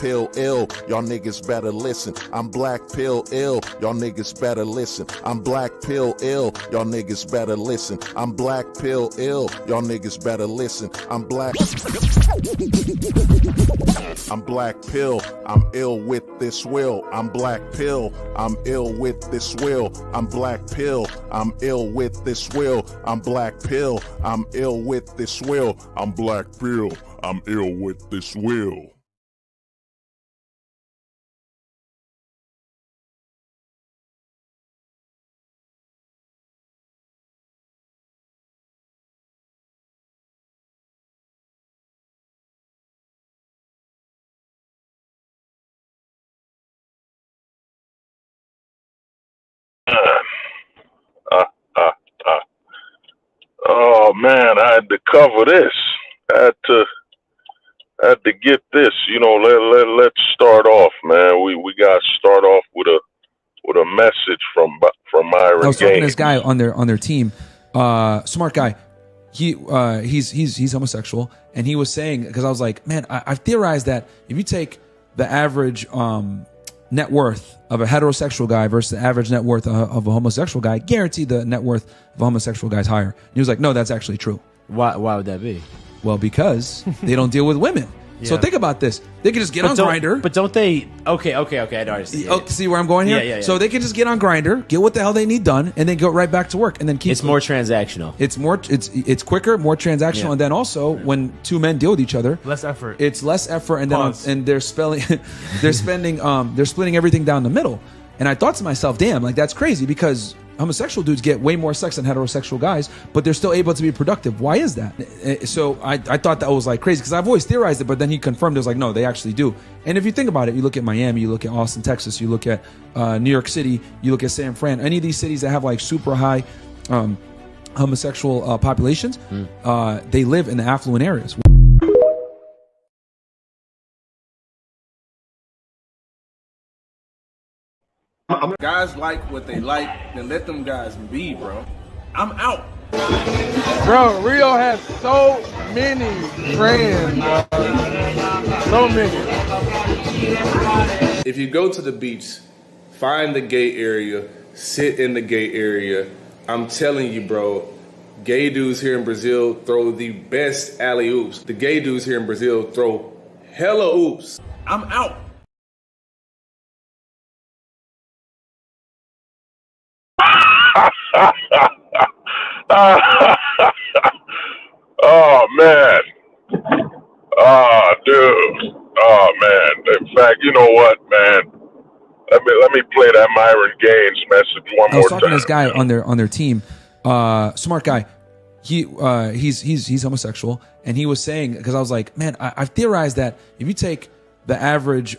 pill ill, y'all niggas better listen. I'm black pill ill, y'all niggas better listen. I'm black pill ill, y'all niggas better listen. I'm black pill ill, y'all niggas better listen. I'm black pill, I'm ill with this will. I'm black pill, I'm ill with this will. I'm black pill, I'm ill with this will. I'm black pill, I'm ill with this will. I'm black pill, I'm ill with this will. Uh, uh, uh. Oh man, I had to cover this. I had to get this. You know, let's start off, man. We got to start off with a message from Myron I was talking to this Gaines. guy on their team, smart guy. He's homosexual, and he was saying, because I was like, man, I've theorized that if you take the average net worth of a heterosexual guy versus the average net worth of a homosexual guy, guaranteed the net worth of a homosexual guy is higher. And he was like, no, that's actually true. Why would that be? Well, because they don't deal with women. So think about this. They can just get on Grindr. But don't they? Okay. I don't understand. Oh, see where I'm going here? Yeah. So they can just get on Grindr, get what the hell they need done, and then go right back to work, and then keep. It's more transactional. It's quicker, more transactional, and then also when two men deal with each other, less effort. It's less effort, and then they're splitting everything down the middle. And I thought to myself, damn, like that's crazy because homosexual dudes get way more sex than heterosexual guys, but they're still able to be productive. Why is that? So I thought that was like crazy because I've always theorized it, but then he confirmed it was like, no, they actually do. And if you think about it, you look at Miami, you look at Austin, Texas, you look at New York City, you look at San Fran, any of these cities that have like super high homosexual populations, they live in the affluent areas. Guys like what they like, then let them guys be, bro. I'm out. Bro, Rio has so many friends, bro. So many. If you go to the beach, find the gay area, sit in the gay area. I'm telling you, bro, gay dudes here in Brazil throw the best alley-oops. The gay dudes here in Brazil throw hella oops. I'm out. Oh man. Oh dude. Oh man. In fact, you know what, man? Let me play that Myron Gaines message one more time. I was talking to this guy on their team, smart guy. He's homosexual, and he was saying, because I was like, man, I've theorized that if you take the average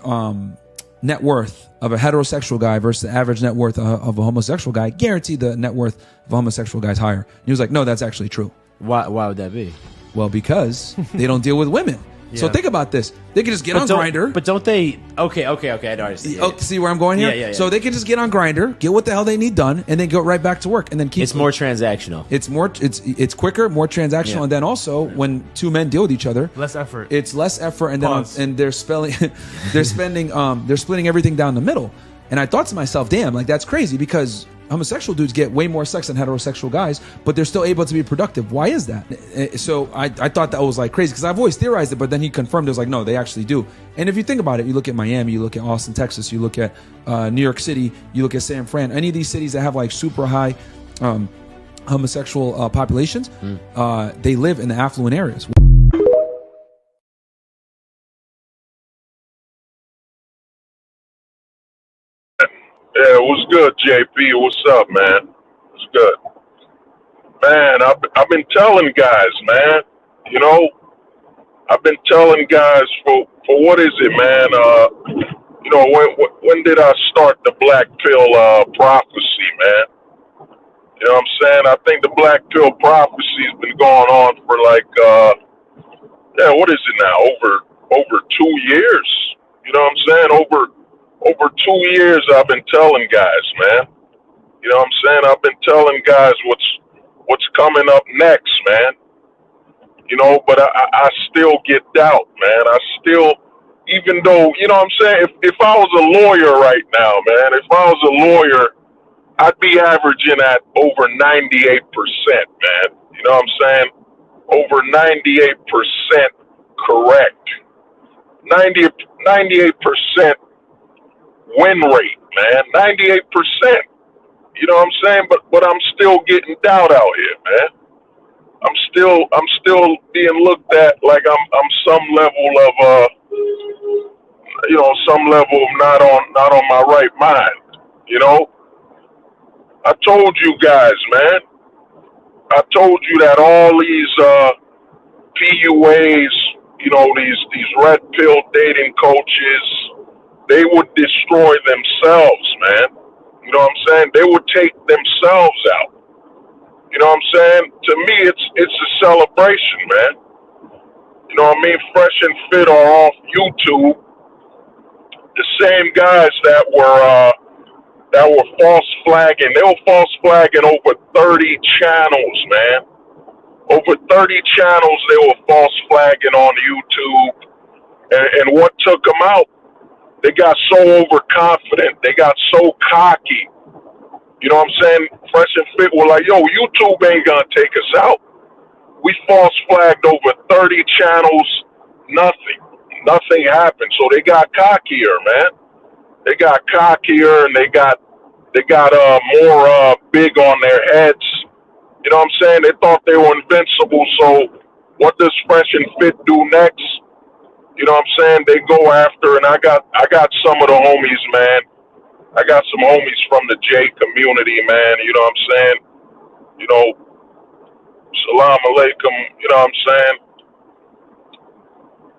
net worth of a heterosexual guy versus the average net worth of a homosexual guy, guaranteed the net worth of a homosexual guy is higher. And he was like, no, that's actually true. Why would that be? Well, because they don't deal with women. So think about this. They can just get on Grindr. But don't they? Okay. I don't understand. Oh, see where I'm going here? Yeah. So they can just get on Grindr, get what the hell they need done, and then go right back to work, and then keep. It's more transactional. It's quicker, more transactional, and then also when two men deal with each other, less effort. It's less effort, and then they're splitting everything down the middle. And I thought to myself, damn, like that's crazy because homosexual dudes get way more sex than heterosexual guys, but they're still able to be productive. Why is that? So I thought that was like crazy because I've always theorized it, but then he confirmed it was like, no, they actually do. And if you think about it, you look at Miami, you look at Austin, Texas, you look at New York City, you look at San Fran, any of these cities that have like super high homosexual populations, they live in the affluent areas. Yeah, it was good, JP. What's up, man? It's good. Man, I've been telling guys, man. You know, I've been telling guys for what is it, man? You know, when did I start the black pill prophecy, man? You know what I'm saying? I think the black pill prophecy has been going on for like what is it now? Over 2 years. You know what I'm saying? Over 2 years I've been telling guys, man. You know what I'm saying? I've been telling guys what's coming up next, man. You know, but I still get doubt, man. I still even though, you know what I'm saying, if I was a lawyer right now, man, if I was a lawyer, I'd be averaging at over 98%, man. You know what I'm saying? Over 98% correct. 98% win rate, man. 98%. You know what I'm saying? But I'm still getting doubt out here, man. I'm still being looked at like I'm some level of some level of not on my right mind. You know? I told you guys, man. I told you that all these PUAs, you know, these red pill dating coaches, they would destroy themselves, man. You know what I'm saying? They would take themselves out. You know what I'm saying? To me, it's a celebration, man. You know what I mean? Fresh and Fit are off YouTube. The same guys that were false flagging. They were false flagging over 30 channels, man. Over 30 channels they were false flagging on YouTube. And what took them out? They got so overconfident. They got so cocky. You know what I'm saying? Fresh and Fit were like, yo, YouTube ain't gonna take us out. We false flagged over 30 channels. Nothing happened. So they got cockier, man. They got cockier and they got more big on their heads. You know what I'm saying? They thought they were invincible. So what does Fresh and Fit do next? You know what I'm saying? They go after, and I got some of the homies, man. I got some homies from the J community, man. You know what I'm saying? You know, salam alaikum. You know what I'm saying?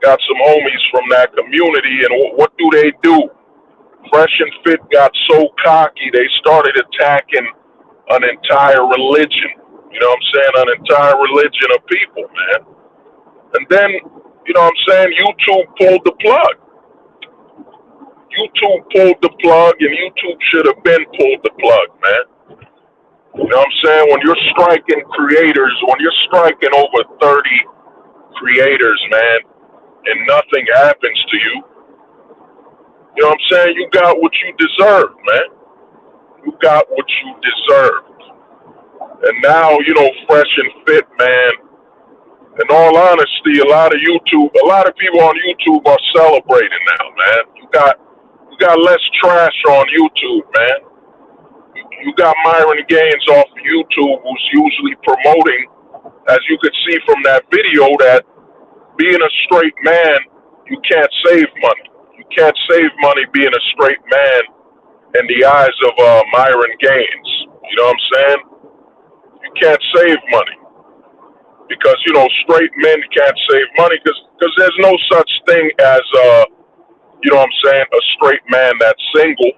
Got some homies from that community, and what do? Fresh and Fit got so cocky, they started attacking an entire religion. You know what I'm saying? An entire religion of people, man. And then, you know what I'm saying, YouTube pulled the plug. YouTube pulled the plug, and YouTube should have been pulled the plug, man. You know what I'm saying? When you're striking creators, when you're striking over 30 creators, man, and nothing happens to you, you know what I'm saying? You got what you deserve, man. You got what you deserved. And now, you know, Fresh and Fit, man, in all honesty, a lot of people on YouTube are celebrating now, man. You got less trash on YouTube, man. You got Myron Gaines off of YouTube, who's usually promoting, as you could see from that video, that being a straight man, you can't save money. You can't save money being a straight man in the eyes of Myron Gaines. You know what I'm saying? You can't save money. Because, you know, straight men can't save money because there's no such thing as, you know what I'm saying, a straight man that's single.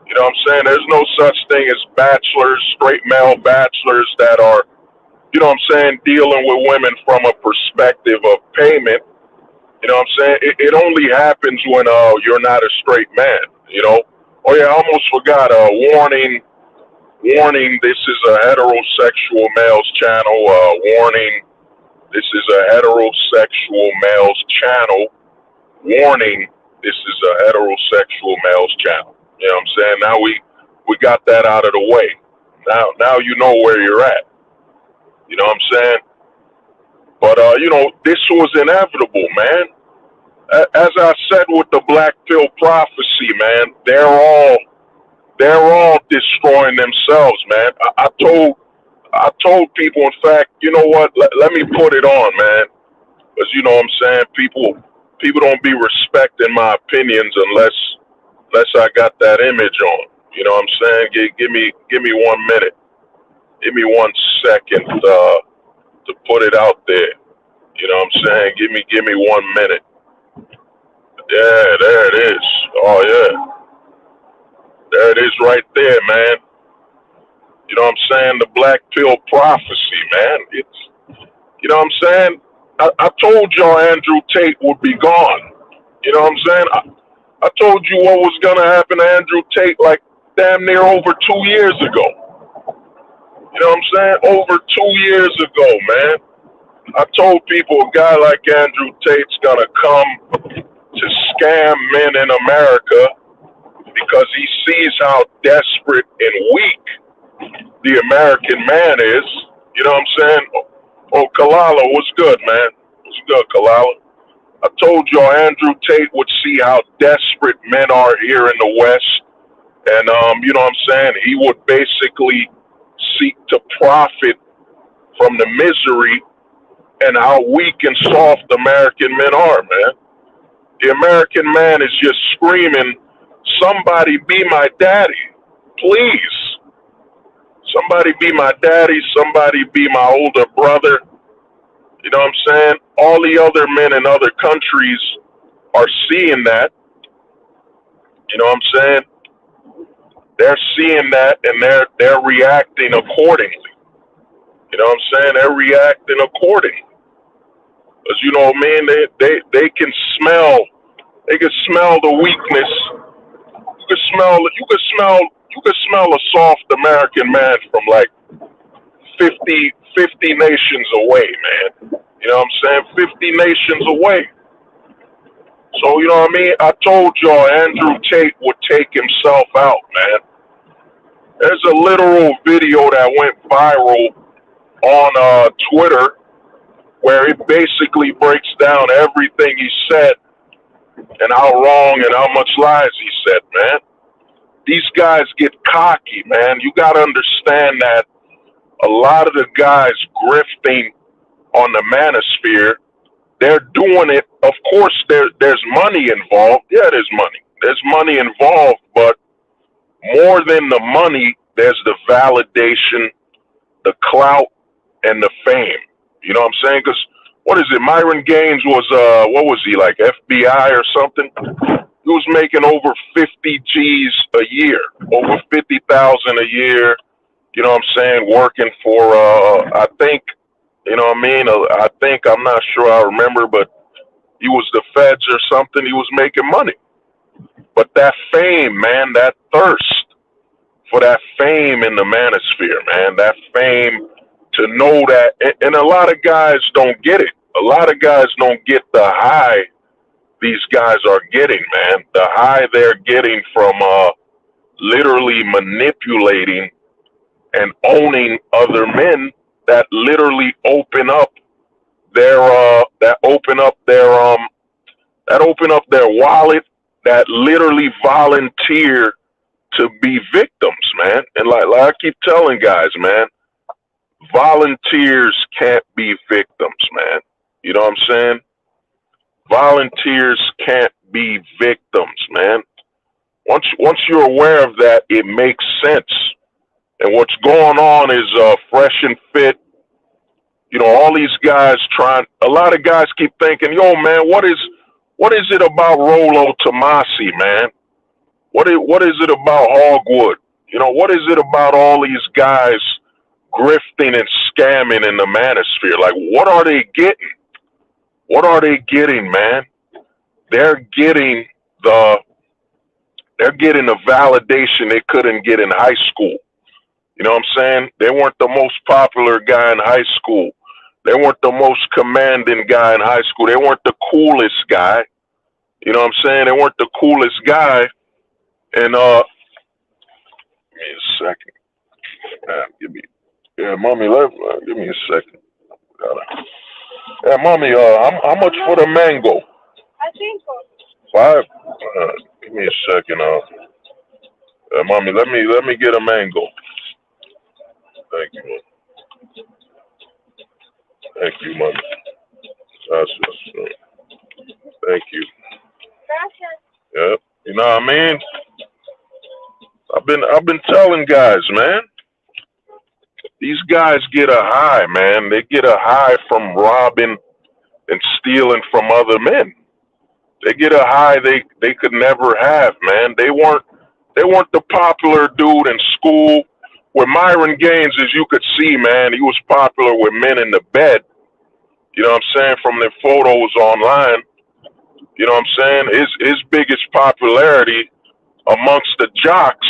You know what I'm saying? There's no such thing as bachelors, straight male bachelors that are, you know what I'm saying, dealing with women from a perspective of payment. You know what I'm saying? It only happens when you're not a straight man, you know? Oh, yeah, I almost forgot. Warning, this is a heterosexual male's channel. Warning, this is a heterosexual male's channel. Warning, this is a heterosexual male's channel. You know what I'm saying? Now we got that out of the way. Now you know where you're at. You know what I'm saying? But, you know, this was inevitable, man. As I said with the Black Pill Prophecy, man, they're all destroying themselves, man. I told people, in fact, you know what? Let me put it on, man. Because, you know what I'm saying? People don't be respecting my opinions unless I got that image on. You know what I'm saying? Give me 1 minute. Give me 1 second to put it out there. You know what I'm saying? Give me 1 minute. Yeah, there it is. Oh yeah. There it is right there, man. You know what I'm saying? The Black Pill Prophecy, man. It's, you know what I'm saying? I told y'all Andrew Tate would be gone. You know what I'm saying? I told you what was gonna happen to Andrew Tate like damn near over 2 years ago. You know what I'm saying? Over 2 years ago, man. I told people a guy like Andrew Tate's gonna come scam men in America because he sees how desperate and weak the American man is. You know what I'm saying? Oh, Kalala, what's good, man? What's good, Kalala? I told y'all Andrew Tate would see how desperate men are here in the West. And, you know what I'm saying? He would basically seek to profit from the misery and how weak and soft American men are, man. The American man is just screaming, somebody be my daddy, please. Somebody be my daddy, somebody be my older brother. You know what I'm saying? All the other men in other countries are seeing that. You know what I'm saying? They're seeing that and they're reacting accordingly. You know what I'm saying? They're reacting accordingly. Because you know what I mean? They can smell the weakness. You can smell a soft American man from like 50 nations away, man. You know what I'm saying? 50 nations away. So, you know what I mean? I told y'all Andrew Tate would take himself out, man. There's a literal video that went viral on Twitter where it basically breaks down everything he said and how wrong and how much lies he said, man. These guys get cocky, man. You got to understand that a lot of the guys grifting on the manosphere, they're doing it. Of course, there's money involved. Yeah, there's money. There's money involved, but more than the money, there's the validation, the clout, and the fame. You know what I'm saying? Because what is it? Myron Gaines was, what was he, like FBI or something? He was making over 50 G's a year, over 50,000 a year. You know what I'm saying? Working for, I think, you know what I mean? I think, I'm not sure I remember, but he was the feds or something. He was making money. But that fame, man, that thirst for that fame in the manosphere, man, that fame to know that, and a lot of guys don't get it. A lot of guys don't get the high these guys are getting, man. The high they're getting from literally manipulating and owning other men that literally open up their wallet, that literally volunteer to be victims, man. And like I keep telling guys, man, volunteers can't be victims, man. You know what I'm saying? Volunteers can't be victims, man. Once you're aware of that, it makes sense. And what's going on is Fresh and Fit. You know, all these guys a lot of guys keep thinking, yo, man, what is it about Rollo Tomasi, man? What is it about Hogwood? You know, what is it about all these guys grifting and scamming in the manosphere? Like, what are they getting? What are they getting, man? They're getting the validation they couldn't get in high school. You know what I'm saying? They weren't the most popular guy in high school. They weren't the most commanding guy in high school. They weren't the coolest guy. You know what I'm saying? They weren't the coolest guy. And give me a second. Mommy, give me a second. Yeah, mommy, how much for the mango? $5. Give me a second. Mommy, let me get a mango. Thank you, Mom. Thank you, Mommy. Thank you. Yep. You know what I mean? I've been telling guys, man. These guys get a high, man. They get a high from robbing and stealing from other men. They get a high they could never have, man. They weren't the popular dude in school. With Myron Gaines, as you could see, man, he was popular with men in the bed. You know what I'm saying? From their photos online. You know what I'm saying? His biggest popularity amongst the jocks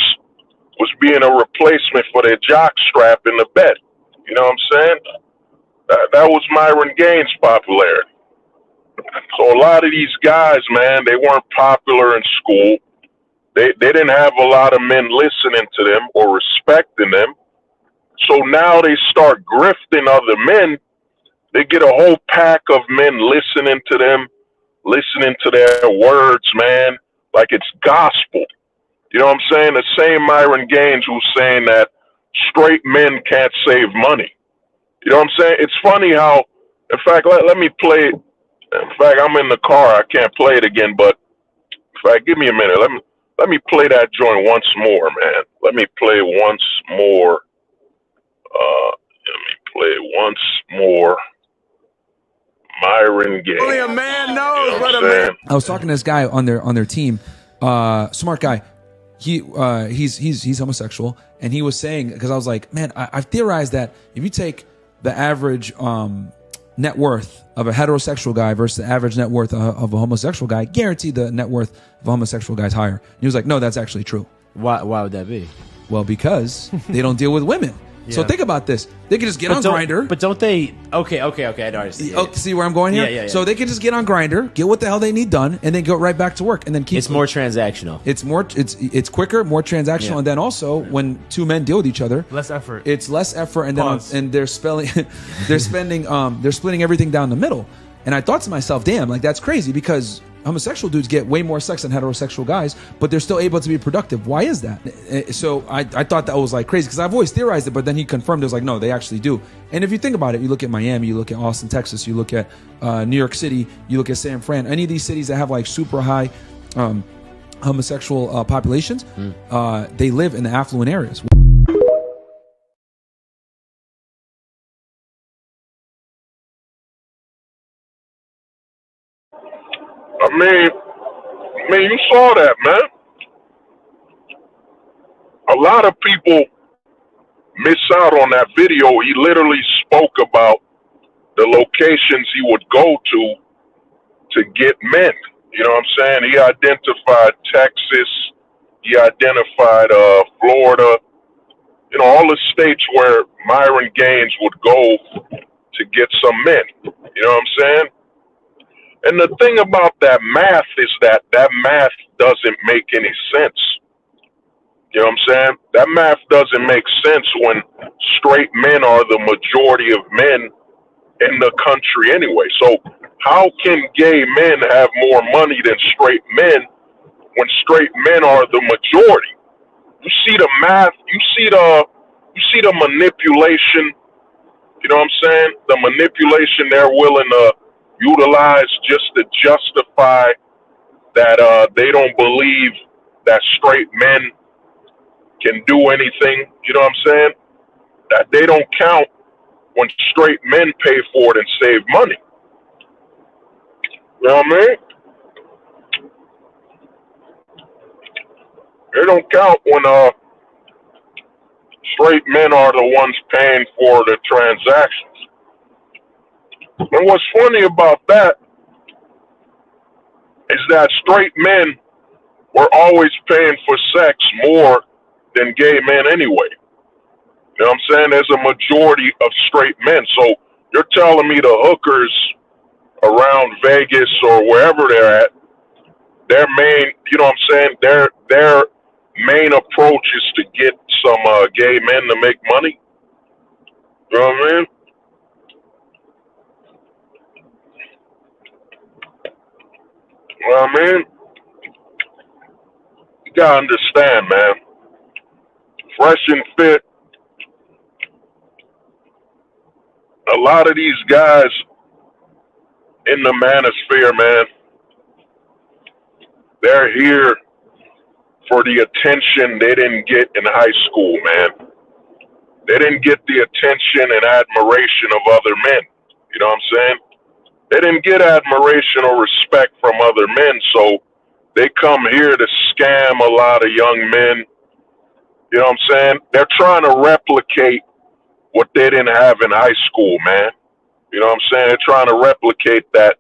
was being a replacement for their jock strap in the bed. You know what I'm saying? That was Myron Gaines' popularity. So a lot of these guys, man, they weren't popular in school. They didn't have a lot of men listening to them or respecting them. So now they start grifting other men. They get a whole pack of men listening to them, listening to their words, man, like it's gospel. You know what I'm saying? The same Myron Gaines who's saying that straight men can't save money. You know what I'm saying? It's funny how, in fact, let me play it. In fact, I'm in the car. I can't play it again, but in fact, give me a minute. Let me play that joint once more, man. Let me play it once more. Let me play it once more. Myron Gaines. Only a man knows what a man. I was talking to this guy on their team, smart guy. He's homosexual, and he was saying, because I was like, man, I've theorized that if you take the average net worth of a heterosexual guy versus the average net worth of a homosexual guy, guaranteed the net worth of a homosexual guy is higher. And he was like, no, that's actually true. Why would that be? Well, because they don't deal with women. So think about this. They can just get on Grindr. But don't they? Okay. I know. See where I'm going here? Yeah. So they can just get on Grindr, get what the hell they need done, and then go right back to work, and then keep. It's more transactional. It's quicker, more transactional, and then also when two men deal with each other, Less effort. it's less effort, and Pause. then they're splitting everything down the middle. And I thought to myself, damn, like that's crazy because homosexual dudes get way more sex than heterosexual guys, but they're still able to be productive. Why is that? So I thought that was like crazy because I've always theorized it, but then he confirmed it was like, no, they actually do. And if you think about it, you look at Miami, you look at Austin, Texas, you look at New York City, you look at San Fran, any of these cities that have like super high homosexual populations, they live in the affluent areas. I mean, you saw that, man. A lot of people miss out on that video. He literally spoke about the locations he would go to get men. You know what I'm saying? He identified Texas. He identified Florida. You know, all the states where Myron Gaines would go to get some men. You know what I'm saying? And the thing about that math is that math doesn't make any sense. You know what I'm saying? That math doesn't make sense when straight men are the majority of men in the country anyway. So how can gay men have more money than straight men when straight men are the majority? You see the math, you see the manipulation, you know what I'm saying? The manipulation they're willing to utilize just to justify that they don't believe that straight men can do anything, you know what I'm saying? That they don't count when straight men pay for it and save money. You know what I mean? They don't count when straight men are the ones paying for the transactions. And what's funny about that is that straight men were always paying for sex more than gay men anyway. You know what I'm saying? There's a majority of straight men. So you're telling me the hookers around Vegas or wherever they're at, their main, you know what I'm saying, their main approach is to get some gay men to make money? You know what I mean? Well, I mean, you gotta understand, man. Fresh and Fit, a lot of these guys in the manosphere, man, they're here for the attention they didn't get in high school, man. They didn't get the attention and admiration of other men. You know what I'm saying? They didn't get admiration or respect from other men, so they come here to scam a lot of young men. You know what I'm saying? They're trying to replicate what they didn't have in high school, man. You know what I'm saying? They're trying to replicate that.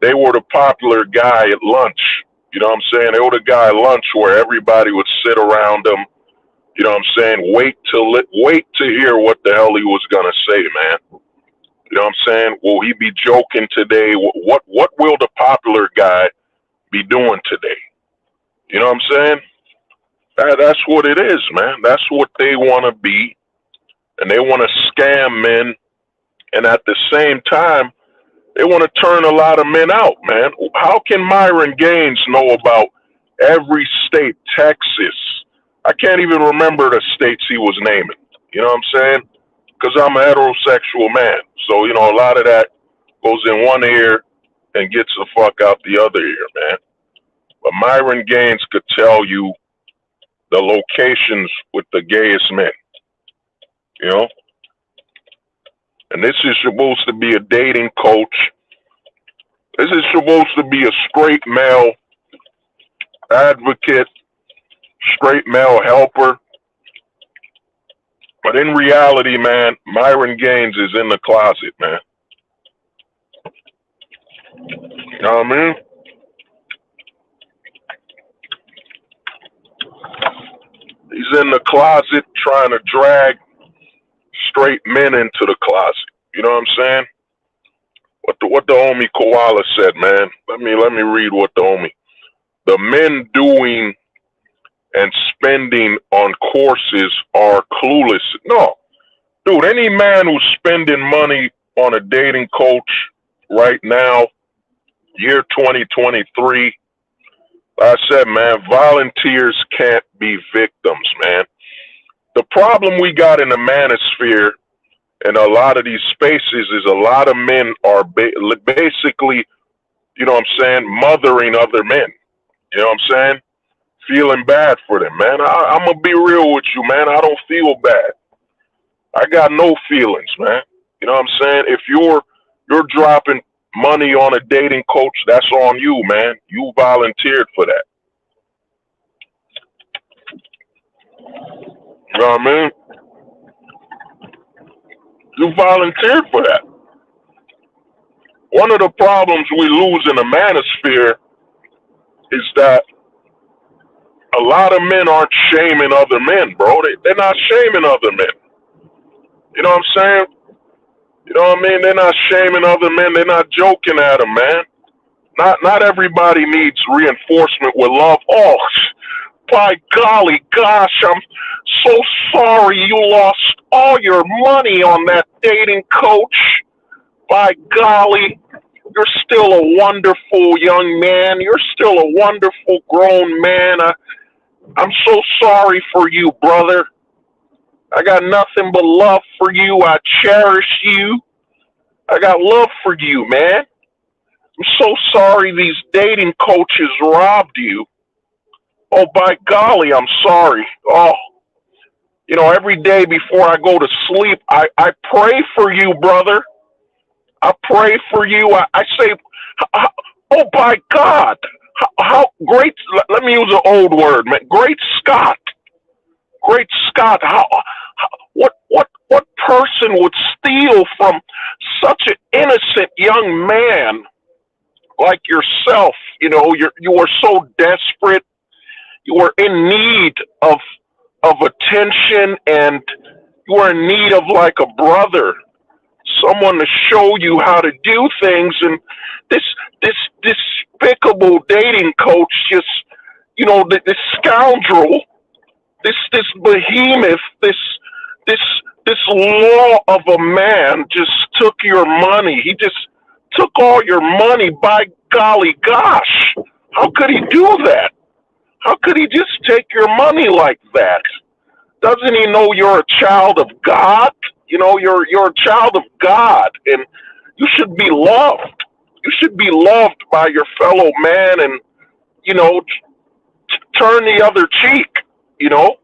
They were the popular guy at lunch. You know what I'm saying? They were the guy at lunch where everybody would sit around them. You know what I'm saying? Wait to hear what the hell he was going to say, man. You know what I'm saying? Will he be joking today? What will the popular guy be doing today? You know what I'm saying? That's what it is, man. That's what they want to be. And they want to scam men. And at the same time, they want to turn a lot of men out, man. How can Myron Gaines know about every state, Texas? I can't even remember the states he was naming. You know what I'm saying? Because I'm a heterosexual man. So, you know, a lot of that goes in one ear and gets the fuck out the other ear, man. But Myron Gaines could tell you the locations with the gayest men, you know? And this is supposed to be a dating coach. This is supposed to be a straight male advocate, straight male helper. But in reality, man, Myron Gaines is in the closet, man. You know what I mean? He's in the closet trying to drag straight men into the closet. You know what I'm saying? What the homie Koala said, man. Let me read what the homie. The men doing and spending on courses are clueless. No, dude, any man who's spending money on a dating coach right now, year 2023, I said, man, volunteers can't be victims, man. The problem we got in the manosphere and a lot of these spaces is a lot of men are basically, you know what I'm saying, mothering other men. You know what I'm saying? Feeling bad for them, man. I'm going to be real with you, man. I don't feel bad. I got no feelings, man. You know what I'm saying? If you're dropping money on a dating coach, that's on you, man. You volunteered for that. You know what I mean? You volunteered for that. One of the problems we lose in the manosphere is that a lot of men aren't shaming other men, bro. They're not shaming other men. You know what I'm saying? You know what I mean? They're not shaming other men. They're not joking at them, man. Not everybody needs reinforcement with love. Oh, by golly, gosh, I'm so sorry you lost all your money on that dating coach. By golly, you're still a wonderful young man. You're still a wonderful grown man. I'm so sorry for you, brother. I got nothing but love for you. I cherish you. I got love for you, man. I'm so sorry these dating coaches robbed you. Oh, by golly, I'm sorry. Oh, you know, every day before I go to sleep, I pray for you, brother. I pray for you. I say, oh, by God, how great, let me use an old word, man. Great Scott. Great Scott. What person would steal from such an innocent young man like yourself? You know, you were so desperate. You were in need of attention, and you were in need of like a brother, someone to show you how to do things. And this despicable dating coach just, you know, this scoundrel, this behemoth, this law of a man just took your money. He just took all your money. By golly gosh, how could he do that? How could he just take your money like that? Doesn't he know you're a child of God? You know, you're a child of God, and you should be loved. You should be loved by your fellow man, and, you know, turn the other cheek, you know?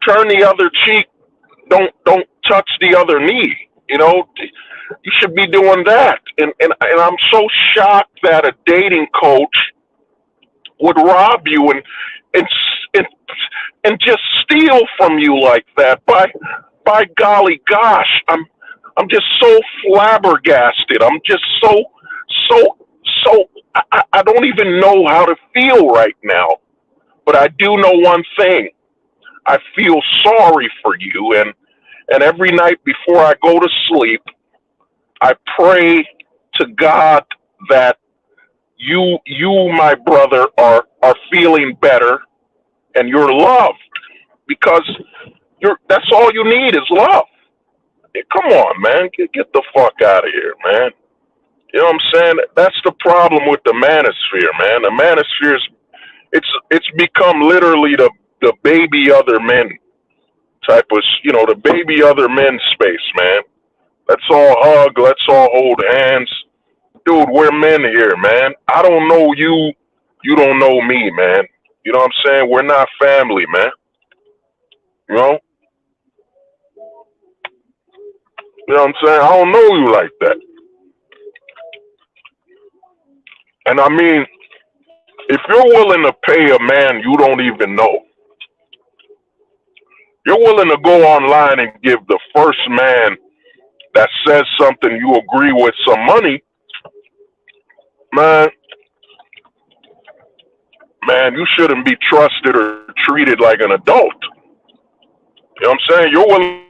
Turn the other cheek. Don't touch the other knee, you know? You should be doing that. And I'm so shocked that a dating coach would rob you and just steal from you like that. By golly gosh, I'm just so flabbergasted. I'm just so I don't even know how to feel right now. But I do know one thing. I feel sorry for you, and every night before I go to sleep, I pray to God that you, my brother, are feeling better and you're loved, because that's all you need is love. Come on, man. Get the fuck out of here, man. You know what I'm saying? That's the problem with the manosphere, man. The manosphere is, it's become literally the baby other men type of, the baby other men space, man. Let's all hug. Let's all hold hands. Dude, we're men here, man. I don't know you. You don't know me, man. You know what I'm saying? We're not family, man. You know? You know what I'm saying? I don't know you like that. And I mean, if you're willing to pay a man you don't even know, you're willing to go online and give the first man that says something you agree with some money, man, you shouldn't be trusted or treated like an adult. You know what I'm saying? You're willing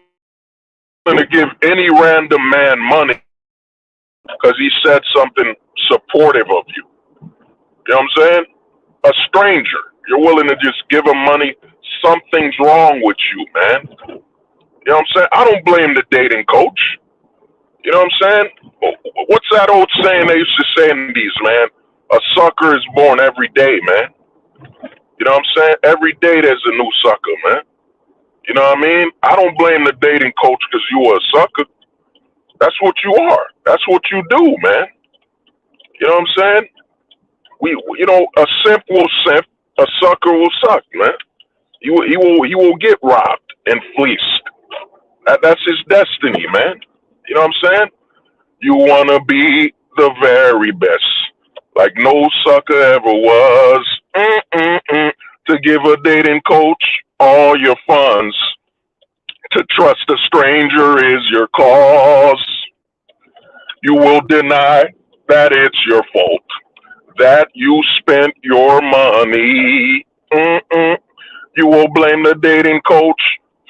to give any random man money because he said something supportive of you. You know what I'm saying? A stranger, you're willing to just give him money. Something's wrong with you, man. You know what I'm saying? I don't blame the dating coach. You know what I'm saying? What's that old saying they used to say in these, man? A sucker is born every day, man. You know what I'm saying? Every day there's a new sucker, man. You know what I mean? I don't blame the dating coach because you are a sucker. That's what you are. That's what you do, man. You know what I'm saying? A simp will simp, a sucker will suck, man. He will get robbed and fleeced. That's his destiny, man. You know what I'm saying? You want to be the very best, like no sucker ever was. To give a dating coach all your funds. To trust a stranger is your cause. You will deny that it's your fault, that you spent your money. You will blame the dating coach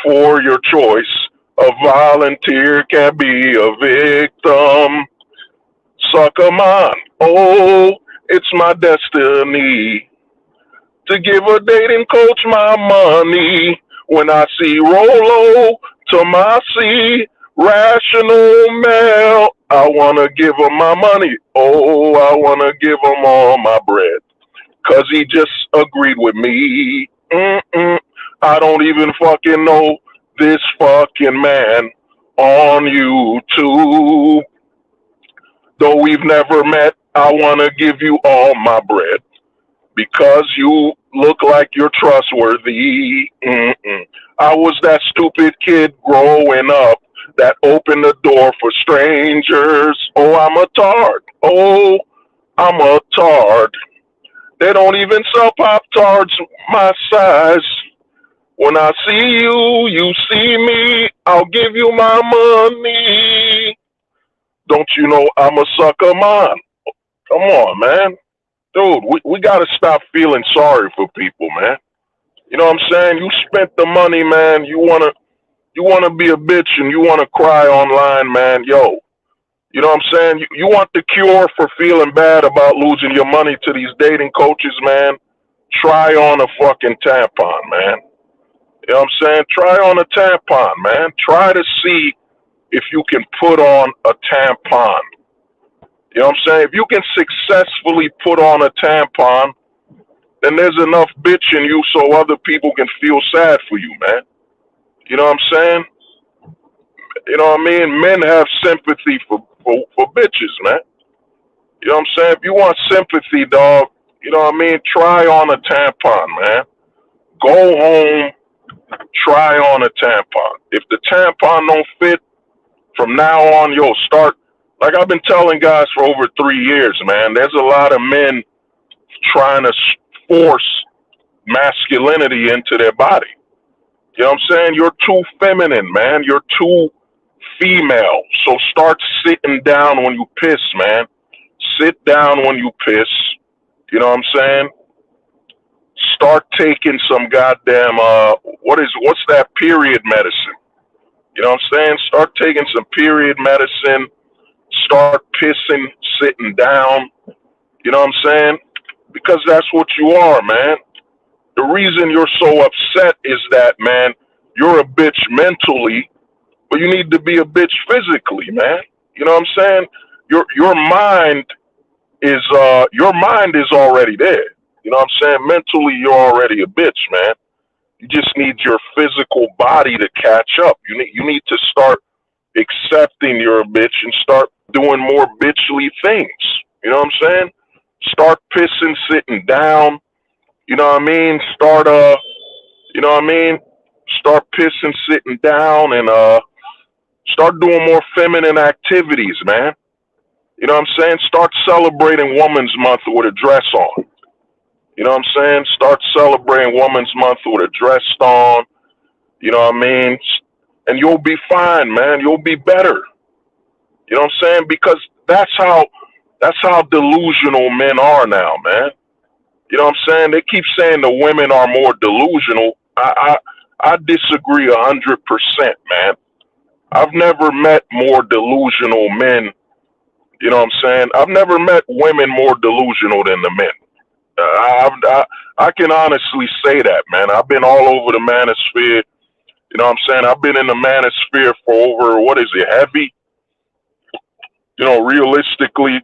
for your choice. A volunteer can be a victim. Sucker man, oh, it's my destiny to give a dating coach my money. When I see Rolo, Tomasi, Rational Male, I want to give him my money. Oh, I want to give him all my bread. Because he just agreed with me. I don't even fucking know this fucking man on YouTube. Though we've never met, I want to give you all my bread. Because you look like you're trustworthy. I was that stupid kid growing up that opened the door for strangers. Oh, I'm a tard. Oh, I'm a tard. They don't even sell Pop-Tarts my size. When I see you, you see me. I'll give you my money. Don't you know I'm a sucker man? Come on, man. Dude, we got to stop feeling sorry for people, man. You know what I'm saying? You spent the money, man. You wanna be a bitch and you want to cry online, man. Yo, you know what I'm saying? You want the cure for feeling bad about losing your money to these dating coaches, man? Try on a fucking tampon, man. You know what I'm saying? Try on a tampon, man. Try to see if you can put on a tampon. You know what I'm saying? If you can successfully put on a tampon, then there's enough bitch in you so other people can feel sad for you, man. You know what I'm saying? You know what I mean? Men have sympathy for bitches, man. You know what I'm saying? If you want sympathy, dog, you know what I mean? Try on a tampon, man. Go home, try on a tampon. If the tampon don't fit, from now on, you'll start. Like I've been telling guys for over 3 years, man, there's a lot of men trying to force masculinity into their body. You know what I'm saying? You're too feminine, man. You're too female. So start sitting down when you piss, man. Sit down when you piss. You know what I'm saying? Start taking some goddamn, what's that period medicine? You know what I'm saying? Start taking some period medicine. Start pissing, sitting down. You know what I'm saying? Because that's what you are, man. The reason you're so upset is that, man, you're a bitch mentally, but you need to be a bitch physically, man. You know what I'm saying? Your mind is already there. You know what I'm saying? Mentally, you're already a bitch, man. You just need your physical body to catch up. You need to start accepting you're a bitch and start doing more bitchly things. You know what I'm saying? Start pissing, sitting down. You know what I mean? You know what I mean? Start pissing, sitting down, and start doing more feminine activities, man. You know what I'm saying? Start celebrating Women's Month with a dress on. You know what I'm saying? Start celebrating Women's Month with a dress on. You know what I mean? And you'll be fine, man. You'll be better. You know what I'm saying? Because that's how delusional men are now, man. You know what I'm saying? They keep saying the women are more delusional. I disagree 100%, man. I've never met more delusional men. You know what I'm saying? I've never met women more delusional than the men. I can honestly say that, man. I've been all over the manosphere. You know what I'm saying? I've been in the manosphere for over, what is it, heavy? You know, realistically,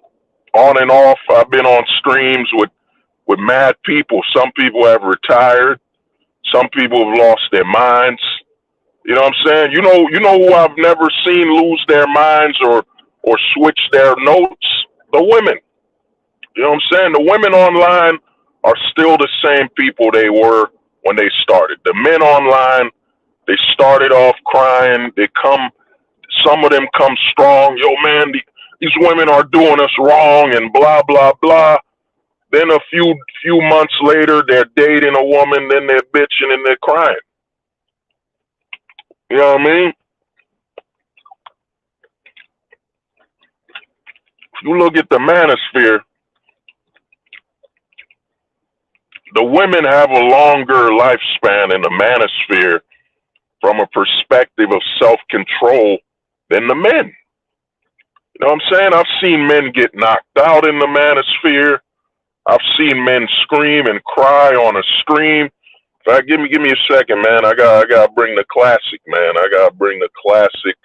on and off, I've been on streams with mad people. Some people have retired. Some people have lost their minds. You know what I'm saying? You know who I've never seen lose their minds or switch their notes? The women. You know what I'm saying? The women online are still the same people they were when they started. The men online, they started off crying. Some of them come strong. Yo, man, these women are doing us wrong and blah, blah, blah. Then a few months later, they're dating a woman, then they're bitching and they're crying. You know what I mean? If you look at the manosphere, the women have a longer lifespan in the manosphere from a perspective of self-control than the men. You know what I'm saying? I've seen men get knocked out in the manosphere. I've seen men scream and cry on a stream. In fact, give me a second, man. I gotta bring the classic, man. I gotta bring the classic,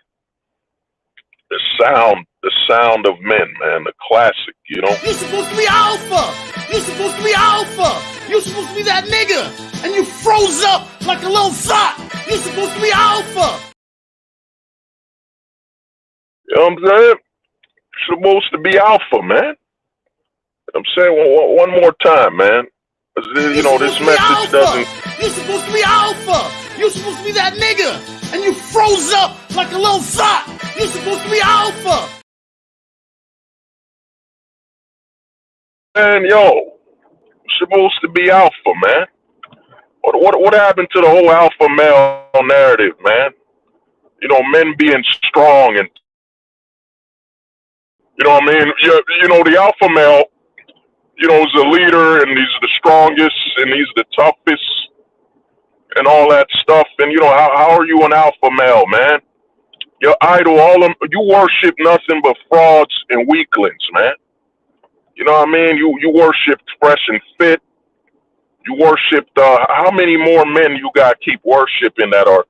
the sound of men, man. The classic, you know. You're supposed to be alpha. You're supposed to be alpha. You're supposed to be that nigga, and you froze up like a little thought. You're supposed to be alpha. You know what I'm saying? You're supposed to be alpha, man. I'm saying one more time, man. You know, this message doesn't... You're supposed to be alpha. You're supposed to be that nigga, and you froze up like a little thought. You're supposed to be alpha. Man, yo, you're supposed to be alpha, man. What happened to the whole alpha male narrative, man? You know, men being strong and... You know what I mean? You know, the alpha male... You know, he's a leader, and he's the strongest, and he's the toughest, and all that stuff. And you know, how are you an alpha male, man? Your idol, you worship nothing but frauds and weaklings, man. You know what I mean? You worshiped Fresh and Fit. You worshiped how many more men you got keep worshiping that are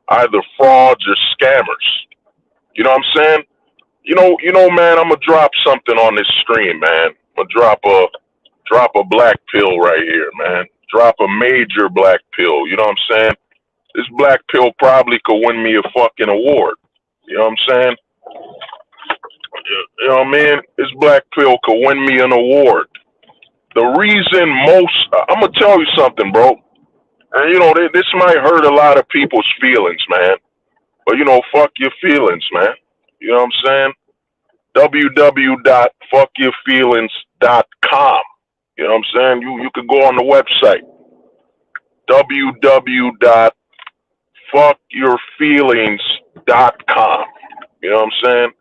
either frauds or scammers? You know what I'm saying? You know, man. I'm gonna drop something on this stream, man. I'm gonna drop a black pill right here, man. Drop a major black pill. You know what I'm saying? This black pill probably could win me a fucking award. You know what I'm saying? You know what I mean? This black pill could win me an award. The reason I'm gonna tell you something, bro. And you know, this might hurt a lot of people's feelings, man. But you know, fuck your feelings, man. You know what I'm saying? www.fuckyourfeelings.com. You know what I'm saying? You could go on the website. www.fuckyourfeelings.com. You know what I'm saying?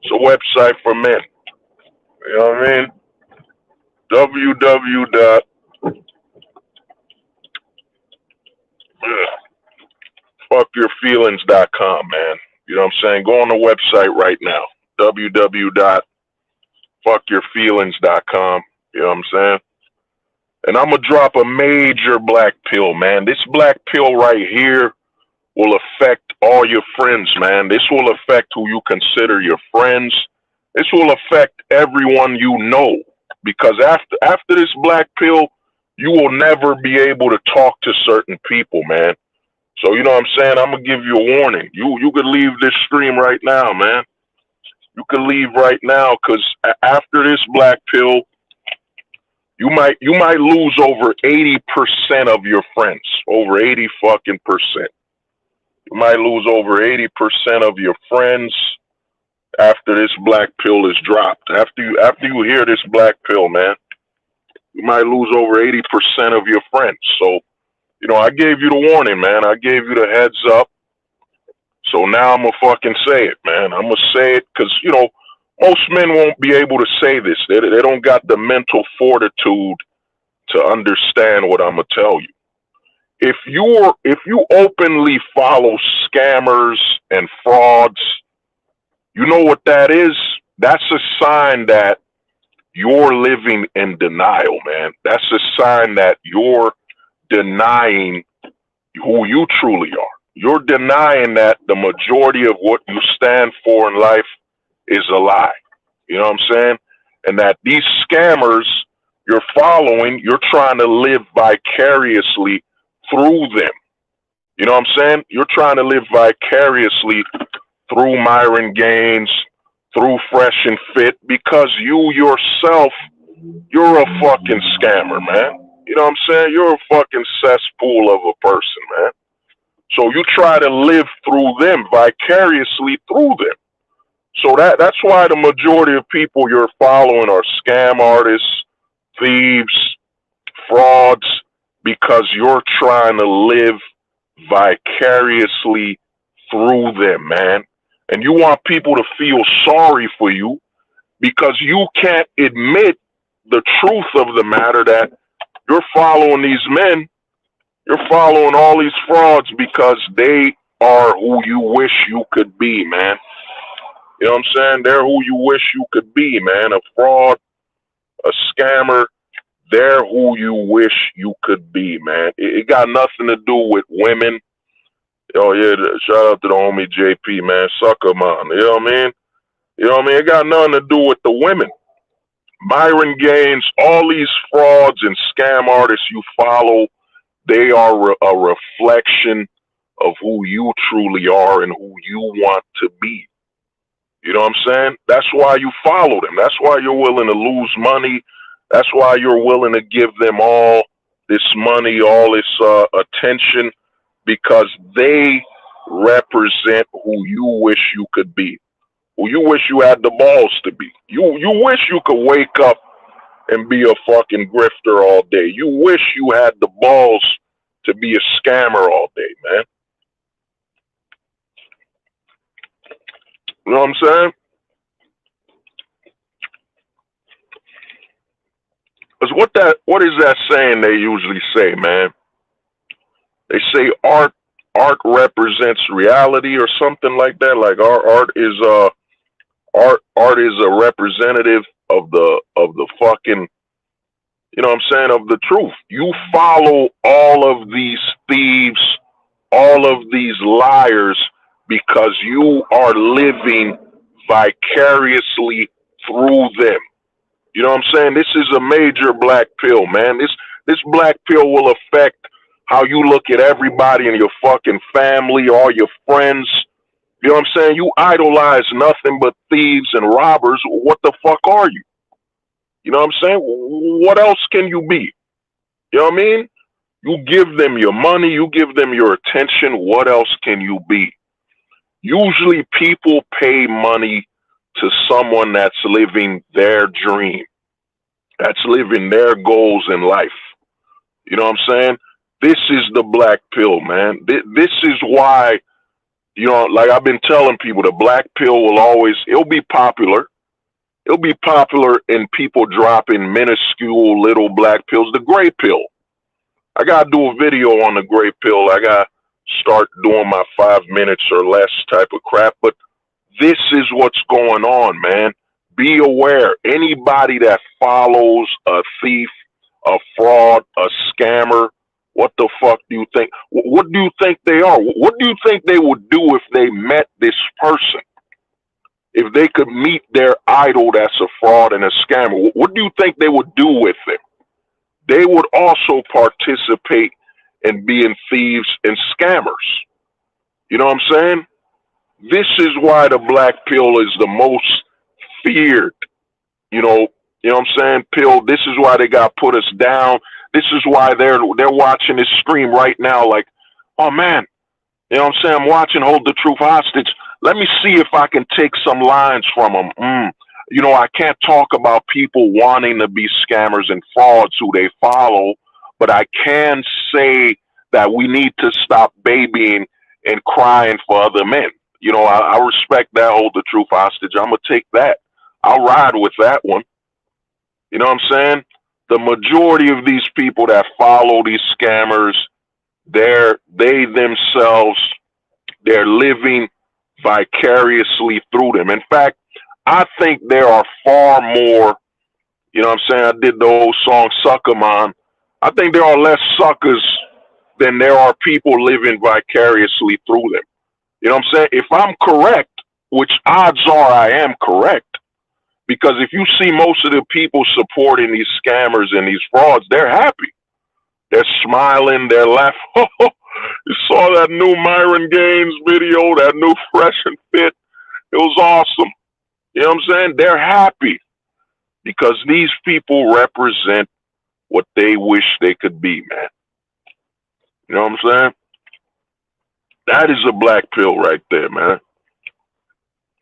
It's a website for men. You know what I mean? www.fuckyourfeelings.com, man. You know what I'm saying? Go on the website right now. www.fuckyourfeelings.com. You know what I'm saying? And I'm going to drop a major black pill, man. This black pill right here will affect all your friends, man. This will affect who you consider your friends. This will affect everyone you know. Because after this black pill, you will never be able to talk to certain people, man. So, you know what I'm saying? I'm going to give you a warning. You could leave this stream right now, man. You could leave right now, because after this black pill, you might lose over 80% of your friends. Over 80 fucking percent. You might lose over 80% of your friends after this black pill is dropped. After you hear this black pill, man, you might lose over 80% of your friends. So, you know, I gave you the warning, man. I gave you the heads up. So now I'm going to fucking say it, man. I'm going to say it because, you know, most men won't be able to say this. They don't got the mental fortitude to understand what I'm going to tell you. If you openly follow scammers and frauds, you know what that is? That's a sign that you're living in denial, man. That's a sign that you're denying who you truly are. You're denying that the majority of what you stand for in life is a lie. You know what I'm saying? And that these scammers you're following, you're trying to live vicariously through them. You know what I'm saying? You're trying to live vicariously through Myron Gaines, through Fresh and Fit, because you yourself, you're a fucking scammer, man. You know what I'm saying? You're a fucking cesspool of a person, man. So you try to live through them, vicariously through them. So that's why the majority of people you're following are scam artists, thieves, frauds, because you're trying to live vicariously through them, man. And you want people to feel sorry for you because you can't admit the truth of the matter that you're following these men. You're following all these frauds because they are who you wish you could be, man. You know what I'm saying? They're who you wish you could be, man. A fraud, a scammer, they're who you wish you could be, man. It got nothing to do with women. Oh, yeah, shout out to the homie JP, man. Sucker man. You know what I mean? You know what I mean? It got nothing to do with the women. Myron Gaines, all these frauds and scam artists you follow, they are a reflection of who you truly are and who you want to be. You know what I'm saying? That's why you follow them. That's why you're willing to lose money. That's why you're willing to give them all this money, all this attention, because they represent who you wish you could be, who you wish you had the balls to be. You wish you could wake up and be a fucking grifter all day. You wish you had the balls to be a scammer all day, man. You know what I'm saying? Because what is that saying they usually say, man? They say art represents reality or something like that. Like art is a representative of the fucking, you know what I'm saying, of the truth. You follow all of these thieves, all of these liars, because you are living vicariously through them. You know what I'm saying? This is a major black pill, man. This black pill will affect how you look at everybody in your fucking family, all your friends. You know what I'm saying? You idolize nothing but thieves and robbers. What the fuck are you? You know what I'm saying? What else can you be? You know what I mean? You give them your money, you give them your attention. What else can you be? Usually people pay money to someone that's living their dream, that's living their goals in life. You know what I'm saying? This is the black pill, man. This is why, you know, like I've been telling people, the black pill will always, it'll be popular. It'll be popular in people dropping minuscule little black pills. The gray pill, I got to do a video on the gray pill. I got to start doing my 5 minutes or less type of crap. But This is what's going on, man. Be aware. Anybody that follows a thief, a fraud, a scammer, what the fuck do you think? What do you think they are? What do you think they would do if they met this person? If they could meet their idol that's a fraud and a scammer, what do you think they would do with him? They would also participate in being thieves and scammers. You know what I'm saying? This is why the black pill is the most feared. You know what I'm saying? Pill, this is why they got put us down. This is why they're watching this stream right now like, oh man, you know what I'm saying? I'm watching Hold the Truth Hostage. Let me see if I can take some lines from them. You know, I can't talk about people wanting to be scammers and frauds who they follow, but I can say that we need to stop babying and crying for other men. You know, I respect that Hold the Truth Hostage. I'm going to take that. I'll ride with that one. You know what I'm saying? The majority of these people that follow these scammers, they're living vicariously through them. In fact, I think there are far more, you know what I'm saying? I did the old song Sucker Man. I think there are less suckers than there are people living vicariously through them. You know what I'm saying? If I'm correct, which odds are I am correct, because if you see most of the people supporting these scammers and these frauds, they're happy. They're smiling, they're laughing. You saw that new Myron Gaines video, that new Fresh and Fit. It was awesome. You know what I'm saying? They're happy because these people represent what they wish they could be, man. You know what I'm saying? That is a black pill right there, man.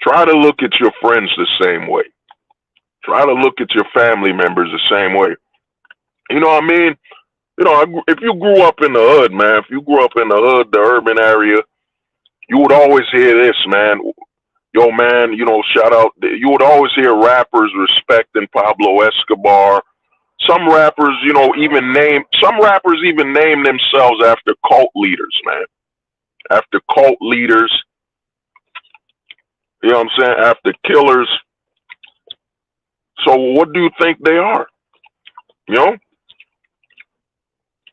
Try to look at your friends the same way. Try to look at your family members the same way. You know what I mean? You know, if you grew up in the hood, man, if you grew up in the hood, the urban area, you would always hear this, man. Yo, man, you know, shout out. You would always hear rappers respecting Pablo Escobar. Some rappers, you know, even name themselves after cult leaders, man. After cult leaders, you know what I'm saying? After killers. So what do you think they are? You know?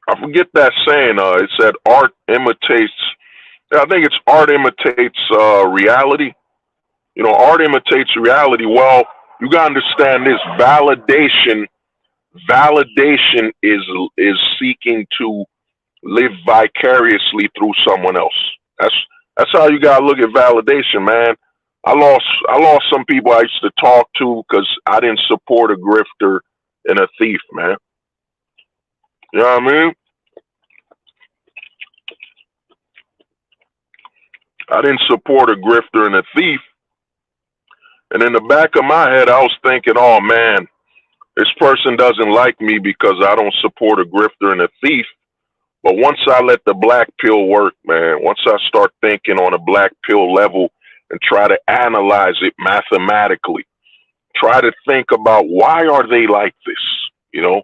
I forget that saying. It said art imitates. I think it's art imitates reality. You know, art imitates reality. Well, you gotta understand this. Validation is seeking to live vicariously through someone else. That's how you gotta look at validation, man. I lost some people I used to talk to because I didn't support a grifter and a thief, man. You know what I mean? I didn't support a grifter and a thief. And in the back of my head, I was thinking, oh man, this person doesn't like me because I don't support a grifter and a thief. But once I let the black pill work, man, once I start thinking on a black pill level and try to analyze it mathematically, try to think about why are they like this? You know,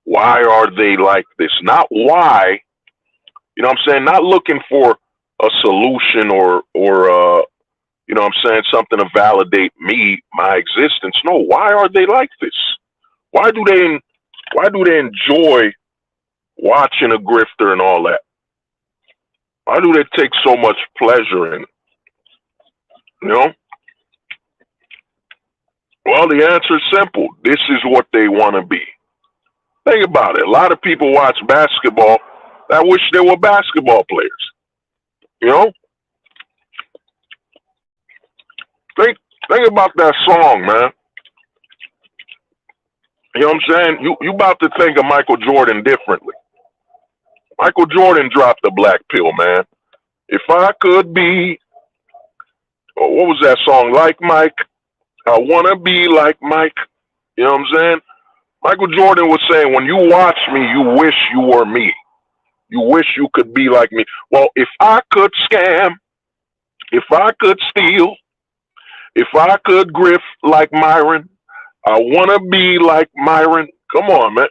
why are they like this? Not why, you know what I'm saying? Not looking for a solution or you know what I'm saying, something to validate me, my existence. No, why are they like this? Why do they enjoy watching a grifter and all that? Why do they take so much pleasure in it? You know? Well, the answer is simple. This is what they want to be. Think about it. A lot of people watch basketball that wish they were basketball players. You know? Think about that song, man. You know what I'm saying? You about to think of Michael Jordan differently. Michael Jordan dropped the black pill, man. If I could be, what was that song? Like Mike. I want to be like Mike. You know what I'm saying? Michael Jordan was saying, when you watch me, you wish you were me. You wish you could be like me. Well, if I could scam, if I could steal, if I could grift like Myron, I want to be like Myron. Come on, man.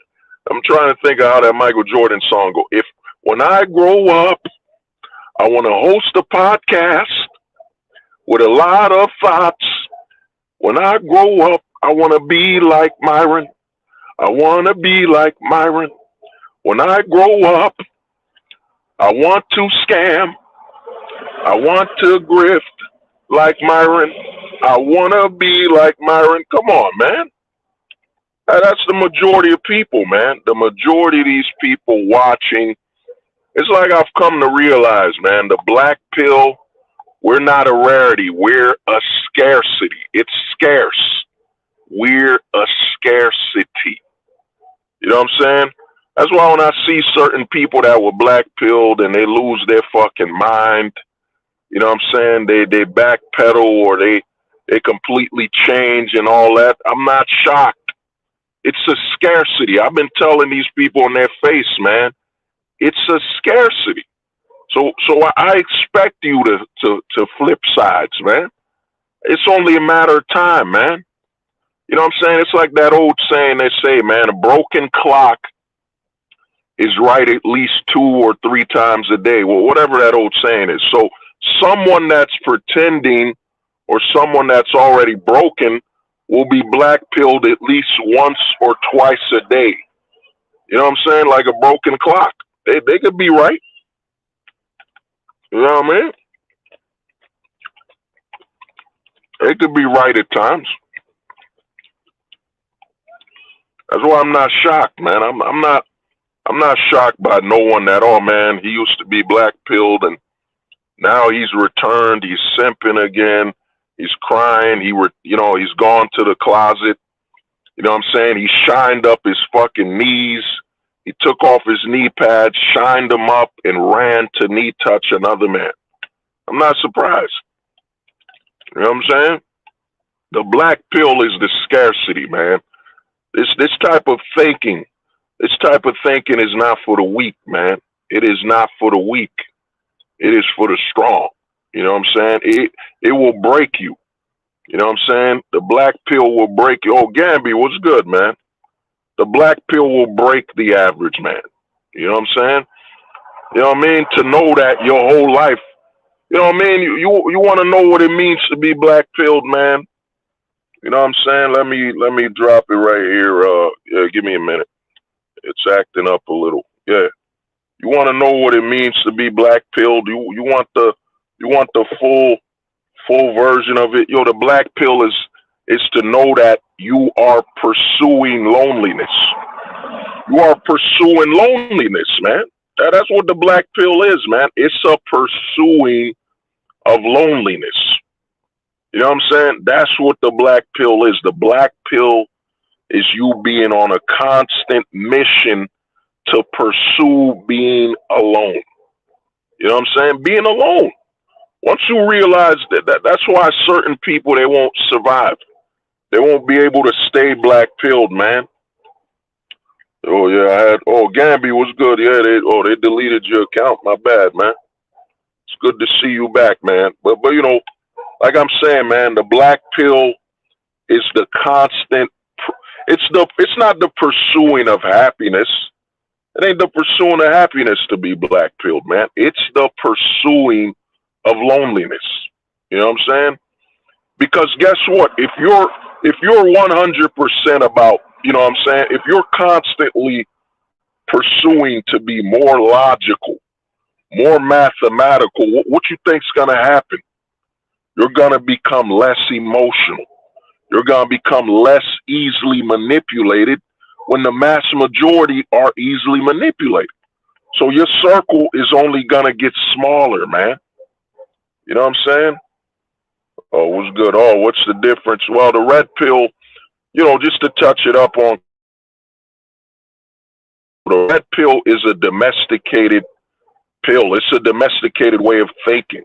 I'm trying to think of how that Michael Jordan song go. When I grow up, I want to host a podcast with a lot of thoughts. When I grow up, I want to be like Myron. I want to be like Myron. When I grow up, I want to scam. I want to grift like Myron. I want to be like Myron. Come on, man. That's the majority of people, man. The majority of these people watching. It's like I've come to realize, man, the black pill, we're not a rarity. We're a scarcity. It's scarce. We're a scarcity. You know what I'm saying? That's why when I see certain people that were black pilled and they lose their fucking mind, you know what I'm saying? They backpedal or they completely change and all that. I'm not shocked. It's a scarcity. I've been telling these people in their face, man, it's a scarcity. So I expect you to flip sides, man. It's only a matter of time, man. You know what I'm saying? It's like that old saying they say, man, a broken clock is right at least 2 or 3 times a day. Well, whatever that old saying is. So someone that's pretending or someone that's already broken will be black-pilled at least once or twice a day. You know what I'm saying? Like a broken clock. They could be right. You know what I mean? They could be right at times. That's why I'm not shocked, man. I'm not shocked by no one at all, man. He used to be black-pilled, and now he's returned. He's simping again. He's crying. He's gone to the closet. You know what I'm saying? He shined up his fucking knees. He took off his knee pads, shined them up, and ran to knee touch another man. I'm not surprised. You know what I'm saying? The black pill is the scarcity, man. This type of thinking is not for the weak, man. It is not for the weak. It is for the strong. You know what I'm saying? It will break you. You know what I'm saying? The black pill will break you. Oh, Gamby, what's good, man? The black pill will break the average man. You know what I'm saying? You know what I mean? To know that your whole life. You know what I mean? You want to know what it means to be black pilled, man. You know what I'm saying? Let me drop it right here. Yeah, give me a minute. It's acting up a little. Yeah. You want to know what it means to be black pilled? You want the full version of it? Yo, the black pill is to know that you are pursuing loneliness. You are pursuing loneliness, man. That's what the black pill is, man. It's a pursuing of loneliness. You know what I'm saying? That's what the black pill is. The black pill is you being on a constant mission to pursue being alone. You know what I'm saying? Being alone. Once you realize that's why certain people, they won't survive. They won't be able to stay black pilled, man. Oh yeah, Gamby was good. Yeah, they deleted your account. My bad, man. It's good to see you back, man. But you know, like I'm saying, man, the black pill is the constant. It's not the pursuing of happiness. It ain't the pursuing of happiness to be black pilled, man. It's the pursuing of loneliness. You know what I'm saying? Because guess what? If you're 100% about, you know what I'm saying? If you're constantly pursuing to be more logical, more mathematical, what you think's gonna happen? You're gonna become less emotional. You're gonna become less easily manipulated when the mass majority are easily manipulated. So your circle is only gonna get smaller, man. You know what I'm saying? Oh, what's good? Oh, what's the difference? Well, the red pill, you know, just to touch it up on, the red pill is a domesticated pill. It's a domesticated way of thinking.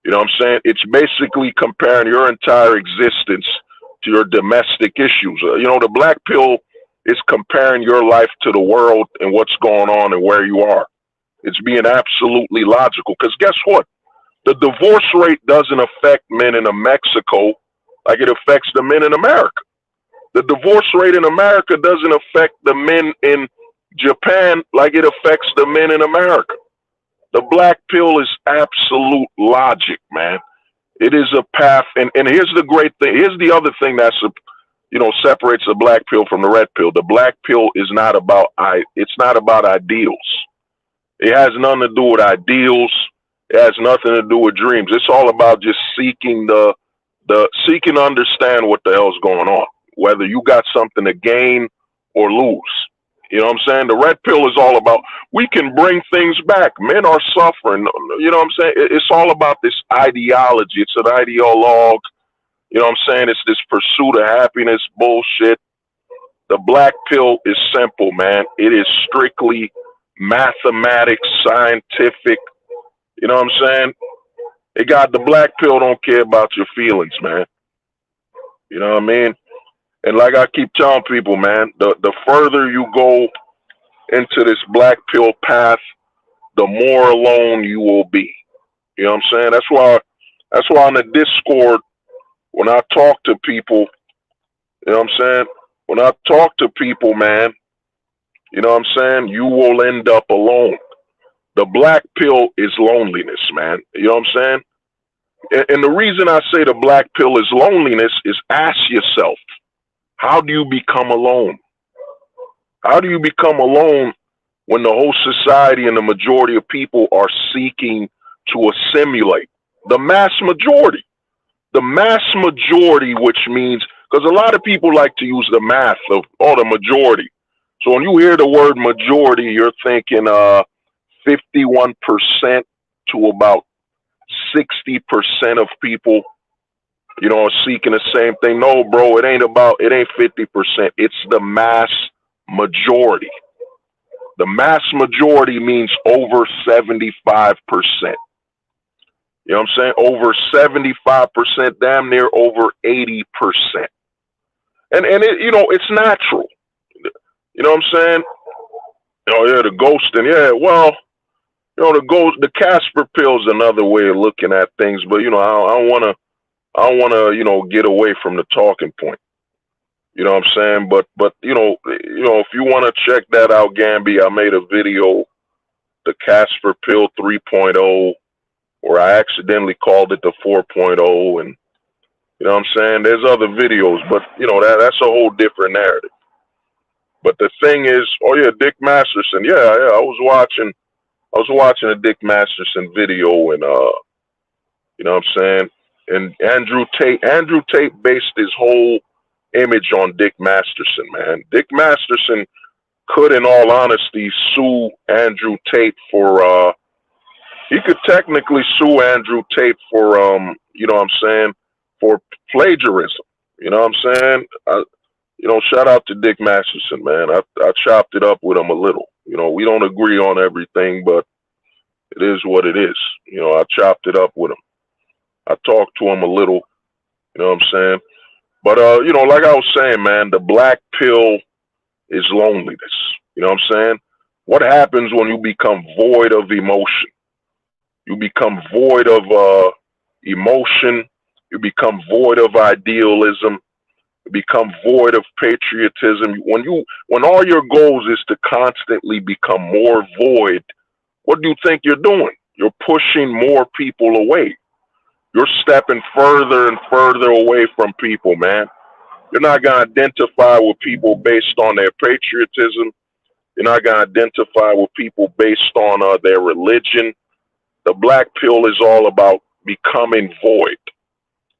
You know what I'm saying? It's basically comparing your entire existence to your domestic issues. You know, the black pill is comparing your life to the world and what's going on and where you are. It's being absolutely logical. Because guess what? The divorce rate doesn't affect men in Mexico like it affects the men in America. The divorce rate in America doesn't affect the men in Japan like it affects the men in America. The black pill is absolute logic, man. It is a path, and here's the great thing. Here's the other thing that's separates the black pill from the red pill. The black pill is not about it's not about ideals. It has nothing to do with ideals. It has nothing to do with dreams. It's all about just seeking seeking to understand what the hell's going on, whether you got something to gain or lose. You know what I'm saying? The red pill is all about, we can bring things back. Men are suffering. You know what I'm saying? It's all about this ideology. It's an ideologue. You know what I'm saying? It's this pursuit of happiness bullshit. The black pill is simple, man. It is strictly mathematics, scientific. You know what I'm saying? The black pill don't care about your feelings, man. You know what I mean? And like I keep telling people, man, the further you go into this black pill path, the more alone you will be. You know what I'm saying? That's why on the Discord, when I talk to people, you know what I'm saying? When I talk to people, man, you know what I'm saying? You will end up alone. The black pill is loneliness, man. You know what I'm saying? And the reason I say the black pill is loneliness is ask yourself, how do you become alone? How do you become alone when the whole society and the majority of people are seeking to assimilate? The mass majority. The mass majority, which means, because a lot of people like to use the math of, the majority. So when you hear the word majority, you're thinking 51% to about 60% of people, are seeking the same thing. No, bro, it ain't 50%. It's the mass majority. The mass majority means over 75%. You know what I'm saying? Over 75%, damn near over 80%. And it, it's natural. You know what I'm saying? Oh yeah, the ghosting. Yeah, well, the Casper pill's another way of looking at things, but I don't want to get away from the talking point. You know what I'm saying? But if you want to check that out, Gambi, I made a video, the Casper Pill 3.0, where I accidentally called it the 4.0, and you know what I'm saying? There's other videos, but that's a whole different narrative. But the thing is, Dick Masterson. Yeah, I was watching a Dick Masterson video, and you know what I'm saying? And Andrew Tate based his whole image on Dick Masterson, man. Dick Masterson could, in all honesty, sue Andrew Tate for he could technically sue Andrew Tate for you know what I'm saying, for plagiarism. You know what I'm saying? Shout out to Dick Masterson, man. I chopped it up with him a little. We don't agree on everything, but it is what it is. I chopped it up with him. I talked to him a little. You know what I'm saying? But like I was saying, man, the black pill is loneliness. You know what I'm saying? What happens when you become void of emotion? You become void of emotion. You become void of idealism. You become void of patriotism. When all your goals is to constantly become more void, what do you think you're doing? You're pushing more people away. You're stepping further and further away from people, man. You're not going to identify with people based on their patriotism. You're not going to identify with people based on their religion. The black pill is all about becoming void.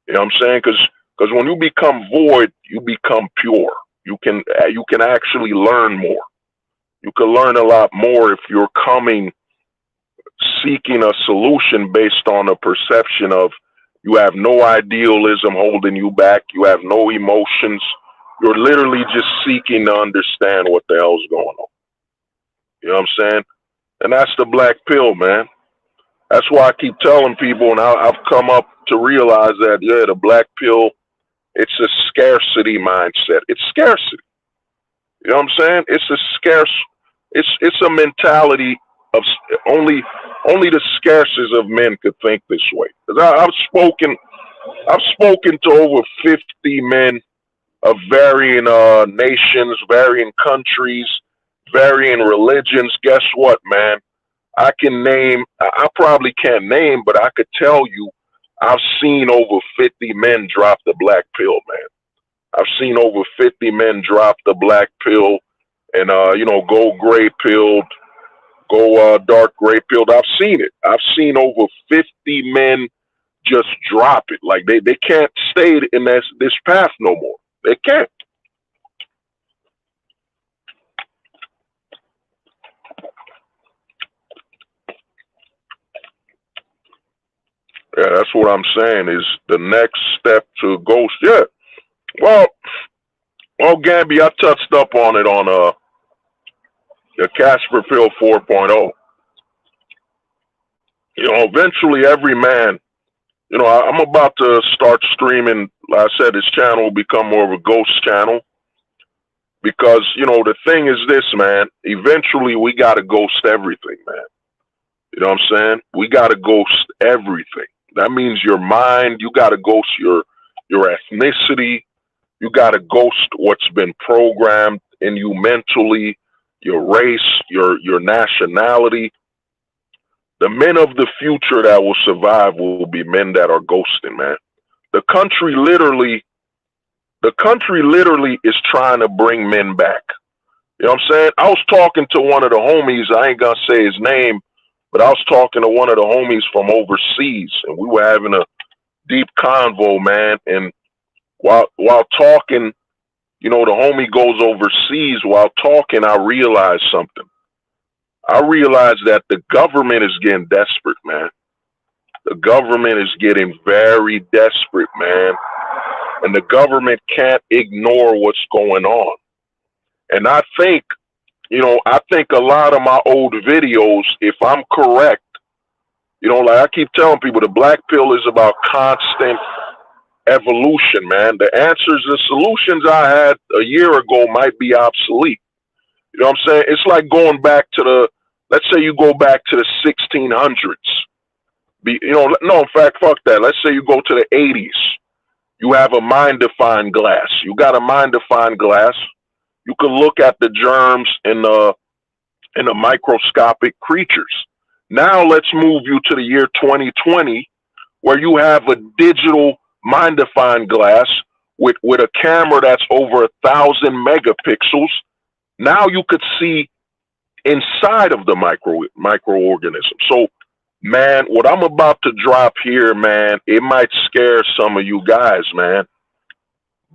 You know what I'm saying? Because when you become void, you become pure. You can actually learn more. You can learn a lot more if you're seeking a solution based on a perception of you have no idealism holding you back. You have no emotions. You're literally just seeking to understand what the hell's going on. You know what I'm saying? And that's the black pill, man. That's why I keep telling people, and I've come up to realize that, the black pill, it's a scarcity mindset. It's scarcity. You know what I'm saying? It's a mentality of only the scarcest of men could think this way. Because I've spoken to over 50 men of varying nations, varying countries, varying religions. Guess what, man? I probably can't name, but I could tell you I've seen over 50 men drop the black pill, man. I've seen over 50 men drop the black pill and, go gray pilled, go dark gray pilled. I've seen it. I've seen over 50 men just drop it. Like they can't stay in this path no more. They can't. Yeah, that's what I'm saying is the next step to Ghost. Yeah. Well, Gamby, I touched up on it on the Casperfield 4.0. Eventually every man, I'm about to start streaming. Like I said, this channel will become more of a ghost channel because, the thing is this, man, eventually we got to ghost everything, man. You know what I'm saying? We got to ghost everything. That means your mind, you got to ghost your ethnicity. You got to ghost what's been programmed in you mentally, your race, your nationality. The men of the future that will survive will be men that are ghosting, man. The country literally is trying to bring men back. You know what I'm saying? I was talking to one of the homies, I ain't gonna say his name, but I was talking to one of the homies from overseas, and we were having a deep convo, man. And while talking, the homie goes overseas. While talking, I realized something. I realized that the government is getting desperate, man. The government is getting very desperate, man. And the government can't ignore what's going on. And I think a lot of my old videos, if I'm correct, like I keep telling people, the black pill is about constant evolution, man. The solutions I had a year ago might be obsolete. You know what I'm saying? It's like going back to let's say you go back to the 1600s. No, in fact, fuck that. Let's say you go to the 80s. You have a mind-defined glass. You got a mind-defined glass. You can look at the germs in the microscopic creatures. Now let's move you to the year 2020, where you have a digital mind-defined glass with a camera that's over 1,000 megapixels. Now you could see inside of the microorganism. So, man, what I'm about to drop here, man, it might scare some of you guys, man.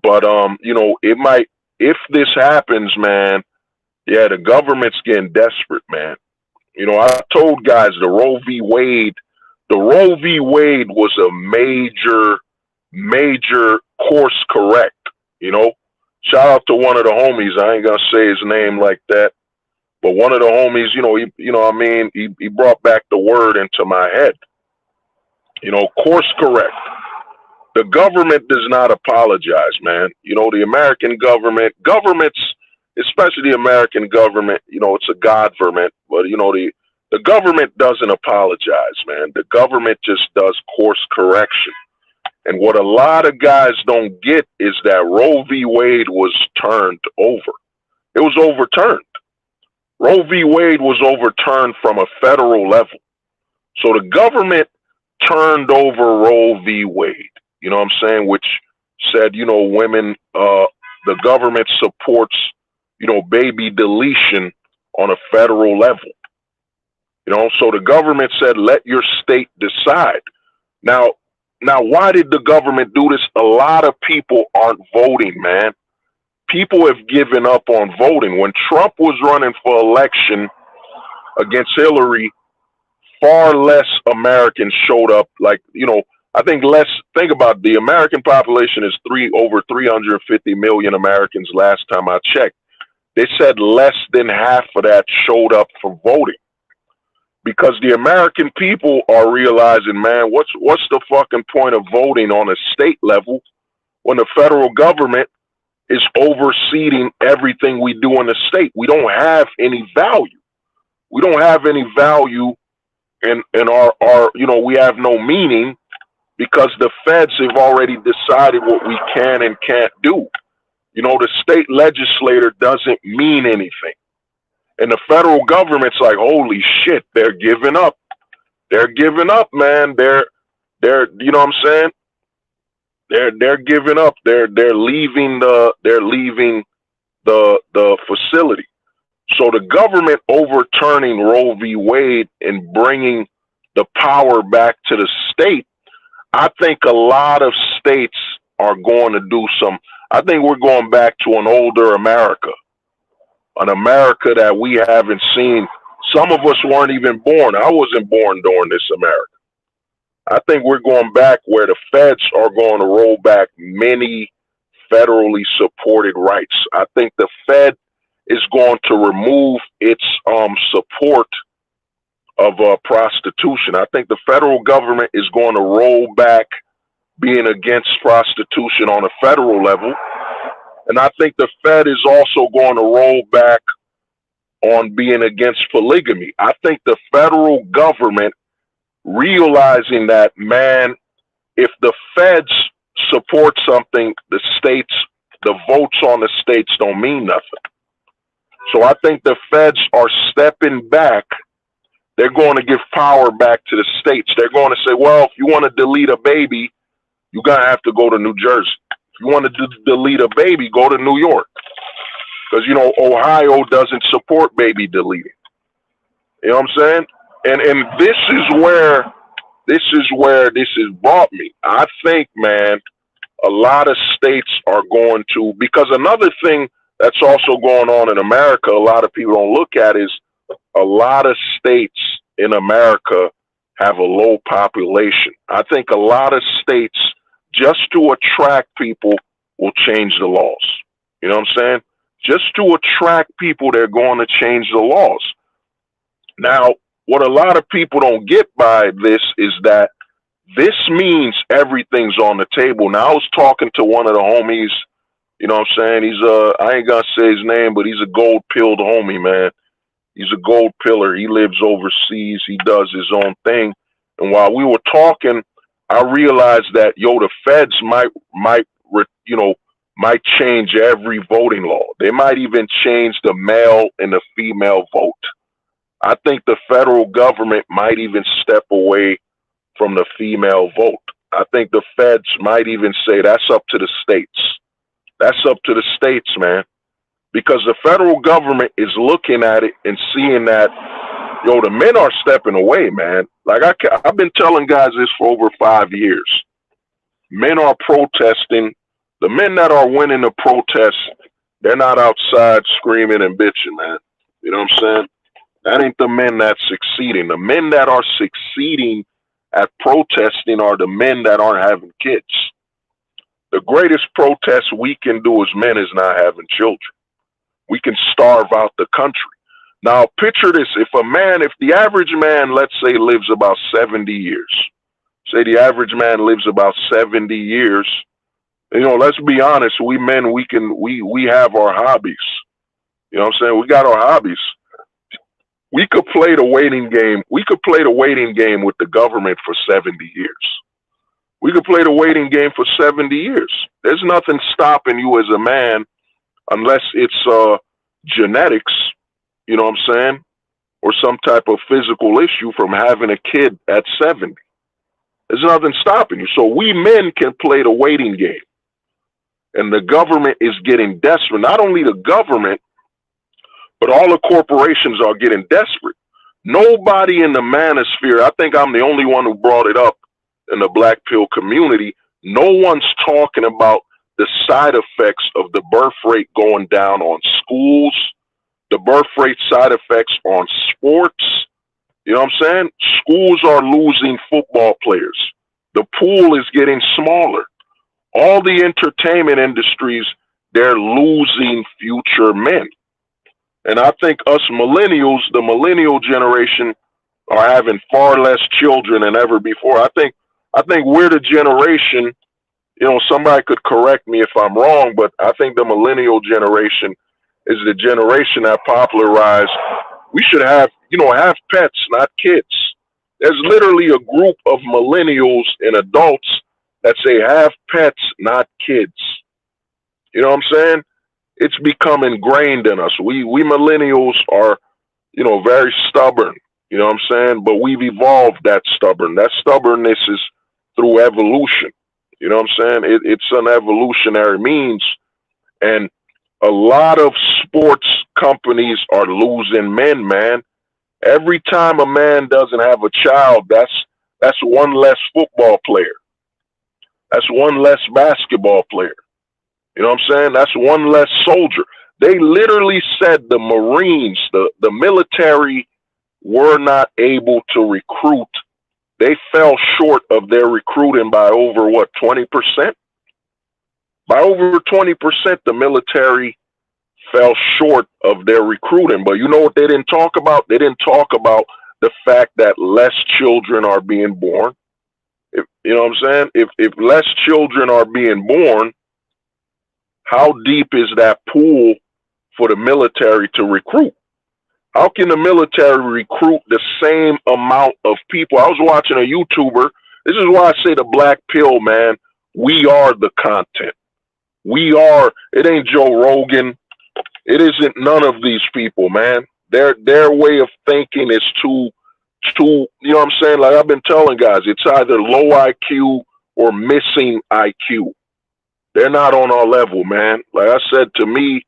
But it might. If this happens, man, yeah, the government's getting desperate, man. I told guys the Roe v. Wade was a major course correct. Shout out to one of the homies. I ain't gonna say his name like that, but one of the homies, he brought back the word into my head. Course correct. The government does not apologize, man. The American governments, especially the American government, it's a godverment, but the government doesn't apologize, man. The government just does course correction. And what a lot of guys don't get is that Roe v. Wade was turned over. It was overturned. Roe v. Wade was overturned from a federal level. So the government turned over Roe v. Wade. You know what I'm saying? Which said, women, the government supports, baby deletion on a federal level. So the government said, let your state decide. Now, why did the government do this? A lot of people aren't voting, man. People have given up on voting. When Trump was running for election against Hillary, far less Americans showed up. I think think about the American population is over 350 million Americans last time I checked. They said less than half of that showed up for voting. Because the American people are realizing, man, what's the fucking point of voting on a state level when the federal government is overseeing everything we do in the state? We don't have any value. We don't have any value in our we have no meaning because the feds have already decided what we can and can't do. The state legislator doesn't mean anything. And the federal government's like, holy shit, they're giving up. They're giving up, man. They're You know what I'm saying? They're giving up. They're leaving the facility. So the government overturning Roe v. Wade and bringing the power back to the state, I think a lot of states are going to do some. I think we're going back to an older America, an America that we haven't seen. Some of us weren't even born. I wasn't born during this America. I think we're going back where the feds are going to roll back many federally supported rights. I think the Fed is going to remove its support of prostitution. I think the federal government is going to roll back being against prostitution on a federal level. And I think the Fed is also going to roll back on being against polygamy. I think the federal government realizing that, man, if the feds support something, the votes on the states don't mean nothing. So I think the feds are stepping back. They're going to give power back to the states. They're going to say, well, if you want to delete a baby, you're going to have to go to New Jersey. If you want to delete a baby, go to New York. Because, Ohio doesn't support baby deleting. You know what I'm saying? And this is where this has brought me. I think, man, a lot of states are going to, because another thing that's also going on in America, a lot of people don't look at is a lot of states in America have a low population. I think a lot of states, just to attract people, will change the laws. You know what I'm saying? Just to attract people, they're going to change the laws. Now, what a lot of people don't get by this is that this means everything's on the table. Now, I was talking to one of the homies, you know what I'm saying? He's I ain't gonna say his name, but he's a gold-pilled homie, man. He's a gold pillar. He lives overseas. He does his own thing. And while we were talking, I realized that, the feds might change every voting law. They might even change the male and the female vote. I think the federal government might even step away from the female vote. I think the feds might even say that's up to the states. That's up to the states, man. Because the federal government is looking at it and seeing that, the men are stepping away, man. Like I've been telling guys this for over 5 years. Men are protesting. The men that are winning the protests, they're not outside screaming and bitching, man. You know what I'm saying? That ain't the men that's succeeding. The men that are succeeding at protesting are the men that aren't having kids. The greatest protest we can do as men is not having children. We can starve out the country. Now, picture this. If the average man, let's say, lives about 70 years, say the average man lives about 70 years, let's be honest, we men, we have our hobbies. You know what I'm saying? We got our hobbies. We could play the waiting game. We could play the waiting game with the government for 70 years. We could play the waiting game for 70 years. There's nothing stopping you as a man unless it's genetics, you know what I'm saying, or some type of physical issue from having a kid at 70. There's nothing stopping you. So we men can play the waiting game. And the government is getting desperate. Not only the government, but all the corporations are getting desperate. Nobody in the manosphere, I think I'm the only one who brought it up in the Black Pill community, no one's talking about the side effects of the birth rate going down on schools, the birth rate side effects on sports. You know what I'm saying? Schools are losing football players. The pool is getting smaller. All the entertainment industries, they're losing future men. And I think us millennials, the millennial generation, are having far less children than ever before. I think we're the generation, somebody could correct me if I'm wrong, but I think the millennial generation is the generation that popularized, we should have pets, not kids. There's literally a group of millennials and adults that say have pets, not kids. You know what I'm saying? It's become ingrained in us. We millennials are, very stubborn. You know what I'm saying? But we've evolved that stubbornness is through evolution. You know what I'm saying? It's an evolutionary means, and a lot of sports companies are losing men, man. Every time a man doesn't have a child, that's one less football player. That's one less basketball player. You know what I'm saying? That's one less soldier. They literally said the Marines, the military, were not able to recruit. They fell short of their recruiting by over, 20%? By over 20%, the military fell short of their recruiting. But you know what they didn't talk about? They didn't talk about the fact that less children are being born. You know what I'm saying? If less children are being born, how deep is that pool for the military to recruit? How can the military recruit the same amount of people? I was watching a YouTuber. This is why I say the black pill, man. We are the content. We are. It ain't Joe Rogan. It isn't none of these people, man. Their way of thinking is too, you know what I'm saying? Like I've been telling guys, it's either low IQ or missing IQ. They're not on our level, man. Like I said, to me,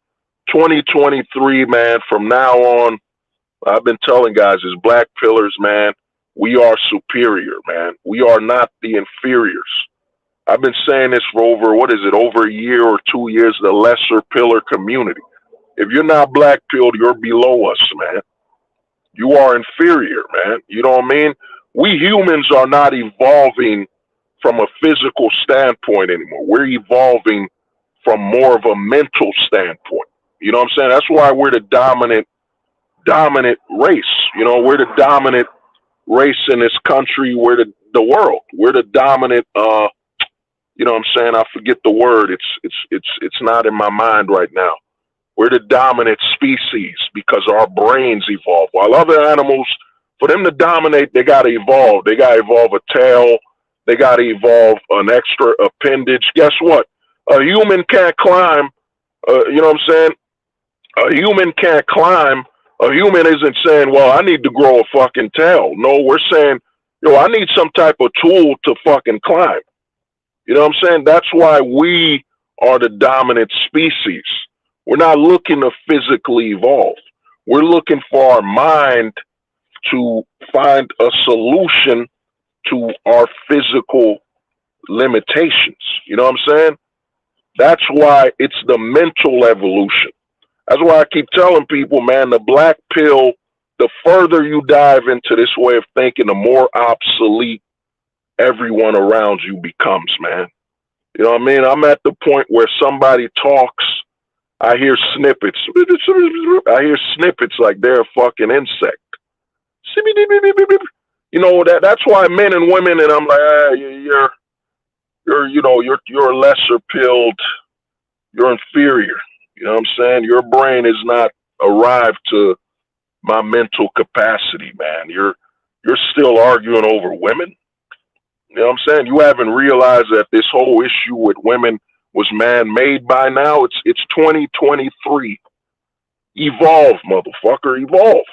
2023, man, from now on, I've been telling guys, as black pillars, man, we are superior, man. We are not the inferiors. I've been saying this for over a year or 2 years, the lesser pillar community. If you're not black pilled, you're below us, man. You are inferior, man. You know what I mean? We humans are not evolving from a physical standpoint anymore. We're evolving from more of a mental standpoint. You know what I'm saying? That's why we're the dominant race. You know, we're the dominant race in this country. We're the world. We're the dominant, you know what I'm saying? I forget the word. It's not in my mind right now. We're the dominant species because our brains evolve. While other animals, for them to dominate, they got to evolve. They got to evolve a tail. They got to evolve an extra appendage. Guess what? A human can't climb. You know what I'm saying? A human can't climb. A human isn't saying, well, I need to grow a fucking tail. No, we're saying, I need some type of tool to fucking climb. You know what I'm saying? That's why we are the dominant species. We're not looking to physically evolve. We're looking for our mind to find a solution to our physical limitations. You know what I'm saying? That's why it's the mental evolution. That's why I keep telling people, man, the black pill, the further you dive into this way of thinking, the more obsolete everyone around you becomes, man. You know what I mean? I'm at the point where somebody talks, I hear snippets. I hear snippets like they're a fucking insect. You know, that's why men and women, and I'm like, you're lesser pilled, you're inferior. You know what I'm saying? Your brain is not arrived to my mental capacity, man. You're still arguing over women. You know what I'm saying? You haven't realized that this whole issue with women was man-made by now. It's 2023. Evolve, motherfucker, evolve.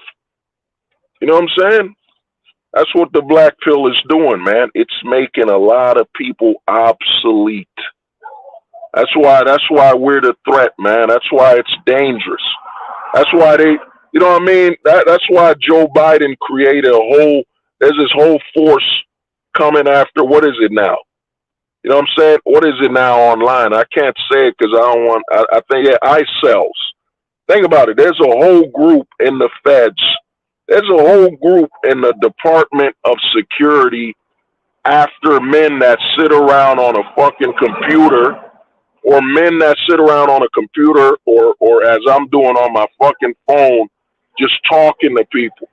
You know what I'm saying? That's what the black pill is doing, man. It's making a lot of people obsolete. That's why we're the threat, man. That's why it's dangerous. That's why you know what I mean? That's why Joe Biden created there's this whole force coming after, what is it now? You know what I'm saying? What is it now online? I can't say it because I think, ICELs. Think about it. There's a whole group in the feds. There's a whole group in the Department of Security after men that sit around on a fucking computer, or men that sit around on a computer, or as I'm doing on my fucking phone, just talking to people.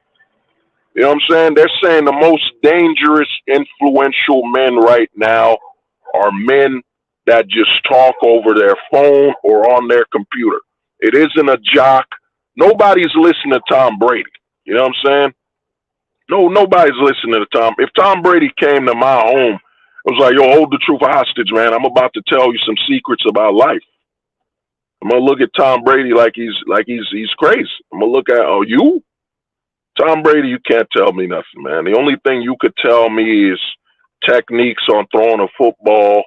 You know what I'm saying? They're saying the most dangerous, influential men right now are men that just talk over their phone or on their computer. It isn't a jock. Nobody's listening to Tom Brady. You know what I'm saying? No, nobody's listening to Tom. If Tom Brady came to my home, it was like, yo, hold the truth hostage, man. I'm about to tell you some secrets about life. I'm gonna look at Tom Brady like he's crazy. I'm gonna look at, you? Tom Brady, you can't tell me nothing, man. The only thing you could tell me is techniques on throwing a football,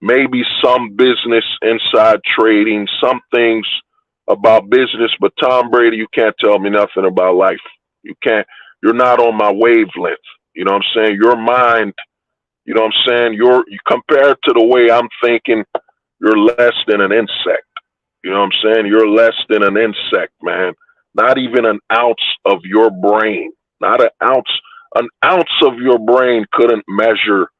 maybe some business inside trading, some things about business. But Tom Brady, you can't tell me nothing about life. You can't. You're not on my wavelength. You know what I'm saying? Your mind, you know what I'm saying? You compared to the way I'm thinking, you're less than an insect. You know what I'm saying? You're less than an insect, man. Not even an ounce of your brain. Not an ounce. An ounce of your brain couldn't measure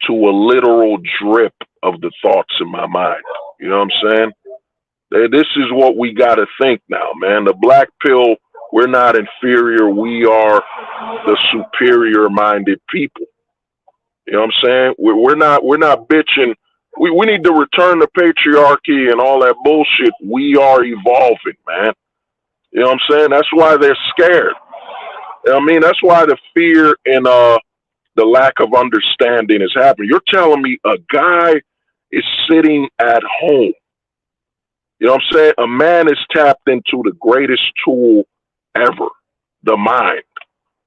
to a literal drip of the thoughts in my mind. You know what I'm saying? This is what we got to think now, man. The black pill, we're not inferior. We are the superior-minded people. You know what I'm saying? We're not bitching. We need to return to patriarchy and all that bullshit. We are evolving, man. You know what I'm saying? That's why they're scared. I mean, that's why the fear and the lack of understanding is happening. You're telling me a guy is sitting at home. You know what I'm saying? A man is tapped into the greatest tool ever, the mind.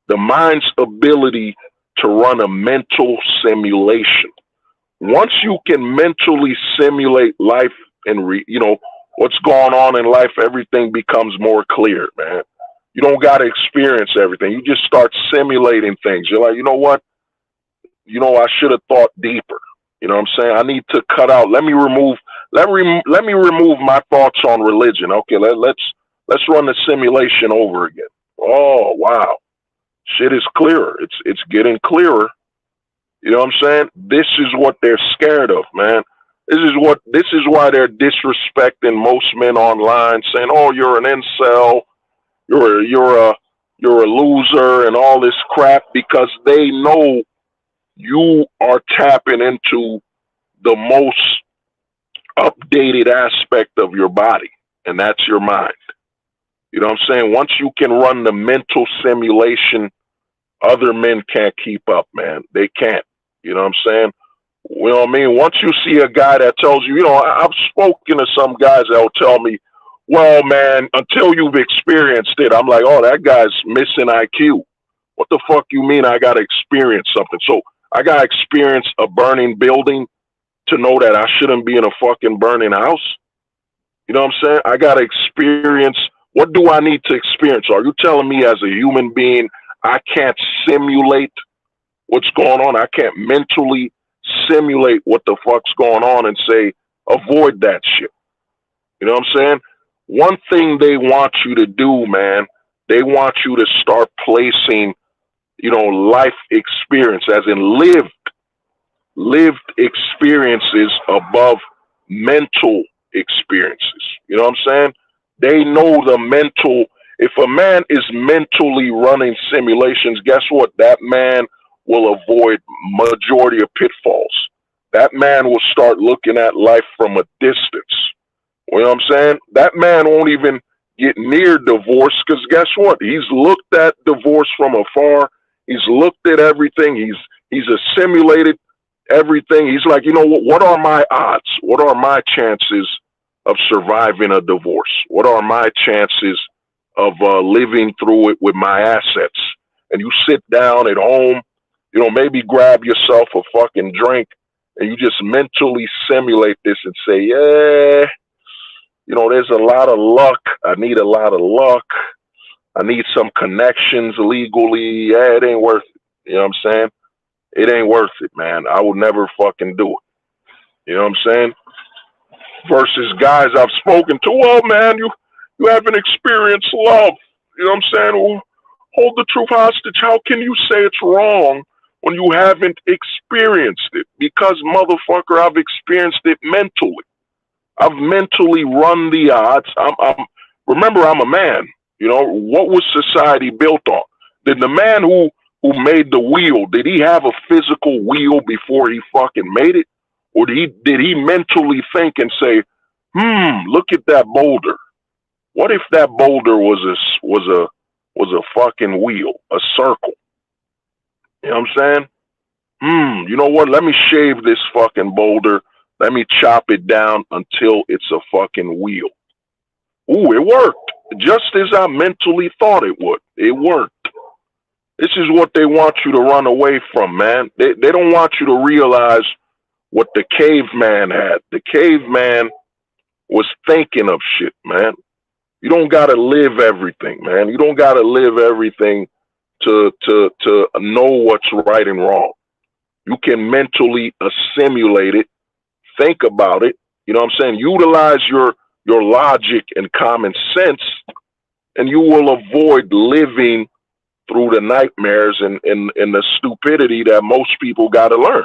The mind's ability to run a mental simulation. Once you can mentally simulate life and what's going on in life, everything becomes more clear, man. You don't got to experience everything. You just start simulating things. You're like, you know what? I should have thought deeper. You know what I'm saying? I need to cut out. Let me remove my thoughts on religion. Okay, let's run the simulation over again. Oh, wow. Shit is clearer. It's getting clearer. You know what I'm saying? This is what they're scared of, man. This is why they're disrespecting most men online, saying, "Oh, you're an incel, you're a loser," and all this crap, because they know you are tapping into the most updated aspect of your body, and that's your mind. You know what I'm saying? Once you can run the mental simulation, other men can't keep up, man. They can't. You know what I'm saying? You know what I mean? Once you see a guy that tells you, I've spoken to some guys that will tell me, well, man, until you've experienced it, I'm like, oh, that guy's missing IQ. What the fuck you mean I got to experience something? So I got to experience a burning building to know that I shouldn't be in a fucking burning house? You know what I'm saying? I got to experience. What do I need to experience? Are you telling me as a human being, I can't simulate what's going on? I can't mentally simulate what the fuck's going on and say, avoid that shit. You know what I'm saying? One thing they want you to do, man, they want you to start placing, life experience, as in lived experiences above mental experiences. You know what I'm saying? They know the mental. If a man is mentally running simulations, guess what? That man will avoid majority of pitfalls. That man will start looking at life from a distance. You know what I'm saying? That man won't even get near divorce, because guess what? He's looked at divorce from afar. He's looked at everything. He's assimilated everything. He's like, what are my odds? What are my chances of surviving a divorce? What are my chances of living through it with my assets? And you sit down at home, maybe grab yourself a fucking drink, and you just mentally simulate this and say, yeah, there's a lot of luck. I need a lot of luck. I need some connections legally. Yeah, it ain't worth it. You know what I'm saying? It ain't worth it, man. I would never fucking do it. You know what I'm saying? Versus guys I've spoken to, well, man, you haven't experienced love. You know what I'm saying? Well, hold the truth hostage. How can you say it's wrong when you haven't experienced it? Because, motherfucker, I've experienced it mentally. I've mentally run the odds. Remember, I'm a man. What was society built on? Did the man who made the wheel, did he have a physical wheel before he fucking made it? Or did he mentally think and say, look at that boulder. What if that boulder was a fucking wheel, a circle? You know what I'm saying? You know what? Let me shave this fucking boulder. Let me chop it down until it's a fucking wheel. Ooh, it worked. Just as I mentally thought it would. It worked. This is what they want you to run away from, man. They don't want you to realize what the caveman had. The caveman was thinking of shit, man. You don't gotta live everything, man. You don't gotta live everything to know what's right and wrong. You can mentally assimilate it, think about it. You know what I'm saying? Utilize your logic and common sense, and you will avoid living through the nightmares and the stupidity that most people got to learn.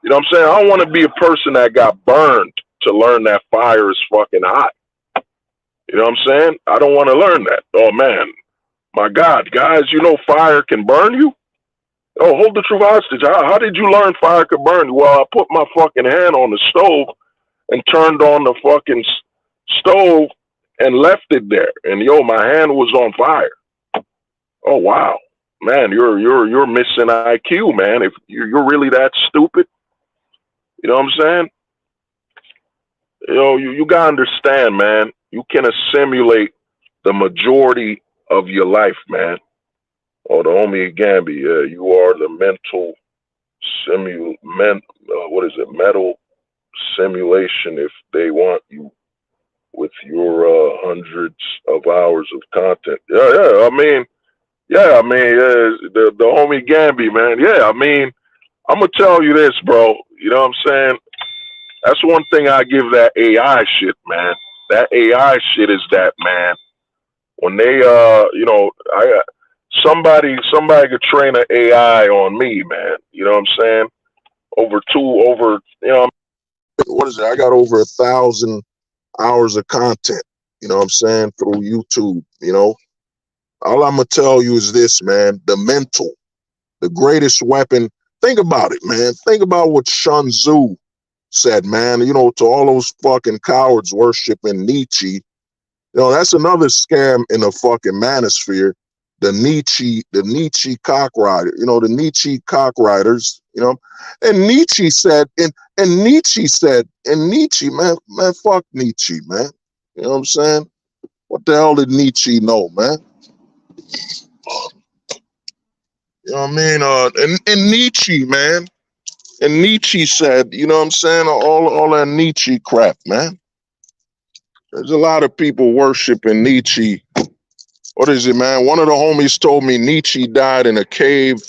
You know what I'm saying? I don't want to be a person that got burned to learn that fire is fucking hot. You know what I'm saying? I don't want to learn that. Oh, man. My God, guys, you know fire can burn you? Oh, hold the truth hostage. How did you learn fire could burn you? Well, I put my fucking hand on the stove and turned on the fucking stove and left it there. And, yo, my hand was on fire. Oh, wow. Man, you're missing IQ, man. If you're really that stupid, you know what I'm saying? You know, you got to understand, man. You can assimilate the majority of your life, man. Oh, the homie Gambi, you are the mental metal simulation if they want you with your hundreds of hours of content. Yeah, the homie Gambi, man. Yeah, I mean, I'm going to tell you this, bro. You know what I'm saying? That's one thing I give that AI shit, man. That AI shit is that, man. When they, somebody could train an AI on me, man. You know what I'm saying? What is it? I got over 1,000 hours of content, you know what I'm saying, through YouTube, you know. All I'm going to tell you is this, man, the mental, the greatest weapon. Think about it, man. Think about what Sun Tzu said, man, you know, to all those fucking cowards worshiping Nietzsche. You know, that's another scam in the fucking manosphere. The Nietzsche cockrider, you know, the Nietzsche cockriders, you know. And Nietzsche said, man, fuck Nietzsche, man. You know what I'm saying? What the hell did Nietzsche know, man? You know what I mean? And Nietzsche, man. And Nietzsche said, you know what I'm saying? All that Nietzsche crap, man. There's a lot of people worshiping Nietzsche. What is it, man? One of the homies told me Nietzsche died in a cave.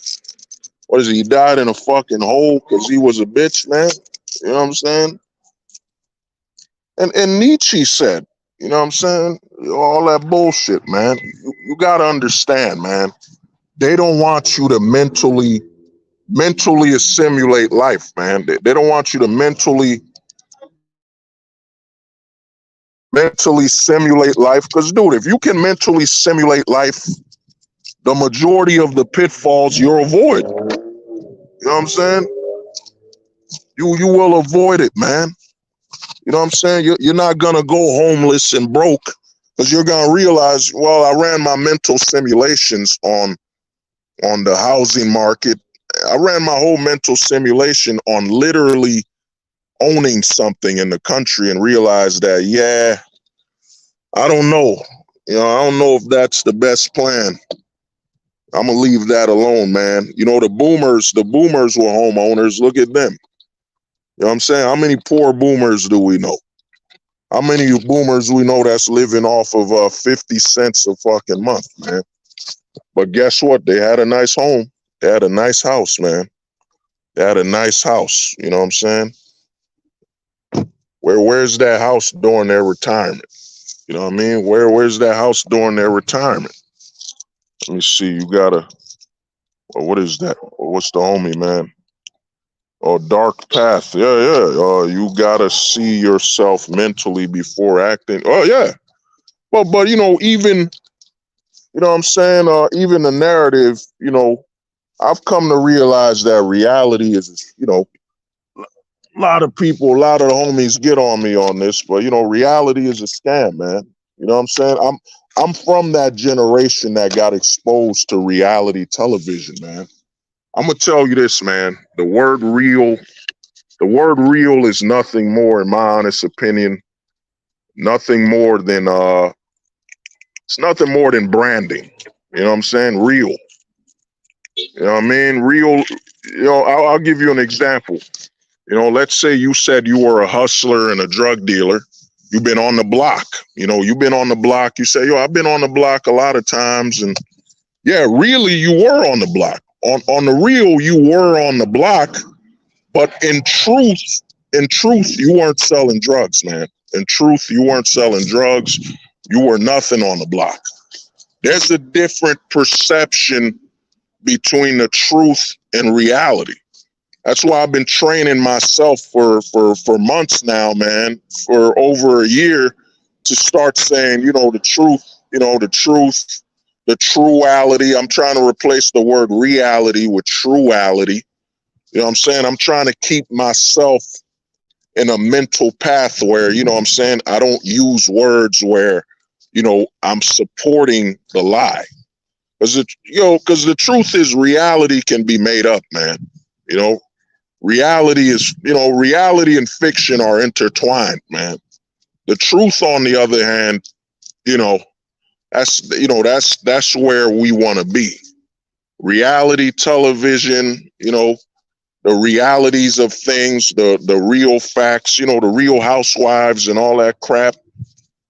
What is it? He died in a fucking hole because he was a bitch, man. You know what I'm saying? And Nietzsche said, you know what I'm saying? All that bullshit, man. You got to understand, man. They don't want you to mentally assimilate life, man. They don't want you to mentally simulate life. Because, dude, if you can mentally simulate life, the majority of the pitfalls you'll avoid. You know what I'm saying? You will avoid it, man. You know what I'm saying? You're not going to go homeless and broke because you're going to realize, well, I ran my mental simulations on the housing market. I ran my whole mental simulation on literally owning something in the country and realized that, yeah, I don't know. You know, I don't know if that's the best plan. I'm going to leave that alone, man. You know, the boomers were homeowners. Look at them. You know what I'm saying? How many poor boomers do we know? How many boomers we know that's living off of 50 cents a fucking month, man? But guess what? They had a nice home. They had a nice house, man. They had a nice house. You know what I'm saying? Where's that house during their retirement? You know what I mean? Where's that house during their retirement? Let me see. You gotta. What is that? What's the homie, man? Oh, dark path. Yeah. You gotta see yourself mentally before acting. Oh, yeah. But you know, even, you know what I'm saying? Even the narrative, you know, I've come to realize that reality is, you know, a lot of the homies get on me on this, but you know, reality is a scam, man. You know what I'm saying? I'm from that generation that got exposed to reality television, man. I'm gonna tell you this, man. The word real is nothing more, in my honest opinion, nothing more than it's nothing more than branding. You know what I'm saying? Real. You know what I mean? Real, I'll give you an example. Let's say you said you were a hustler and a drug dealer. You've been on the block. You've been on the block. You say, I've been on the block a lot of times. And yeah, really, you were on the block. On the real, you were on the block. But in truth, you weren't selling drugs, man. In truth, you weren't selling drugs. You were nothing on the block. There's a different perception between the truth and reality. That's why I've been training myself for months now, man, for over a year, to start saying, the truth, the truality. I'm trying to replace the word reality with truality. You know what I'm saying? I'm trying to keep myself in a mental path where, I don't use words where, I'm supporting the lie. Because the truth is, reality can be made up, man. Reality and fiction are intertwined, man. The truth, on the other hand, that's where we want to be. Reality television, the realities of things, the real facts, the Real Housewives and all that crap.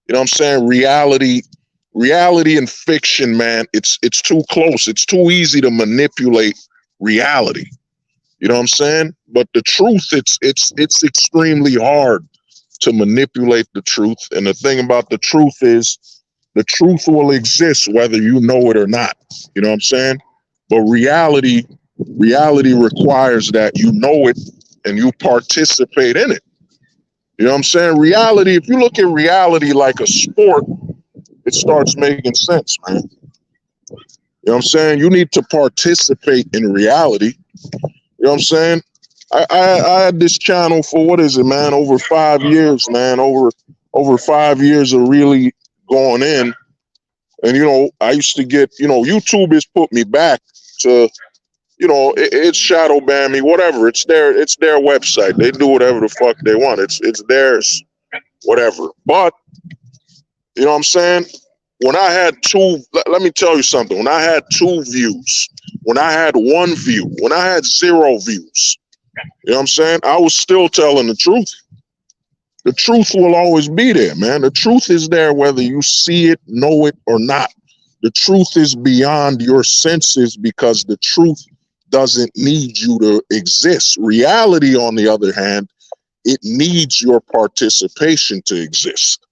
You know what I'm saying? Reality and fiction, man, it's too close. It's too easy to manipulate reality. You know what I'm saying? But the truth, it's extremely hard to manipulate the truth. And the thing about the truth is, the truth will exist whether you know it or not. You know what I'm saying? But reality requires that you know it and you participate in it. You know what I'm saying? Reality, if you look at reality like a sport, it starts making sense, man. You know what I'm saying? You need to participate in reality. You know what I'm saying? I had this channel for, what is it, man? Over 5 years, man. Over 5 years of really going in. And, I used to get, YouTube has put me back to, it's shadow ban me, whatever. It's their website. They do whatever the fuck they want. It's theirs, whatever. But, you know what I'm saying? When I had let me tell you something. When I had 2 views, when I had 1 view, when I had 0 views, you know what I'm saying? I was still telling the truth. The truth will always be there, man. The truth is there whether you see it, know it, or not. The truth is beyond your senses because the truth doesn't need you to exist. Reality, on the other hand, it needs your participation to exist.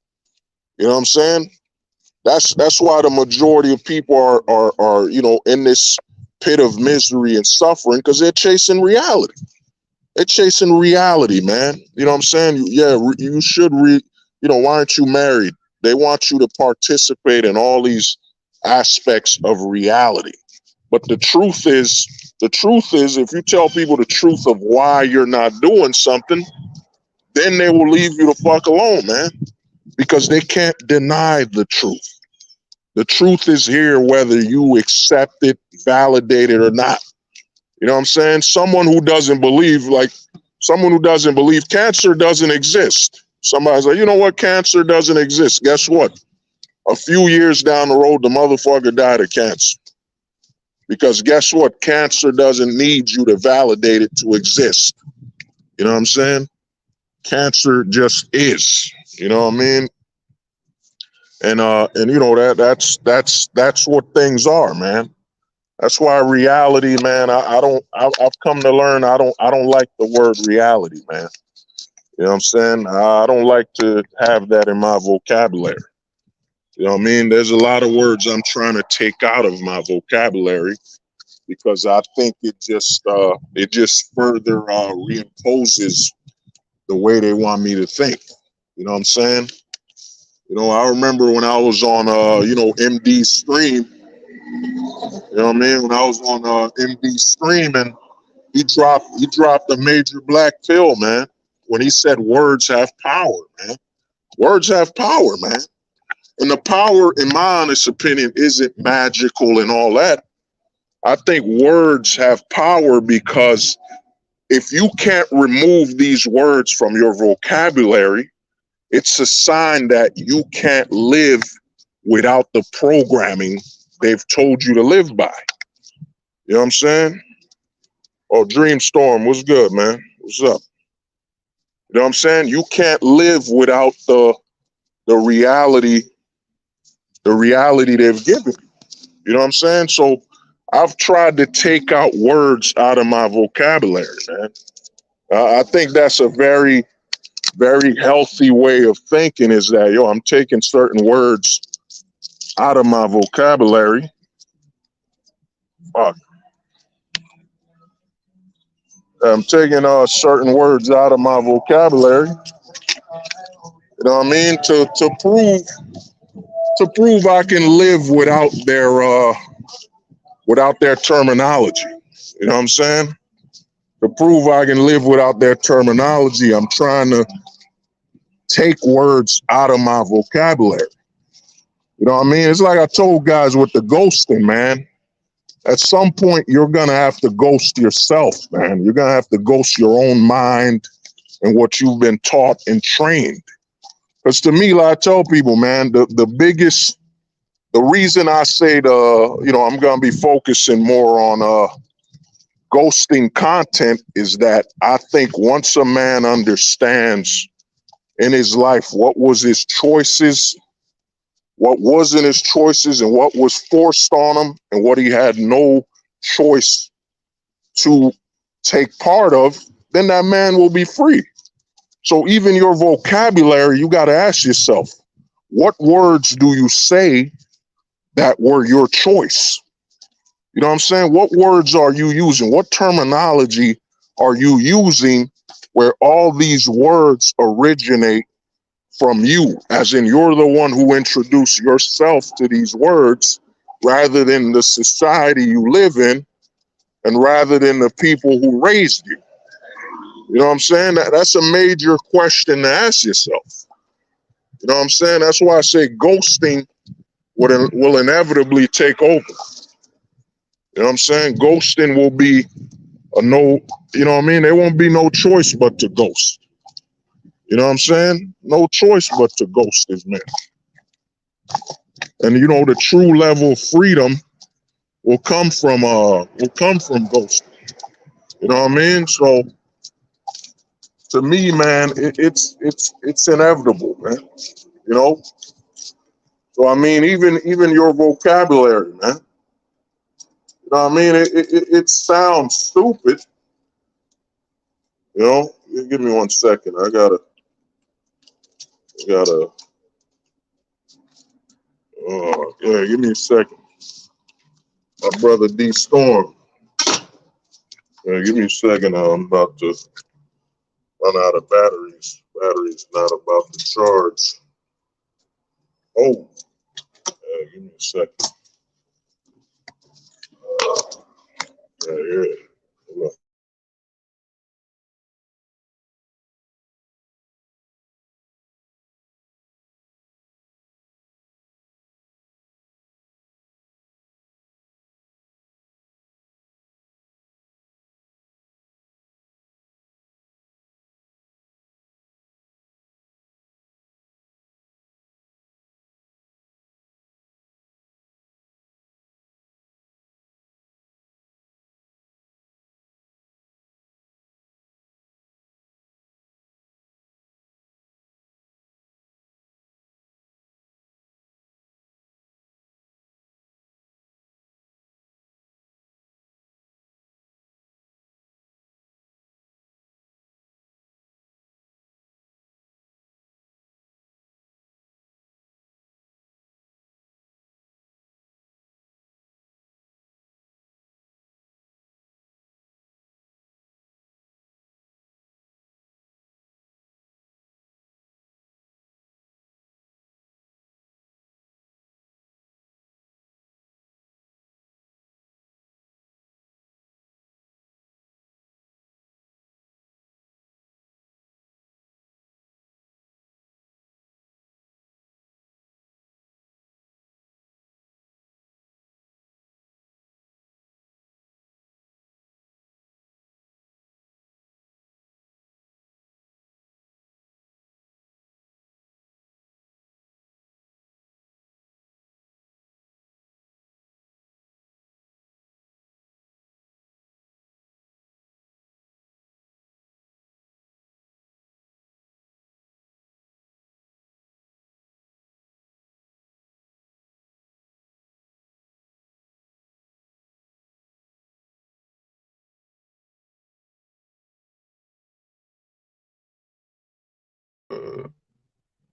You know what I'm saying? That's why the majority of people are in this pit of misery and suffering, because they're chasing reality. They're chasing reality, man. You know what I'm saying? Yeah, you should why aren't you married? They want you to participate in all these aspects of reality. But the truth is, if you tell people the truth of why you're not doing something, then they will leave you the fuck alone, man. Because they can't deny the truth. The truth is here whether you accept it, validate it, or not. You know what I'm saying? Someone who doesn't believe cancer doesn't exist. Somebody's like, you know what? Cancer doesn't exist. Guess what? A few years down the road, the motherfucker died of cancer. Because guess what? Cancer doesn't need you to validate it to exist. You know what I'm saying? Cancer just is. You know what I mean? And that's what things are, man. That's why reality, man, I've come to learn I don't like the word reality, man. You know what I'm saying? I don't like to have that in my vocabulary. You know what I mean? There's a lot of words I'm trying to take out of my vocabulary because I think it just further reimposes the way they want me to think. You know what I'm saying? I remember when I was on MD Stream. You know what I mean? When I was on MD Stream, and he dropped a major black pill, man. When he said words have power, man. Words have power, man. And the power, in my honest opinion, isn't magical and all that. I think words have power because if you can't remove these words from your vocabulary, it's a sign that you can't live without the programming they've told you to live by. You know what I'm saying? Oh, Dreamstorm, what's good, man? What's up? You know what I'm saying? You can't live without the reality, they've given you. You know what I'm saying? So I've tried to take out words out of my vocabulary, man. I think that's a very, very healthy way of thinking is that, yo, I'm taking certain words out of my vocabulary. Fuck. I'm taking certain words out of my vocabulary. You know what I mean? To prove I can live without their terminology. You know what I'm saying? To prove I can live without their terminology, I'm trying to take words out of my vocabulary. You know what I mean? It's like I told guys with the ghosting, man. At some point, you're going to have to ghost yourself, man. You're going to have to ghost your own mind and what you've been taught and trained. Because to me, like I tell people, man, the reason I say I'm going to be focusing more on ghosting content is that I think once a man understands in his life what was his choices, what wasn't his choices, and what was forced on him, and what he had no choice to take part of, then that man will be free. So even your vocabulary, you got to ask yourself, what words do you say that were your choice? You know what I'm saying? What words are you using? What terminology are you using where all these words originate from you, as in you're the one who introduced yourself to these words rather than the society you live in and rather than the people who raised you. You know what I'm saying? That's a major question to ask yourself. You know what I'm saying? That's why I say ghosting will inevitably take over. You know what I'm saying? Ghosting will be a no, you know what I mean? There won't be no choice but to ghost. You know what I'm saying? No choice but to ghost this man. And you know, the true level of freedom will come from ghosting. You know what I mean? So to me, man, it's inevitable, man. You know? So I mean, even your vocabulary, man. You know what I mean? It sounds stupid. You know? Give me 1 second. I gotta give me a second. My brother D Storm. Give me a second. I'm about to run out of batteries. Battery's not about to charge. Oh, give me a second. Yeah.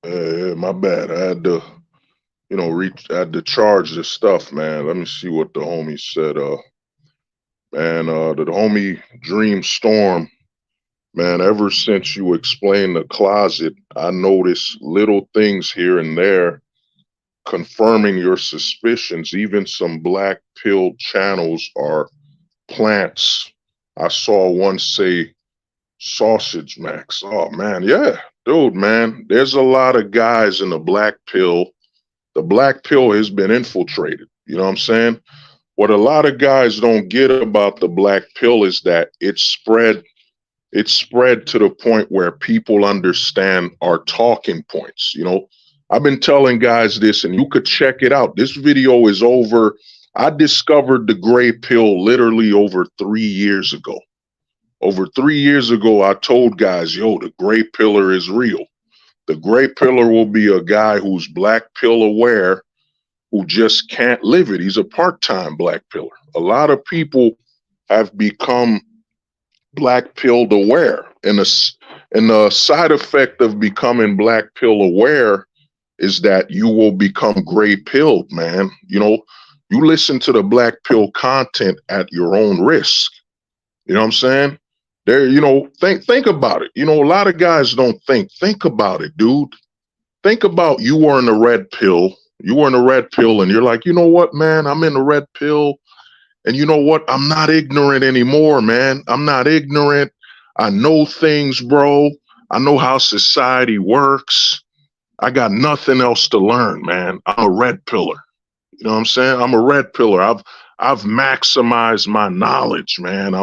Yeah, my bad. I had to, I had to charge this stuff, man. Let me see what the homie said. The homie Dream Storm, man, ever since you explained the closet, I noticed little things here and there confirming your suspicions. Even some black pill channels are plants. I saw one say Sausage Max. Oh man, yeah. Dude, man, there's a lot of guys in the black pill. The black pill has been infiltrated. You know what I'm saying? What a lot of guys don't get about the black pill is that it's spread to the point where people understand our talking points. I've been telling guys this, and you could check it out. This video is over. I discovered the gray pill literally over 3 years ago. Over 3 years ago, I told guys, yo, the gray pillar is real. The gray pillar will be a guy who's black pill aware, who just can't live it. He's a part-time black pillar. A lot of people have become black pilled aware. And the side effect of becoming black pill aware is that you will become gray pilled, man. You listen to the black pill content at your own risk. You know what I'm saying? Think about it. A lot of guys don't think. Think about it, dude. Think about you were in the red pill. You were in the red pill and you're like, you know what, man? I'm in the red pill. And you know what? I'm not ignorant anymore, man. I'm not ignorant. I know things, bro. I know how society works. I got nothing else to learn, man. I'm a red pillar. You know what I'm saying? I'm a red pillar. I've maximized my knowledge, man.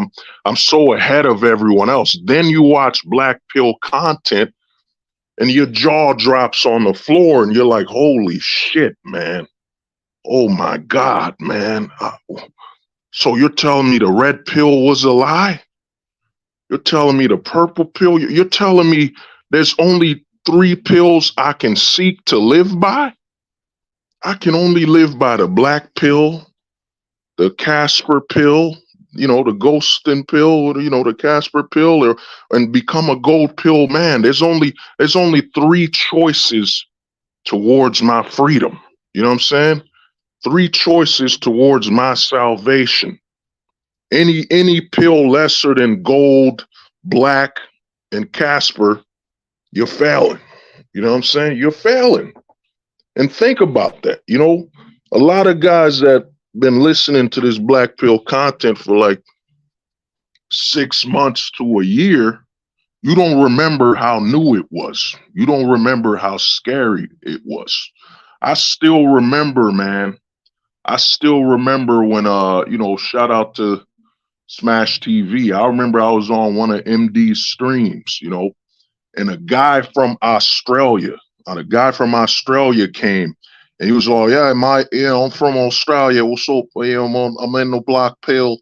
I'm so ahead of everyone else. Then you watch black pill content and your jaw drops on the floor and you're like, holy shit, man. Oh my God, man. So you're telling me the red pill was a lie? You're telling me the purple pill? You're telling me there's only 3 pills I can seek to live by? I can only live by the black pill, the Casper pill, the ghosting pill, the Casper pill, and become a gold pill man. There's only 3 choices towards my freedom. You know what I'm saying? 3 choices towards my salvation. Any pill lesser than gold, black, and Casper, you're failing. You know what I'm saying? You're failing. And think about that. A lot of guys that been listening to this black pill content for like 6 months to a year, you don't remember how new it was. You don't remember how scary it was. I still remember, man. I still remember when, shout out to Smash TV. I remember I was on one of MD's streams, and a guy from Australia came and he was all, yeah, I'm from Australia. What's up? I'm in the black pill.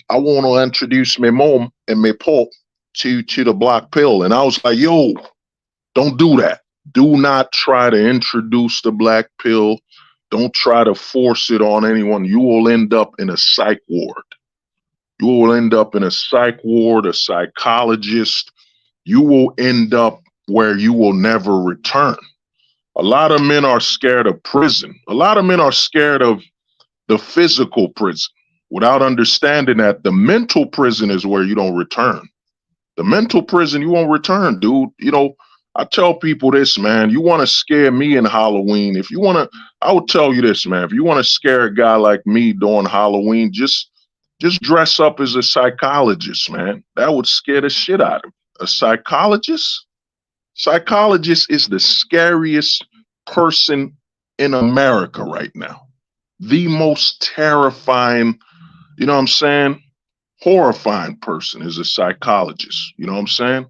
I want to introduce my mom and my pop to the black pill. And I was like, yo, don't do that. Do not try to introduce the black pill. Don't try to force it on anyone. You will end up in a psych ward. You will end up in a psych ward, a psychologist. You will end up where you will never return. A lot of men are scared of prison. A lot of men are scared of the physical prison without understanding that the mental prison is where you don't return. The mental prison, you won't return, dude. I tell people this, man. You want to scare me in Halloween. I would tell you this, man. If you want to scare a guy like me during Halloween, just dress up as a psychologist, man. That would scare the shit out of me. A psychologist? Psychologist is the scariest person in America right now. The most terrifying, horrifying person is a psychologist. You know what I'm saying?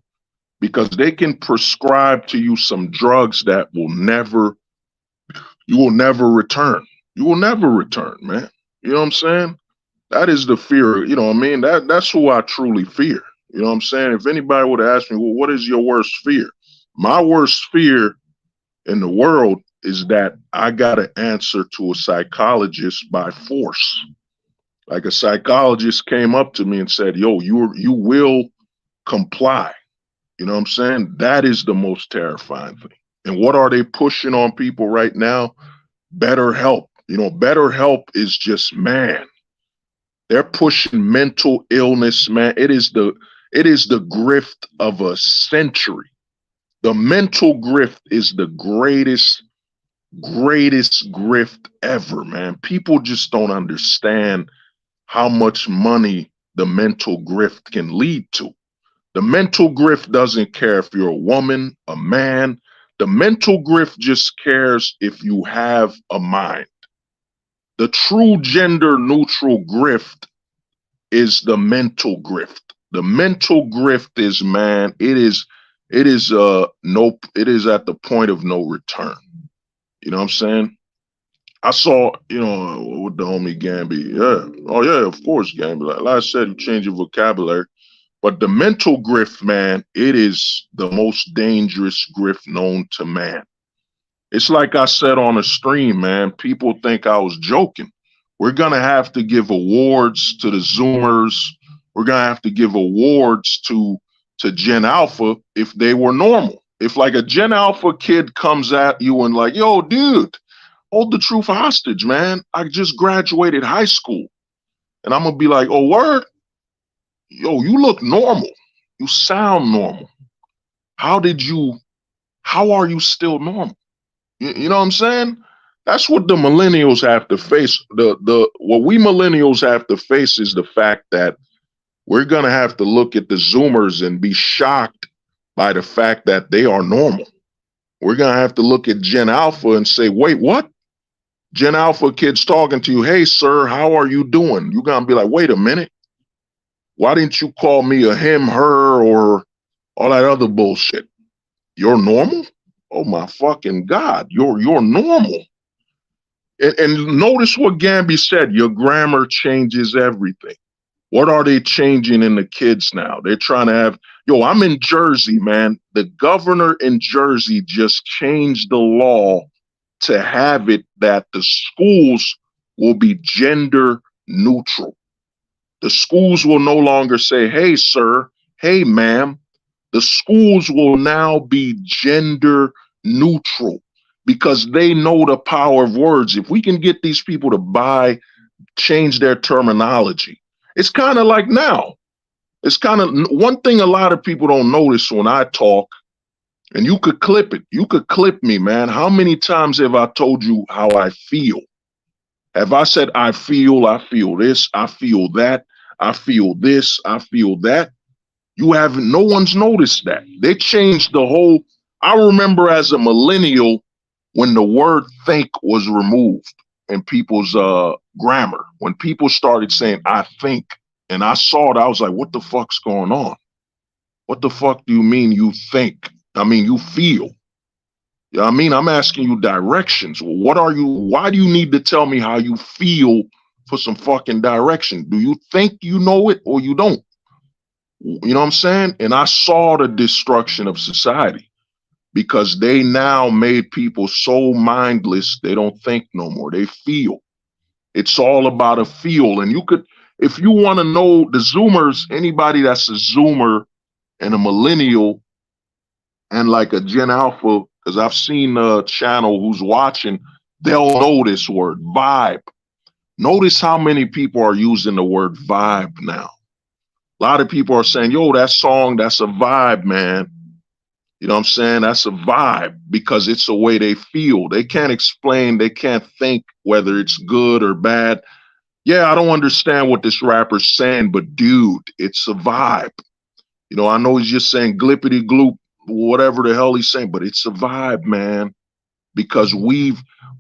Because they can prescribe to you some drugs that you will never return. You will never return, man. You know what I'm saying? That is the fear. You know what I mean? That's who I truly fear. You know what I'm saying? If anybody would ask me, well, what is your worst fear? My worst fear in the world is that I got to answer to a psychologist by force. Like a psychologist came up to me and said, yo, you will comply. You know what I'm saying? That is the most terrifying thing. And what are they pushing on people right now? Better help. You know, better help is just, man, they're pushing mental illness, man. It is the grift of a century. The mental grift is the greatest grift ever, man. People just don't understand how much money the mental grift can lead to. The mental grift doesn't care if you're a woman, a man. The mental grift just cares if you have a mind. The true gender neutral grift is the mental grift. The mental grift is, man, it is at the point of no return. You know what I'm saying? I saw, with the homie Gamby. Yeah. Oh yeah, of course, Gamby. Like I said, you change your vocabulary. But the mental grift, man, it is the most dangerous grift known to man. It's like I said on a stream, man. People think I was joking. We're gonna have to give awards to the Zoomers. We're gonna have to give awards to Gen Alpha if they were normal. If like a Gen Alpha kid comes at you and like, yo, dude, hold the truth hostage, man. I just graduated high school. And I'm gonna be like, oh, word? Yo, you look normal. You sound normal. How are you still normal? You know what I'm saying? That's what the millennials have to face. What we millennials have to face is the fact that we're gonna have to look at the Zoomers and be shocked by the fact that they are normal. We're gonna have to look at Gen Alpha and say, wait, what? Gen Alpha kids talking to you, hey sir, how are you doing? You're gonna be like, wait a minute. Why didn't you call me a him, her, or all that other bullshit? You're normal? Oh my fucking God, you're normal. And notice what Gamby said, your grammar changes everything. What are they changing in the kids now? They're trying to have, I'm in Jersey, man. The governor in Jersey just changed the law to have it that the schools will be gender neutral. The schools will no longer say, hey, sir, hey, ma'am. The schools will now be gender neutral because they know the power of words. If we can get these people to change their terminology, it's kind of like now. It's kind of one thing a lot of people don't notice when I talk, and you could clip it. You could clip me, man. How many times have I told you how I feel? Have I said, I feel this, I feel that, I feel this, I feel that? No one's noticed that. They changed the whole. I remember as a millennial when the word think was removed in people's grammar, when people started saying, I think, and I saw it, I was like, what the fuck's going on? What the fuck do you mean you think? I mean, you feel. You know what I mean? I'm asking you directions. Why do you need to tell me how you feel for some fucking direction? Do you think you know it or you don't? You know what I'm saying? And I saw the destruction of society because they now made people so mindless, they don't think no more. They feel. It's all about a feel. And if you want to know the Zoomers, anybody that's a Zoomer and a millennial and like a Gen Alpha, because I've seen a channel who's watching, they'll know this word, vibe. Notice how many people are using the word vibe now. A lot of people are saying, yo, that song, that's a vibe, man. You know what I'm saying? That's a vibe because it's the way they feel. They can't explain, they can't think whether it's good or bad. Yeah, I don't understand what this rapper's saying, but dude, it's a vibe. I know he's just saying glippity gloop, whatever the hell he's saying, but it's a vibe, man. Because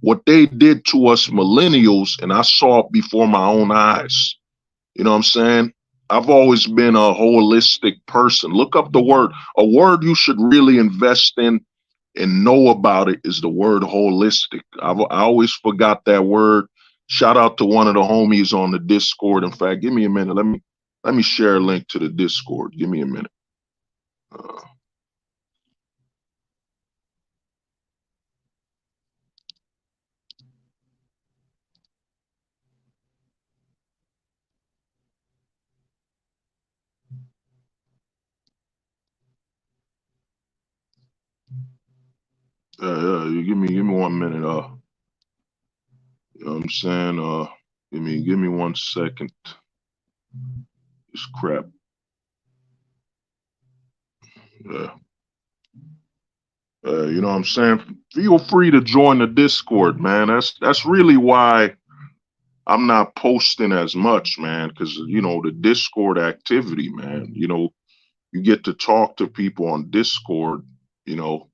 what they did to us millennials, and I saw it before my own eyes. You know what I'm saying? I've always been a holistic person. Look up the word. A word you should really invest in and know about it is the word holistic. I always forgot that word. Shout out to one of the homies on the Discord. In fact, give me a minute. Let me share a link to the Discord. Give me a minute. You give me 1 minute. You know what I'm saying? Give me 1 second. This crap. Yeah. You know what I'm saying? Feel free to join the Discord, man. That's really why I'm not posting as much, man, because you know the Discord activity, man. You know, you get to talk to people on Discord. You know,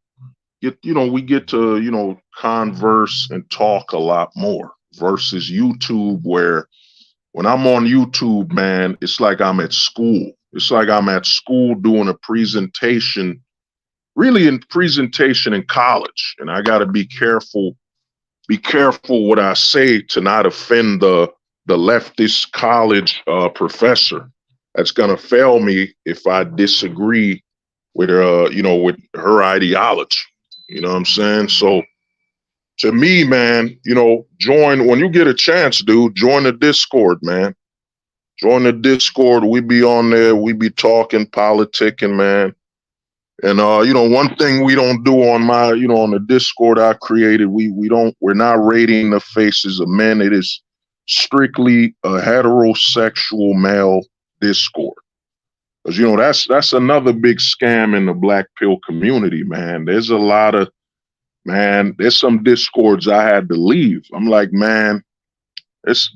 we get to converse and talk a lot more versus YouTube, where when I'm on YouTube, man, it's like I'm at school. It's like I'm at school doing a presentation, really in presentation in college, and I got to be careful what I say to not offend the leftist college professor that's gonna fail me if I disagree with with her ideology. You know what I'm saying? So to me, man, join when you get a chance, dude. Join the Discord, man. Join the Discord. We be on there. We be talking, politicking, man. And one thing we don't do on on the Discord I created, we're not rating the faces of men. It is strictly a heterosexual male Discord. Because that's another big scam in the black pill community, man. There's some Discords I had to leave. I'm like, man, there's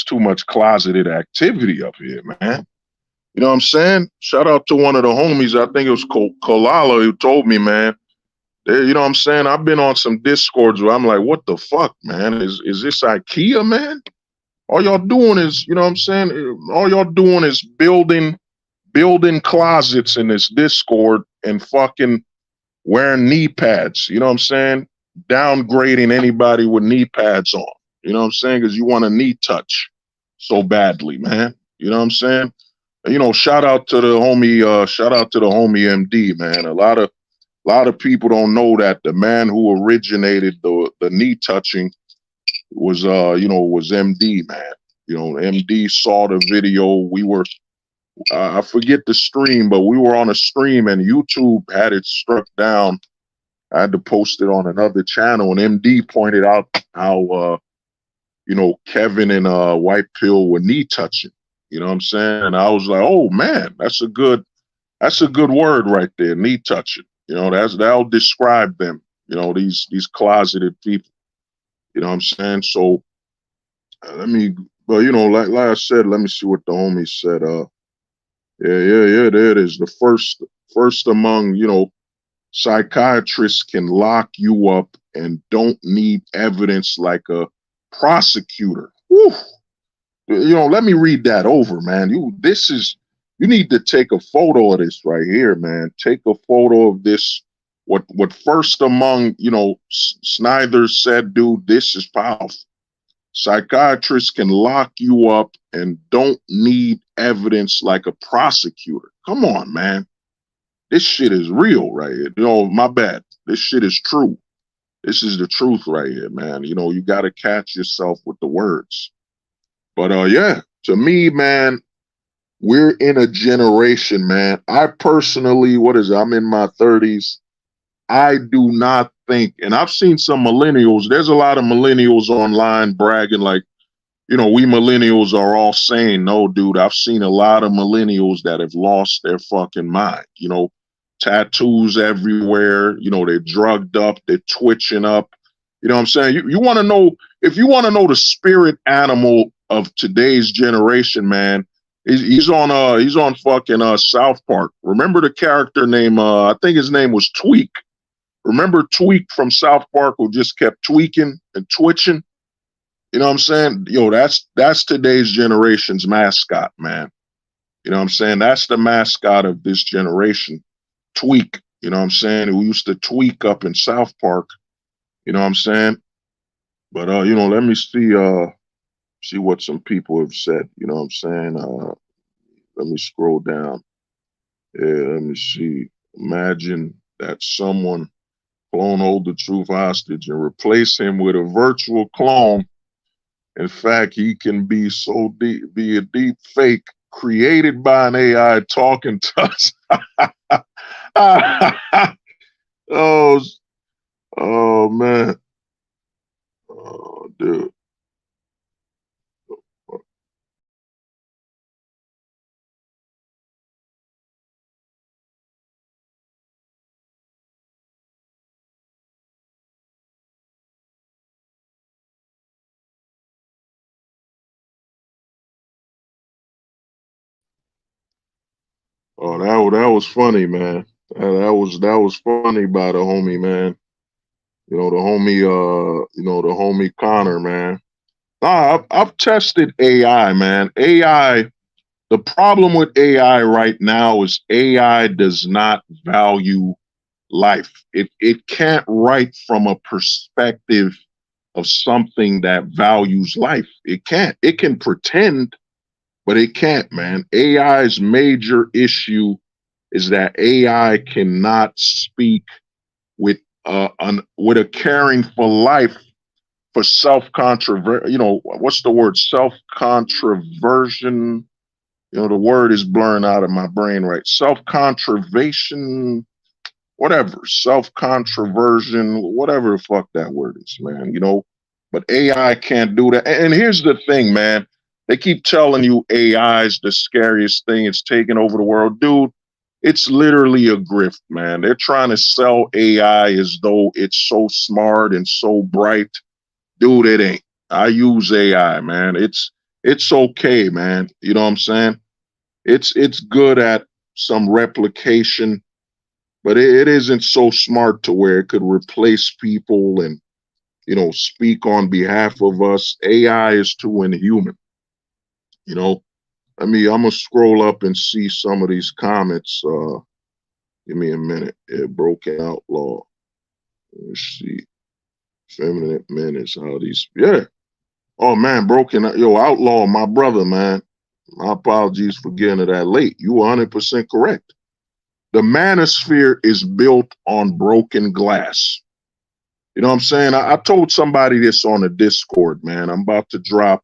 too much closeted activity up here, man. You know what I'm saying? Shout out to one of the homies. I think it was Kolala who told me, man. You know what I'm saying? I've been on some Discords where I'm like, what the fuck, man? Is this IKEA, man? All y'all doing is, you know what I'm saying? All y'all doing is building closets in this Discord and fucking wearing knee pads. You know what I'm saying? Downgrading anybody with knee pads on. You know what I'm saying? Because you want a knee touch so badly, man. You know what I'm saying? Shout out to the homie MD, man. A lot of people don't know that the man who originated the knee touching was MD, man. MD saw the video. We were I forget the stream, but we were on a stream and YouTube had it struck down. I had to post it on another channel, and MD pointed out how Kevin and White Pill were knee touching. You know what I'm saying? And I was like, oh man, that's a good word right there, knee touching. That'll describe them, these closeted people. You know what I'm saying? So like I said, let me see what the homie said. Yeah, there it is. The first among, psychiatrists can lock you up and don't need evidence like a prosecutor. Whew. Let me read that over, man. You need to take a photo of this right here, man. Take a photo of this. What first among, Snyder said, dude, this is powerful. Psychiatrists can lock you up and don't need evidence like a prosecutor. Come on, man. This shit is real right here. My bad. This shit is true. This is the truth right here, man. You got to catch yourself with the words. But yeah, to me, man, we're in a generation, man. I personally, I'm in my 30s. I do not think, and I've seen some millennials, there's a lot of millennials online bragging like, we millennials are all sane. No, dude, I've seen a lot of millennials that have lost their fucking mind. Tattoos everywhere. They're drugged up, they're twitching up. You know what I'm saying? You want to know, if you want to know the spirit animal of today's generation, man, he's on fucking South Park. Remember the character name? I think his name was Tweak. Remember Tweak from South Park, who just kept tweaking and twitching? You know what I'm saying? That's today's generation's mascot, man. You know what I'm saying? That's the mascot of this generation. Tweak. You know what I'm saying? Who used to tweak up in South Park. You know what I'm saying? But let me see what some people have said. You know what I'm saying? Let me scroll down. Yeah, let me see. Imagine that someone clone Hold the Truth hostage and replace him with a virtual clone. In fact, he can be a deep fake created by an AI talking to us. Oh, Oh man. Oh dude. Oh, that was funny, man. That was funny by the homie, man. The homie Connor, man. I've tested AI, man. AI, the problem with AI right now is AI does not value life. It can't write from a perspective of something that values life. It can't. It can pretend, but it can't, man. AI's major issue is that AI cannot speak with with a caring for life, for self-controver, what's the word? Self-controversion. The word is blurring out of my brain, right? Self-conservation, whatever, self-controversion, whatever the fuck that word is, man. But AI can't do that. And here's the thing, man. They keep telling you AI is the scariest thing. It's taking over the world. Dude, it's literally a grift, man. They're trying to sell AI as though it's so smart and so bright. Dude, it ain't. I use AI, man. It's okay, man. You know what I'm saying? It's good at some replication, but it isn't so smart to where it could replace people and speak on behalf of us. AI is too inhuman. I'm gonna scroll up and see some of these comments. Give me a minute. Broken Outlaw. Let's see. Feminine Menace. How these? Yeah. Oh man, Outlaw, my brother, man. My apologies for getting to that late. You were 100% correct. The manosphere is built on broken glass. You know what I'm saying? I told somebody this on the Discord, man. I'm about to drop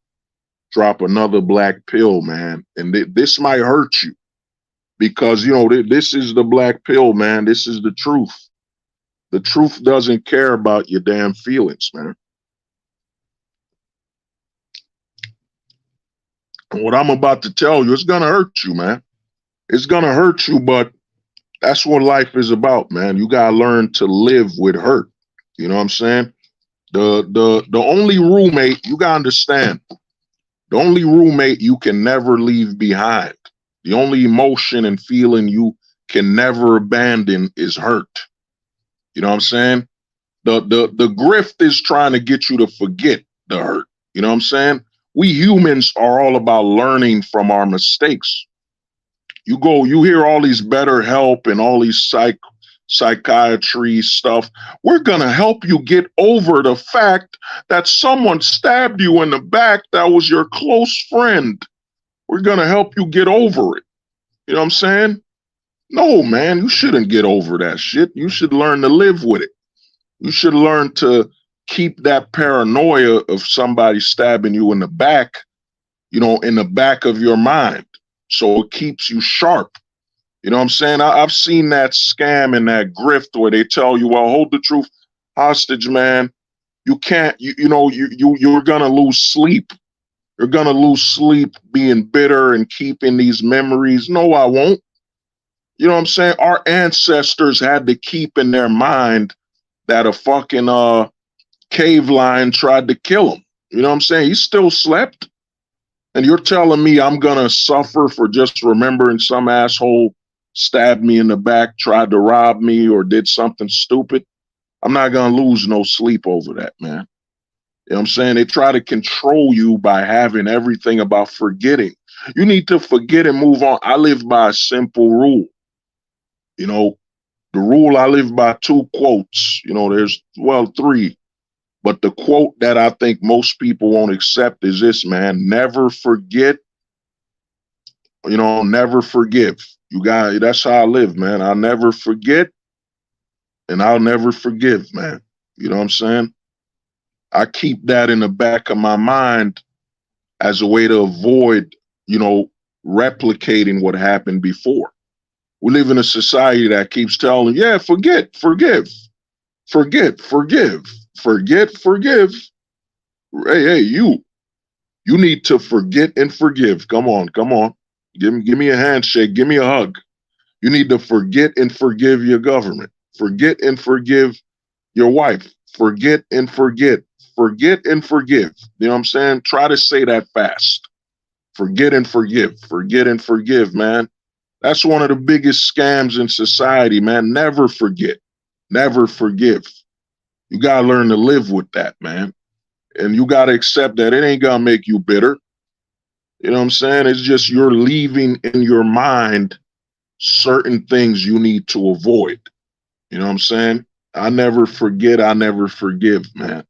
another black pill, man. And this might hurt you because, this is the black pill, man. This is the truth. The truth doesn't care about your damn feelings, man. And what I'm about to tell you, it's going to hurt you, man. It's going to hurt you, but that's what life is about, man. You got to learn to live with hurt. You know what I'm saying? The only roommate, you got to understand, the only roommate you can never leave behind, the only emotion and feeling you can never abandon is hurt. You know what I'm saying? The grift is trying to get you to forget the hurt. You know what I'm saying? We humans are all about learning from our mistakes. You hear all these BetterHelp and all these psychiatry stuff. We're going to help you get over the fact that someone stabbed you in the back that was your close friend. We're going to help you get over it. You know what I'm saying? No, man, you shouldn't get over that shit. You should learn to live with it. You should learn to keep that paranoia of somebody stabbing you in the back, in the back of your mind. So it keeps you sharp. You know what I'm saying? I've seen that scam and that grift where they tell you, well, hold the truth hostage, man. You can't, you're going to lose sleep. You're going to lose sleep being bitter and keeping these memories. No, I won't. You know what I'm saying? Our ancestors had to keep in their mind that a fucking cave lion tried to kill him. You know what I'm saying? He still slept. And you're telling me I'm going to suffer for just remembering some asshole stabbed me in the back, tried to rob me, or did something stupid? I'm not going to lose no sleep over that, man. You know what I'm saying? They try to control you by having everything about forgetting. You need to forget and move on. I live by a simple rule. The rule I live by, 2 quotes. There's, well, 3. But the quote that I think most people won't accept is this, man. Never forget, never forgive. That's how I live, man. I'll never forget and I'll never forgive, man. You know what I'm saying? I keep that in the back of my mind as a way to avoid, replicating what happened before. We live in a society that keeps telling, yeah, forget, forgive. Forget, forgive, forget, forgive. Hey, you need to forget and forgive. Come on. Give me a handshake. Give me a hug. You need to forget and forgive your government. Forget and forgive your wife. Forget and forget. Forget and forgive. You know what I'm saying? Try to say that fast. Forget and forgive. Forget and forgive, man. That's one of the biggest scams in society, man. Never forget. Never forgive. You got to learn to live with that, man. And you got to accept that it ain't going to make you bitter. You know what I'm saying? It's just you're leaving in your mind certain things you need to avoid. You know what I'm saying? I never forget. I never forgive, man.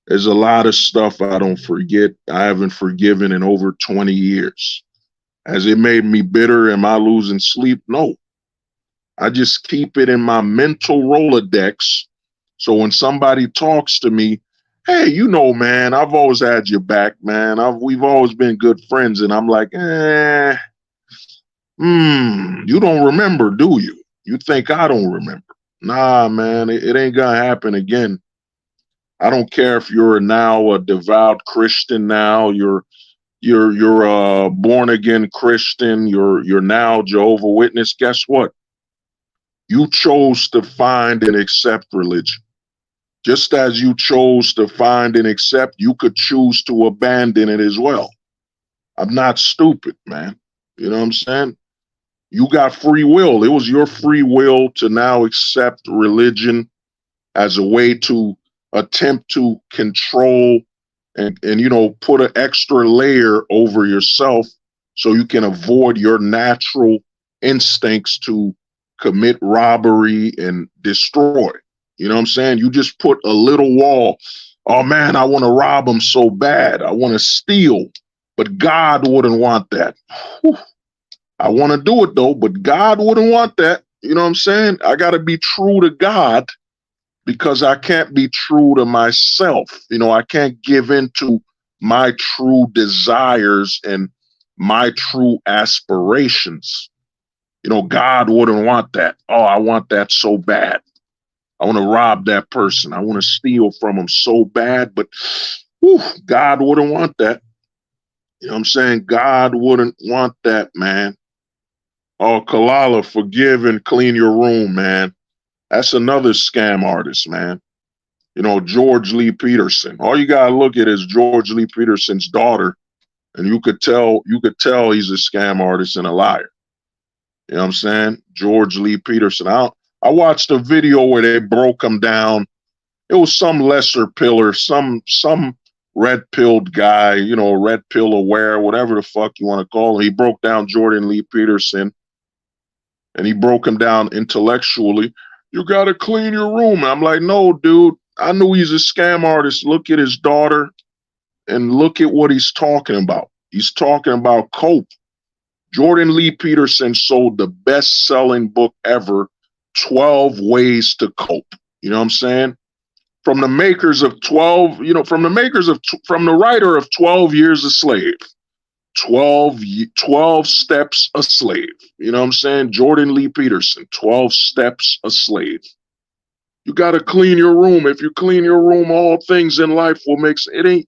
There's a lot of stuff I don't forget. I haven't forgiven in over 20 years. Has it made me bitter? Am I losing sleep? No. I just keep it in my mental Rolodex. So when somebody talks to me, hey, you know, man, I've always had your back, man. We've always been good friends. And I'm like, you don't remember, do you? You think I don't remember? Nah, man, it ain't gonna happen again. I don't care if you're now a devout Christian now, you're a born again Christian, you're now Jehovah's Witness. Guess what? You chose to find and accept religion. Just as you chose to find and accept, you could choose to abandon it as well. I'm not stupid, man. You know what I'm saying? You got free will. It was your free will to now accept religion as a way to attempt to control and you know, put an extra layer over yourself so you can avoid your natural instincts to commit robbery and destroy. You know what I'm saying? You just put a little wall. Oh man, I want to rob them so bad. I want to steal, but God wouldn't want that. Whew. I want to do it though, but God wouldn't want that. You know what I'm saying? I got to be true to God because I can't be true to myself. You know, I can't give in to my true desires and my true aspirations. You know, God wouldn't want that. Oh, I want that so bad. I want to rob that person. I want to steal from them so bad, but God wouldn't want that. You know what I'm saying? God wouldn't want that, man. Oh, Kalala, forgive and clean your room, man. That's another scam artist, man. You know, George Lee Peterson. All you gotta look at is George Lee Peterson's daughter, and you could tell he's a scam artist and a liar. You know what I'm saying? George Lee Peterson. I watched a video where they broke him down. It was some lesser pillar, some red-pilled guy, you know, red pill aware, whatever the fuck you want to call him. He broke down Jordan Lee Peterson, and he broke him down intellectually. You got to clean your room. I'm like, no, dude. I knew he's a scam artist. Look at his daughter and look at what he's talking about. He's talking about cope. Jordan Lee Peterson sold the best-selling book ever, 12 Ways to Cope. You know what I'm saying? From the makers of 12, you know, from the writer of 12 Years a Slave, 12 Steps a Slave. You know what I'm saying? Jordan Lee Peterson, 12 Steps a Slave. You got to clean your room. If you clean your room, all things in life will make sense. It ain't.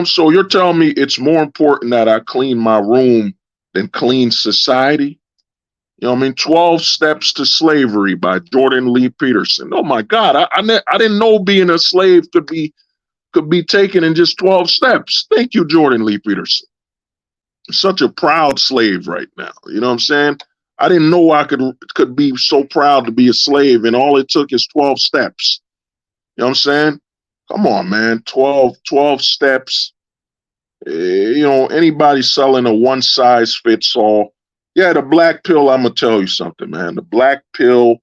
So you're telling me it's more important that I clean my room than clean society? You know what I mean? 12 Steps to Slavery by Jordan Lee Peterson. Oh my God, I didn't know being a slave could be taken in just 12 steps. Thank you, Jordan Lee Peterson. Such a proud slave right now. You know what I'm saying? I didn't know I could be so proud to be a slave, and all it took is 12 steps. You know what I'm saying? Come on, man. 12 steps. You know, anybody selling a one size fits all. Yeah, the black pill, I'm going to tell you something, man. The black pill,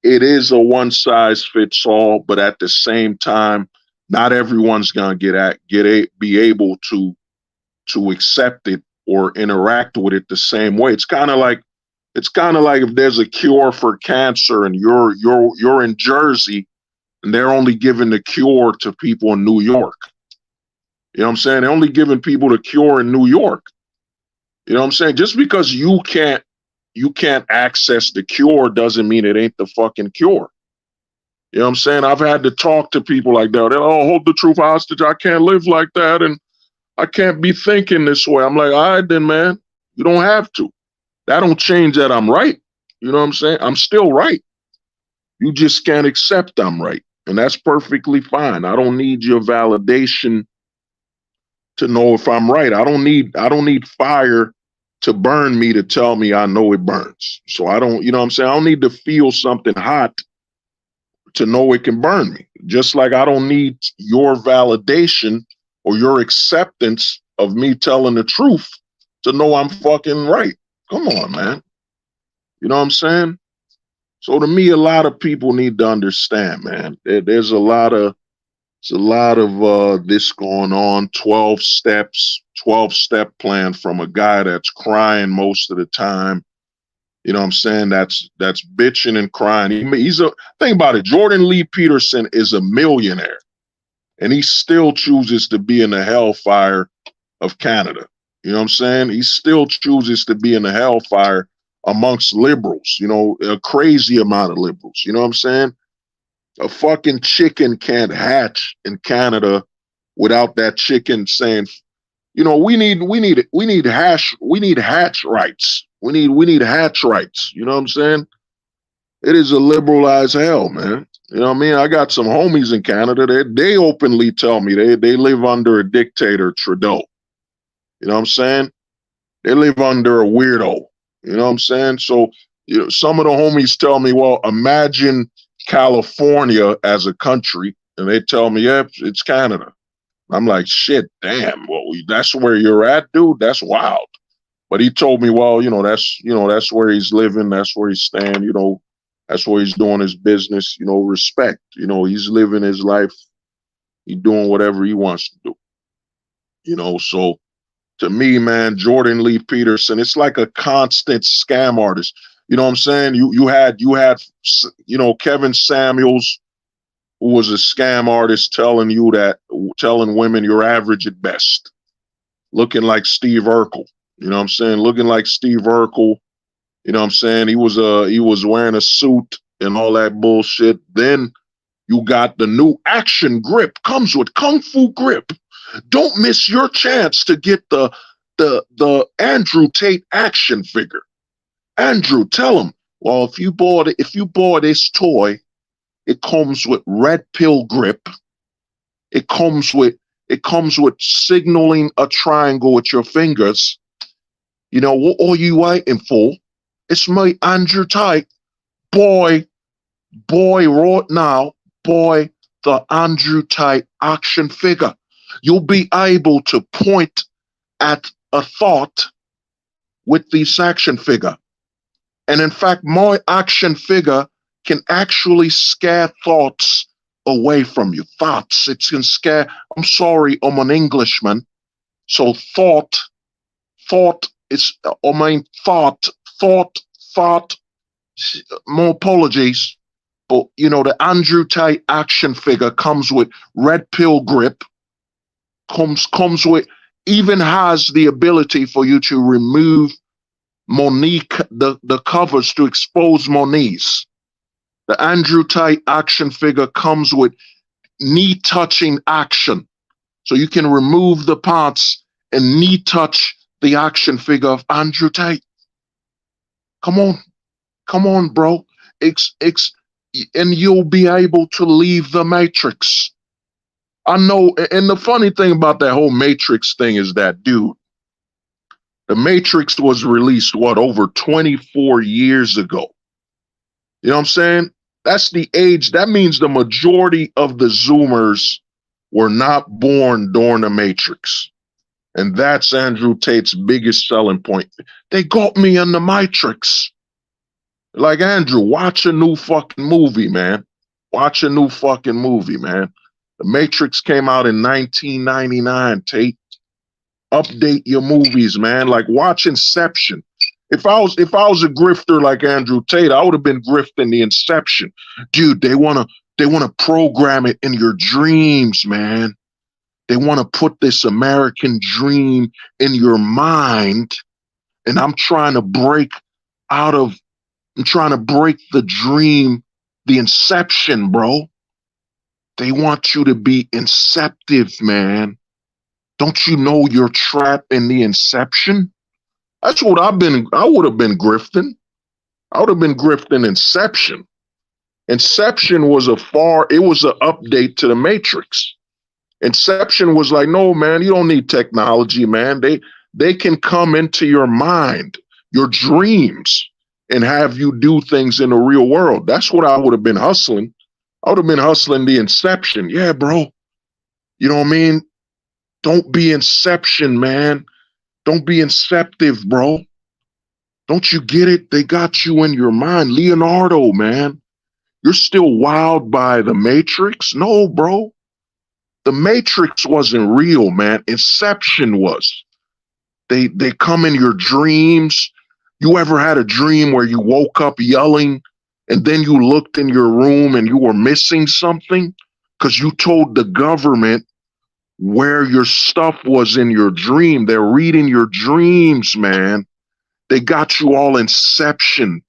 it is a one size fits all, but at the same time, not everyone's going to be able to accept it or interact with it the same way. It's kind of like if there's a cure for cancer and you're in Jersey and they're only giving the cure to people in New York. You know what I'm saying? They're only giving people the cure in New York. You know what I'm saying? Just because you can't access the cure doesn't mean it ain't the fucking cure. You know what I'm saying? I've had to talk to people like that. Oh, hold the truth hostage. I can't live like that. And I can't be thinking this way. I'm like, all right, then, man, you don't have to. That don't change that I'm right. You know what I'm saying? I'm still right. You just can't accept I'm right. And that's perfectly fine. I don't need your validation to know if I'm right. I don't need fire to burn me to tell me I know it burns. So I don't, you know what I'm saying? I don't need to feel something hot to know it can burn me. Just like I don't need your validation or your acceptance of me telling the truth to know I'm fucking right. Come on, man. You know what I'm saying? So to me, a lot of people need to understand, man. There's a lot of this going on. 12 step plan from a guy that's crying most of the time. You know what I'm saying? That's bitching and crying. Think about it. Jordan Lee Peterson is a millionaire, and he still chooses to be in the hellfire of Canada. You know what I'm saying? He still chooses to be in the hellfire amongst liberals, you know, a crazy amount of liberals. You know what I'm saying? A fucking chicken can't hatch in Canada without that chicken saying, you know, we need hatch rights. We need hatch rights. You know what I'm saying? It is a liberalized hell, man. You know what I mean? I got some homies in Canada. They openly tell me they live under a dictator, Trudeau. You know what I'm saying? They live under a weirdo. You know what I'm saying? So, you know, some of the homies tell me, well, imagine California as a country, and they tell me, yeah, it's Canada. I'm like, shit, damn. Well, that's where you're at, dude. That's wild. But he told me, well, that's where he's living. That's where he's staying. You know, that's where he's doing his business. You know, respect. You know, he's living his life. He's doing whatever he wants to do. You know, so to me, man, Jordan Lee Peterson, it's like a constant scam artist. You know what I'm saying? You had, you know, Kevin Samuels, who was a scam artist, telling women you're average at best, looking like Steve Urkel. You know what I'm saying? Looking like Steve Urkel. You know what I'm saying? He was wearing a suit and all that bullshit. Then you got the new Action Grip, comes with Kung Fu Grip. Don't miss your chance to get the Andrew Tate action figure. Andrew, tell him, well, if you bought this toy, it comes with red pill grip. It comes with signaling a triangle with your fingers. You know, what are you waiting for? It's me, Andrew Tate. Boy, right now, the Andrew Tate action figure. You'll be able to point at a thought with this action figure. And in fact, my action figure can actually scare thoughts away from you. Thoughts, it can scare. I'm sorry, I'm an Englishman. So thought is, thought, more apologies. But, you know, the Andrew Tate action figure comes with red pill grip, comes with, even has the ability for you to remove Monique, the covers to expose Monique's. The Andrew Tate action figure comes with knee touching action. So you can remove the parts and knee touch the action figure of Andrew Tate. Come on, bro. And you'll be able to leave the Matrix. I know, and the funny thing about that whole Matrix thing is that, dude, the Matrix was released, over 24 years ago. You know what I'm saying? That's the age. That means the majority of the Zoomers were not born during the Matrix. And that's Andrew Tate's biggest selling point. They got me in the Matrix. Like, Andrew, watch a new fucking movie, man. Watch a new fucking movie, man. The Matrix came out in 1999, Tate. Update your movies, man. Like, watch Inception. If I was a grifter like Andrew Tate, I would have been grifting the Inception. Dude, they wanna program it in your dreams, man. They want to put this American dream in your mind. And I'm trying to break the dream The inception, bro. They want you to be inceptive, man. Don't you know you're trapped in the inception? That's what I would have been grifting. I would have been grifting Inception. Inception was it was an update to the Matrix. Inception was like, no, man, you don't need technology, man. They can come into your mind, your dreams, and have you do things in the real world. That's what I would have been hustling. I would have been hustling the Inception. Yeah, bro. You know what I mean? Don't be Inception, man. Don't be inceptive, bro. Don't you get it? They got you in your mind. Leonardo, man. You're still wowed by the Matrix? No, bro. The Matrix wasn't real, man. Inception was. They come in your dreams. You ever had a dream where you woke up yelling and then you looked in your room and you were missing something because you told the government where your stuff was in your dream? They're reading your dreams, man. They got you all inceptioned.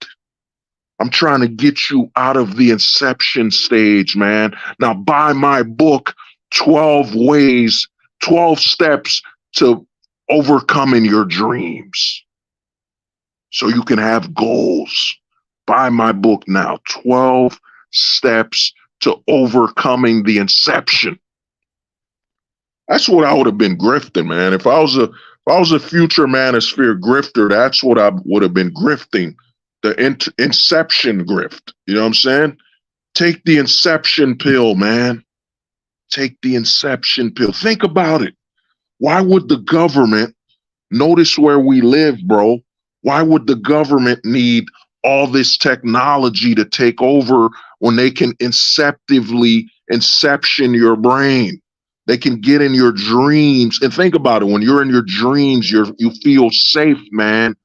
I'm trying to get you out of the inception stage, man. Now buy my book, 12 Steps to Overcoming Your Dreams. So you can have goals. Buy my book now, 12 Steps to Overcoming the Inception. That's what I would have been grifting, man. If I was a future manosphere grifter, that's what I would have been grifting. The inception grift. You know what I'm saying? Take the inception pill, man. Take the inception pill. Think about it. Why would the government, notice where we live, bro? Why would the government need all this technology to take over when they can inceptively inception your brain? They can get in your dreams. And think about it. When you're in your dreams, you feel safe, man.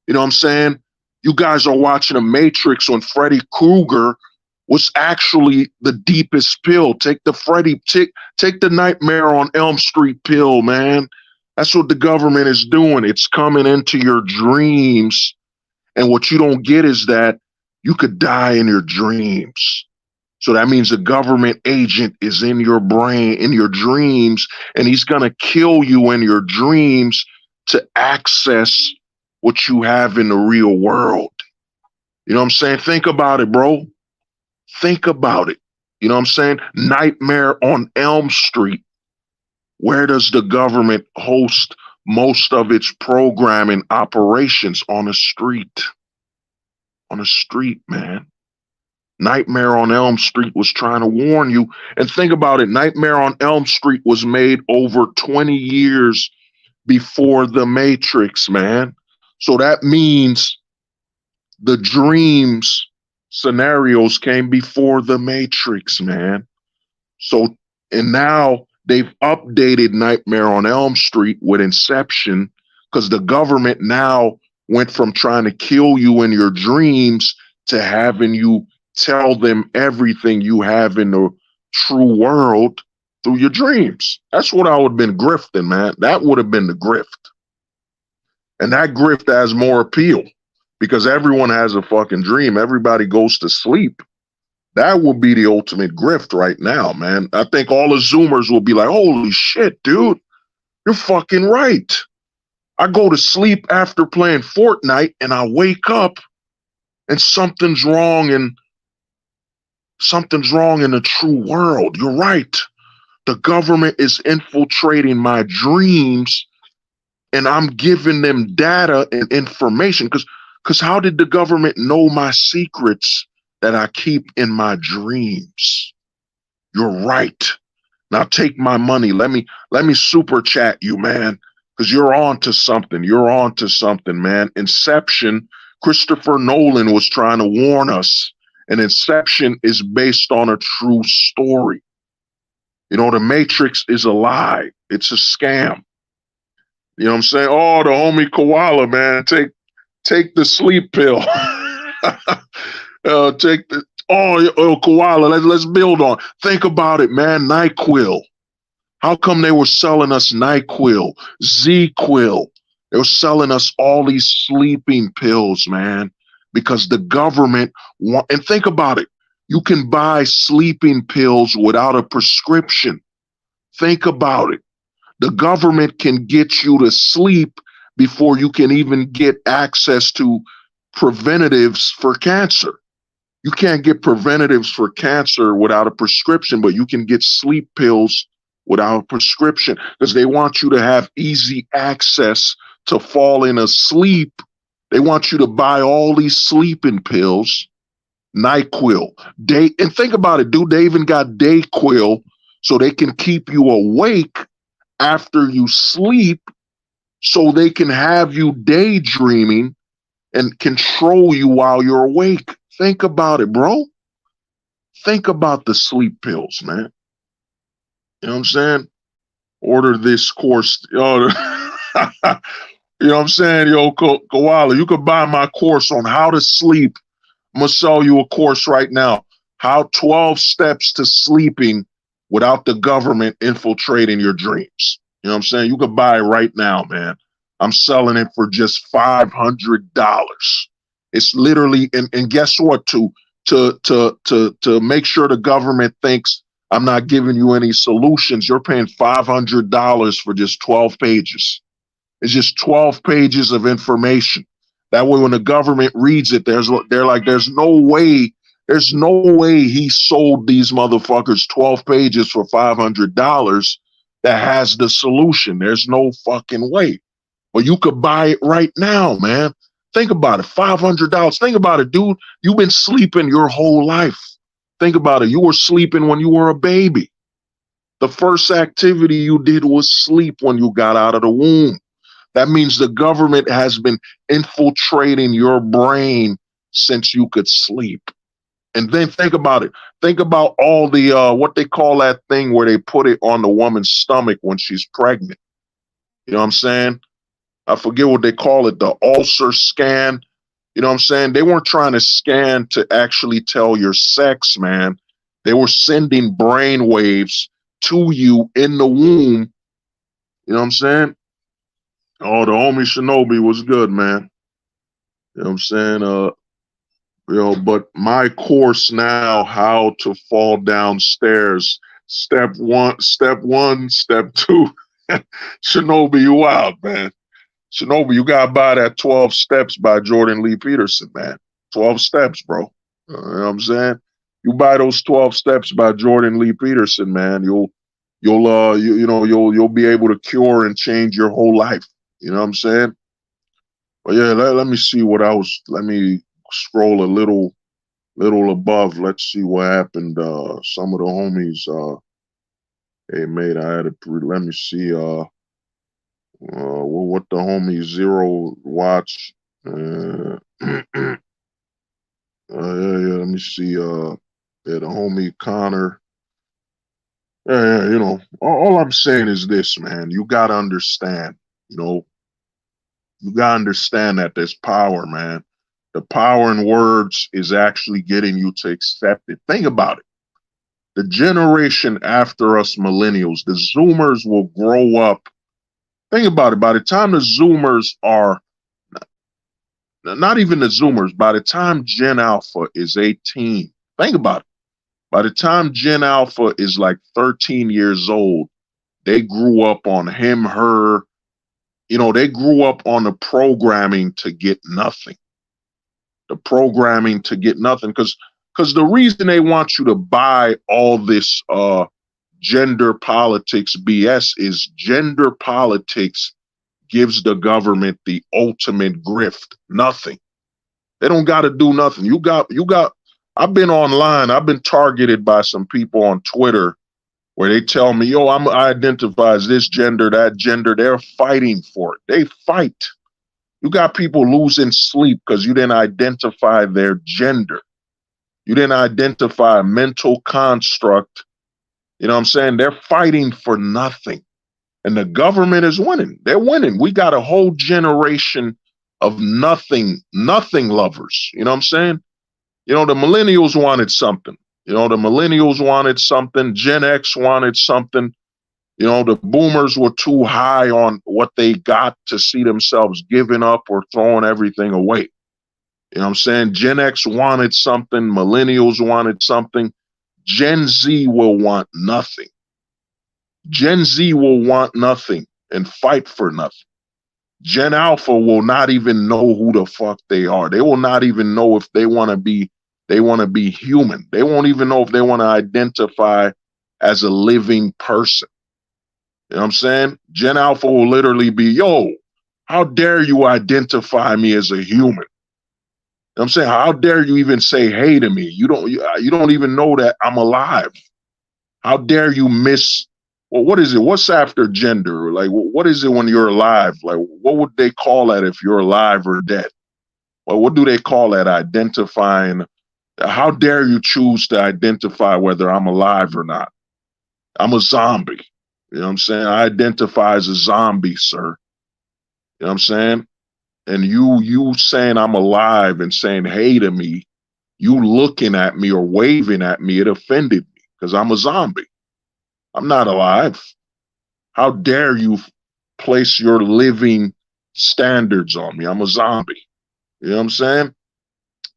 You know what I'm saying? You guys are watching a Matrix when Freddy Krueger was actually the deepest pill. Take the Nightmare on Elm Street pill, man. That's what the government is doing. It's coming into your dreams. And what you don't get is that you could die in your dreams. So that means a government agent is in your brain, in your dreams, and he's going to kill you in your dreams to access what you have in the real world. You know what I'm saying? Think about it, bro. Think about it. You know what I'm saying? Nightmare on Elm Street. Where does the government host most of its programming operations? On a street. On a street, man. Nightmare on Elm Street was trying to warn you. And think about it. Nightmare on Elm Street was made over 20 years before The Matrix, man. So that means the dreams scenarios came before The Matrix, man. So, and now they've updated Nightmare on Elm Street with Inception because the government now went from trying to kill you in your dreams to having you tell them everything you have in the true world through your dreams. That's what I would have been grifting, man. That would have been the grift. And that grift has more appeal because everyone has a fucking dream. Everybody goes to sleep. That would be the ultimate grift right now, man. I think all the Zoomers will be like, holy shit, dude, you're fucking right. I go to sleep after playing Fortnite and I wake up and something's wrong in the true world. You're right. The government is infiltrating my dreams and I'm giving them data and information because how did the government know my secrets that I keep in my dreams? You're right. Now take my money. Let me super chat you, man, because you're on to something. You're on to something, man. Inception, Christopher Nolan was trying to warn us. And Inception is based on a true story. You know, The Matrix is a lie. It's a scam. You know what I'm saying? Oh, the homie Koala, man, take the sleep pill. Koala, let's build on. Think about it, man. NyQuil. How come they were selling us NyQuil, ZQuil? They were selling us all these sleeping pills, man. Because the government and think about it. You can buy sleeping pills without a prescription. Think about it. The government can get you to sleep before you can even get access to preventatives for cancer. You can't get preventatives for cancer without a prescription, but you can get sleep pills without a prescription because they want you to have easy access to falling asleep. They want you to buy all these sleeping pills, NyQuil, and think about it, dude. They even got DayQuil so they can keep you awake after you sleep, so they can have you daydreaming and control you while you're awake. Think about it, bro. Think about the sleep pills, man. You know what I'm saying? Order this course. You know what I'm saying? Yo, Koala, you could buy my course on how to sleep. I'm going to sell you a course right now. How 12 steps to sleeping without the government infiltrating your dreams. You know what I'm saying? You could buy it right now, man. I'm selling it for just $500. It's literally, and guess what? To make sure the government thinks I'm not giving you any solutions, you're paying $500 for just 12 pages. It's just 12 pages of information. That way, when the government reads it, they're like, there's no way he sold these motherfuckers 12 pages for $500 that has the solution. There's no fucking way. But you could buy it right now, man. Think about it, $500. Think about it, dude. You've been sleeping your whole life. Think about it. You were sleeping when you were a baby. The first activity you did was sleep when you got out of the womb. That means the government has been infiltrating your brain since you could sleep. And then think about it. Think about all the, what they call that thing where they put it on the woman's stomach when she's pregnant. You know what I'm saying? I forget what they call it, the ulcer scan. You know what I'm saying? They weren't trying to scan to actually tell your sex, man. They were sending brain waves to you in the womb. You know what I'm saying? Oh, the homie Shinobi was good, man. You know what I'm saying? But my course now, how to fall downstairs. Step one, step two. Shinobi, you wild, man. Shinobi, you gotta buy that 12 Steps by Jordan Lee Peterson, man. 12 steps, bro. You know what I'm saying? You buy those 12 steps by Jordan Lee Peterson, man. You'll be able to cure and change your whole life. You know what I'm saying? But yeah, let me see what else. Let me scroll a little above. Let's see what happened. Some of the homies, hey mate, let me see what the homie Zero watch. Yeah, let me see. The homie Connor. Yeah, all I'm saying is this, man. You gotta understand, you gotta understand that there's power, man. The power in words is actually getting you to accept it. Think about it. The generation after us millennials, the Zoomers will grow up. Think about it. By the time the Zoomers are, not even the Zoomers, by the time Gen Alpha is 18, think about it. By the time Gen Alpha is like 13 years old, they grew up on him, her. They grew up on the programming to get nothing. The programming to get nothing. Because the reason they want you to buy all this gender politics BS is gender politics gives the government the ultimate grift. Nothing. They don't got to do nothing. I've been online. I've been targeted by some people on Twitter where they tell me, yo, I identify as this gender, that gender. They're fighting for it. They fight. You got people losing sleep because you didn't identify their gender. You didn't identify a mental construct. You know what I'm saying? They're fighting for nothing. And the government is winning. They're winning. We got a whole generation of nothing lovers. You know what I'm saying? The millennials wanted something. The millennials wanted something. Gen X wanted something. The boomers were too high on what they got to see themselves giving up or throwing everything away. You know what I'm saying? Gen X wanted something, millennials wanted something. Gen Z will want nothing. Gen Z will want nothing and fight for nothing. Gen Alpha will not even know who the fuck they are. They will not even know if they want to be human. They won't even know if they want to identify as a living person. You know what I'm saying? Gen Alpha will literally be, yo, how dare you identify me as a human? You know what I'm saying? How dare you even say hey to me? You don't even know that I'm alive. How dare you what is it? What's after gender? Like, what is it when you're alive? Like, what would they call that if you're alive or dead? Well, what do they call that? Identifying. How dare you choose to identify whether I'm alive or not? I'm a zombie. You know what I'm saying? I identify as a zombie, sir. You know what I'm saying? And you saying I'm alive and saying hey to me, you looking at me or waving at me, it offended me because I'm a zombie. I'm not alive. How dare you place your living standards on me? I'm a zombie. You know what I'm saying?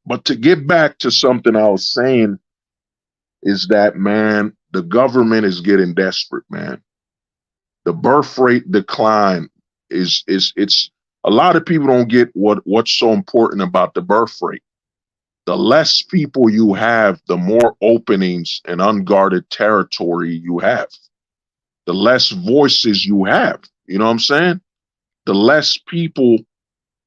But to get back to something I was saying is that, man, the government is getting desperate, man. The birth rate decline it's a lot of people don't get what's so important about the birth rate. The less people you have, the more openings and unguarded territory you have. The less voices you have. You know what I'm saying? The less people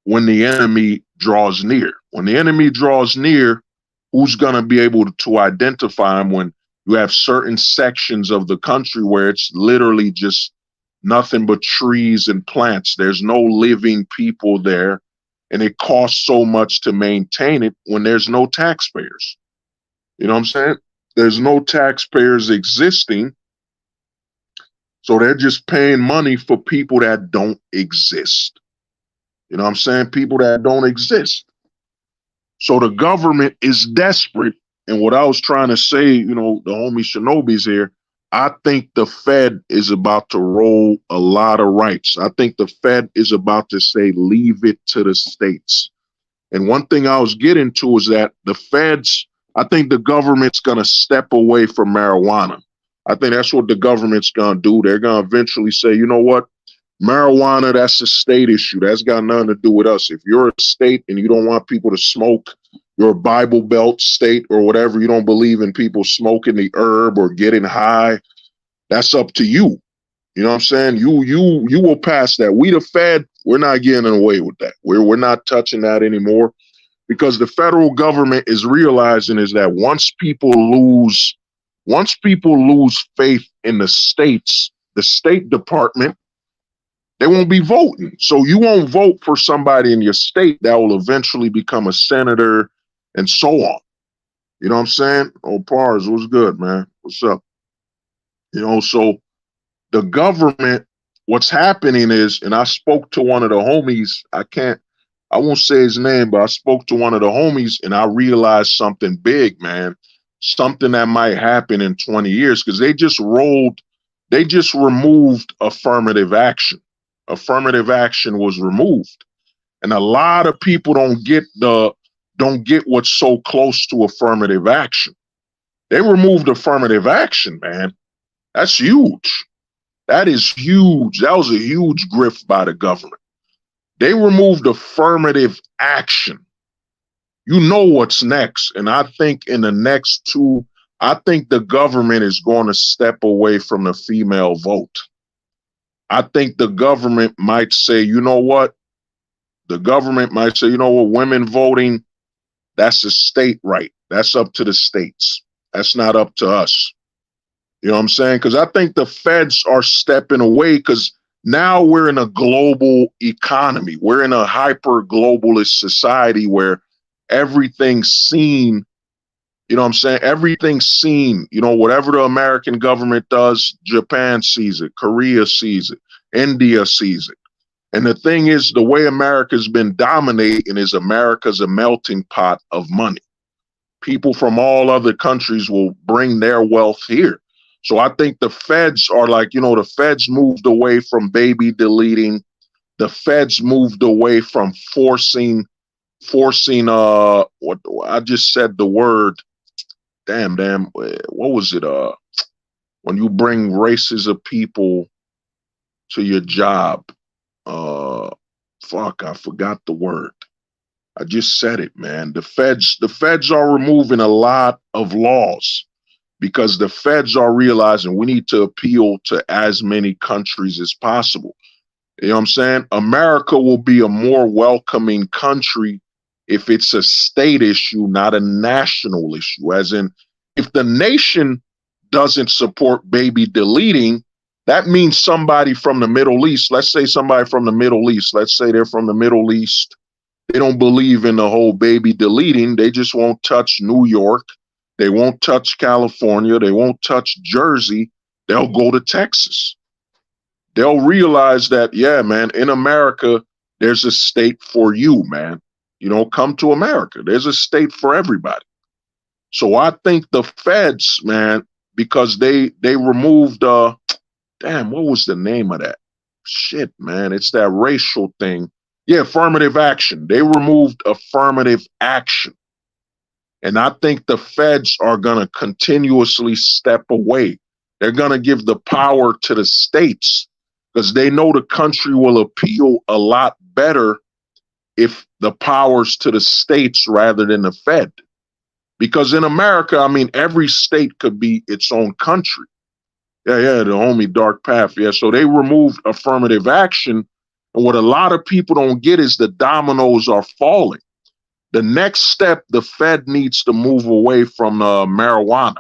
when the enemy draws near. When the enemy draws near, who's going to be able to identify him when you have certain sections of the country where it's literally just nothing but trees and plants. There's no living people there. And it costs so much to maintain it when there's no taxpayers. You know what I'm saying? There's no taxpayers existing. So they're just paying money for people that don't exist. You know what I'm saying? People that don't exist. So the government is desperate. And what I was trying to say, you know, the homie Shinobi's here, I think the Fed is about to roll a lot of rights. I think the Fed is about to say, leave it to the states. And one thing I was getting to is that the feds, I think the government's going to step away from marijuana. I think that's what the government's going to do. They're going to eventually say, you know what? Marijuana, that's a state issue. That's got nothing to do with us. If you're a state and you don't want people to smoke, you're a Bible Belt state or whatever, you don't believe in people smoking the herb or getting high, that's up to you. You know what I'm saying? You will pass that. We, the Fed, we're not getting away with that. We're not touching that anymore because the federal government is realizing is that once people lose faith in the states, the State Department, they won't be voting. So you won't vote for somebody in your state that will eventually become a senator and so on. You know what I'm saying? Oh, Pars, what's good, man? What's up? You know, so the government, what's happening is, and I spoke to one of the homies, I won't say his name, but I spoke to one of the homies and I realized something big, man, something that might happen in 20 years because they just removed affirmative action. Affirmative action was removed. And a lot of people don't get what's so close to affirmative action. They removed affirmative action, man. That's huge. That is huge. That was a huge grift by the government. They removed affirmative action. You know what's next. And I think in the next I think the government is going to step away from the female vote. I think the government might say, you know what? The government might say, you know what? Women voting, that's a state right. That's up to the states. That's not up to us. You know what I'm saying? Because I think the feds are stepping away because now we're in a global economy. We're in a hyper globalist society where everything's seen. You know what I'm saying? Everything's seen. You know, whatever the American government does, Japan sees it, Korea sees it, India sees it. And the thing is, the way America's been dominating is America's a melting pot of money. People from all other countries will bring their wealth here. So I think the feds are like, you know, the feds moved away from baby deleting. The feds moved away from forcing forcing what I just said the word. Damn, what was it? When you bring races of people to your job, fuck, I forgot the word. I just said it, man. The feds are removing a lot of laws because the feds are realizing we need to appeal to as many countries as possible. You know what I'm saying? America will be a more welcoming country if it's a state issue, not a national issue. As in, if the nation doesn't support baby deleting, that means somebody from the Middle East, let's say somebody from the Middle East, let's say they're from the Middle East, they don't believe in the whole baby deleting. They just won't touch New York. They won't touch California. They won't touch Jersey. They'll go to Texas. They'll realize that, yeah, man, in America, there's a state for you, man. You know, come to America. There's a state for everybody. So I think the feds, man, because they removed, damn, what was the name of that? Shit, man, it's that racial thing. Yeah, affirmative action. They removed affirmative action. And I think the feds are going to continuously step away. They're going to give the power to the states because they know the country will appeal a lot better if the power's to the states rather than the Fed. Because in America, I mean, every state could be its own country. Yeah, the homie Dark Path. Yeah, so they removed affirmative action. And what a lot of people don't get is the dominoes are falling. The next step, the Fed needs to move away from marijuana.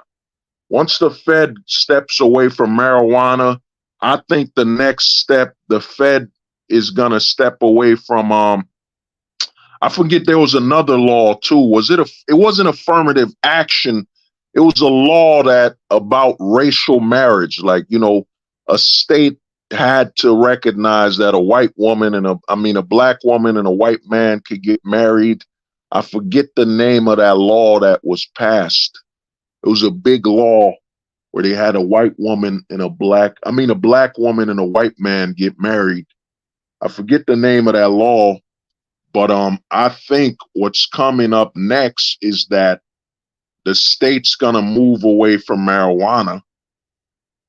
Once the Fed steps away from marijuana, I think the next step, the Fed is going to step away from, I forget there was another law too. It wasn't affirmative action. It was a law that about racial marriage. Like, you know, a state had to recognize that a white woman and a black woman and a white man could get married. I forget the name of that law that was passed. It was a big law where they had a white woman and a black woman and a white man get married. I forget the name of that law, but I think what's coming up next is that the state's gonna move away from marijuana.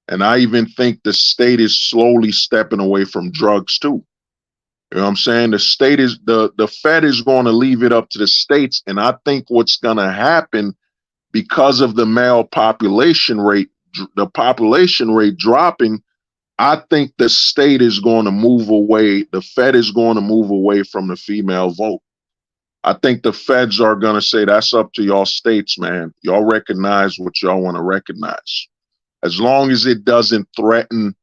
And I even think the state is slowly stepping away from drugs too. You know what I'm saying? The Fed is going to leave it up to the states. And I think what's going to happen because of the male population rate, the population rate dropping, I think the state is going to move away. The Fed is going to move away from the female vote. I think the feds are going to say, that's up to y'all states, man. Y'all recognize what y'all want to recognize. As long as it doesn't threaten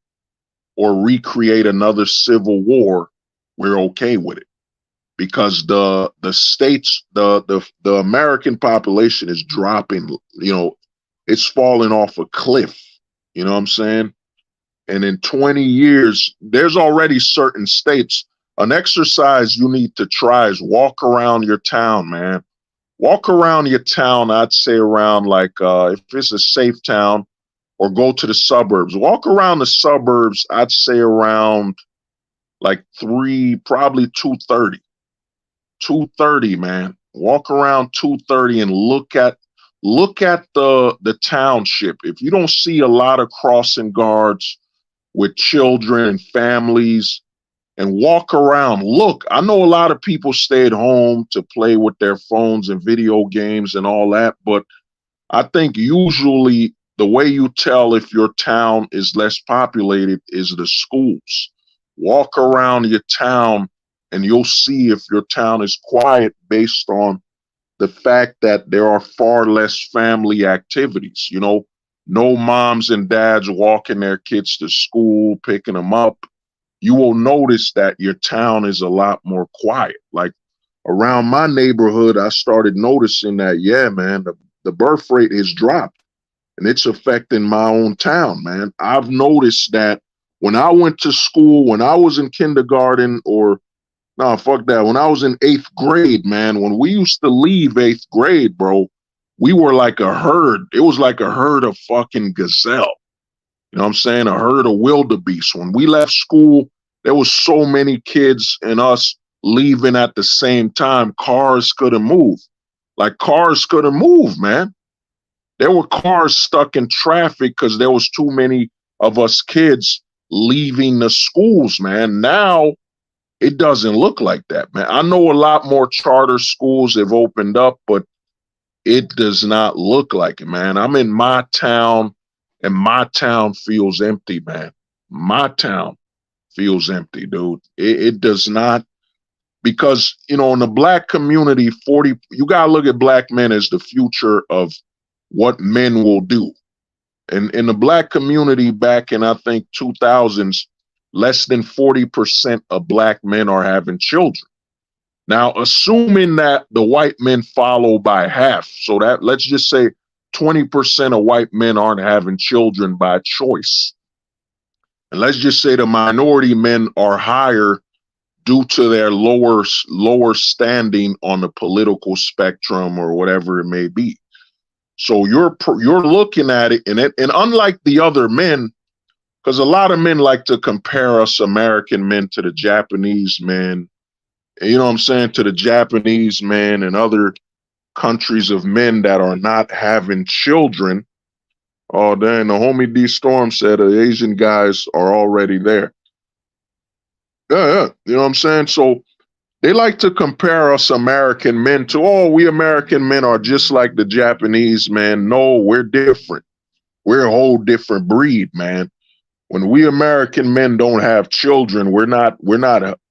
or recreate another civil war, we're okay with it. Because the states, the American population is dropping, you know, it's falling off a cliff. You know what I'm saying? And in 20 years, there's already certain states. An exercise you need to try is walk around your town, man. Walk around your town, I'd say around like, if it's a safe town, or go to the suburbs. Walk around the suburbs, I'd say around like probably 2:30. 2:30, man. Walk around 2:30 and look at the township. If you don't see a lot of crossing guards with children and families, and walk around, look, I know a lot of people stay at home to play with their phones and video games and all that, but I think usually the way you tell if your town is less populated is the schools. Walk around your town and you'll see if your town is quiet based on the fact that there are far less family activities. You know, no moms and dads walking their kids to school, picking them up. You will notice that your town is a lot more quiet. Like around my neighborhood, I started noticing that, yeah, man, the birth rate has dropped. And it's affecting my own town, man. I've noticed that when I went to school, when I was in kindergarten when I was in 8th grade, man, when we used to leave 8th grade, bro, we were like a herd. It was like a herd of fucking gazelle. You know what I'm saying? A herd of wildebeest. When we left school, there was so many kids and us leaving at the same time, cars couldn't move. Like cars couldn't move, man. There were cars stuck in traffic because there was too many of us kids leaving the schools, man. Now it doesn't look like that, man. I know a lot more charter schools have opened up, but it does not look like it, man. I'm in my town, and my town feels empty, man. My town feels empty, dude. It does not, because, you know, in the black community, you got to look at black men as the future of what men will do. And in the black community back in, I think, 2000s, less than 40% of black men are having children. Now, assuming that the white men follow by half, so that let's just say 20% of white men aren't having children by choice. And let's just say the minority men are higher due to their lower standing on the political spectrum or whatever it may be. So you're looking at it, and unlike the other men, because a lot of men like to compare us American men to the Japanese men, you know what I'm saying, to the Japanese men and other countries of men that are not having children. Oh, dang, the homie D Storm said the Asian guys are already there. Yeah, you know what I'm saying? So they like to compare us American men to, oh, we American men are just like the Japanese men. No, we're different. We're a whole different breed, man. When we American men don't have children, we're not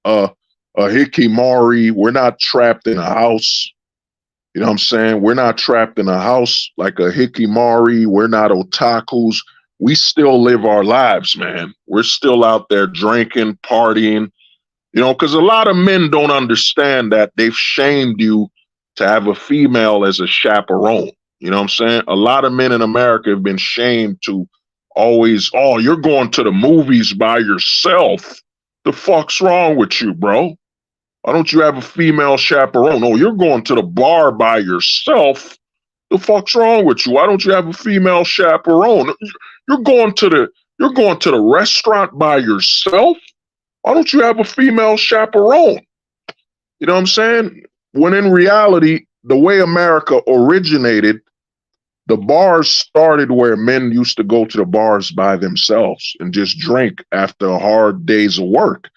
a hikimori. We're not trapped in a house. You know what I'm saying? We're not trapped in a house like a hikimori. We're not otakus. We still live our lives, man. We're still out there drinking, partying, you know, because a lot of men don't understand that they've shamed you to have a female as a chaperone. You know what I'm saying? A lot of men in America have been shamed to always, oh, you're going to the movies by yourself. The fuck's wrong with you, bro? Why don't you have a female chaperone? Oh, you're going to the bar by yourself. The fuck's wrong with you? Why don't you have a female chaperone? You're going to the restaurant by yourself. Why don't you have a female chaperone? You know what I'm saying? When in reality, the way America originated, the bars started where men used to go to the bars by themselves and just drink after hard days of work.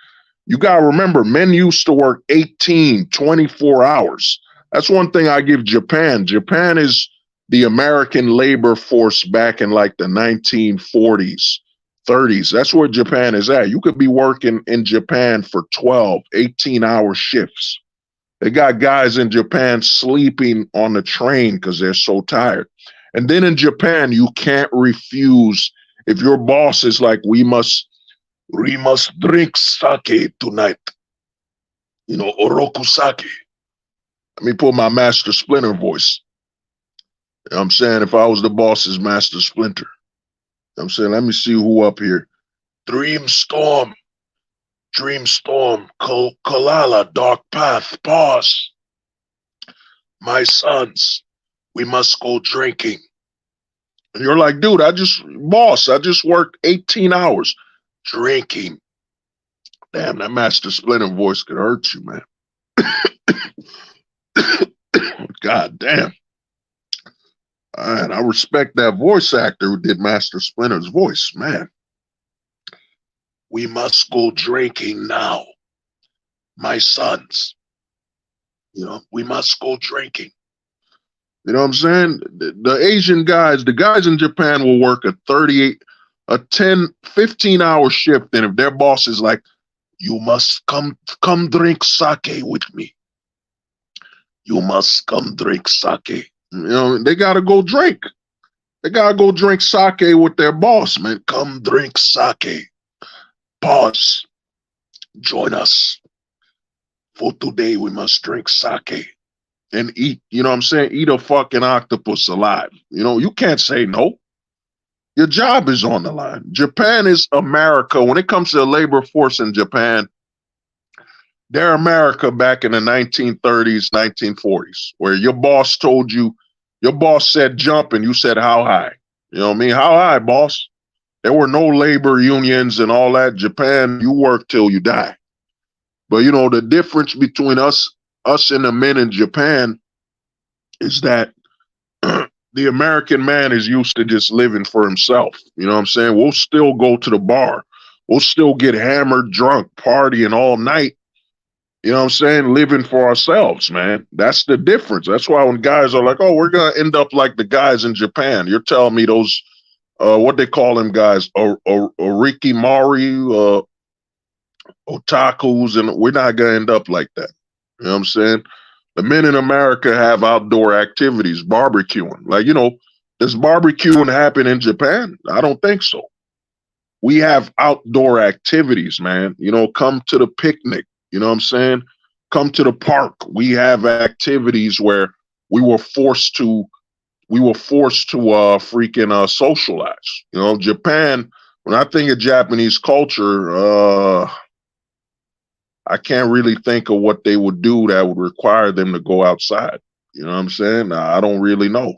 You got to remember, men used to work 18, 24 hours. That's one thing I give Japan. Japan is the American labor force back in like the 1940s, 30s. That's where Japan is at. You could be working in Japan for 12, 18-hour shifts. They got guys in Japan sleeping on the train because they're so tired. And then in Japan, you can't refuse. If your boss is like, we must drink sake tonight. You know, oroku sake. Let me put my Master Splinter voice. You know what I'm saying? If I was the boss's Master Splinter. You know what I'm saying, let me see who up here. Dreamstorm, Kalala, Dark Path, pause. My sons, we must go drinking. And you're like, dude, I just worked 18 hours drinking. Damn, that Master Splinter voice could hurt you, man. God damn. And I respect that voice actor who did Master Splinter's voice, man. We must go drinking now, my sons. You know, we must go drinking. You know what I'm saying? The Asian guys, the guys in Japan will work a 15-hour shift. And if their boss is like, you must come drink sake with me. You must come drink sake. You know, they got to go drink. They got to go drink sake with their boss, man. Come drink sake. Pause. Join us. For today, we must drink sake and eat, you know what I'm saying? Eat a fucking octopus alive. You know, you can't say no. Your job is on the line. Japan is America. When it comes to the labor force in Japan, they're America back in the 1930s, 1940s, where your boss told you, your boss said jump and you said how high? You know what I mean? How high, boss? There were no labor unions and all that. Japan, you work till you die. But you know, the difference between us and the men in Japan is that the American man is used to just living for himself. You know what I'm saying? We'll still go to the bar. We'll still get hammered, drunk, partying all night. You know what I'm saying? Living for ourselves, man. That's the difference. That's why when guys are like, oh, we're going to end up like the guys in Japan. You're telling me those, what they call them guys, Orikimari, otakus, and we're not going to end up like that. You know what I'm saying? The men in America have outdoor activities, barbecuing. Like, you know, does barbecuing happen in Japan? I don't think so. We have outdoor activities, man. You know, come to the picnic. You know what I'm saying? Come to the park. We have activities where we were forced to freaking socialize. You know, Japan, when I think of Japanese culture, I can't really think of what they would do that would require them to go outside. You know what I'm saying? I don't really know.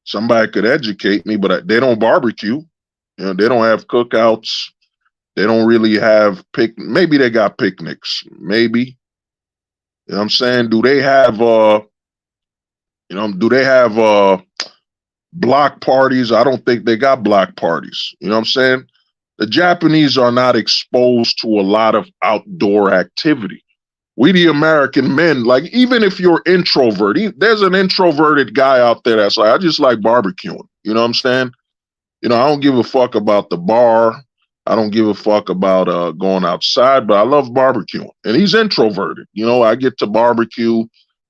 Somebody could educate me, but they don't barbecue. You know, they don't have cookouts. They don't really have maybe they got picnics. Maybe. You know what I'm saying? Do they have block parties? I don't think they got block parties. You know what I'm saying? The Japanese are not exposed to a lot of outdoor activity. We, the American men, like, even if you're introvert, there's an introverted guy out there that's like, I just like barbecuing. You know what I'm saying? You know, I don't give a fuck about the bar. I don't give a fuck about going outside, but I love barbecuing. And he's introverted. You know, I get to barbecue.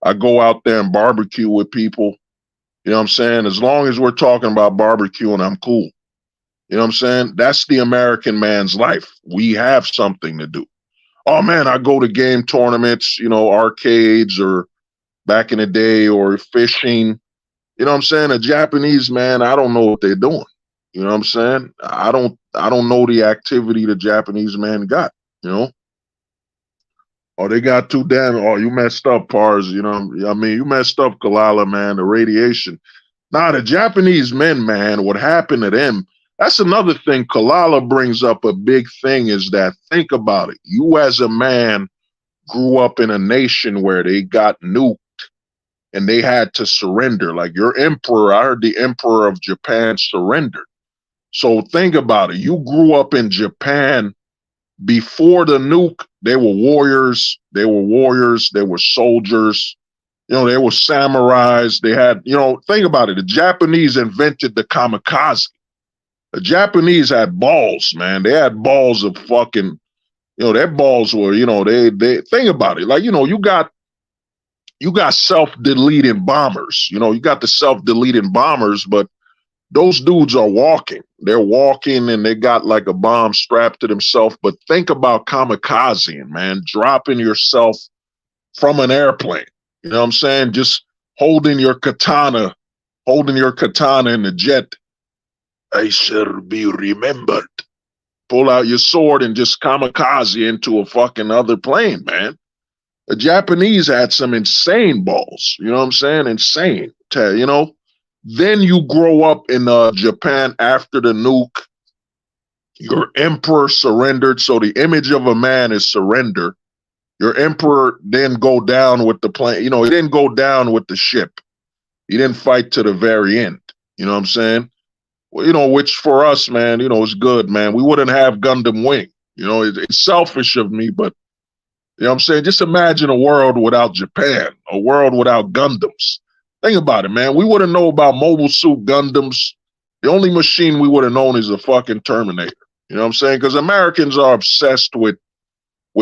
I go out there and barbecue with people. You know what I'm saying? As long as we're talking about barbecuing, I'm cool. You know what I'm saying? That's the American man's life. We have something to do. Oh, man, I go to game tournaments, you know, arcades or back in the day or fishing. You know what I'm saying? A Japanese man, I don't know what they're doing. You know what I'm saying? I don't know the activity the Japanese man got, you know? Oh, they got too damn, oh, you messed up, Pars, you know? I mean, you messed up, Kalala, man, the radiation. Nah, the Japanese men, man, what happened to them, that's another thing Kalala brings up, a big thing, is that, think about it. You as a man grew up in a nation where they got nuked and they had to surrender. Like your emperor, I heard the emperor of Japan surrendered. So think about it. You grew up in Japan before the nuke. They were warriors. They were soldiers. You know, they were samurais. They had, you know, think about it. The Japanese invented the kamikaze. The Japanese had balls, man. They had balls of fucking, you know, their balls were, you know, they think about it. Like, you know, you got self-deleting bombers. You know, you got the self-deleting bombers, but those dudes are walking. They're walking and they got like a bomb strapped to themselves. But think about kamikaze, man, dropping yourself from an airplane. You know what I'm saying? Just holding your katana in the jet. I shall be remembered. Pull out your sword and just kamikaze into a fucking other plane, man. The Japanese had some insane balls. You know what I'm saying? Insane. You know? Then you grow up in Japan after the nuke. Your emperor surrendered. So the image of a man is surrender. Your emperor didn't go down with the plane. You know, he didn't go down with the ship. He didn't fight to the very end. You know what I'm saying? Well, you know, which for us, man, you know, is good, man. We wouldn't have Gundam Wing. You know, it's selfish of me, but, you know what I'm saying? Just imagine a world without Japan, a world without Gundams. Think about it, man. We wouldn't know about Mobile Suit Gundams. The only machine we would have known is a fucking Terminator. You know what I'm saying? Because Americans are obsessed with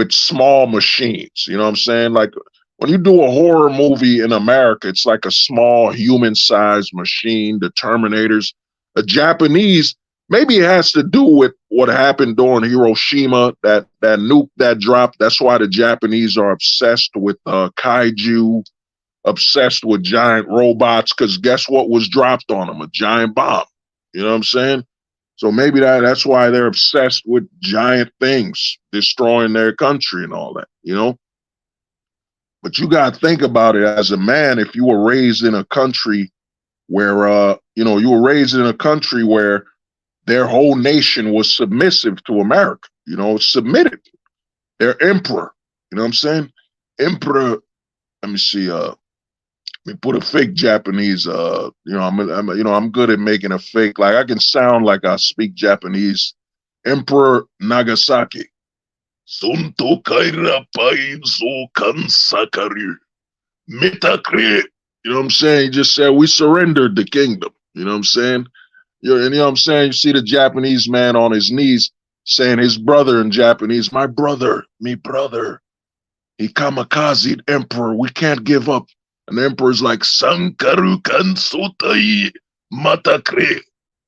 small machines. You know what I'm saying? Like, when you do a horror movie in America, it's like a small human-sized machine, the Terminators. A Japanese, maybe it has to do with what happened during Hiroshima, that nuke that dropped. That's why the Japanese are obsessed with kaiju, obsessed with giant robots, because guess what was dropped on them? A giant bomb. You know what I'm saying? So maybe that's why they're obsessed with giant things, destroying their country and all that, you know? But you got to think about it as a man. If you were raised in a country where, you know, you were raised in a country where their whole nation was submissive to America, you know, submitted. Their emperor, You know what I'm saying? Emperor, let me see, let me put a fake Japanese, I'm good at making a fake, like I can sound like I speak Japanese. Emperor Nagasaki. Sunto kaira pain so kansakaru. Mitakre. You know what I'm saying? He just said, we surrendered the kingdom. You know what I'm saying? You know what I'm saying? You see the Japanese man on his knees saying his brother in Japanese, my brother, me brother. He kamikaze emperor. We can't give up. And the emperor's like, Sankaru kansotai matakre.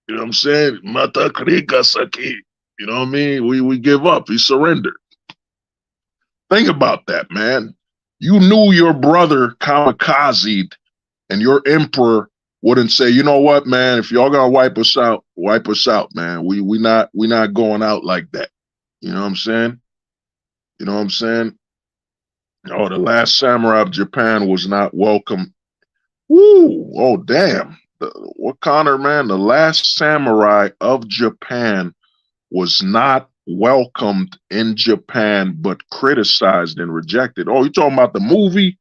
You know what I'm saying? Matakre gasaki. You know what I mean? We give up. He surrendered. Think about that, man. You knew your brother kamikazed, and your emperor wouldn't say, you know what, man, if y'all gonna wipe us out, man. We not going out like that. You know what I'm saying? You know what I'm saying? Oh, the last samurai of Japan was not welcome. Woo! Oh, damn. What Connor, man? The last samurai of Japan was not welcomed in Japan, but criticized and rejected. Oh, you talking about the movie,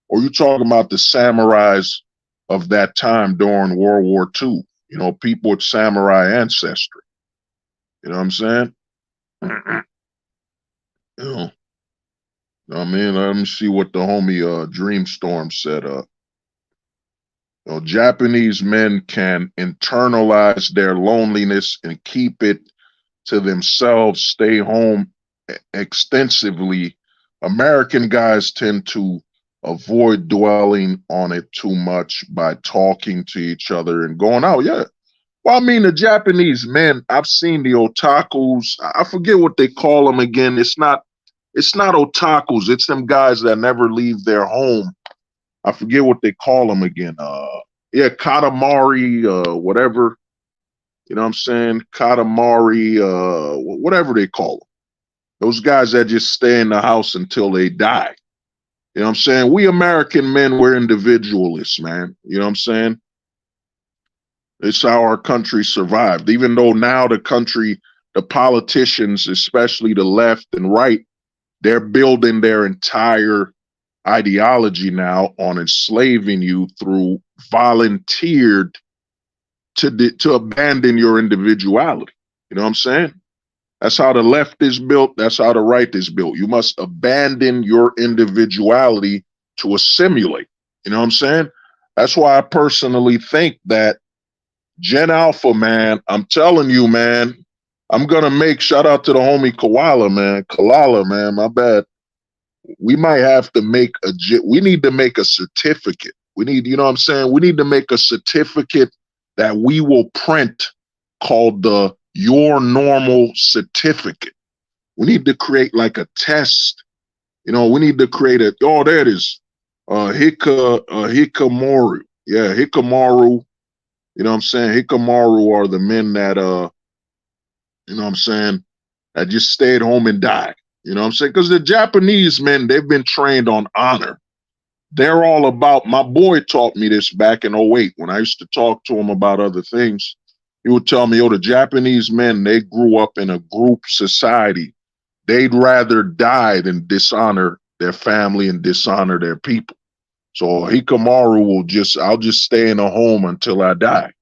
or you talking about the samurais of that time during World War II? You know, people with samurai ancestry. You know what I'm saying? You know what I mean? Let me see what the homie Dreamstorm said. Japanese men can internalize their loneliness and keep it to themselves, stay home extensively. American guys tend to avoid dwelling on it too much by talking to each other and going out. Yeah. Well, I mean, the Japanese men, I've seen the otakus. I forget what they call them again. It's not otakus. It's them guys that never leave their home. I forget what they call them again. Katamari, whatever. You know what I'm saying? Katamari, whatever they call them. Those guys that just stay in the house until they die. You know what I'm saying? We American men, we're individualists, man. You know what I'm saying? It's how our country survived. Even though now the politicians, especially the left and right, they're building their entire ideology now on enslaving you through volunteered to abandon your individuality. You know what I'm saying? That's how the left is built. That's how the right is built. You must abandon your individuality to assimilate. You know what I'm saying? That's why I personally think that Gen Alpha, man, I'm telling you, man, I'm going to make, shout out to the homie Kalala, man, my bad. We might have to make we need to make a certificate. We need, you know what I'm saying? We need to make a certificate that we will print called the Your Normal Certificate. We need to create like a test. You know, we need to create there it is. Hikamaru. Yeah, Hikamaru. You know what I'm saying? Hikamaru are the men that, you know what I'm saying, that just stayed home and died. You know what I'm saying? Because the Japanese men, they've been trained on honor. They're all about, my boy taught me this back in 2008 when I used to talk to him about other things. He would tell me, the Japanese men, they grew up in a group society. They'd rather die than dishonor their family and dishonor their people. So Hikamaru I'll just stay in a home until I die.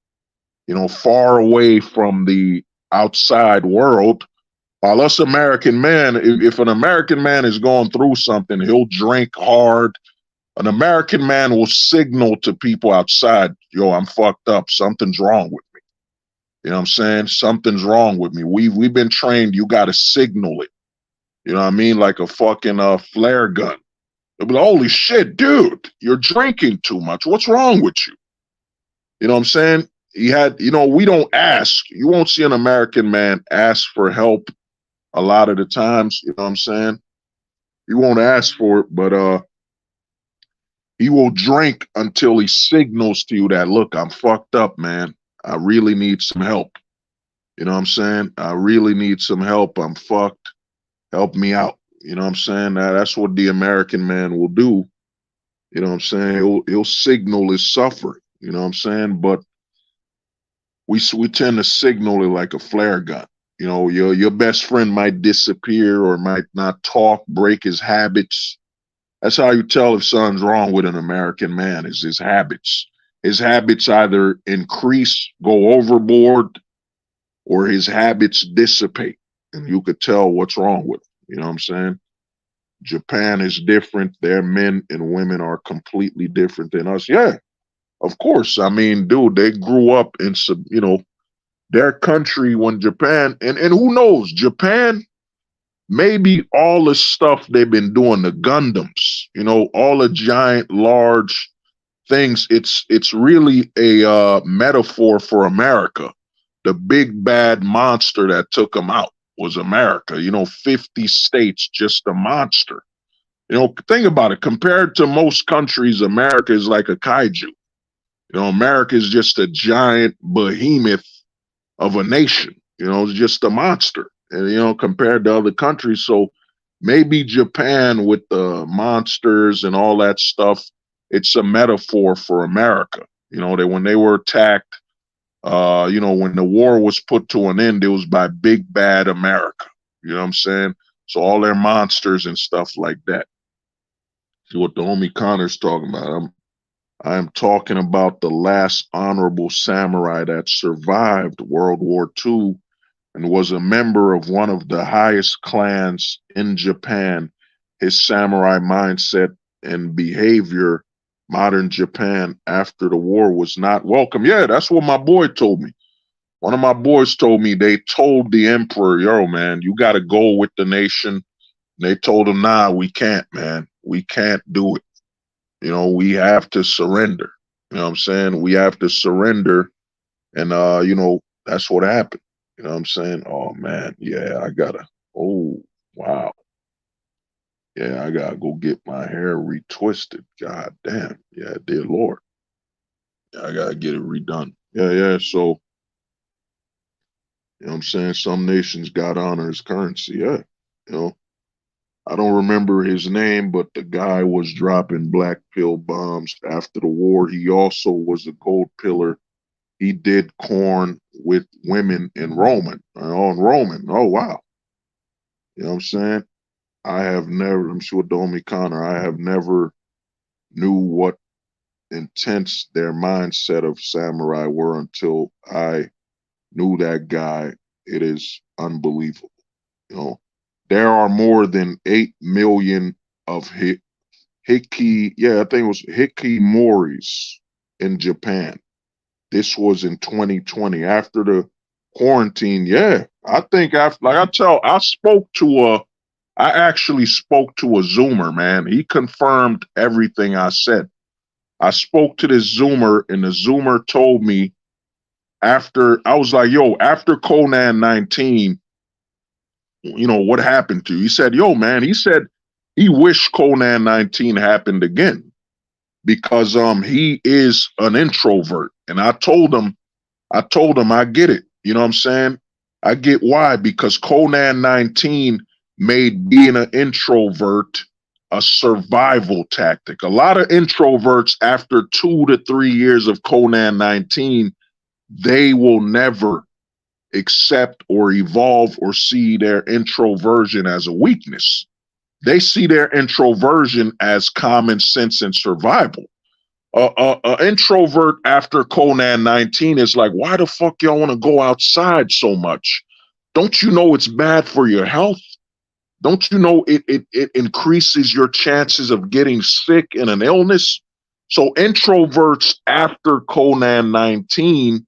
You know, far away from the outside world. While us American men, if an American man is going through something, he'll drink hard. An American man will signal to people outside, yo, I'm fucked up. Something's wrong with me. You know what I'm saying? Something's wrong with me. We've been trained, you got to signal it. You know what I mean? Like a fucking flare gun. They'll be like, holy shit, dude, you're drinking too much. What's wrong with you? You know what I'm saying? We don't ask. You won't see an American man ask for help a lot of the times. You know what I'm saying? He won't ask for it, but he will drink until he signals to you that, look, I'm fucked up, man. I really need some help. You know what I'm saying? I really need some help. I'm fucked. Help me out. You know what I'm saying? That's what the American man will do. You know what I'm saying? He'll signal his suffering. You know what I'm saying? But we tend to signal it like a flare gun. You know, your best friend might disappear or might not talk, break his habits. That's how you tell if something's wrong with an American man, is his habits. His habits either increase, go overboard, or his habits dissipate. And you could tell what's wrong with him. You know what I'm saying? Japan is different. Their men and women are completely different than us. Yeah, of course. I mean, dude, they grew up in some, you know, their country when Japan, and who knows, Japan, maybe all the stuff they've been doing, the Gundams, you know, all the giant, large things, it's really a metaphor for America. The big bad monster that took them out was America. You know, 50 states, just a monster. You know, think about it. Compared to most countries, America is like a kaiju. You know, America is just a giant behemoth of a nation. You know, it's just a monster. And, you know, compared to other countries. So maybe Japan with the monsters and all that stuff, it's a metaphor for America. You know, that when they were attacked, you know, when the war was put to an end, it was by big bad America. You know what I'm saying? So all their monsters and stuff like that. See what the homie Connor's talking about. I'm talking about the last honorable samurai that survived World War II and was a member of one of the highest clans in Japan. His samurai mindset and behavior, modern Japan after the war, was not welcome. Yeah, that's what my boy told me. One of my boys told me they told the emperor, yo, man, you got to go with the nation. And they told him, nah, we can't, man. We can't do it. You know, we have to surrender. You know what I'm saying? We have to surrender. And, you know, that's what happened. You know what I'm saying? Oh, man. Yeah, oh, wow. Yeah, I got to go get my hair retwisted. God damn. Yeah, dear Lord. Yeah, I got to get it redone. Yeah. So, you know what I'm saying? Some nations got honor as currency. Yeah. You know, I don't remember his name, but the guy was dropping black pill bombs after the war. He also was a gold pillar. He did corn with women in Roman. On Roman. Oh, wow. You know what I'm saying? I'm sure Domi Connor, I have never knew what intense their mindset of samurai were until I knew that guy. It is unbelievable. You know, there are more than 8 million of hikimoris in Japan. This was in 2020 after the quarantine. Yeah, I think I actually spoke to a Zoomer, man. He confirmed everything I said. I spoke to this Zoomer, and the Zoomer told me after Conan 19, you know, what happened to you? He said, yo, man, he said he wished Conan 19 happened again because he is an introvert. And I told him I get it. You know what I'm saying? I get why, because Conan 19 made being an introvert a survival tactic. A lot of introverts, after 2 to 3 years of Conan 19, they will never accept or evolve or see their introversion as a weakness. They see their introversion as common sense and survival. An introvert after Conan 19 is like, why the fuck y'all want to go outside so much? Don't you know it's bad for your health? Don't you know it increases your chances of getting sick and an illness? So introverts after Conan 19,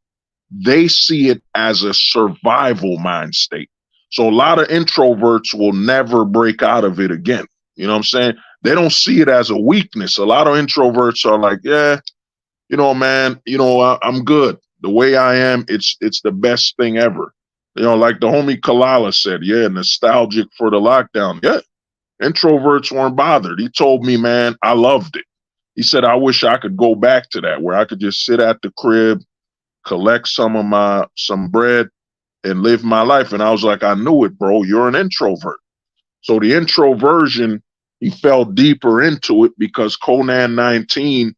they see it as a survival mind state. So a lot of introverts will never break out of it again. You know what I'm saying? They don't see it as a weakness. A lot of introverts are like, yeah, you know, man, you know, I'm good. The way I am, it's the best thing ever. You know, like the homie Kalala said, yeah, nostalgic for the lockdown. Yeah, introverts weren't bothered. He told me, man, I loved it. He said, I wish I could go back to that, where I could just sit at the crib, collect some bread, and live my life. And I was like, I knew it, bro. You're an introvert. So the introversion, he fell deeper into it because Conan 19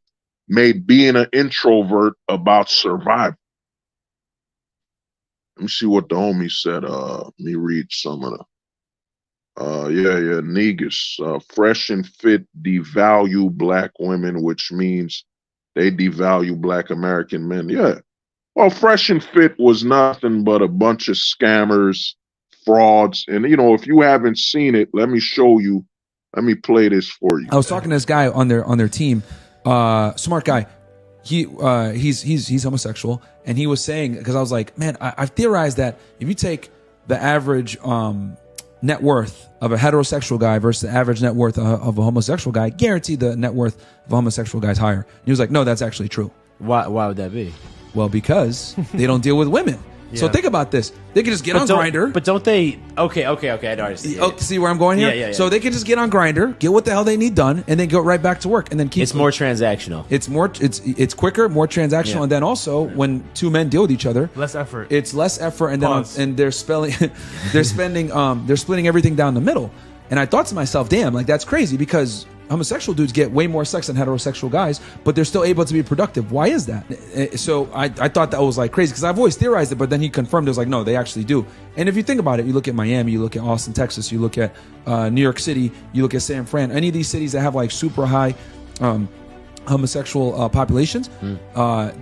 made being an introvert about survival. Let me see what the homie said. Let me read some of the. Yeah, Negus. Fresh and fit devalue black women, which means they devalue black American men. Yeah. Well, Fresh and Fit was nothing but a bunch of scammers, frauds. And, you know, if you haven't seen it, let me show you. Let me play this for you. I was talking to this guy on their team, smart guy. He's homosexual, and he was saying, because I was like, man, I've theorized that if you take the average net worth of a heterosexual guy versus the average net worth of a homosexual guy, guaranteed the net worth of a homosexual guy is higher. And he was like, no, that's actually true. Why would that be? Well, because they don't deal with women. So think about this. They can just get on Grindr. But don't they? Okay. I already see. Oh, see where I'm going here? Yeah. So they can just get on Grindr, get what the hell they need done, and then go right back to work, and then keep. It's more transactional. It's quicker, more transactional, and then also when two men deal with each other, Less effort. it's less effort, and Pause. then they're splitting everything down the middle. And I thought to myself, damn, like that's crazy because homosexual dudes get way more sex than heterosexual guys, but they're still able to be productive. Why is that? So I thought that was like crazy because I've always theorized it, but then he confirmed it was like, no, they actually do. And if you think about it, you look at Miami, you look at Austin, Texas, you look at New York City, you look at San Fran, any of these cities that have like super high homosexual populations,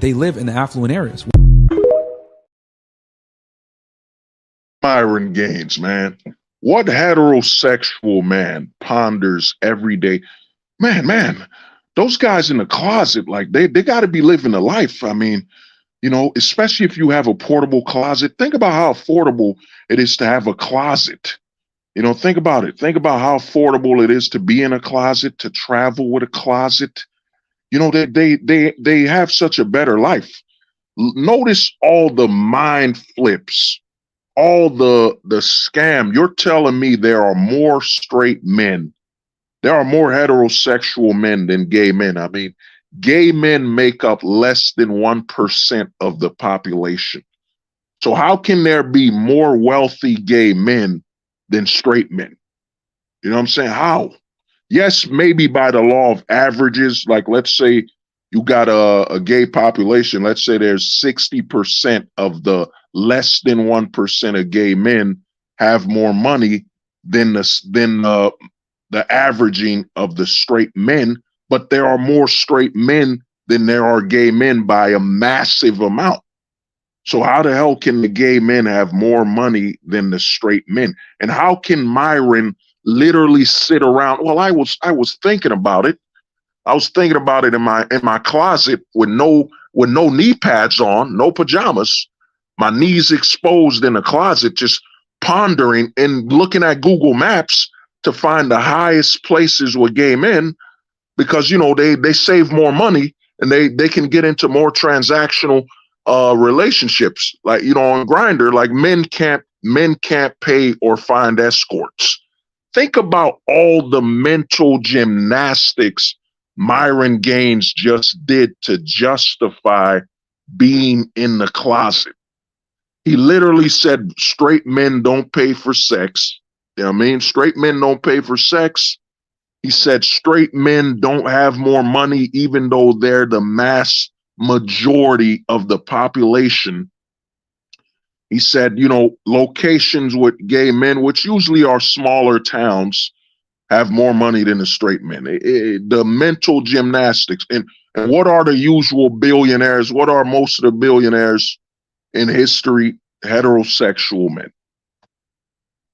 they live in the affluent areas. Myron Gaines, man. What heterosexual man ponders every day? Man, those guys in the closet, like they got to be living a life. I mean, you know, especially if you have a portable closet. Think about how affordable it is to have a closet. You know, think about it. Think about how affordable it is to be in a closet, to travel with a closet. You know, they have such a better life. Notice all the mind flips, all the scam. You're telling me there are more straight men, there are more heterosexual men than gay men. I mean, gay men make up less than 1% of the population. So how can there be more wealthy gay men than straight men? You know what I'm saying? How? Yes, maybe by the law of averages, like let's say you got a gay population, let's say there's 60% of the less than 1% of gay men have more money than the averaging of the straight men, but there are more straight men than there are gay men by a massive amount. So how the hell can the gay men have more money than the straight men? And how can Myron literally sit around? Well, I was thinking about it. I was thinking about it in my closet with no knee pads on, no pajamas, my knees exposed in the closet, just pondering and looking at Google Maps to find the highest places with gay men, because you know they save more money and they can get into more transactional relationships. Like, you know, on Grindr, like men can't pay or find escorts. Think about all the mental gymnastics Myron Gaines just did to justify being in the closet. He literally said straight men don't pay for sex. You know what I mean? Straight men don't pay for sex. He said straight men don't have more money, even though they're the mass majority of the population. He said, you know, locations with gay men, which usually are smaller towns, have more money than the straight men. The mental gymnastics. And what are the usual billionaires? What are most of the billionaires in history? Heterosexual men.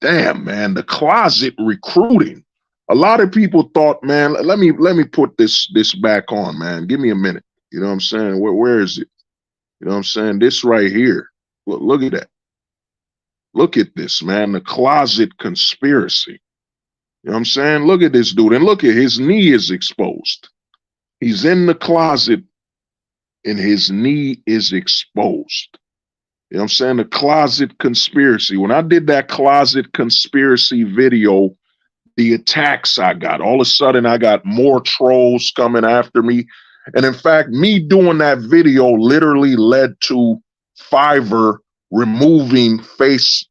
Damn, man, the closet recruiting. A lot of people thought, man, let me put this back on, man. Give me a minute. You know what I'm saying? Where is it? You know what I'm saying? This right here. Look at that. Look at this, man. The closet conspiracy. You know what I'm saying? Look at this dude. And look at his knee is exposed. He's in the closet and his knee is exposed. You know what I'm saying? The closet conspiracy. When I did that closet conspiracy video, the attacks I got, all of a sudden I got more trolls coming after me. And in fact, me doing that video literally led to Fiverr removing face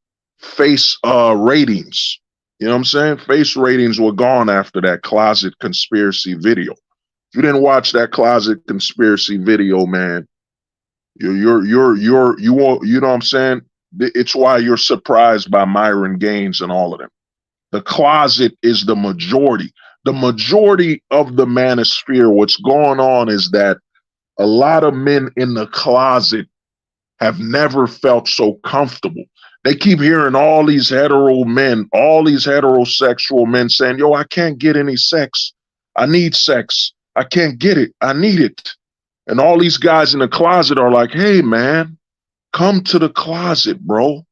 ratings. You know what I'm saying? Face ratings were gone after that closet conspiracy video. If you didn't watch that closet conspiracy video, man, you know what I'm saying? It's why you're surprised by Myron Gaines and all of them. The closet is the majority. The majority of the manosphere, what's going on is that a lot of men in the closet have never felt so comfortable. They keep hearing all these hetero men, all these heterosexual men saying, yo, I can't get any sex. I need sex. I can't get it. I need it. And all these guys in the closet are like, hey, man, come to the closet, bro.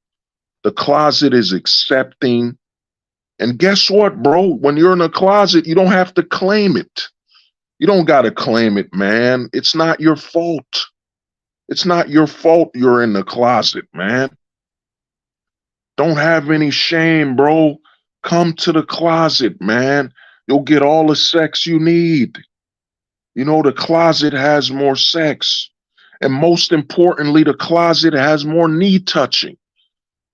The closet is accepting. And guess what, bro? When you're in a closet, you don't have to claim it. You don't got to claim it, man. It's not your fault. It's not your fault you're in the closet, man. Don't have any shame, bro. Come to the closet, man. You'll get all the sex you need. You know, the closet has more sex. And most importantly, the closet has more knee touching.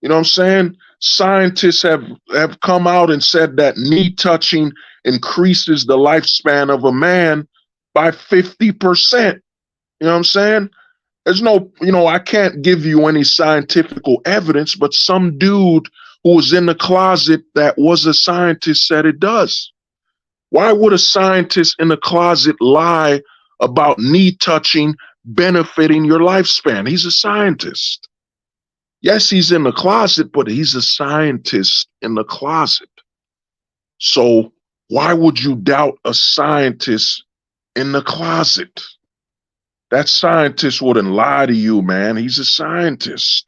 You know what I'm saying? Scientists have come out and said that knee touching increases the lifespan of a man by 50%. You know what I'm saying? There's no, I can't give you any scientific evidence, but some dude who was in the closet that was a scientist said it does. Why would a scientist in the closet lie about knee touching benefiting your lifespan? He's a scientist. Yes, he's in the closet, but he's a scientist in the closet. So why would you doubt a scientist in the closet? That scientist wouldn't lie to you, man. He's a scientist.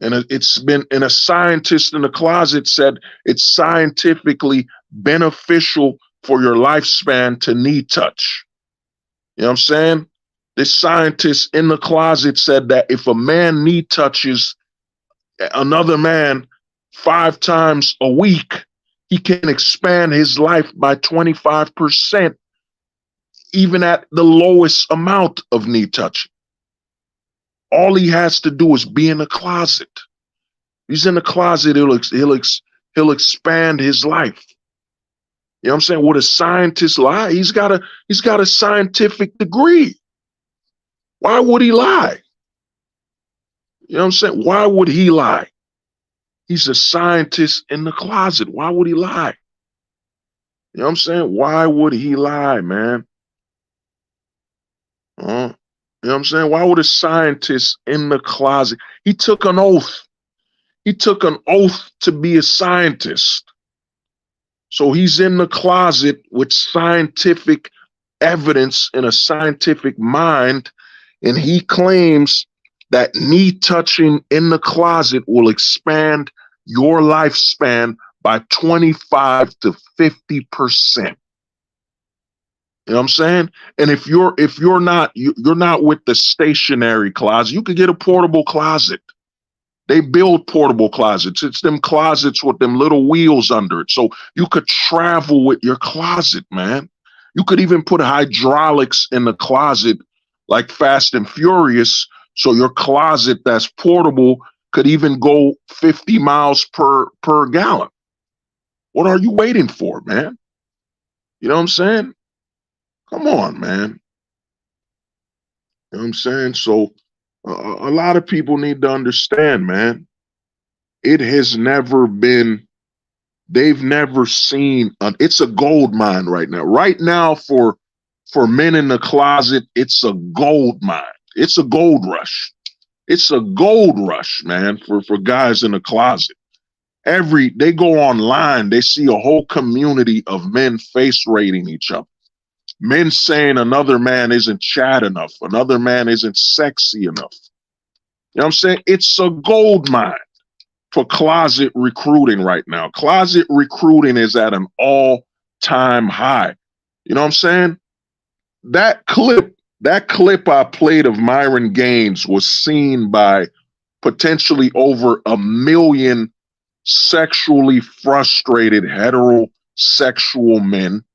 And a scientist in the closet said it's scientifically beneficial for your lifespan to knee touch. You know what I'm saying? This scientist in the closet said that if a man knee touches another man 5 times a week, he can expand his life by 25%, even at the lowest amount of knee touching. All he has to do is be in the closet. He's in the closet, he'll expand his life. You know what I'm saying? Would a scientist lie? He's got a scientific degree. Why would he lie? You know what I'm saying? Why would he lie? He's a scientist in the closet. Why would he lie? You know what I'm saying? Why would he lie, man? You know what I'm saying? Why would a scientist in the closet? He took an oath. He took an oath to be a scientist. So he's in the closet with scientific evidence and a scientific mind, and he claims that knee touching in the closet will expand your lifespan by 25 to 50%. You know what I'm saying? And if you're not with the stationary closet, you could get a portable closet. They build portable closets. It's them closets with them little wheels under it. So you could travel with your closet, man. You could even put hydraulics in the closet like Fast and Furious. So your closet that's portable could even go 50 miles per gallon. What are you waiting for, man? You know what I'm saying? Come on, man. You know what I'm saying? So a lot of people need to understand, man. It has never been, they've never seen, it's a gold mine right now. Right now for men in the closet, it's a gold mine. It's a gold rush. It's a gold rush, man, for guys in the closet. They go online, they see a whole community of men face rating each other. Men saying another man isn't chat enough, another man isn't sexy enough. You know what I'm saying? It's a gold mine for closet recruiting right now. Closet recruiting is at an all-time high. You know what I'm saying? That clip I played of Myron Gaines was seen by potentially over 1 million sexually frustrated heterosexual men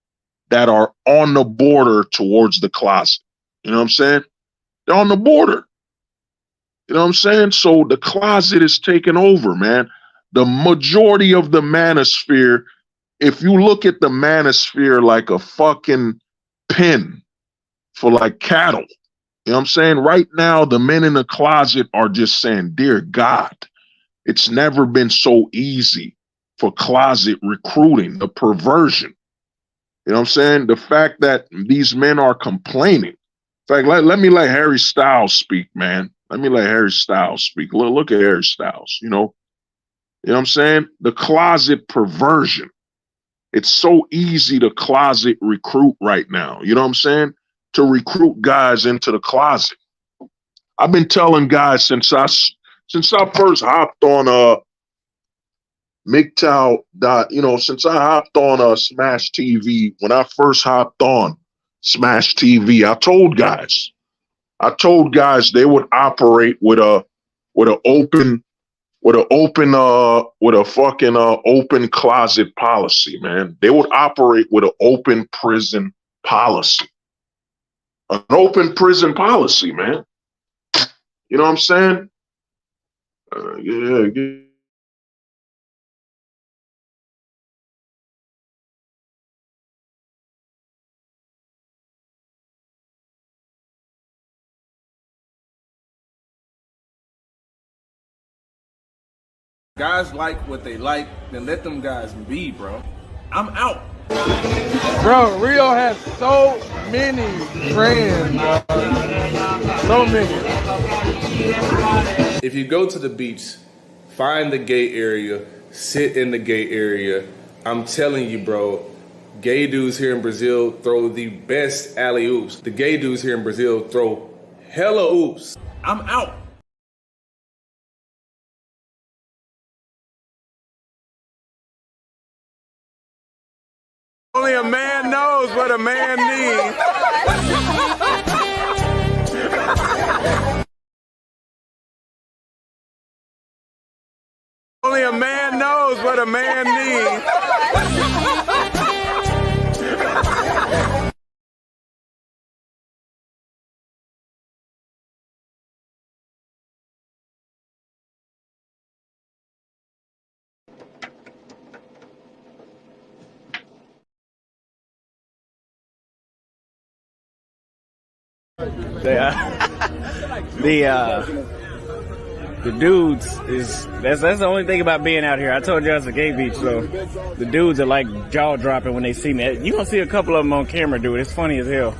that are on the border towards the closet. You know what I'm saying? They're on the border. You know what I'm saying? So the closet is taking over, man. The majority of the manosphere, if you look at the manosphere like a fucking pen for like cattle, you You know what I'm saying? Right now, the men in the closet are just saying, dear God, it's never been so easy for closet recruiting, the perversion. You know what I'm saying? The fact that these men are complaining. In fact, let me let Harry Styles speak, man. Let me let Harry Styles speak. Look at Harry Styles, you know what I'm saying? The closet perversion. It's so easy to closet recruit right now. You know what I'm saying? To recruit guys into the closet. I've been telling guys since I first hopped on MGTOW, since I hopped on Smash TV, when I first hopped on Smash TV, I told guys they would operate with a fucking open closet policy, man. They would operate with an open prison policy. An open prison policy, man. You know what I'm saying? Yeah. Guys like what they like, then let them guys be, bro. I'm out. Bro, Rio has so many friends, so many. If you go to the beach, find the gay area, sit in the gay area. I'm telling you, bro, gay dudes here in Brazil throw the best alley-oops. The gay dudes here in Brazil throw hella oops. I'm out. Only a man knows what a man needs. Only a man knows what a man needs. The dudes is that's the only thing about being out here. I told you I was a gay beach, so the dudes are like jaw dropping when they see me. You gonna see a couple of them on camera do it. It's funny as hell,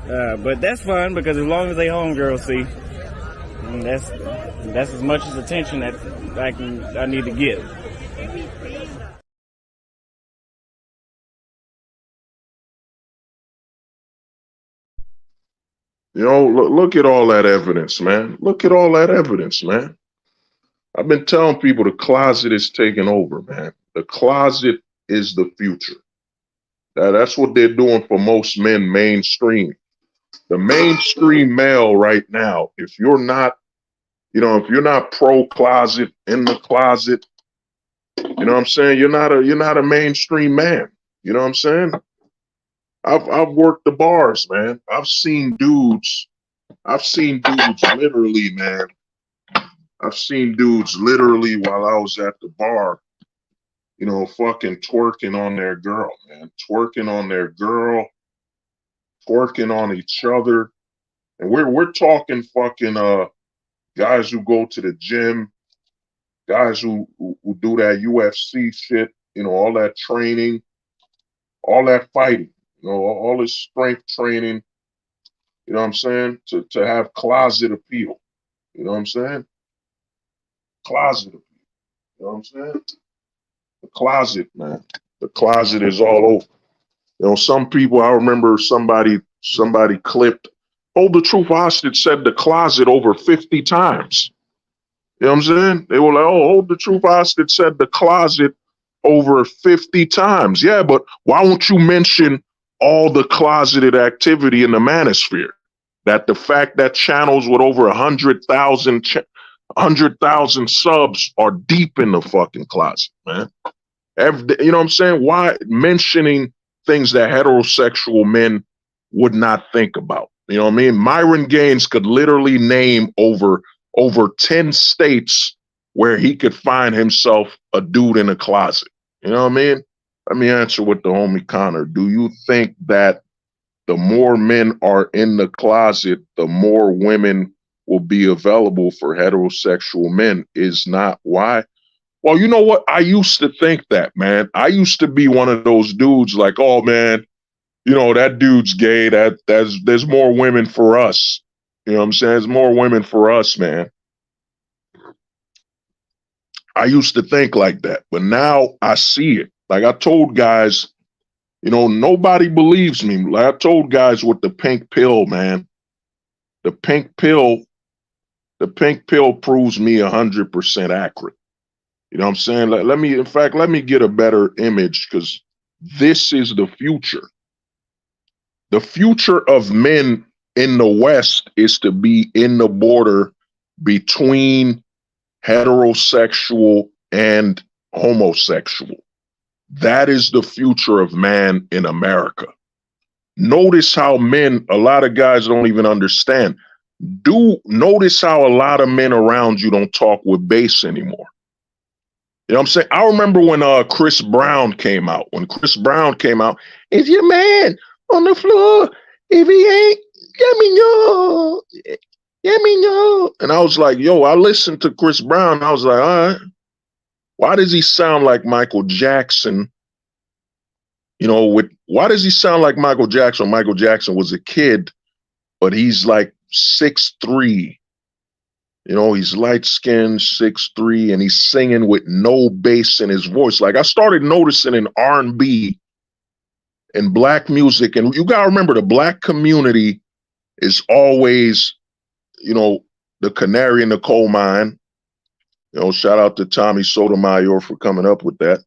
but that's fun because as long as they homegirls see, that's as much as attention that I need to get. Look at all that evidence, man. Look at all that evidence, man. I've been telling people the closet is taking over, man. The closet is the future. That's what they're doing for most men mainstream. The mainstream male right now, if you're not pro closet, in the closet, you know what I'm saying? You're not a mainstream man. You know what I'm saying? I've worked the bars, man. I've seen dudes literally, man. I've seen dudes literally while I was at the bar, fucking twerking on their girl, man. Twerking on their girl, twerking on each other. And we're talking fucking guys who go to the gym, guys who do that UFC shit, all that training, all that fighting. All this strength training, you know what I'm saying, to have closet appeal. You know what I'm saying? Closet appeal. You know what I'm saying? The closet, man. The closet is all over. Some people, I remember somebody clipped, Hold the Truth Hostage said the closet over 50 times. You know what I'm saying? They were like, oh, Hold the Truth Hostage said the closet over 50 times. Yeah, but why won't you mention all the closeted activity in the manosphere? That the fact that channels with over 100,000 subs are deep in the fucking closet, man. You know what I'm saying? Why mentioning things that heterosexual men would not think about? You know what I mean? Myron Gaines could literally name over 10 states where he could find himself a dude in a closet. You know what I mean? Let me answer with the homie Connor. Do you think that the more men are in the closet, the more women will be available for heterosexual men. Is not why. Well, you know what? I used to think that, man. I used to be one of those dudes like, oh man, you know, that dude's gay. There's more women for us. You know what I'm saying? There's more women for us, man. I used to think like that, but now I see it. Like I told guys, you know, nobody believes me. Like I told guys with the pink pill, man. The pink pill proves me 100% accurate. You know what I'm saying? Let me get a better image, because this is the future. The future of men in the West is to be in the border between heterosexual and homosexual. That is the future of man in America. Notice how men, a lot of guys don't even understand. Notice how a lot of men around you don't talk with bass anymore. You know what I'm saying? I remember when Chris Brown came out. When Chris Brown came out, is your man on the floor? If he ain't, let me know. And I was like, yo, I listened to Chris Brown. I was like, all right, why does he sound like Michael Jackson? You know, why does he sound like Michael Jackson? Michael Jackson was a kid, but he's like 6'3". You know, he's light-skinned, 6'3", and he's singing with no bass in his voice. Like I started noticing in R&B and black music, and you gotta remember the black community is always, you know, the canary in the coal mine. You know, shout out to Tommy Sotomayor for coming up with that.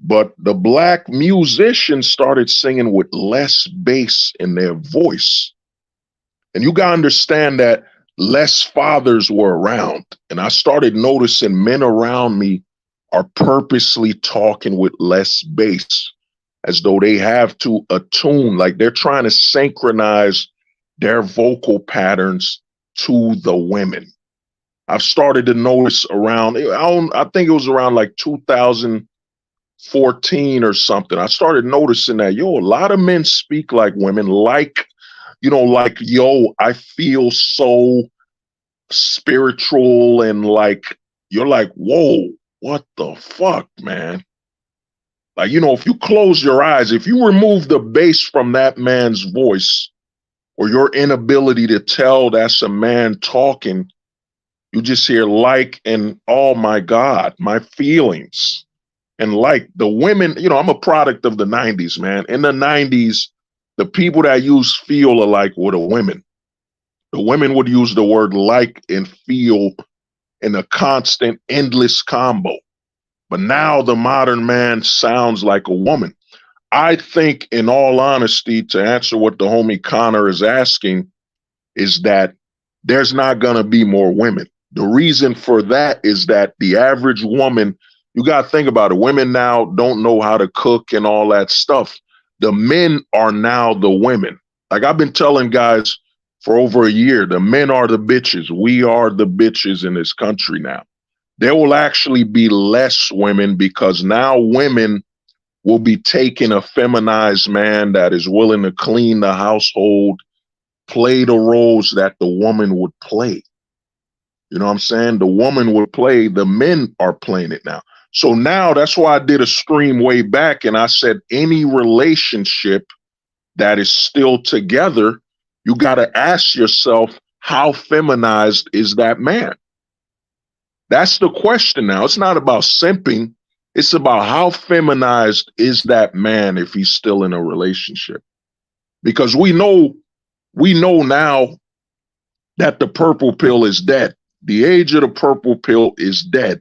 But the black musicians started singing with less bass in their voice. And you gotta understand that less fathers were around. And I started noticing men around me are purposely talking with less bass, as though they have to attune, like they're trying to synchronize their vocal patterns to the women. I've started to notice around, I think it was around like 2014 or something. I started noticing that, yo, a lot of men speak like women, like, you know, like, yo, I feel so spiritual, and like, you're like, whoa, what the fuck, man? Like, you know, if you close your eyes, if you remove the bass from that man's voice, or your inability to tell that's a man talking, you just hear like, and oh my God, my feelings. And like the women, you know, I'm a product of the 90s, man. In the 90s, the people that use feel alike were the women. The women would use the word like and feel in a constant, endless combo. But now the modern man sounds like a woman. I think, in all honesty, to answer what the homie Connor is asking, is that there's not going to be more women. The reason for that is that the average woman, you got to think about it. Women now don't know how to cook and all that stuff. The men are now the women. Like I've been telling guys for over a year, the men are the bitches. We are the bitches in this country now. There will actually be less women, because now women will be taking a feminized man that is willing to clean the household, play the roles that the woman would play. You know what I'm saying? The woman would play, the men are playing it now. So now that's why I did a stream way back, and I said any relationship that is still together, you got to ask yourself, how feminized is that man? That's the question now. It's not about simping. It's about how feminized is that man if he's still in a relationship. Because we know now that the purple pill is dead. The age of the purple pill is dead.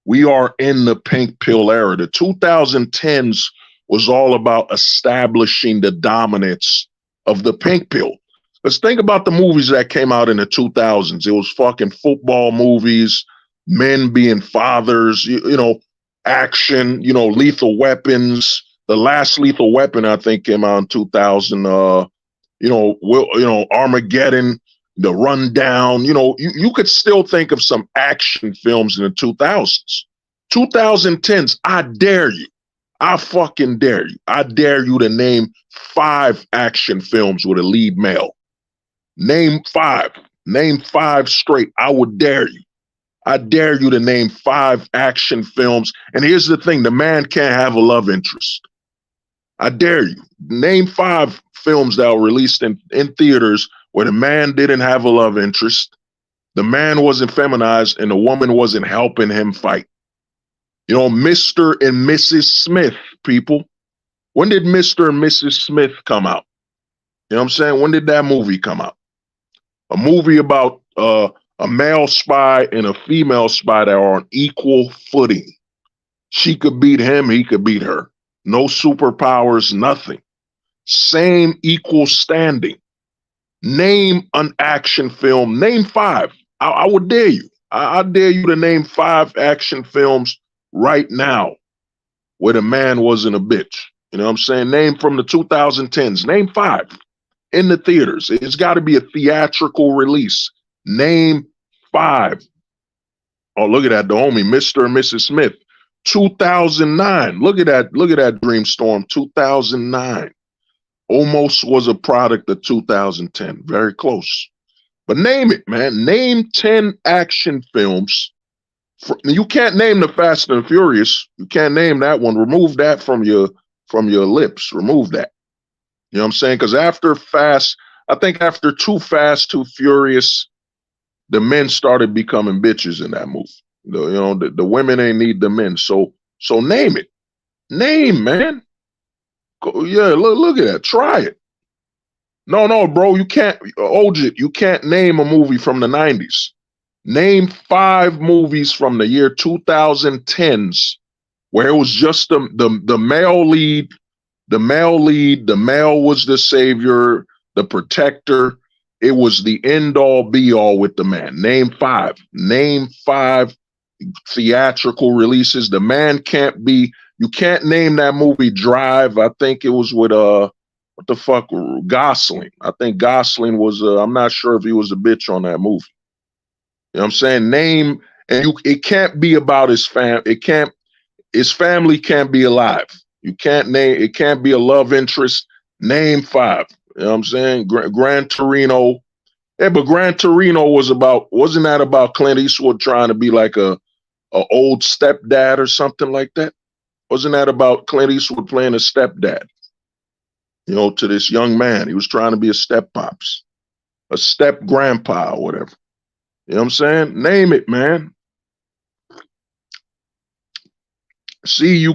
We are in the pink pill era. The 2010s was all about establishing the dominance of the pink pill. Let's think about the movies that came out in the 2000s. It was fucking football movies, men being fathers, you know, action, you know, Lethal Weapons. The last Lethal Weapon, I think, came out in 2000. Armageddon, The Rundown. You know, you could still think of some action films in the 2000s. 2010s, I dare you. I fucking dare you. I dare you to name 5 action films with a lead male. Name 5. Name 5 straight. I would dare you. I dare you to name 5 action films. And here's the thing, the man can't have a love interest. I dare you. Name 5 films that were released in theaters where the man didn't have a love interest, the man wasn't feminized, and the woman wasn't helping him fight. You know, Mr. and Mrs. Smith, people. When did Mr. and Mrs. Smith come out? You know what I'm saying? When did that movie come out? A movie about a male spy and a female spy that are on equal footing. She could beat him, he could beat her. No superpowers, nothing. Same equal standing. Name an action film. Name 5. I would dare you. I dare you to name 5 action films right now where the man wasn't a bitch. You know what I'm saying? Name from the 2010s. Name 5 in the theaters. It's got to be a theatrical release. Name 5. Oh, look at that. The homie, Mr. and Mrs. Smith. 2009. Look at that. Look at that Dreamstorm. 2009. Almost was a product of 2010. Very close. But name it, man. Name 10 action films. You can't name the Fast and Furious. You can't name that one. Remove that from your lips. Remove that. You know what I'm saying? Because after Fast, I think after Too Fast, Too Furious, the men started becoming bitches in that movie. The women ain't need the men. So name it. Name, man. Yeah, look at that. Try it. No, bro, you can't. Ojit, you can't name a movie from the 90s. Name 5 movies from the year 2010s where it was just the male lead, the male was the savior, the protector. It was the end all be all with the man. Name 5. Name 5 theatrical releases. The man can't be. You can't name that movie Drive. I think it was with what the fuck, Gosling. I think Gosling was. I'm not sure if he was a bitch on that movie. You know what I'm saying? Name, and it can't be about his fam. His family can't be alive. You can't name. It can't be a love interest. Name 5. You know what I'm saying? Gran Torino. Yeah, but Gran Torino wasn't that about Clint Eastwood trying to be like a old stepdad or something like that? Wasn't that about Clint Eastwood playing a stepdad? You know, to this young man. He was trying to be a step pops, a step grandpa or whatever. You know what I'm saying? Name it, man. See, you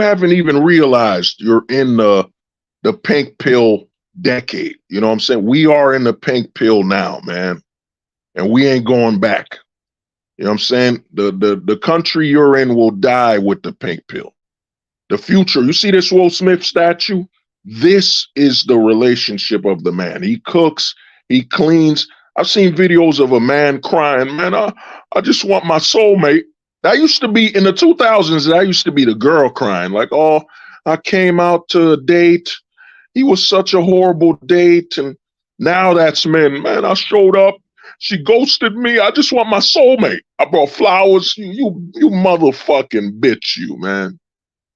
haven't even realized you're in the pink pill decade. You know what I'm saying? We are in the pink pill now, man. And we ain't going back. You know what I'm saying? The country you're in will die with the pink pill. The future, you see this Will Smith statue? This is the relationship of the man. He cooks, he cleans. I've seen videos of a man crying, man, I just want my soulmate. That used to be, in the 2000s, that used to be the girl crying. Like, oh, I came out to a date. He was such a horrible date. And now that's men. Man, I showed up. She ghosted me. I just want my soulmate. I brought flowers. You motherfucking bitch, you, man.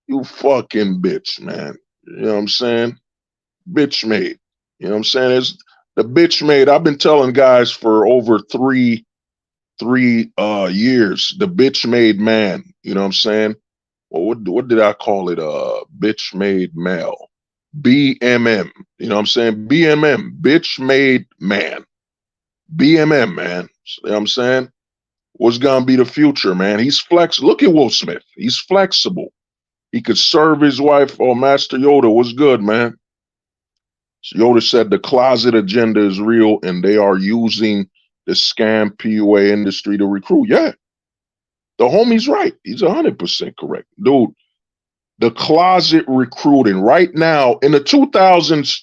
You fucking bitch, man. You know what I'm saying? Bitch made. You know what I'm saying? It's the bitch made. I've been telling guys for over three years, the bitch made man. You know what I'm saying? Well, what did I call it? Bitch made male. BMM. You know what I'm saying? BMM. Bitch made man. BMM, man. You know what I'm saying? What's gonna be the future, man? He's flexible. Look at Will Smith. He's flexible. He could serve his wife. Oh, Master Yoda, what's good, man? So Yoda said the closet agenda is real and they are using the scam PUA industry to recruit. Yeah. The homie's right. He's 100% correct. Dude, the closet recruiting right now in the 2000s,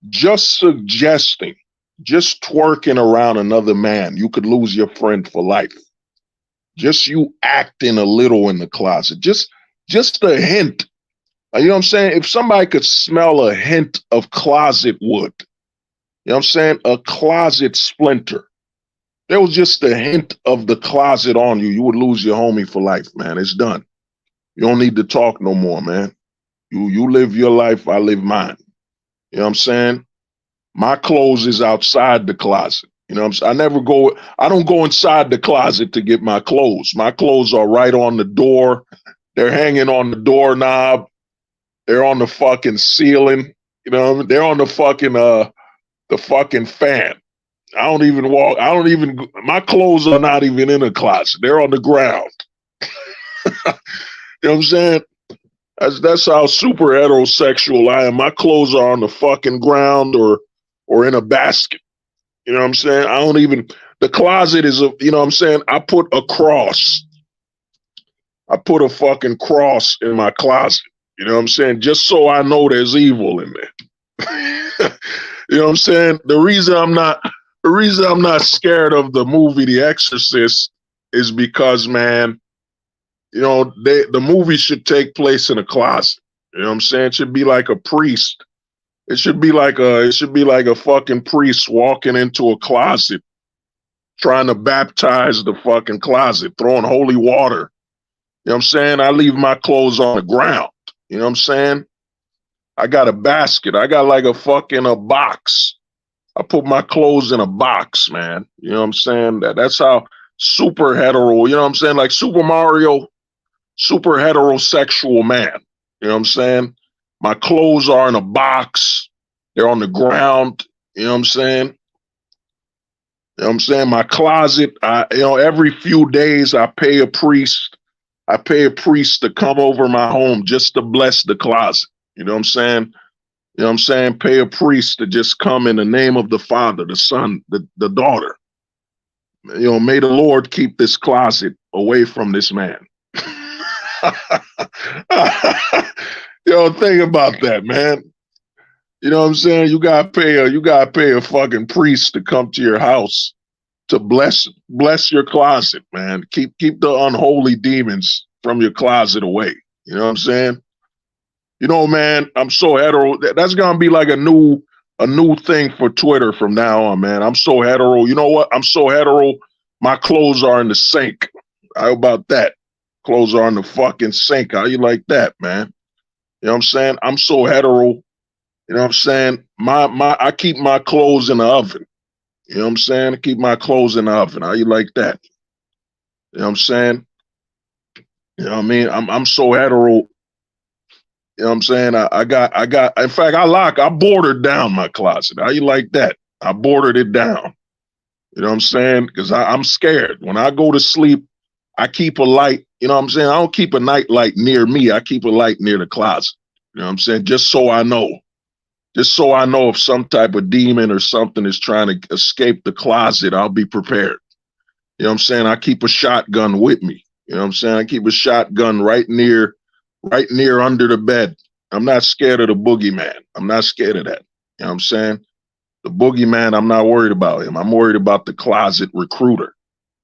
just suggesting, just twerking around another man, you could lose your friend for life. Just you acting a little in the closet. Just a hint. You know what I'm saying? If somebody could smell a hint of closet wood, you know what I'm saying? A closet splinter. There was just a hint of the closet on you, you would lose your homie for life, man. It's done. You don't need to talk no more, man. You live your life, I live mine. You know what I'm saying? My clothes is outside the closet. You know what I'm saying? I don't go inside the closet to get my clothes. My clothes are right on the door. They're hanging on the doorknob. They're on the fucking ceiling. You know what I mean? They're on the fucking fan. My clothes are not even in a closet. They're on the ground. You know what I'm saying? That's how super heterosexual I am. My clothes are on the fucking ground or in a basket. You know what I'm saying? The closet is you know what I'm saying? I put a cross. I put a fucking cross in my closet. You know what I'm saying? Just so I know there's evil in there. You know what I'm saying? The reason I'm not scared of the movie The Exorcist is because, man, you know, the movie should take place in a closet. You know what I'm saying? It should be like a priest. It should be like a fucking priest walking into a closet, trying to baptize the fucking closet, throwing holy water. You know what I'm saying? I leave my clothes on the ground. You know what I'm saying? I got a basket. I got like a box. I put my clothes in a box, man. You know what I'm saying? That's how super hetero, you know what I'm saying? Like Super Mario, super heterosexual man. You know what I'm saying? My clothes are in a box. They're on the ground. You know what I'm saying? You know what I'm saying? My closet, every few days I pay a priest. I pay a priest to come over my home just to bless the closet. You know what I'm saying? You know what I'm saying? Pay a priest to just come in the name of the Father, the Son, the daughter. You know, may the Lord keep this closet away from this man. You know, think about that, man. You know what I'm saying? You gotta pay a fucking priest to come to your house to bless your closet, man. Keep the unholy demons from your closet away. You know what I'm saying? You know, man, I'm so hetero. That's gonna be like a new thing for Twitter from now on, man. I'm so hetero. You know what? I'm so hetero. My clothes are in the sink. How about that? Clothes are in the fucking sink. How you like that, man? You know what I'm saying? I'm so hetero. You know what I'm saying? I keep my clothes in the oven. You know what I'm saying? I keep my clothes in the oven. How you like that? You know what I'm saying? You know what I mean? I'm so hetero. You know what I'm saying? I got, in fact, I bordered down my closet. How you like that? I bordered it down. You know what I'm saying? Because I'm scared. When I go to sleep, I keep a light. You know what I'm saying? I don't keep a night light near me. I keep a light near the closet. You know what I'm saying? Just so I know. Just so I know if some type of demon or something is trying to escape the closet, I'll be prepared. You know what I'm saying? I keep a shotgun with me. You know what I'm saying? I keep a shotgun right near under the bed. I'm not scared of the boogeyman. I'm not scared of that. You know what I'm saying? The boogeyman, I'm not worried about him. I'm worried about the closet recruiter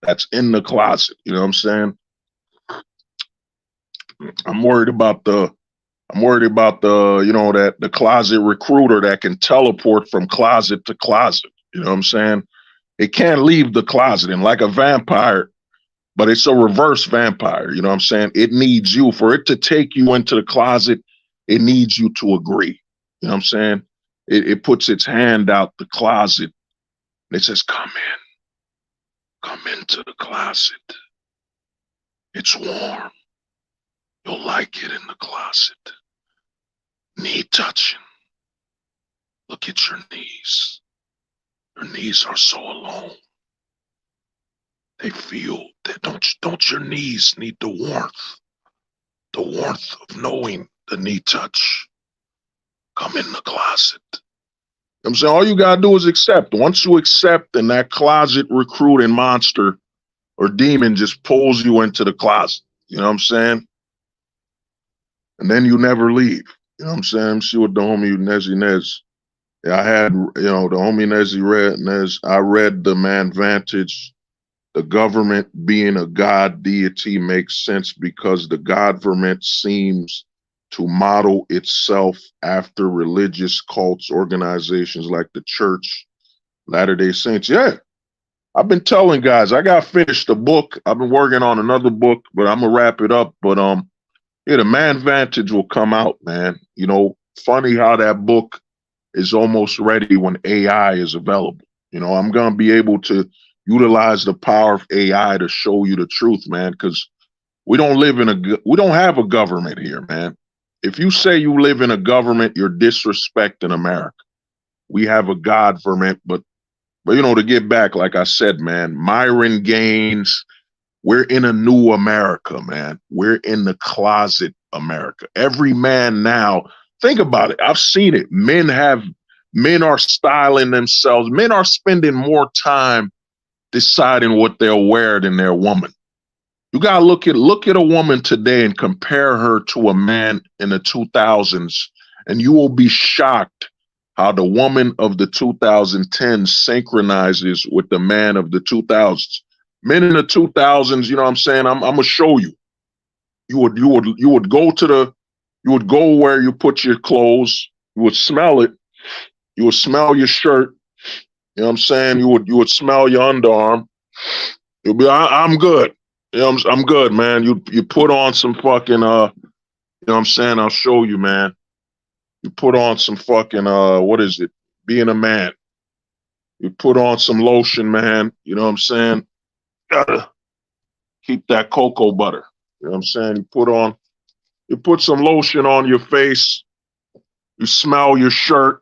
that's in the closet. You know what I'm saying? I'm worried about the, the closet recruiter that can teleport from closet to closet. You know what I'm saying? It can't leave the closet, and like a vampire, but it's a reverse vampire. You know what I'm saying? It needs you. For it to take you into the closet, it needs you to agree. You know what I'm saying? It puts its hand out the closet and it says, come into the closet. It's warm. You'll like it in the closet. Knee touching. Look at your knees. Your knees are so alone. They feel that don't your knees need the warmth of knowing the knee touch. Come in the closet. You know what I'm saying? All you gotta do is accept. Once you accept, then that closet recruiting monster or demon just pulls you into the closet. You know what I'm saying? And then you never leave. You know what I'm saying? See what the homie Nezzy Nez. Yeah, I had, the homie Nezzy read Nez. I read The Man Vantage. The government being a god deity makes sense because the government seems to model itself after religious cults, organizations like the Church, Latter-day Saints. Yeah, I've been telling guys, I got finished the book. I've been working on another book, but I'm gonna wrap it up. But Yeah, the man vantage will come out, man. You know, funny how that book is almost ready when AI is available. You know, I'm gonna be able to utilize the power of AI to show you the truth, man, because we don't have a government here, man. If you say you live in a government, you're disrespecting America. We have a government, but you know, to get back, like I said, man, Myron Gaines, we're in a new America, man. We're in the closet America. Every man now, think about it. I've seen it. Men are styling themselves. Men are spending more time deciding what they'll wear than their woman. You gotta look at a woman today and compare her to a man in the 2000s, and you will be shocked how the woman of the 2010s synchronizes with the man of the 2000s. Men in the 2000s, you know what I'm saying? I'm gonna show you. You would go where you put your clothes, you would smell it, you would smell your shirt, you know what I'm saying? You would smell your underarm. You'll be, I'm good. You know, I'm good, man. You put on some fucking you know what I'm saying? I'll show you, man. You put on some fucking what is it? Being a man. You put on some lotion, man. You know what I'm saying? Gotta keep that cocoa butter. You know what I'm saying? You put some lotion on your face. You smell your shirt,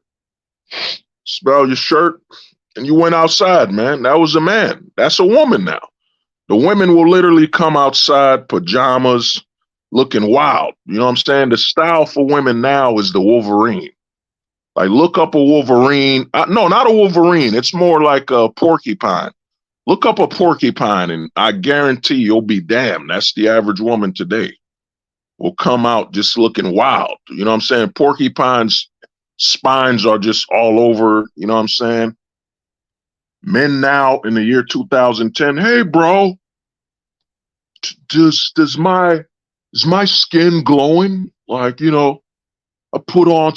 and you went outside, man. That was a man. That's a woman now. The women will literally come outside, pajamas, looking wild. You know what I'm saying? The style for women now is the Wolverine. Like, look up a Wolverine. No, not a Wolverine. It's more like a porcupine. Look up a porcupine, and I guarantee you'll be damned. That's the average woman today. Will come out just looking wild. You know what I'm saying? Porcupines' spines are just all over. You know what I'm saying? Men now in the year 2010, hey, bro, is my skin glowing? Like, you know, I put on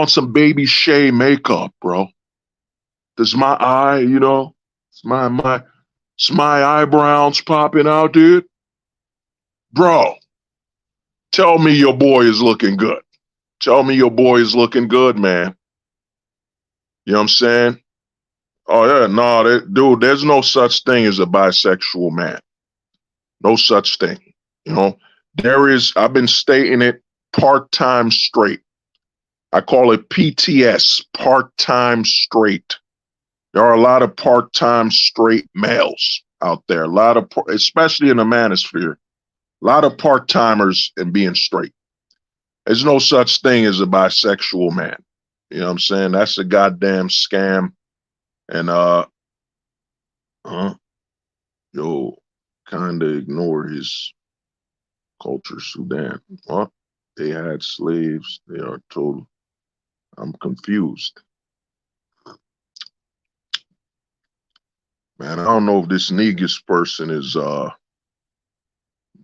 some baby Shea makeup, bro. Does my eye, you know, is my eyebrows popping out, dude? Bro, tell me your boy is looking good. Tell me your boy is looking good, man. You know what I'm saying? Oh yeah, no, dude, there's no such thing as a bisexual man. No such thing. You know, I've been stating it, part-time straight. I call it PTS, part-time straight. There are a lot of part-time straight males out there, especially in the manosphere, a lot of part-timers and being straight. There's no such thing as a bisexual man. You know what I'm saying? That's a goddamn scam. And yo, kind of ignore his culture, Sudan. What? They had slaves. They are total. I'm confused. Man, I don't know if this Negus person is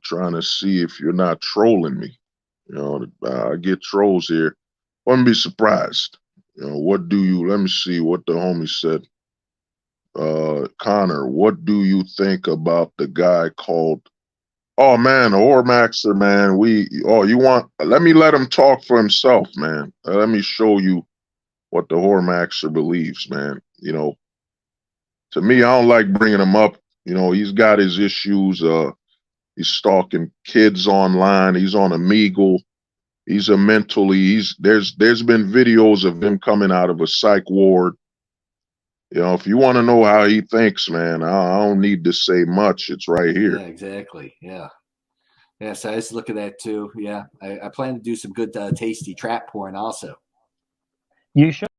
trying to see if you're not trolling me. You know, I get trolls here. Wouldn't be surprised. You know, let me see what the homie said. Connor, what do you think about the guy called, oh man, Ormaxer, man, let me let him talk for himself, man. Let me show you what the Hormaxer believes, man. You know, to me, I don't like bringing him up. You know, he's got his issues. He's stalking kids online. He's on Omegle. He's there's been videos of him coming out of a psych ward. You know, if you want to know how he thinks, man, I don't need to say much. It's right here. Yeah, exactly. Yeah. Yeah, so I just look at that too. Yeah. I plan to do some good, tasty trap porn also. You should.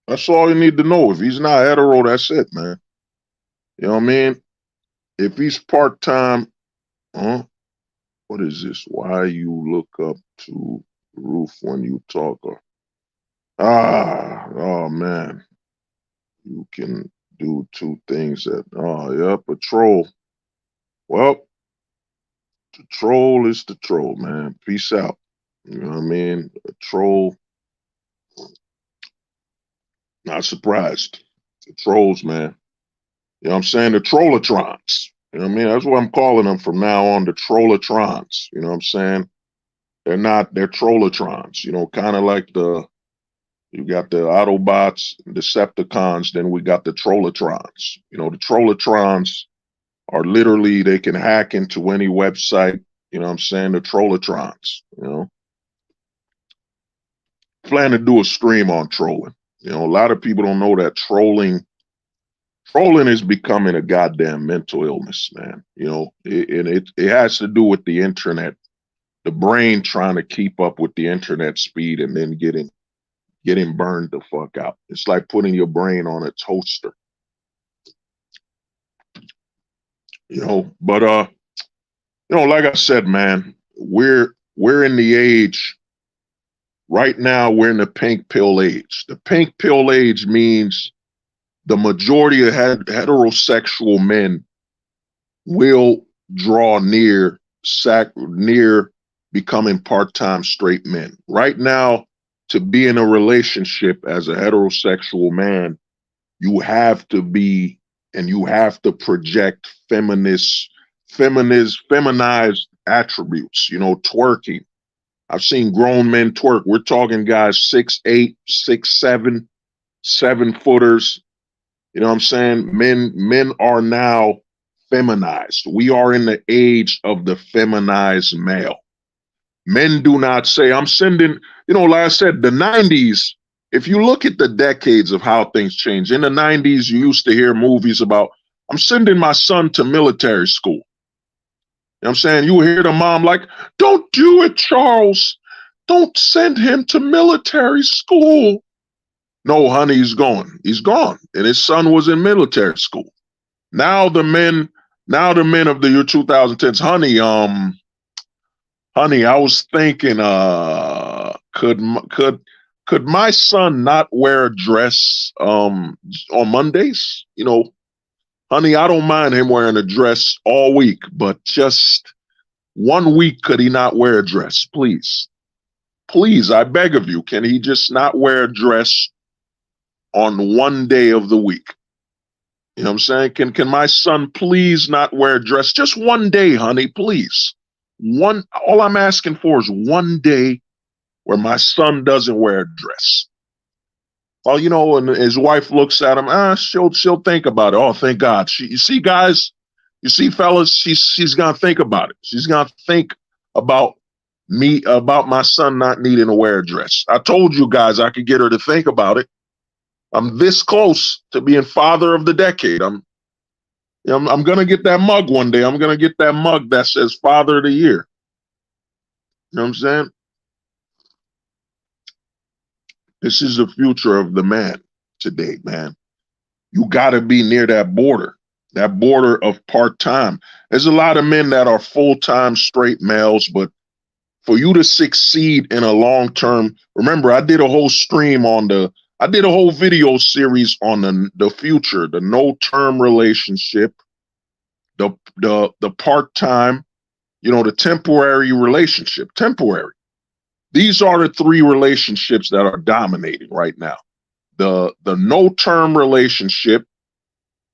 That's all you need to know. If he's not hetero, that's it, man. You know what I mean? If he's part-time, what is this? Why you look up to the roof when you talk? Oh man. You can do two things a troll. Well, the troll is the troll, man. Peace out. You know what I mean? A troll. Not surprised. The trolls, man. You know what I'm saying? The trollatrons. You know what I mean? That's what I'm calling them from now on, the Trollatrons. You know what I'm saying? They're Trollatrons, you know, kind of like you got the Autobots, Decepticons, then we got the Trollatrons. You know, the Trollatrons are literally, they can hack into any website, you know what I'm saying? The Trollatrons, you know. Plan to do a stream on trolling. You know, a lot of people don't know that trolling is becoming a goddamn mental illness, man. You know, it has to do with the internet, the brain trying to keep up with the internet speed and then getting burned the fuck out. It's like putting your brain on a toaster. You know, but you know, like I said, man, we're in the age right now, we're in the pink pill age. The pink pill age means the majority of heterosexual men will draw near becoming part-time straight men. Right now, to be in a relationship as a heterosexual man, you have to be, and you have to project feminized attributes, you know, twerking. I've seen grown men twerk. We're talking guys 6'8", 6'7", 7-footers. You know what I'm saying? Men are now feminized. We are in the age of the feminized male. Men do not say, I'm sending, you know, like I said, the 90s, if you look at the decades of how things change, in the 90s, you used to hear movies about, I'm sending my son to military school. You know what I'm saying? You hear the mom like, don't do it, Charles. Don't send him to military school. No, honey, he's gone. He's gone. And his son was in military school. Now the men of the year 2010s, honey, I was thinking, could my son not wear a dress on Mondays? You know, honey, I don't mind him wearing a dress all week, but just 1 week, could he not wear a dress, please? Please, I beg of you, can he just not wear a dress on one day of the week? You know what I'm saying? Can my son please not wear a dress? Just one day, honey, please. All I'm asking for is one day where my son doesn't wear a dress. Well, you know, and his wife looks at him, she'll think about it. Oh, thank God. You see, guys, you see, fellas, she's gonna think about it. She's gonna think about my son not needing to wear a dress. I told you guys I could get her to think about it. I'm this close to being father of the decade. I'm gonna get that mug one day. I'm gonna get that mug that says Father of the Year. You know what I'm saying? This is the future of the man today, man. You gotta be near that border of part-time. There's a lot of men that are full-time straight males, but for you to succeed in a long-term, remember, I did a whole video series on the future, the no-term relationship, the part-time, you know, the temporary relationship, temporary. These are the three relationships that are dominating right now. The no-term relationship,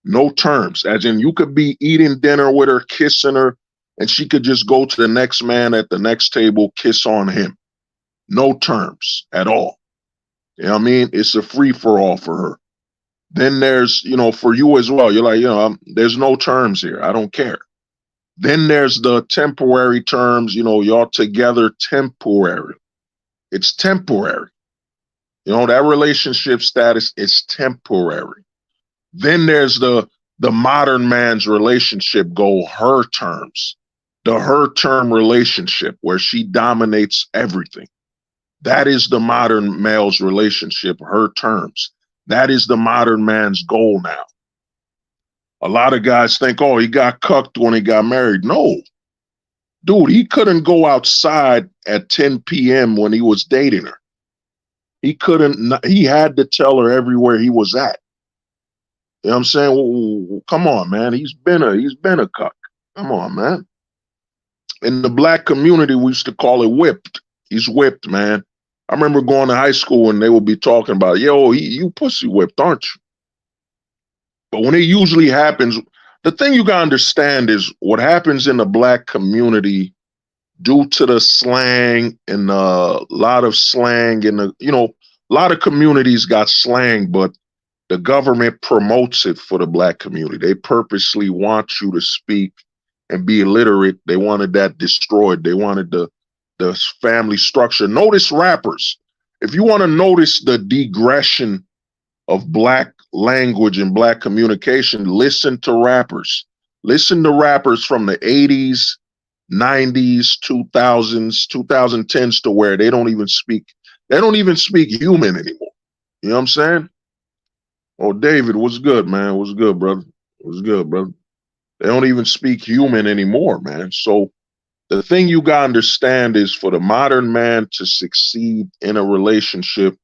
no terms, as in you could be eating dinner with her, kissing her, and she could just go to the next man at the next table, kiss on him. No terms at all. You know what I mean? It's a free-for-all for her. Then there's, you know, for you as well, you're like, you know, there's no terms here. I don't care. Then there's the temporary terms, you know, y'all together temporary. It's temporary. You know, that relationship status is temporary. Then there's the modern man's relationship goal, her terms. The her term relationship where she dominates everything. That is the modern male's relationship, her terms. That is the modern man's goal now. A lot of guys think, oh, he got cucked when he got married. No. Dude, he couldn't go outside at 10 p.m. when he was dating her. He had to tell her everywhere he was at. You know what I'm saying? Well, come on, man. He's been a cuck. Come on, man. In the black community, we used to call it whipped. He's whipped, man. I remember going to high school and they would be talking about, yo, you pussy whipped, aren't you? But when it usually happens, the thing you gotta understand is what happens in the black community due to the slang and a lot of slang and a lot of communities got slang, but the government promotes it for the black community. They purposely want you to speak and be illiterate. They wanted that destroyed. They wanted the family structure. Notice rappers. If you want to notice the degression of black language and black communication, listen to rappers. Listen to rappers from the 80s, 90s, 2000s, 2010s to where they don't even speak human anymore. You know what I'm saying? Oh, David, what's good, man? What's good, brother? What's good, brother? They don't even speak human anymore, man. So the thing you gotta understand is for the modern man to succeed in a relationship,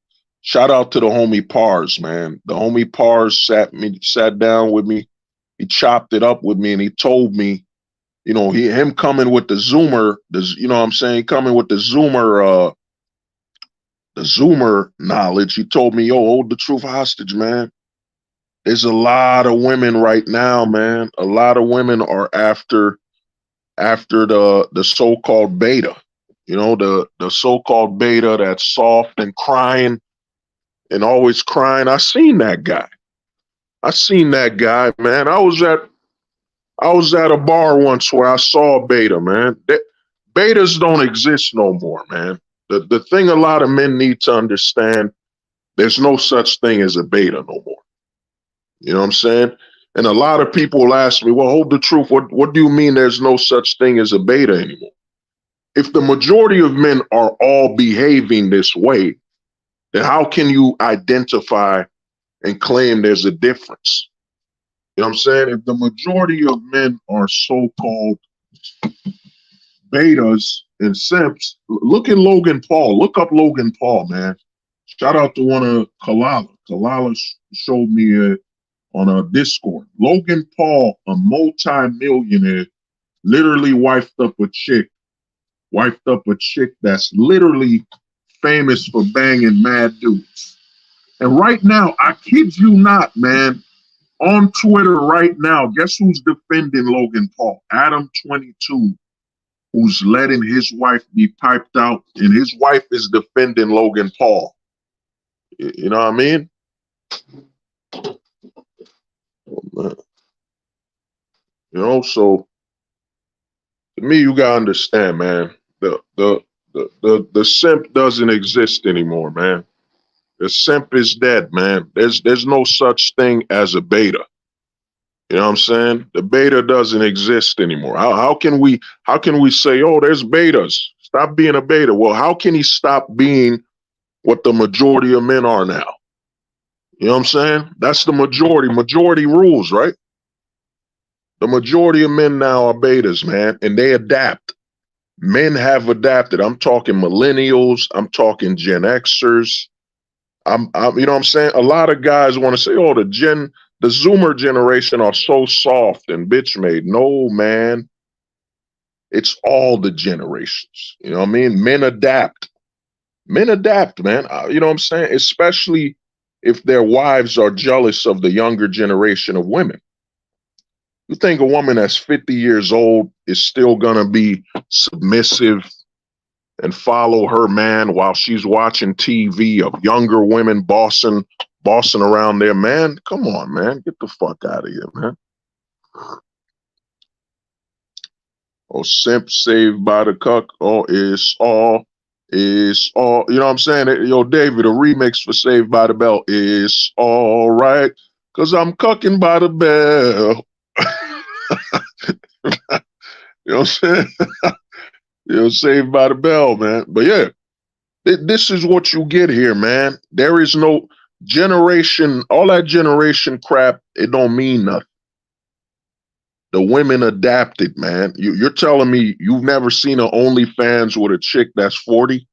shout out to the homie Pars, man. The homie Pars sat down with me, he chopped it up with me, and he told me, him coming with the Zoomer, coming with the Zoomer knowledge. He told me, yo, hold the truth hostage, man. There's a lot of women right now, man. A lot of women are after the so-called beta. The so-called beta that's soft and crying and always crying. I seen that guy, man. I was at a bar once where I saw a beta, man. Betas don't exist no more, man. The thing a lot of men need to understand, there's no such thing as a beta no more. You know what I'm saying? And a lot of people will ask me, well, hold the truth. What do you mean there's no such thing as a beta anymore? If the majority of men are all behaving this way, then how can you identify and claim there's a difference? You know what I'm saying? If the majority of men are so-called betas and simps, look at Logan Paul. Look up Logan Paul, man. Shout out to one of Kalala. Kalala showed me on a Discord. Logan Paul, a multi-millionaire, literally wifed up a chick that's literally famous for banging mad dudes. And right now, I kid you not, man, on Twitter right now, guess who's defending Logan Paul? Adam22, who's letting his wife be piped out, and his wife is defending Logan Paul. You know what I mean? So to me, you gotta understand, man. The simp doesn't exist anymore, man. The simp is dead, man. There's no such thing as a beta. You know what I'm saying? The beta doesn't exist anymore. How can we say, oh, there's betas? Stop being a beta. Well, how can he stop being what the majority of men are now? You know what I'm saying? That's the majority. Majority rules, right? The majority of men now are betas, man, and they adapt. Men have adapted. I'm talking millennials. I'm talking Gen Xers. You know what I'm saying? A lot of guys want to say, oh, the Zoomer generation are so soft and bitch made. No, man. It's all the generations. You know what I mean? Men adapt. Men adapt, man. You know what I'm saying? Especially if their wives are jealous of the younger generation of women. You think a woman that's 50 years old is still going to be submissive and follow her man while she's watching TV of younger women bossing around their man? Come on, man. Get the fuck out of here, man. Oh, simp saved by the cuck. Oh, it's all. You know what I'm saying? Yo, David, a remix for Saved by the Bell is all right, because I'm cucking by the bell. You know what I'm saying? Saved by the Bell, man. But yeah, this is what you get here, man. There is no generation, all that generation crap, it don't mean nothing. The women adapted, man. You're telling me you've never seen an OnlyFans with a chick that's 40?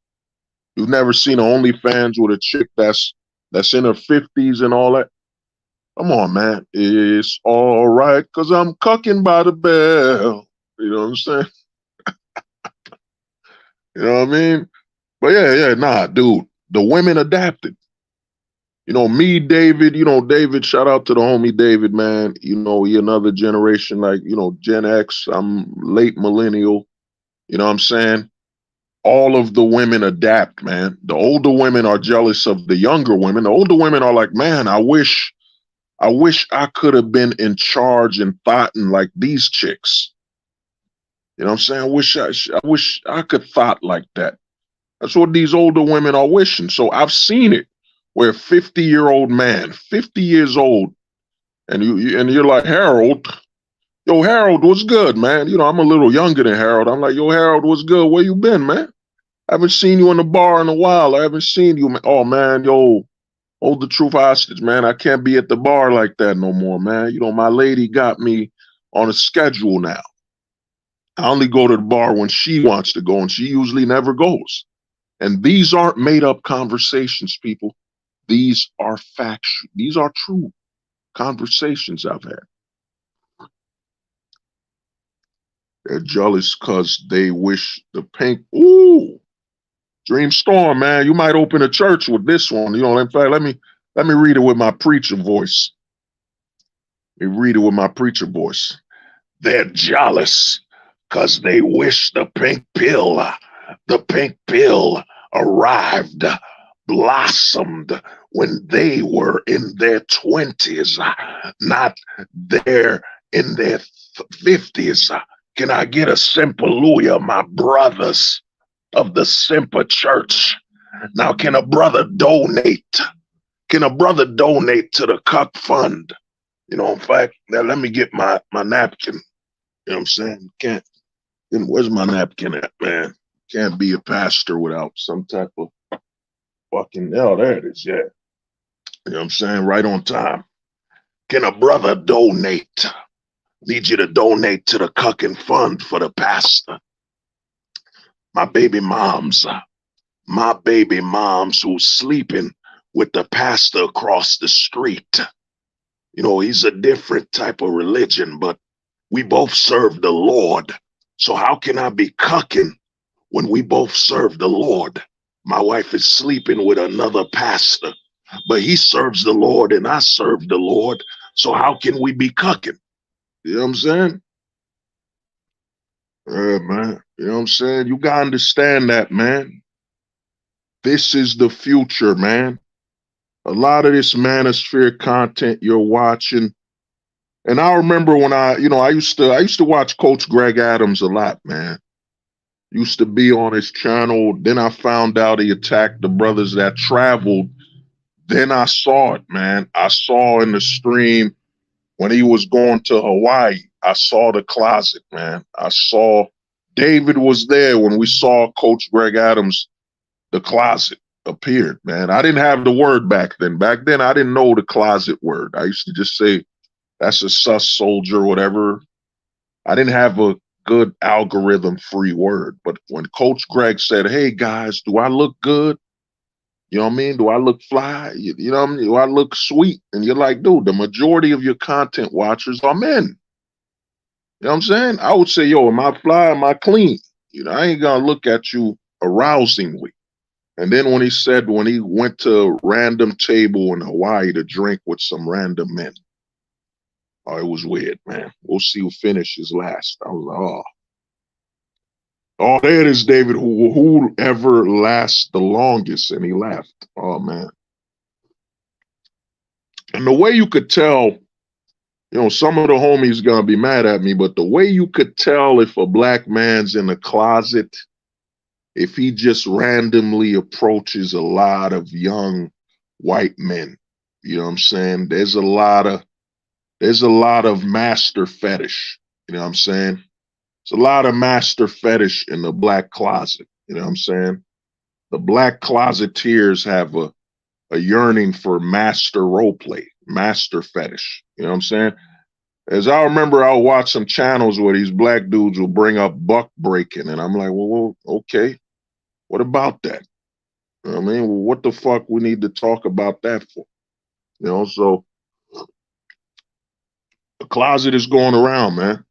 You've never seen an OnlyFans with a chick that's in her 50s and all that? Come on, man. It's all right, because I'm cucking by the bell. You know what I'm saying? You know what I mean? But yeah, nah, dude. The women adapted. Me, David, David, shout out to the homie David, man. He another generation, like, Gen X. I'm late millennial. You know what I'm saying? All of the women adapt, man. The older women are jealous of the younger women. The older women are like, man, I wish I could have been in charge and thoughting like these chicks. You know what I'm saying? I wish I could thought like that. That's what these older women are wishing. So I've seen it where 50-year-old man, 50 years old, and you're like, Harold, yo, Harold, what's good, man? I'm a little younger than Harold. I'm like, yo, Harold, what's good? Where you been, man? I haven't seen you in the bar in a while. I haven't seen you. Oh, man, yo, hold the truth hostage, man. I can't be at the bar like that no more, man. My lady got me on a schedule now. I only go to the bar when she wants to go, and she usually never goes. And these aren't made-up conversations, people. These are factual. These are true conversations I've had. They're jealous because they wish the pink. Ooh, Dream Storm, man. You might open a church with this one. In fact, let me read it with my preacher voice. Let me read it with my preacher voice. They're jealous because they wish the pink pill arrived, blossomed when they were in their 20s, not there in their 50s. Can I get a simple my brothers of the Simple Church? Now, can a brother donate? Can a brother donate to the Cup Fund? In fact, now let me get my napkin. You know what I'm saying? Where's my napkin at, man? Can't be a pastor without some type of fucking, there it is, yeah. You know what I'm saying? Right on time. Can a brother donate? Need you to donate to the Cucking Fund for the pastor. My baby moms who's sleeping with the pastor across the street. He's a different type of religion, but we both serve the Lord. So how can I be cucking when we both serve the Lord? My wife is sleeping with another pastor, but he serves the Lord and I serve the Lord. So how can we be cucking? You know what I'm saying? Yeah, man. You know what I'm saying? You gotta understand that, man. This is the future, man. A lot of this manosphere content you're watching. And I remember when I used to watch Coach Greg Adams a lot, man. Used to be on his channel. Then I found out he attacked the brothers that traveled. Then I saw it, man. I saw in the stream when he was going to Hawaii. I saw the closet, man. I saw David was there when we saw Coach Greg Adams. The closet appeared, man. I didn't have the word back then. Back then, I didn't know the closet word. I used to just say, that's a sus soldier, whatever. I didn't have a good algorithm-free word. But when Coach Greg said, hey, guys, do I look good? You know what I mean? Do I look fly? You know what I mean? Do I look sweet? And you're like, dude, the majority of your content watchers are men. You know what I'm saying? I would say, yo, am I fly? Am I clean? I ain't going to look at you arousingly. And then when he went to a random table in Hawaii to drink with some random men, oh, it was weird, man. We'll see who finishes last. I was like, oh, there it is, David. Whoever lasts the longest, and he laughed. Oh, man. And the way you could tell, some of the homies gonna be mad at me, but the way you could tell if a black man's in a closet, if he just randomly approaches a lot of young white men, you know what I'm saying? There's a lot of master fetish, you know what I'm saying? There's a lot of master fetish in the black closet, you know what I'm saying? The black closeteers have a yearning for master role play, master fetish, you know what I'm saying? As I remember, I'll watch some channels where these black dudes will bring up buck breaking, and I'm like, well, okay. What about that? You know what I mean? Well, what the fuck we need to talk about that for? So the closet is going around, man.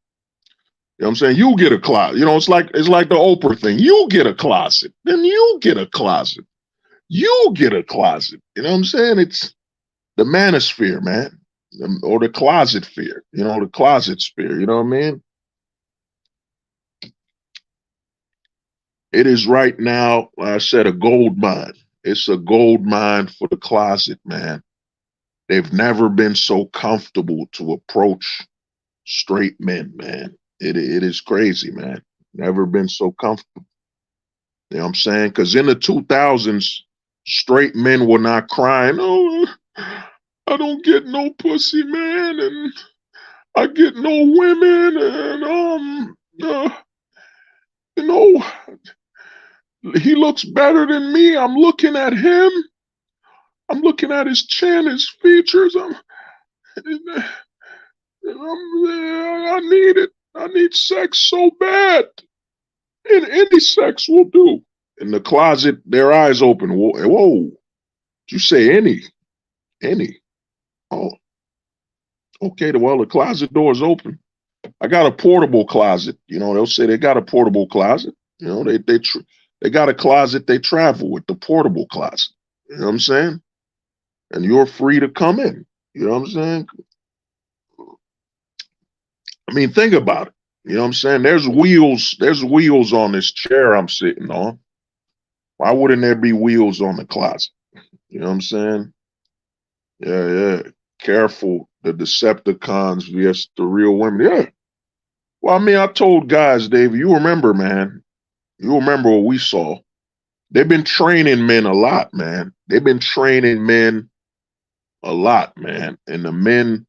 You know what I'm saying? You get a closet. It's like the Oprah thing. You get a closet. Then you get a closet. You get a closet. You know what I'm saying? the manosphere, man, or the closet sphere, the closet sphere. You know what I mean? It is right now, like I said, a gold mine. It's a gold mine for the closet, man. They've never been so comfortable to approach straight men, man. It is crazy, man. Never been so comfortable. You know what I'm saying? Because in the 2000s, straight men were not crying, oh, I don't get no pussy, man, and I get no women, and he looks better than me. I'm looking at him. I'm looking at his chin, his features. I need it. I need sex so bad. And any sex will do. In the closet, their eyes open. Whoa. Did you say any? Any. Oh. Okay, well, the closet door is open. I got a portable closet. They'll say they got a portable closet. They got a closet they travel with, the portable closet. You know what I'm saying? And you're free to come in. You know what I'm saying? I mean, think about it. You know what I'm saying? There's wheels on this chair I'm sitting on. Why wouldn't there be wheels on the closet? You know what I'm saying? Yeah. Careful, the Decepticons vs the real women. Yeah. Well, I mean, I told guys, Dave, you remember, man. You remember what we saw. They've been training men a lot, man. They've been training men a lot, man. And the men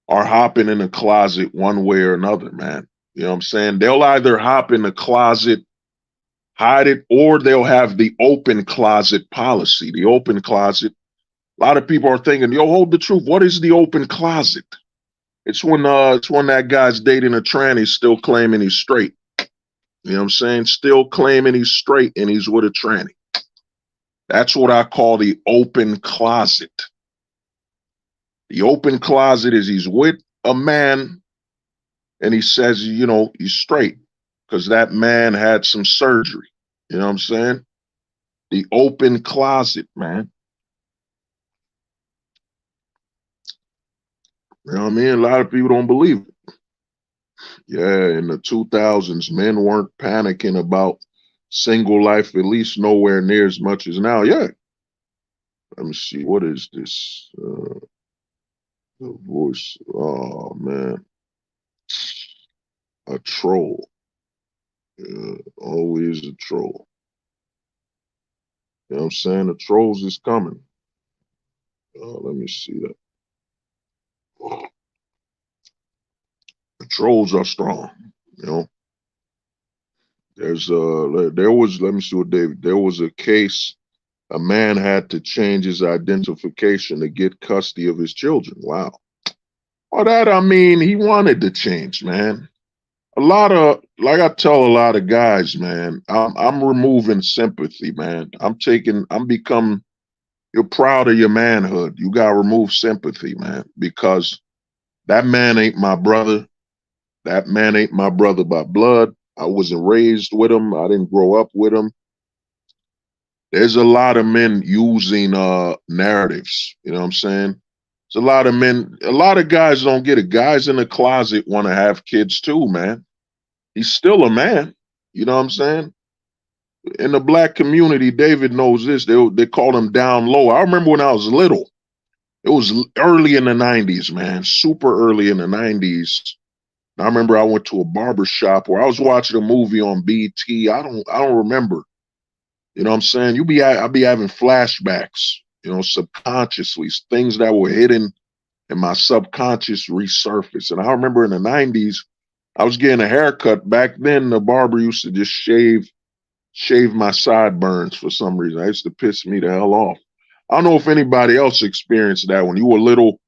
are hopping in the closet one way or another, man. You know what I'm saying? They'll either hop in the closet, hide it, or they'll have the open closet policy. The open closet. A lot of people are thinking, yo, hold the truth. What is the open closet? It's when that guy's dating a tranny, still claiming he's straight. You know what I'm saying? Still claiming he's straight and he's with a tranny. That's what I call the open closet. The open closet is he's with a man and he says, he's straight because that man had some surgery. You know what I'm saying? The open closet, man. You know what I mean? A lot of people don't believe it. Yeah, in the 2000s, men weren't panicking about single life, at least nowhere near as much as now. Yeah. Let me see. What is this? The voice. Oh, man. A troll. Always a troll. You know what I'm saying? The trolls is coming. Let me see that. The trolls are strong. There was, let me see what David, there was a case, a man had to change his identification to get custody of his children. Wow. Well, that, I mean, he wanted to change, man. Like I tell a lot of guys, man, I'm removing sympathy, man. You're proud of your manhood. You got to remove sympathy, man, because that man ain't my brother. That man ain't my brother by blood. I wasn't raised with him. I didn't grow up with him. There's a lot of men using narratives. You know what I'm saying? There's a lot of men, a lot of guys don't get it. Guys in the closet want to have kids too, man. He's still a man. You know what I'm saying? In the black community, David knows this. They call him down low. I remember when I was little. It was early in the 90s, man. Super early in the 90s. I remember I went to a barber shop where I was watching a movie on BT. I don't remember. You know what I'm saying? I'll be having flashbacks, subconsciously, things that were hidden in my subconscious resurface. And I remember in the 90s, I was getting a haircut. Back then, the barber used to just shave my sideburns for some reason. It used to piss me the hell off. I don't know if anybody else experienced that when you were little.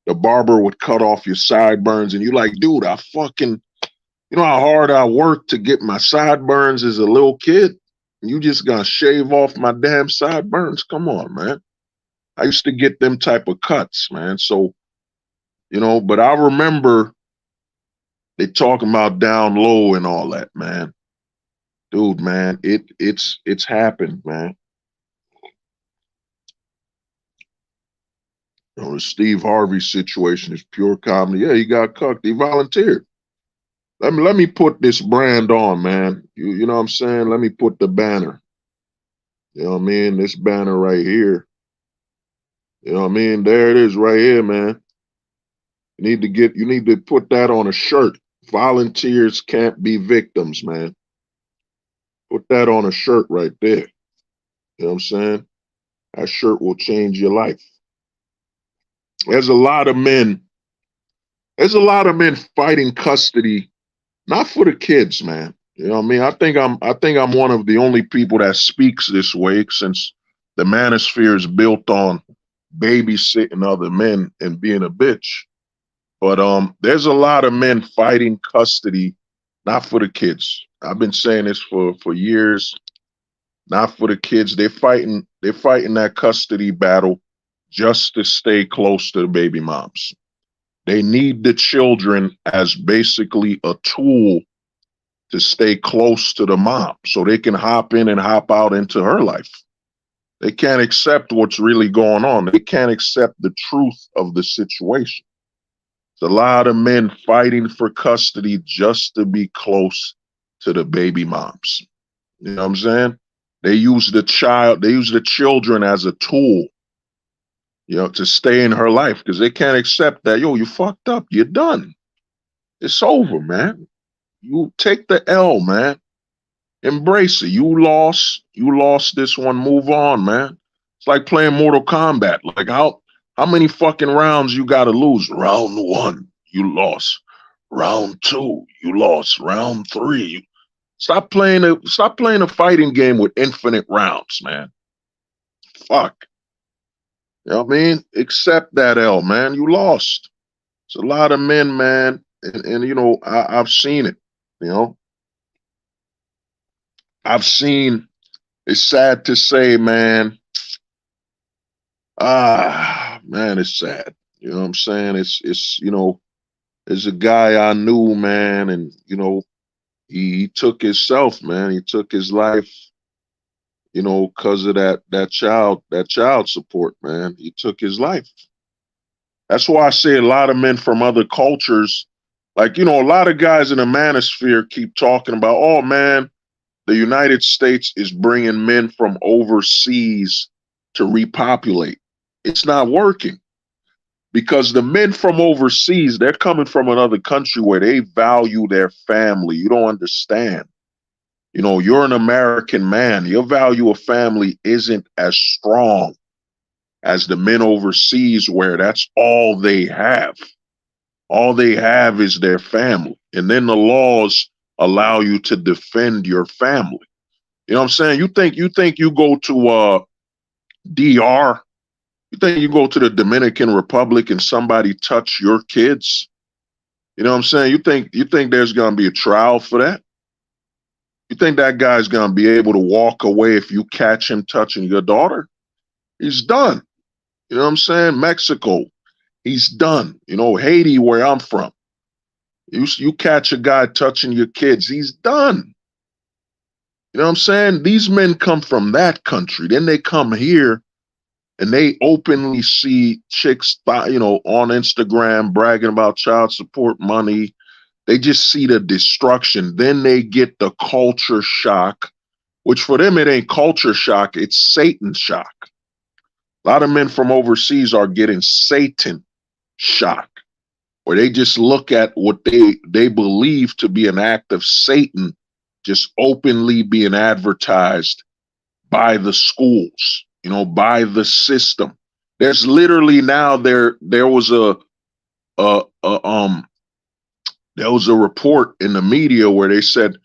The barber would cut off your sideburns and you're like, dude, you know how hard I worked to get my sideburns as a little kid? You just gonna shave off my damn sideburns? Come on, man. I used to get them type of cuts, man. So, but I remember they talking about down low and all that, man. Dude, man, it's happened, man. You know, the Steve Harvey situation is pure comedy. Yeah, he got cucked. He volunteered. Let me put this brand on, man. You know what I'm saying? Let me put the banner. You know what I mean? This banner right here. You know what I mean? There it is right here, man. You need to put that on a shirt. Volunteers can't be victims, man. Put that on a shirt right there. You know what I'm saying? That shirt will change your life. There's a lot of men fighting custody, not for the kids, man. You know what I mean? I think I'm one of the only people that speaks this way, since the manosphere is built on babysitting other men and being a bitch. But there's a lot of men fighting custody, not for the kids. I've been saying this for years. Not for the kids. They're fighting that custody battle just to stay close to the baby moms. They need the children as basically a tool to stay close to the mom so they can hop in and hop out into her life. They can't accept what's really going on. They can't accept the truth of the situation. There's a lot of men fighting for custody just to be close to the baby moms. You know what I'm saying? They use the children as a tool, you know, to stay in her life, because they can't accept that, yo, you fucked up, you're done. It's over, man. You take the L, man. Embrace it. You lost this one, move on, man. It's like playing Mortal Kombat. Like how many fucking rounds you gotta lose? Round 1, you lost. Round 2, you lost. Round 3, Stop playing a fighting game with infinite rounds, man. Fuck. You know what I mean? Accept that L, man. You lost. It's a lot of men, man, and you know, I've seen it. You know, I've seen. It's sad to say, man. Man, it's sad. You know what I'm saying? It's you know, there's a guy I knew, man, and you know, he took himself, man. He took his life, you know, because of that child support, man. He took his life. That's why I say a lot of men from other cultures, like, you know, a lot of guys in the manosphere keep talking about, oh man, the United States is bringing men from overseas to repopulate. It's not working. Because the men from overseas, they're coming from another country where they value their family. You don't understand. You know, you're an American man. Your value of family isn't as strong as the men overseas, where that's all they have. All they have is their family. And then the laws allow you to defend your family. You know what I'm saying? You think you go to DR, you think you go to the Dominican Republic and somebody touch your kids? You know what I'm saying? You think there's going to be a trial for that? You think that guy's going to be able to walk away if you catch him touching your daughter? He's done. You know what I'm saying? Mexico, he's done. You know, Haiti, where I'm from, you catch a guy touching your kids, he's done. You know what I'm saying? These men come from that country. Then they come here and they openly see chicks, you know, on Instagram bragging about child support money. They just see the destruction. Then they get the culture shock, which for them, it ain't culture shock. It's Satan shock. A lot of men from overseas are getting Satan shock, where they just look at what they believe to be an act of Satan just openly being advertised by the schools, you know, by the system. There's literally now there was a report in the media where they said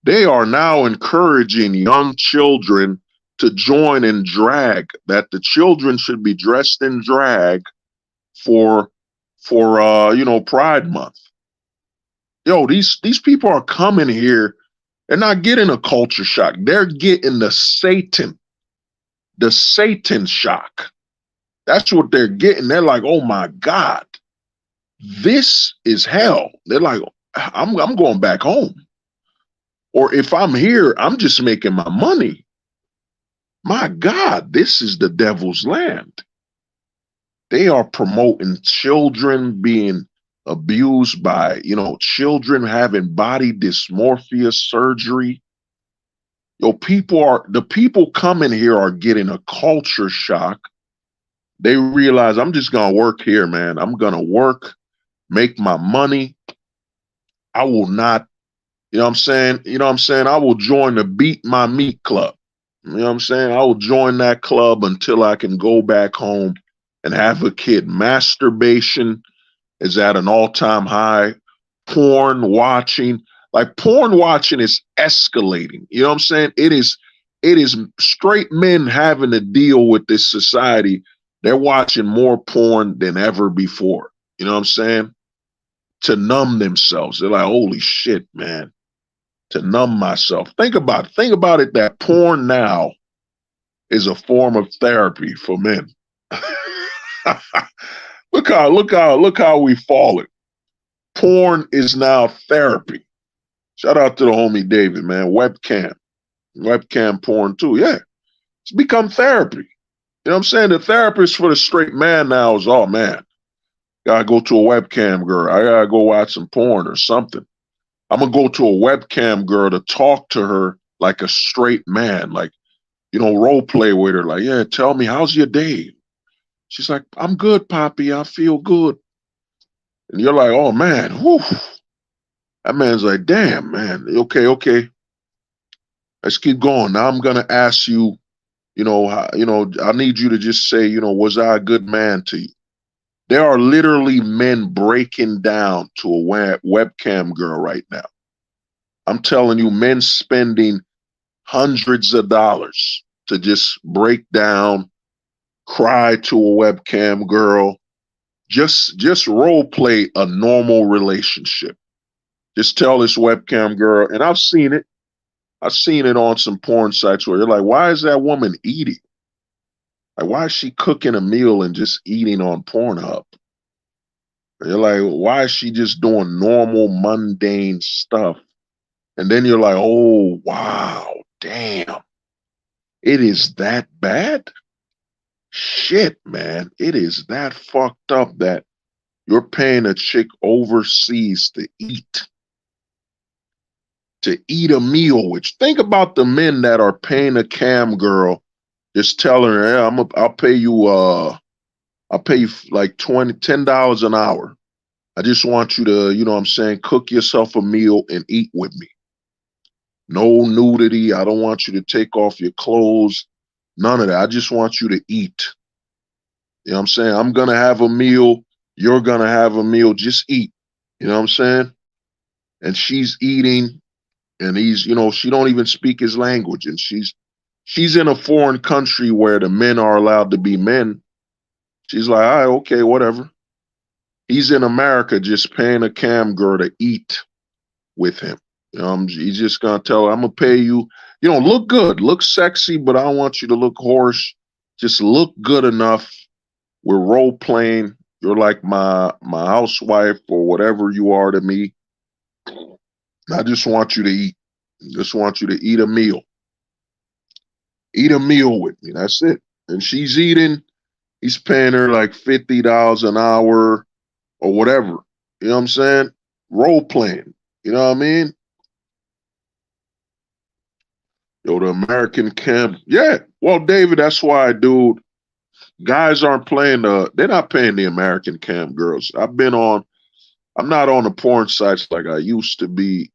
they are now encouraging young children to join in drag, that the children should be dressed in drag for you know, Pride Month. Yo, these people are coming here. They're not getting a culture shock. They're getting the Satan shock. That's what they're getting. They're like, oh my God, this is hell. They're like, I'm going back home. Or if I'm here, I'm just making my money. My God, this is the devil's land. They are promoting children being abused by, children having body dysmorphia surgery. The people coming here are getting a culture shock. They realize I'm just going to work here, man. I'm going to work, make my money. I will not, I will join the Beat My Meat Club. I will join that club until I can go back home and have a kid. Masturbation is at an all-time high. Porn watching is escalating. It is straight men having to deal with this society. They're watching more porn than ever before. To numb themselves. They're like, holy shit, man. To numb myself. Think about it that porn now is a form of therapy for men. Look how we fallen. Porn is now therapy. Shout out to the homie David, man. Webcam porn too. Yeah. It's become therapy. The therapist for the straight man now is, oh man, gotta go to a webcam girl. I gotta go watch some porn or something. I'm gonna go to a webcam girl to talk to her like a straight man, like, role play with her. Like, yeah, tell me, how's your day? She's like, I'm good, Poppy. I feel good. And you're like, oh man, whew. That man's like, damn, man. Okay. Let's keep going. Now I'm gonna ask you, I need you to just say, was I a good man to you? There are literally men breaking down to a webcam girl right now. I'm telling you, men spending hundreds of dollars to just break down, cry to a webcam girl, just role play a normal relationship. Just tell this webcam girl, and I've seen it on some porn sites where you're like, why is that woman eating? Like, why is she cooking a meal and just eating on Pornhub? You're like, why is she just doing normal, mundane stuff? And then you're like, oh, wow, damn. It is that bad? Shit, man. It is that fucked up that you're paying a chick overseas to eat a meal, which think about the men that are paying a cam girl, just telling her, hey, I'll pay you like $10 an hour. I just want you to, cook yourself a meal and eat with me. No nudity. I don't want you to take off your clothes. None of that. I just want you to eat. I'm going to have a meal. You're going to have a meal. Just eat. And she's eating, and he's, she don't even speak his language. And she's in a foreign country where the men are allowed to be men. She's like, all right, okay, whatever. He's in America just paying a cam girl to eat with him. He's just going to tell her, I'm going to pay you, look good, look sexy, but I don't want you to look hoarse. Just look good enough. We're role playing. You're like my housewife or whatever you are to me. I just want you to eat. Just want you to eat a meal. Eat a meal with me. That's it. And she's eating. He's paying her like $50 an hour or whatever. You know what I'm saying? Role playing. You know what I mean? Yo, the American camp. Yeah. Well, David, that's why, dude, guys aren't playing they're not paying the American cam girls. I'm not on the porn sites like I used to be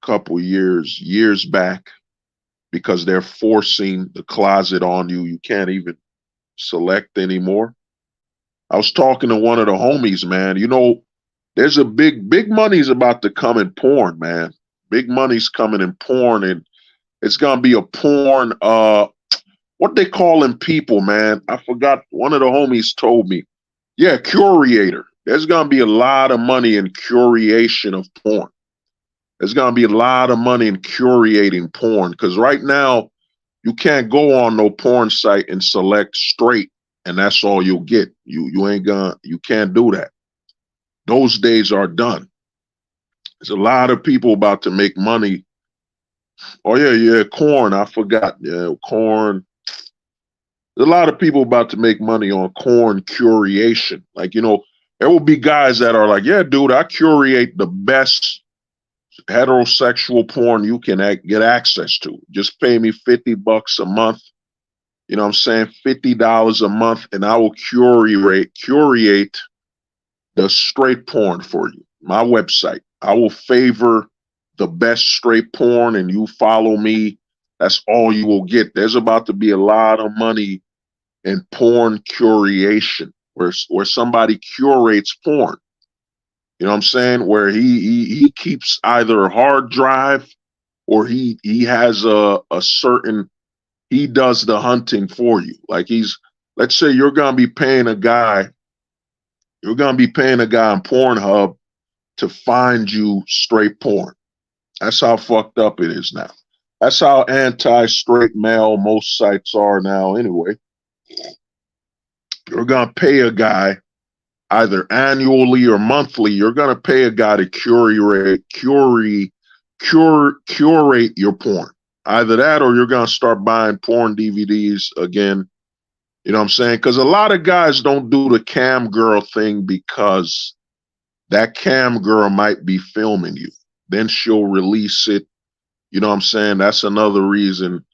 a couple years back, because they're forcing the closet on you. You can't even select anymore. I was talking to one of the homies, man. There's a big money's about to come in porn, man. Big money's coming in porn, and it's gonna be a porn, what they calling people, man. I forgot. One of the homies told me. Yeah, curator. There's gonna be a lot of money in curation of porn. There's gonna be a lot of money in curating porn, because right now you can't go on no porn site and select straight and that's all you'll get. You can't do that. Those days are done. There's a lot of people about to make money. Oh yeah, corn. I forgot. Yeah, corn. There's a lot of people about to make money on porn curation. Like, you know, there will be guys that are like, yeah, dude, I curate the best heterosexual porn you can get access to. Just pay me $50 a month. You know what I'm saying? $50 a month, and I will curate the straight porn for you. My website. I will favor the best straight porn, and you follow me. That's all you will get. There's about to be a lot of money in porn curation, where somebody curates porn. You know what I'm saying? Where he keeps either a hard drive, or he has a certain, he does the hunting for you. Like let's say you're gonna be paying a guy on Pornhub to find you straight porn. That's how fucked up it is now. That's how anti-straight male most sites are now anyway. You're going to pay a guy either annually or monthly. You're going to pay a guy to curate your porn. Either that, or you're going to start buying porn DVDs again. You know what I'm saying? Because a lot of guys don't do the cam girl thing because that cam girl might be filming you. Then she'll release it. You know what I'm saying? That's another reason,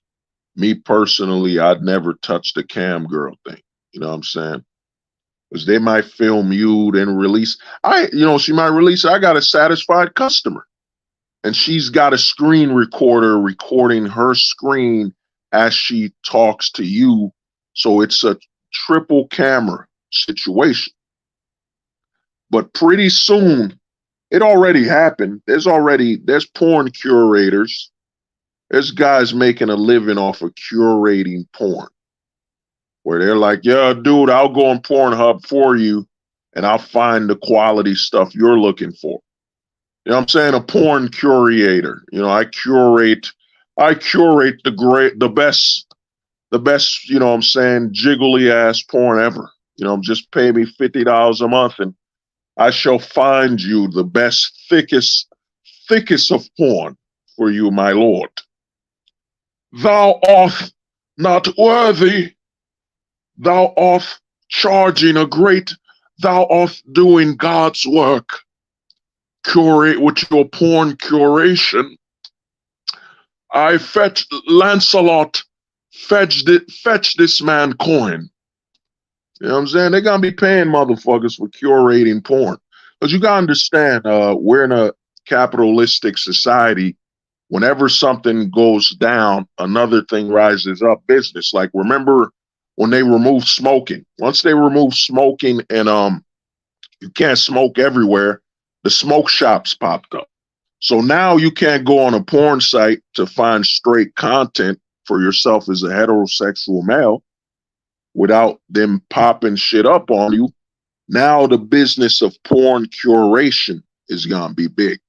me personally, I'd never touch the cam girl thing. You know what I'm saying? Because they might film you, then release. She might release, I got a satisfied customer. And she's got a screen recorder recording her screen as she talks to you. So it's a triple camera situation. But pretty soon, it already happened. There's porn curators. There's guys making a living off of curating porn, where they're like, yeah, dude, I'll go on Pornhub for you, and I'll find the quality stuff you're looking for. You know what I'm saying? A porn curator. You know, I curate the best, you know what I'm saying, jiggly ass porn ever. You know, just pay me $50 a month, and I shall find you the best, thickest of porn for you, my lord. Thou art not worthy. Thou art charging a great, thou art doing God's work. Curate with your porn curation. I fetch Lancelot, fetch this man coin. You know what I'm saying? They're going to be paying motherfuckers for curating porn. Because you got to understand, we're in a capitalistic society. Whenever something goes down, another thing rises up. Business. Like, remember when they removed smoking? Once they removed smoking and you can't smoke everywhere, the smoke shops popped up. So now you can't go on a porn site to find straight content for yourself as a heterosexual male without them popping shit up on you. Now the business of porn curation is going to be big.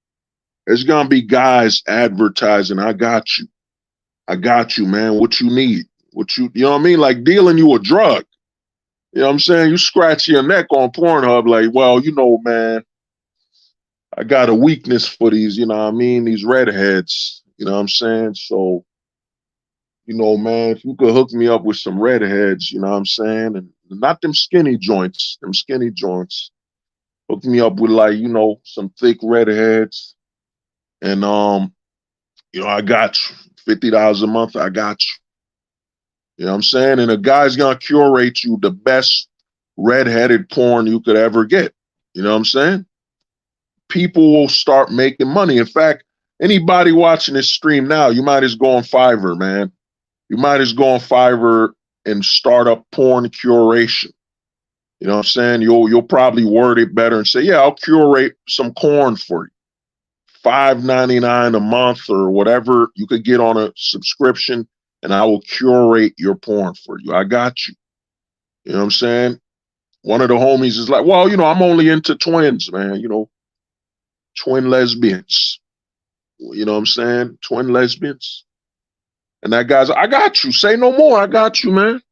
There's going to be guys advertising, I got you, man. What you need? You know what I mean? Like dealing you a drug. You know what I'm saying? You scratch your neck on Pornhub like, well, you know, man, I got a weakness for these, you know what I mean? These redheads, you know what I'm saying? So, you know, man, if you could hook me up with some redheads, you know what I'm saying? And not them skinny joints. Hook me up with, like, you know, some thick redheads. And, you know, I got you. $50 a month, I got you. You know what I'm saying? And a guy's going to curate you the best redheaded porn you could ever get. You know what I'm saying? People will start making money. In fact, anybody watching this stream now, you might as go on Fiverr, man. You might as go on Fiverr and start up porn curation. You know what I'm saying? You'll probably word it better and say, yeah, I'll curate some porn for you. $5.99 a month or whatever you could get on a subscription, and I will curate your porn for you. I got you. You know what I'm saying? One of the homies is like, well, you know, I'm only into twins, man. You know, twin lesbians. You know what I'm saying? Twin lesbians. And that guy's, I got you. Say no more. I got you, man.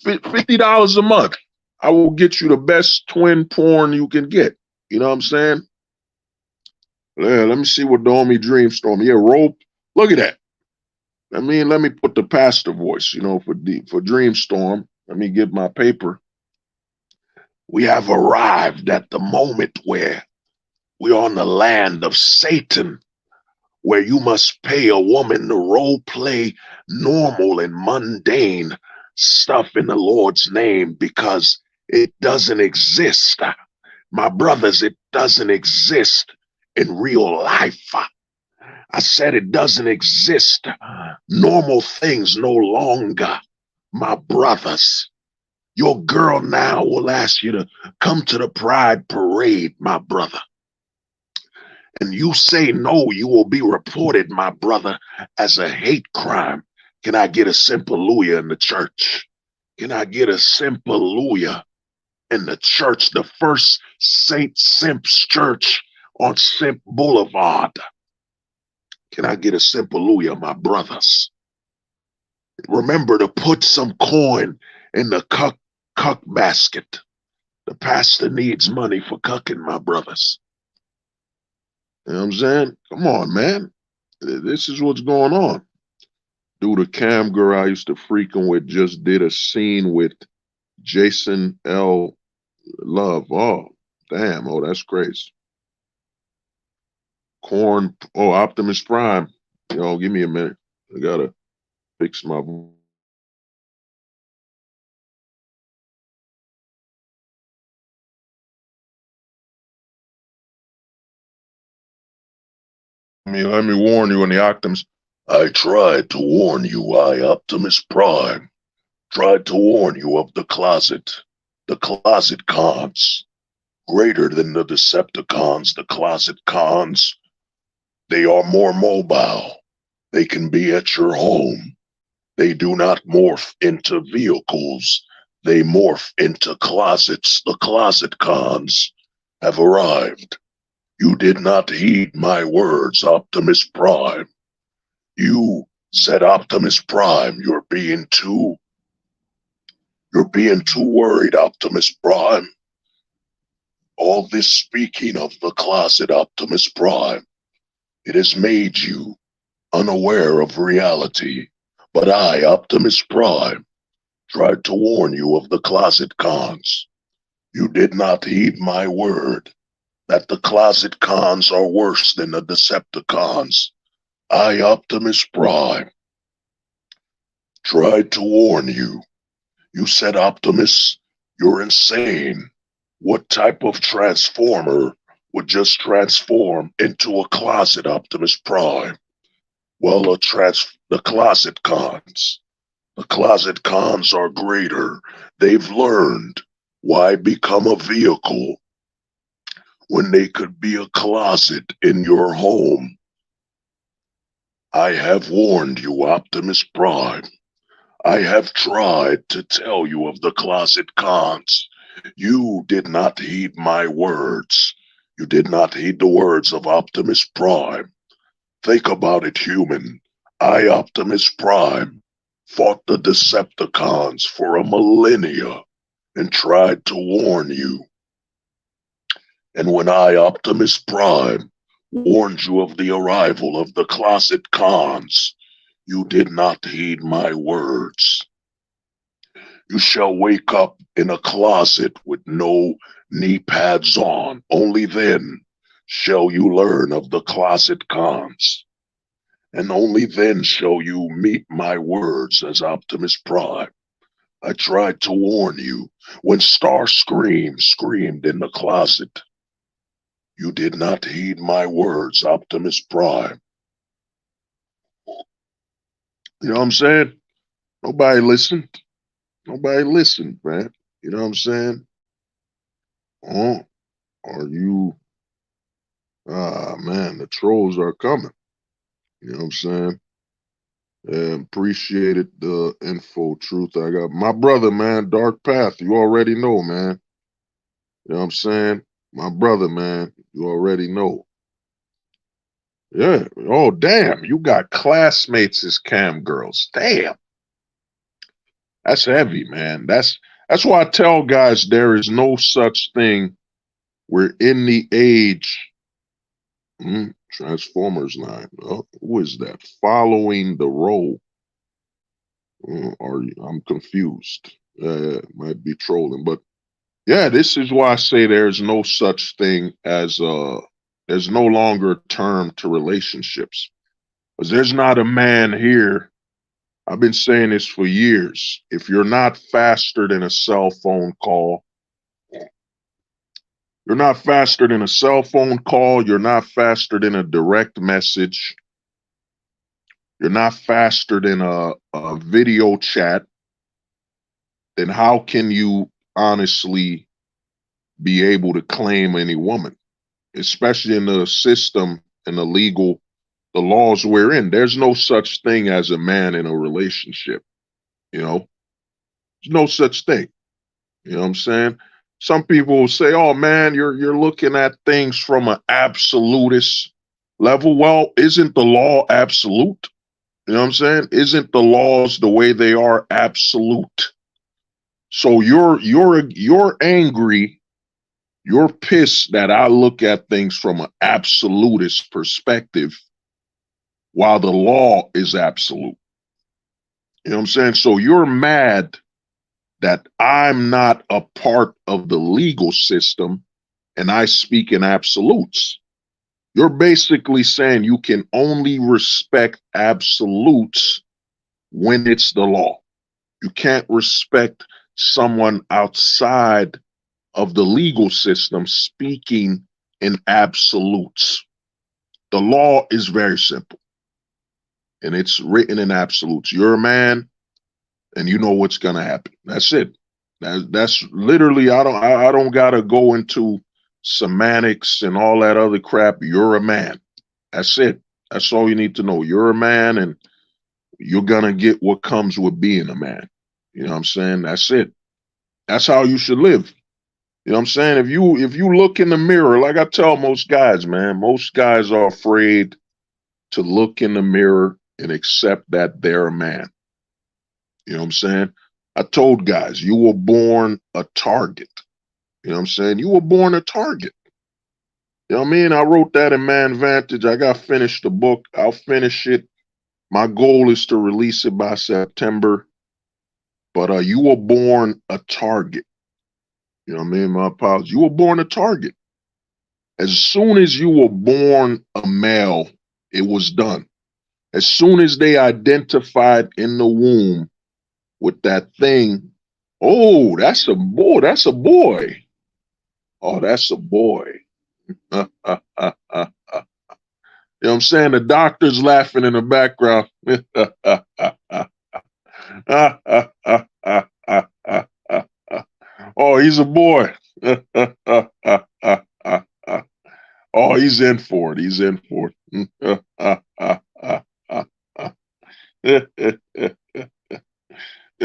$50 a month. I will get you the best twin porn you can get. You know what I'm saying? Yeah, let me see what Domi Dreamstorm. Yeah, rope. Look at that. let me put the pastor voice, for Dreamstorm. Let me get my paper. We have arrived at the moment where we're on the land of Satan, where you must pay a woman to role play normal and mundane stuff in the Lord's name because it doesn't exist. My brothers, it doesn't exist in real life. I said it doesn't exist. Normal things no longer. My brothers, your girl now will ask you to come to the pride parade, my brother. And you say no, you will be reported, my brother, as a hate crime. Can I get a simple hallelujah in the church? Can I get a simple hallelujah in the church? The first St. Simp's Church on Simp Boulevard. Can I get a simple hallelujah, my brothers? Remember to put some coin in the cuck basket. The pastor needs money for cucking, my brothers. You know what I'm saying? Come on, man. This is what's going on. Dude, a cam girl I used to freaking with just did a scene with Jason L. Love. Oh, damn. Oh, that's crazy. Corn. Oh, Optimus Prime. Yo, give me a minute. I gotta fix my... Let me warn you in the Optimus. I tried to warn you, Optimus Prime. Tried to warn you of the closet cons. Greater than the Decepticons, the closet cons. They are more mobile. They can be at your home. They do not morph into vehicles. They morph into closets. The closet cons have arrived. You did not heed my words, Optimus Prime. You said, Optimus Prime, you're being too worried, Optimus Prime. All this speaking of the closet, Optimus Prime, it has made you unaware of reality. But I, Optimus Prime, tried to warn you of the closet cons. You did not heed my word that the closet cons are worse than the Decepticons. I, Optimus Prime, tried to warn you. You said, Optimus, you're insane. What type of transformer would just transform into a closet, Optimus Prime? Well, the closet cons. The closet cons are greater. They've learned why become a vehicle when they could be a closet in your home. I have warned you, Optimus Prime. I have tried to tell you of the closet cons. You did not heed my words. You did not heed the words of Optimus Prime. Think about it, human. I, Optimus Prime, fought the Decepticons for a millennia and tried to warn you. And when I, Optimus Prime, warned you of the arrival of the closet cons, you did not heed my words. You shall wake up in a closet with no knee pads on. Only then shall you learn of the closet cons. And only then shall you meet my words as Optimus Prime. I tried to warn you when Starscream screamed in the closet. You did not heed my words, Optimus Prime. You know what I'm saying? Nobody listened. Nobody listened, man. You know what I'm saying? Oh, are you... Ah, man, the trolls are coming. You know what I'm saying? And appreciated the info, Truth. I got my brother, man, Dark Path. You already know, man. You know what I'm saying? My brother, man, you already know. Yeah. Oh, damn. You got classmates as cam girls. Damn. That's heavy, man. That's why I tell guys there is no such thing. We're in the age Transformers 9. Who is that? Following the role. I'm confused. Might be trolling, but yeah, this is why I say there's no such thing as there's no longer a term to relationships. Because there's not a man here. I've been saying this for years. If you're not faster than a cell phone call, you're not faster than a cell phone call, you're not faster than a direct message, you're not faster than a video chat, then how can you honestly be able to claim any woman? Especially in the system and the laws we're in. There's no such thing as a man in a relationship. You know, there's no such thing. You know what I'm saying? Some people will say, oh man, you're looking at things from an absolutist level. Well, isn't the law absolute? You know what I'm saying? Isn't the laws the way they are absolute? So you're angry, you're pissed that I look at things from an absolutist perspective while the law is absolute. You know what I'm saying? So you're mad that I'm not a part of the legal system and I speak in absolutes. You're basically saying you can only respect absolutes when it's the law. You can't respect someone outside of the legal system speaking in absolutes. The law is very simple and it's written in absolutes. You're a man and you know what's going to happen. That's it. That's literally, I don't got to go into semantics and all that other crap. You're a man. That's it. That's all you need to know. You're a man and you're going to get what comes with being a man. You know what I'm saying? That's it. That's how you should live. You know what I'm saying? If you look in the mirror, like I tell most guys, man, most guys are afraid to look in the mirror and accept that they're a man. You know what I'm saying? I told guys, you were born a target. You know what I'm saying? You were born a target. You know what I mean? I wrote that in Man Vantage. I got finished the book. I'll finish it. My goal is to release it by September. But you were born a target. You know what I mean? My apologies. You were born a target. As soon as you were born a male, it was done. As soon as they identified in the womb with that thing, oh, that's a boy. That's a boy. Oh, that's a boy. You know what I'm saying? The doctor's laughing in the background. Oh, he's a boy. Oh, he's in for it. He's in for it. You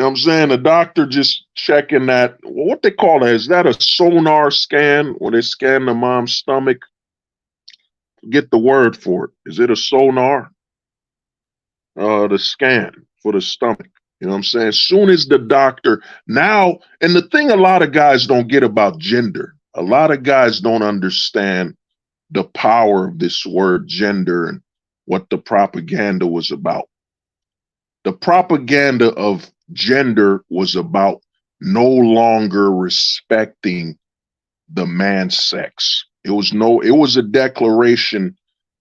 know what I'm saying? The doctor just checking that. What they call that? Is that a sonar scan when they scan the mom's stomach? Get the word for it. Is it a sonar? The scan for the stomach. You know what I'm saying? As soon as the doctor now, and the thing a lot of guys don't get about gender, a lot of guys don't understand the power of this word gender and what the propaganda was about. The propaganda of gender was about no longer respecting the man's sex. It was a declaration.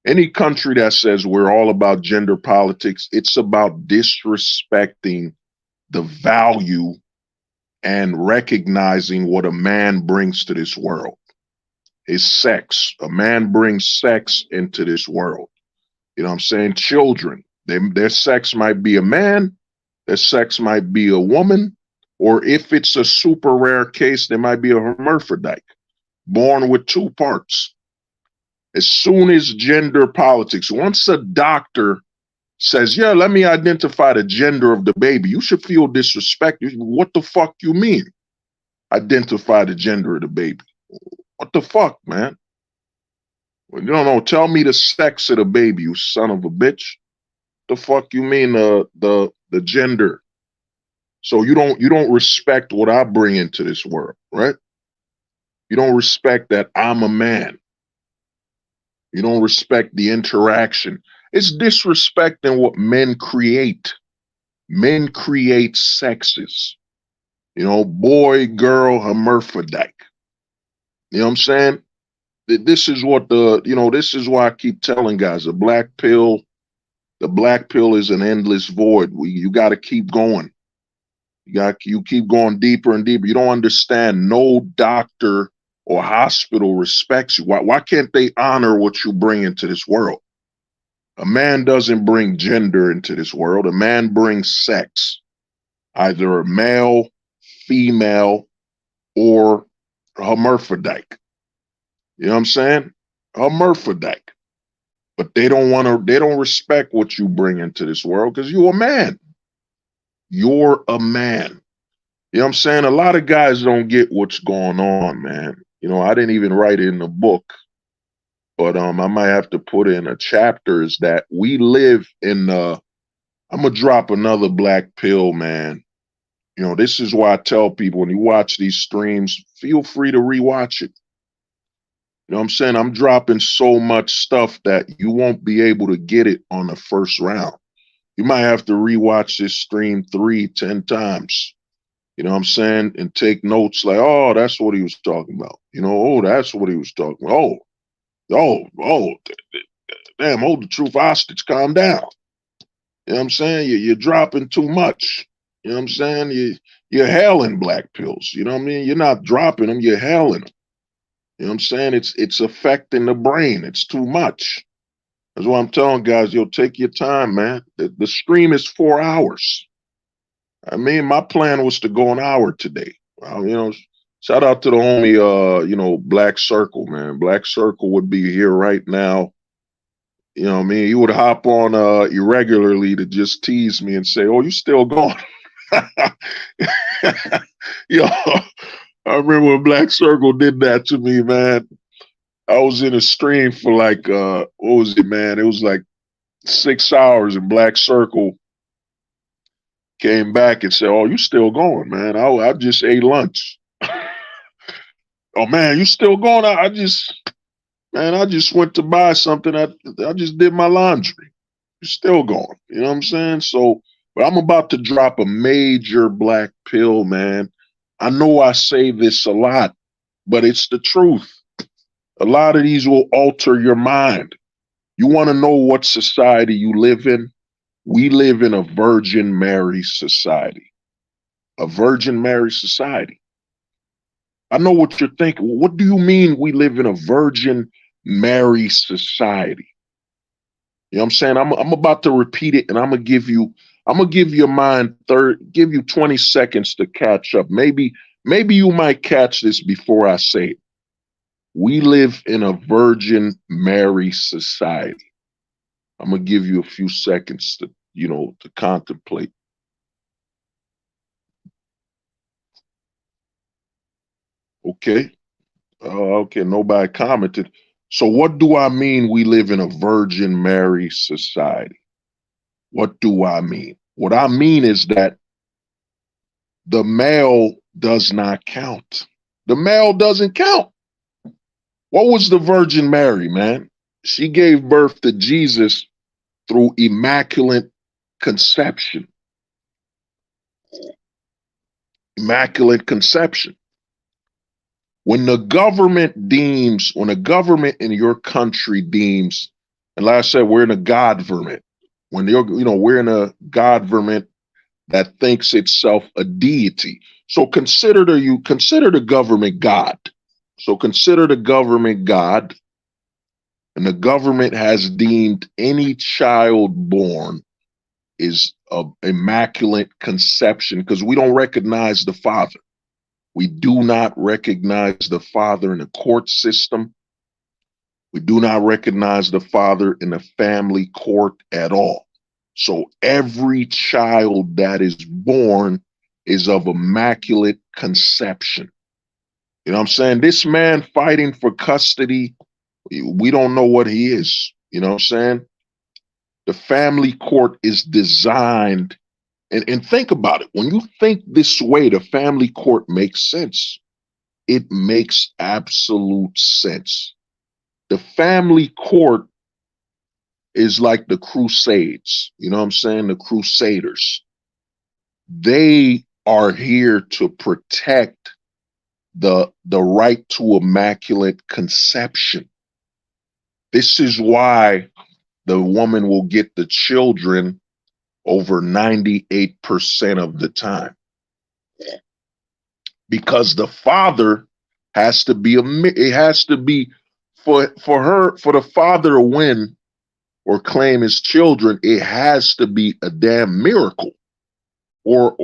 Any country that says we're all about gender politics, it's about disrespecting the value and recognizing what a man brings to this world. His sex. A man brings sex into this world. You know what I'm saying? Children, their sex might be a man, their sex might be a woman, or if it's a super rare case, there might be a hermaphrodite, born with two parts. As soon as gender politics, once a doctor says, yeah, let me identify the gender of the baby, you should feel disrespected. What the fuck you mean? Identify the gender of the baby. What the fuck, man? Well, you don't know. Tell me the sex of the baby, you son of a bitch. The fuck you mean the gender? So you don't respect what I bring into this world, right? You don't respect that I'm a man. You don't respect the interaction. It's disrespecting what men create. Men create sexes. You know, boy, girl, hermaphrodite. You know what I'm saying? This is what this is why I keep telling guys, the black pill is an endless void. You got to keep going. You keep going deeper and deeper. You don't understand. No doctor or hospital respects you. Why can't they honor what you bring into this world? A man doesn't bring gender into this world. A man brings sex, either a male, female, or hermaphrodite. You know what I'm saying? Hermaphrodite. But they don't respect what you bring into this world because you're a man. You're a man. You know what I'm saying? A lot of guys don't get what's going on, man. You know, I didn't even write it in the book, but I might have to put in a chapter is that we live in I'm gonna drop another black pill, man. You know, this is why I tell people when you watch these streams, feel free to rewatch it. You know what I'm saying? I'm dropping so much stuff that you won't be able to get it on the first round. You might have to rewatch this stream 10 times. You know what I'm saying? And take notes like, oh, that's what he was talking about. You know, oh, that's what he was talking about. Damn, hold the truth hostage, calm down. You know what I'm saying? You're dropping too much. You know what I'm saying? You're hailing black pills. You know what I mean? You're not dropping them, you're hailing them. You know what I'm saying? It's affecting the brain. It's too much. That's why I'm telling guys, take your time, man. The stream is 4 hours. I mean, my plan was to go an hour today. You know, shout out to the homie, Black Circle, man. Black Circle would be here right now. You know what I mean? He would hop on irregularly to just tease me and say, oh, you still going? Yo, I remember when Black Circle did that to me, man. I was in a stream for like, what was it, man? It was like 6 hours, and Black Circle came back and said, oh, you still going, man? I just ate lunch. Oh, man, you still going? I just went to buy something. I just did my laundry. You're still going. You know what I'm saying? So, but I'm about to drop a major black pill, man. I know I say this a lot, but it's the truth. A lot of these will alter your mind. You want to know what society you live in? We live in a Virgin Mary society. A Virgin Mary society. I know what you're thinking. What do you mean we live in a Virgin Mary society? You know what I'm saying? I'm about to repeat it, and I'm gonna give your mind give you 20 seconds to catch up. Maybe you might catch this before I say it. We live in a Virgin Mary society. I'm gonna give you a few seconds to contemplate. Okay. Okay, nobody commented. So what do I mean we live in a Virgin Mary society? What do I mean? What I mean is that the male does not count. The male doesn't count. What was the Virgin Mary, man? She gave birth to Jesus through immaculate conception. Immaculate conception. When a government in your country deems, and like I said, we're in a godverment. When we're in a godverment that thinks itself a deity. So consider the government God. So consider the government God, and the government has deemed any child born is of immaculate conception because we don't recognize the father. We do not recognize the father in the court system. We do not recognize the father in the family court at all. So every child that is born is of immaculate conception. You know what I'm saying? This man fighting for custody, we don't know what he is. You know what I'm saying? The family court is designed, and think about it. When you think this way, the family court makes sense. It makes absolute sense. the family court is like the Crusades. You know what I'm saying? The Crusaders. They are here to protect the right to immaculate conception. This is why the woman will get the children over 98% of the time. Because the father has to be it has to be for the father to win or claim his children, it has to be a damn miracle. Or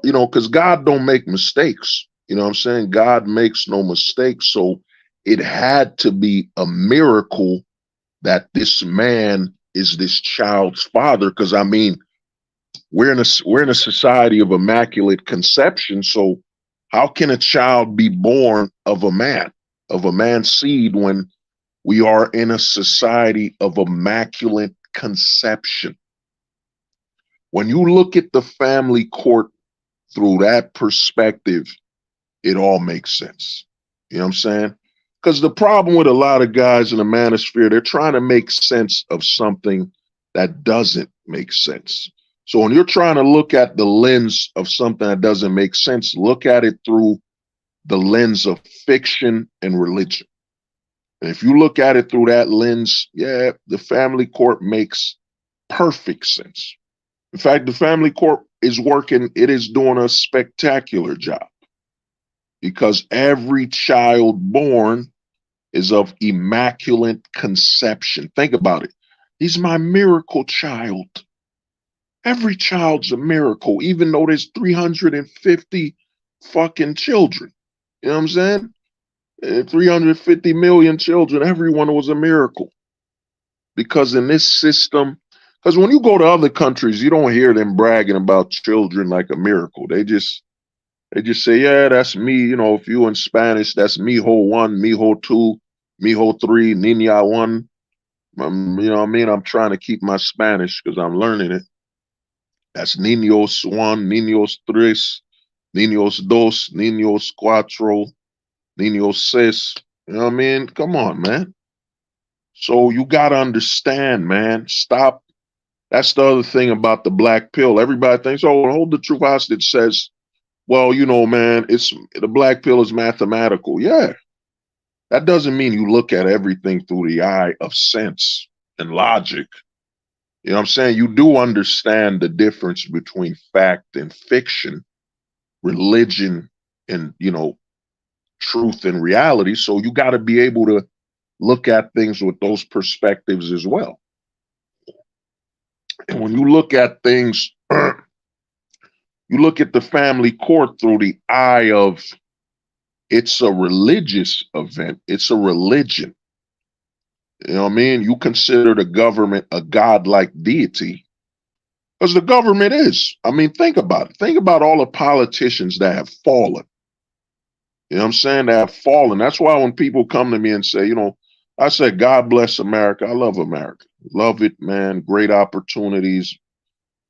you know, because God don't make mistakes. You know what I'm saying? God makes no mistakes. So it had to be a miracle that this man is this child's father. Because I mean, we're in a society of immaculate conception. So how can a child be born of a man's seed, when we are in a society of immaculate conception? When you look at the family court through that perspective, it all makes sense. You know what I'm saying? Because the problem with a lot of guys in the manosphere, they're trying to make sense of something that doesn't make sense. So when you're trying to look at the lens of something that doesn't make sense, look at it through the lens of fiction and religion. And if you look at it through that lens, yeah, the family court makes perfect sense. In fact, the family court is working, it is doing a spectacular job, because every child born is of immaculate conception. Think about it. He's my miracle child. Every child's a miracle, even though there's 350 fucking children. You know what I'm saying? 350 million children, everyone was a miracle. Because in this system, because when you go to other countries, you don't hear them bragging about children like a miracle. They just say, yeah, that's me. You know, if you in Spanish, that's mijo 1, mijo 2, mijo 3, niña 1. You know what I mean? I'm trying to keep my Spanish because I'm learning it. That's niños 1, niños 3, niños 2, niños 4, niños 6. You know what I mean? Come on, man. So you got to understand, man. Stop. That's the other thing about the black pill. Everybody thinks, oh, hold the truth hostage says, well, you know, man, the black pill is mathematical. Yeah. That doesn't mean you look at everything through the eye of sense and logic. You know what I'm saying? You do understand the difference between fact and fiction, religion and, you know, truth and reality. So you got to be able to look at things with those perspectives as well. And when you look at things, you look at the family court through the eye of, it's a religious event. It's a religion. You know what I mean? You consider the government a godlike deity, because the government is. I mean, think about it. Think about all the politicians that have fallen. You know what I'm saying? They have fallen. That's why when people come to me and say, you know, I say, God bless America. I love America. Love it, man. Great opportunities.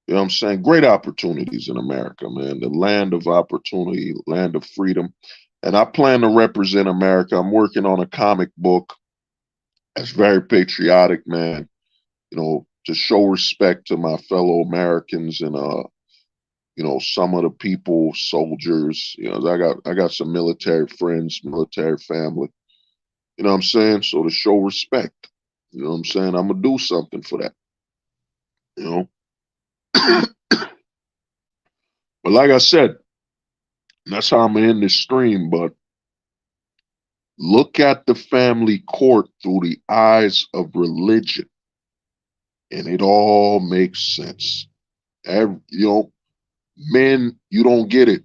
You know what I'm saying? Great opportunities in America, man. The land of opportunity, land of freedom. And I plan to represent America. I'm working on a comic book that's very patriotic, man. You know, to show respect to my fellow Americans and you know, some of the people, soldiers. You know, I got some military friends, military family. You know what I'm saying? So to show respect, you know what I'm saying? I'm gonna do something for that. You know? But like I said, that's how I'm gonna end this stream, but look at the family court through the eyes of religion, and it all makes sense. You know, men, you don't get it.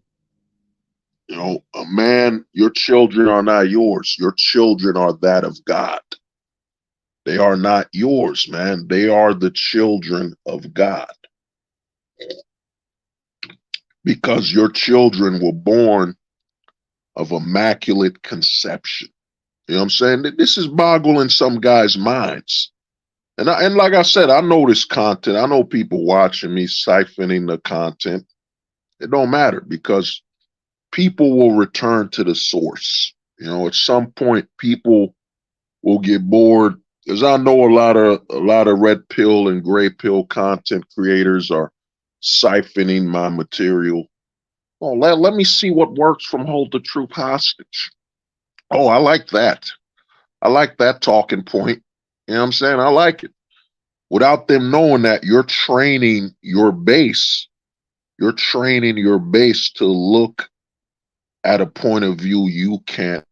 You know, a man, your children are not yours. Your children are that of God. They are not yours, man. They are the children of God. Because your children were born of immaculate conception. You know what I'm saying? This is boggling some guys' minds. And like I said, I know this content. I know people watching me siphoning the content. It don't matter, because people will return to the source. You know, at some point, people will get bored, because I know a lot of red pill and gray pill content creators are siphoning my material. Oh, let me see what works from Hold the Truth Hostage. Oh, I like that. I like that talking point. You know what I'm saying? I like it. Without them knowing that, you're training your base. You're training your base to look at a point of view you can't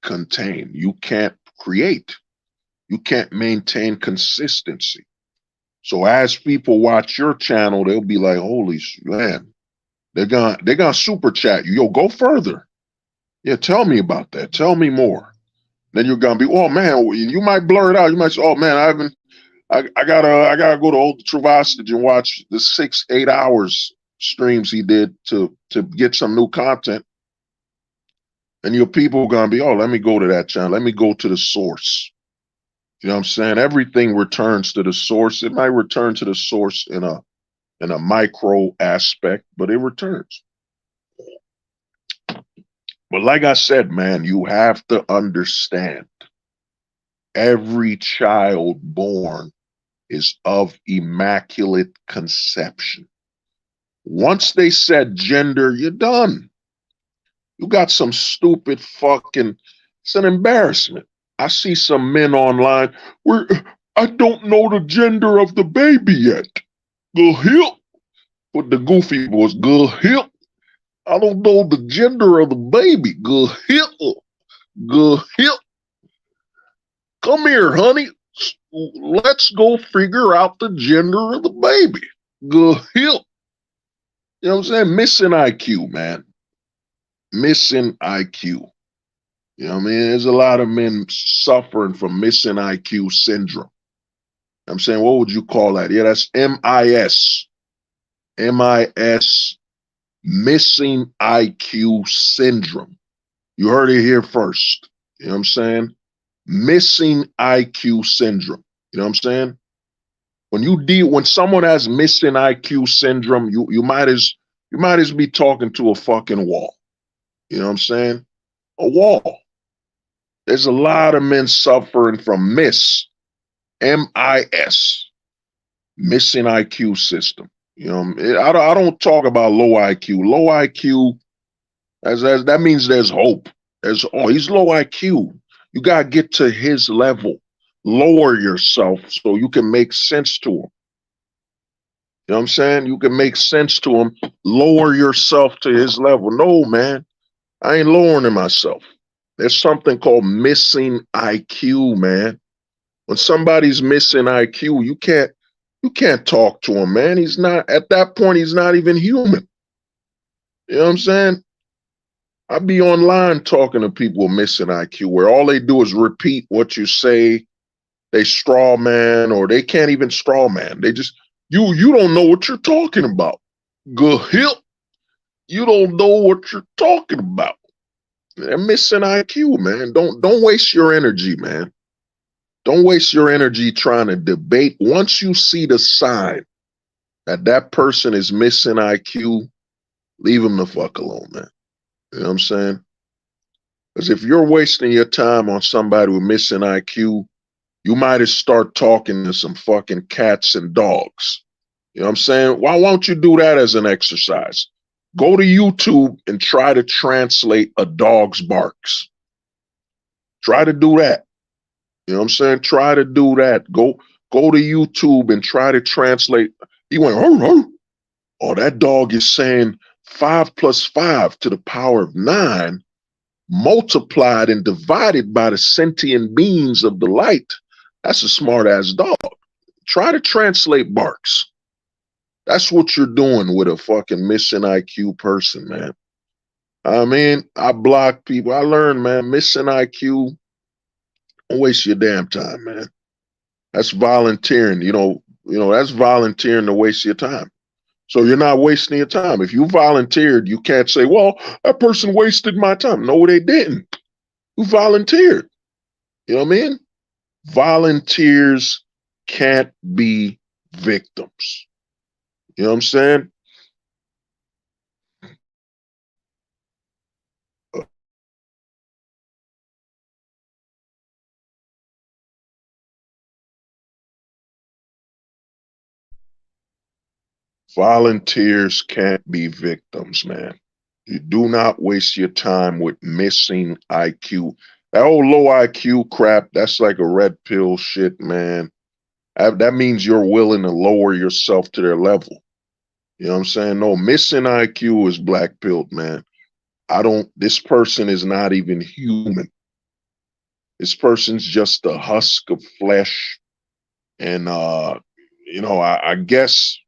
contain. You can't create. You can't maintain consistency. So as people watch your channel, they'll be like, holy man, they're gonna super chat you. Yo, go further. Yeah, tell me about that. Tell me more. Then you're gonna be, oh man, you might blur it out. You might say, oh man, I gotta go to Old Truth Hostage and watch the 6-8 hours streams he did to get some new content. And your people are gonna be, oh, let me go to that channel. Let me go to the source. You know what I'm saying? Everything returns to the source. It might return to the source in a micro aspect, but it returns. But like I said, man, you have to understand every child born is of immaculate conception. Once they said gender, you're done. You got some stupid fucking, it's an embarrassment. I see some men online where I don't know the gender of the baby yet. Go hip. With the goofy boys, go hip. I don't know the gender of the baby. Go hip. Go hip. Come here, honey. Let's go figure out the gender of the baby. Go hip. You know what I'm saying? Missing IQ, man. Missing IQ. You know what I mean? There's a lot of men suffering from missing IQ syndrome. I'm saying, what would you call that? Yeah, that's MIS. MIS, missing IQ syndrome. You heard it here first. You know what I'm saying? Missing IQ syndrome. You know what I'm saying? When someone has missing IQ syndrome, you might as be talking to a fucking wall. You know what I'm saying? A wall. There's a lot of men suffering from MIS, missing IQ system. You know, I don't talk about low IQ. Low IQ, that means there's hope. He's low IQ. You gotta get to his level. Lower yourself so you can make sense to him. You know what I'm saying? You can make sense to him. Lower yourself to his level. No, man, I ain't lowering myself. There's something called missing IQ, man. When somebody's missing IQ, you can't talk to him, man. He's not, at that point, he's not even human. You know what I'm saying? I be online talking to people with missing IQ where all they do is repeat what you say. They straw man, or they can't even straw man. They just, you don't know what you're talking about. Go hip. You don't know what you're talking about. They're missing IQ, man. Don't waste your energy, man. Don't waste your energy trying to debate. Once you see the sign that person is missing IQ, leave him the fuck alone, man. You know what I'm saying? Because if you're wasting your time on somebody with missing IQ, you might as start talking to some fucking cats and dogs. You know what I'm saying? Why won't you do that as an exercise? Go to YouTube and try to translate a dog's barks. Try to do that. You know what I'm saying? Try to do that. Go to YouTube and try to translate. He went, oh, that dog is saying 5 + 5 to the power of 9 multiplied and divided by the sentient beings of the light. That's a smart ass dog. Try to translate barks. That's what you're doing with a fucking missing IQ person, man. I mean, I block people. I learned, man, missing IQ, don't waste your damn time, man. That's volunteering. You know, that's volunteering to waste your time. So you're not wasting your time. If you volunteered, you can't say, well, that person wasted my time. No, they didn't. You volunteered. You know what I mean? Volunteers can't be victims. You know what I'm saying? Volunteers can't be victims, man. You do not waste your time with missing IQ. That old low IQ crap, that's like a red pill shit, man. That means you're willing to lower yourself to their level. You know what I'm saying? No, missing IQ is black pilled, man. This person is not even human. This person's just a husk of flesh. And, I guess,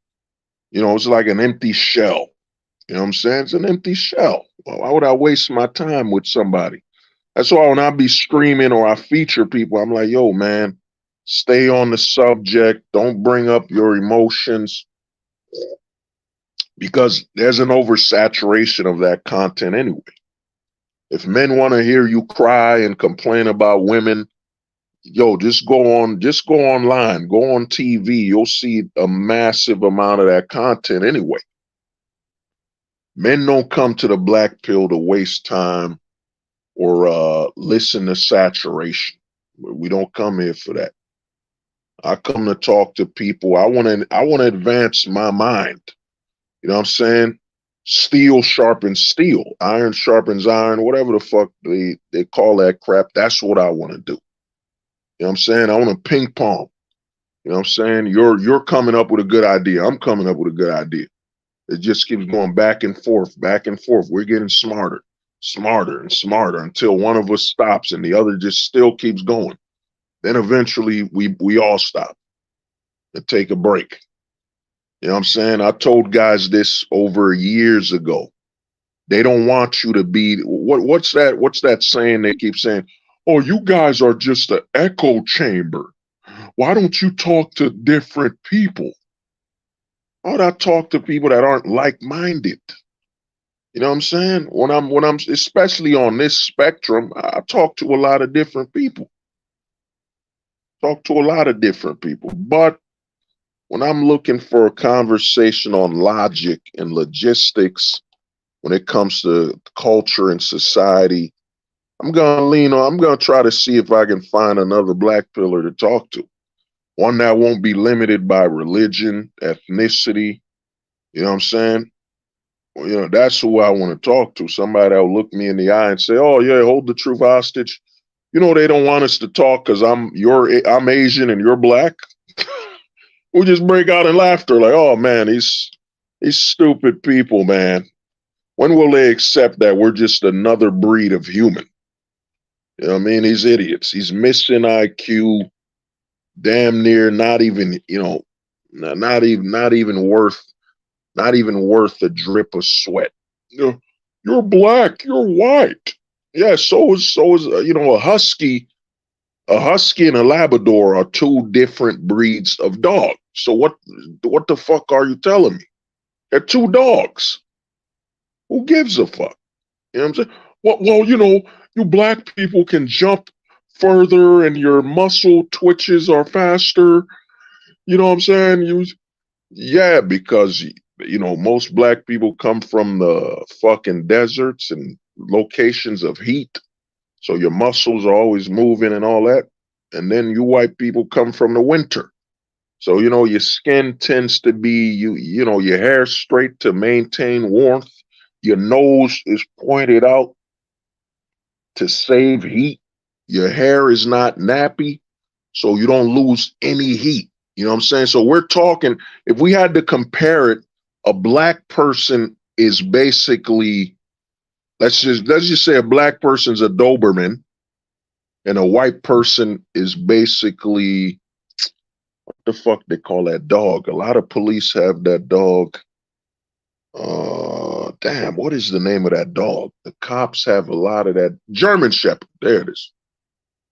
it's like an empty shell. You know what I'm saying? It's an empty shell. Well, why would I waste my time with somebody? That's why when I be screaming or I feature people, I'm like, yo, man, stay on the subject. Don't bring up your emotions. Because there's an oversaturation of that content anyway. If men want to hear you cry and complain about women, yo, just go online, go on TV. You'll see a massive amount of that content anyway. Men don't come to the black pill to waste time or listen to saturation. We don't come here for that. I come to talk to people. I want to advance my mind. You know what I'm saying? Steel sharpens steel. Iron sharpens iron. Whatever the fuck they call that crap. That's what I want to do. You know what I'm saying? I want to ping pong. You know what I'm saying? You're coming up with a good idea. I'm coming up with a good idea. It just keeps going back and forth, back and forth. We're getting smarter, smarter and smarter until one of us stops and the other just still keeps going. Then eventually we all stop and take a break. You know what I'm saying? I told guys this over years ago. They don't want you to be what's that saying they keep saying? Oh, you guys are just an echo chamber. Why don't you talk to different people? Why would I talk to people that aren't like-minded? You know what I'm saying? When I'm especially on this spectrum, I talk to a lot of different people. But when I'm looking for a conversation on logic and logistics, when it comes to culture and society, I'm gonna try to see if I can find another black pillar to talk to. One that won't be limited by religion, ethnicity. You know what I'm saying? Well, that's who I want to talk to. Somebody that'll look me in the eye and say, oh yeah, hold the truth hostage. They don't want us to talk because I'm Asian and you're black. We just break out in laughter like, oh man, these stupid people, man. When will they accept that we're just another breed of human? You know what I mean? These idiots. He's missing IQ, damn near not even worth a drip of sweat. You're black, you're white. Yeah, so is a husky and a Labrador are two different breeds of dog. So what the fuck are you telling me? They're two dogs. Who gives a fuck? You know what I'm saying? Well, you black people can jump further and your muscle twitches are faster. You know what I'm saying? Yeah, because most black people come from the fucking deserts and locations of heat. So your muscles are always moving and all that. And then you white people come from the winter. So, your skin tends to be, your hair straight to maintain warmth. Your nose is pointed out to save heat. Your hair is not nappy, so you don't lose any heat. You know what I'm saying? So we're talking, if we had to compare it, a black person is basically, let's just say a black person's a Doberman and a white person is basically, what the fuck they call that dog? A lot of police have that dog. Damn, what is the name of that dog? The cops have a lot of that. German Shepherd. There it is.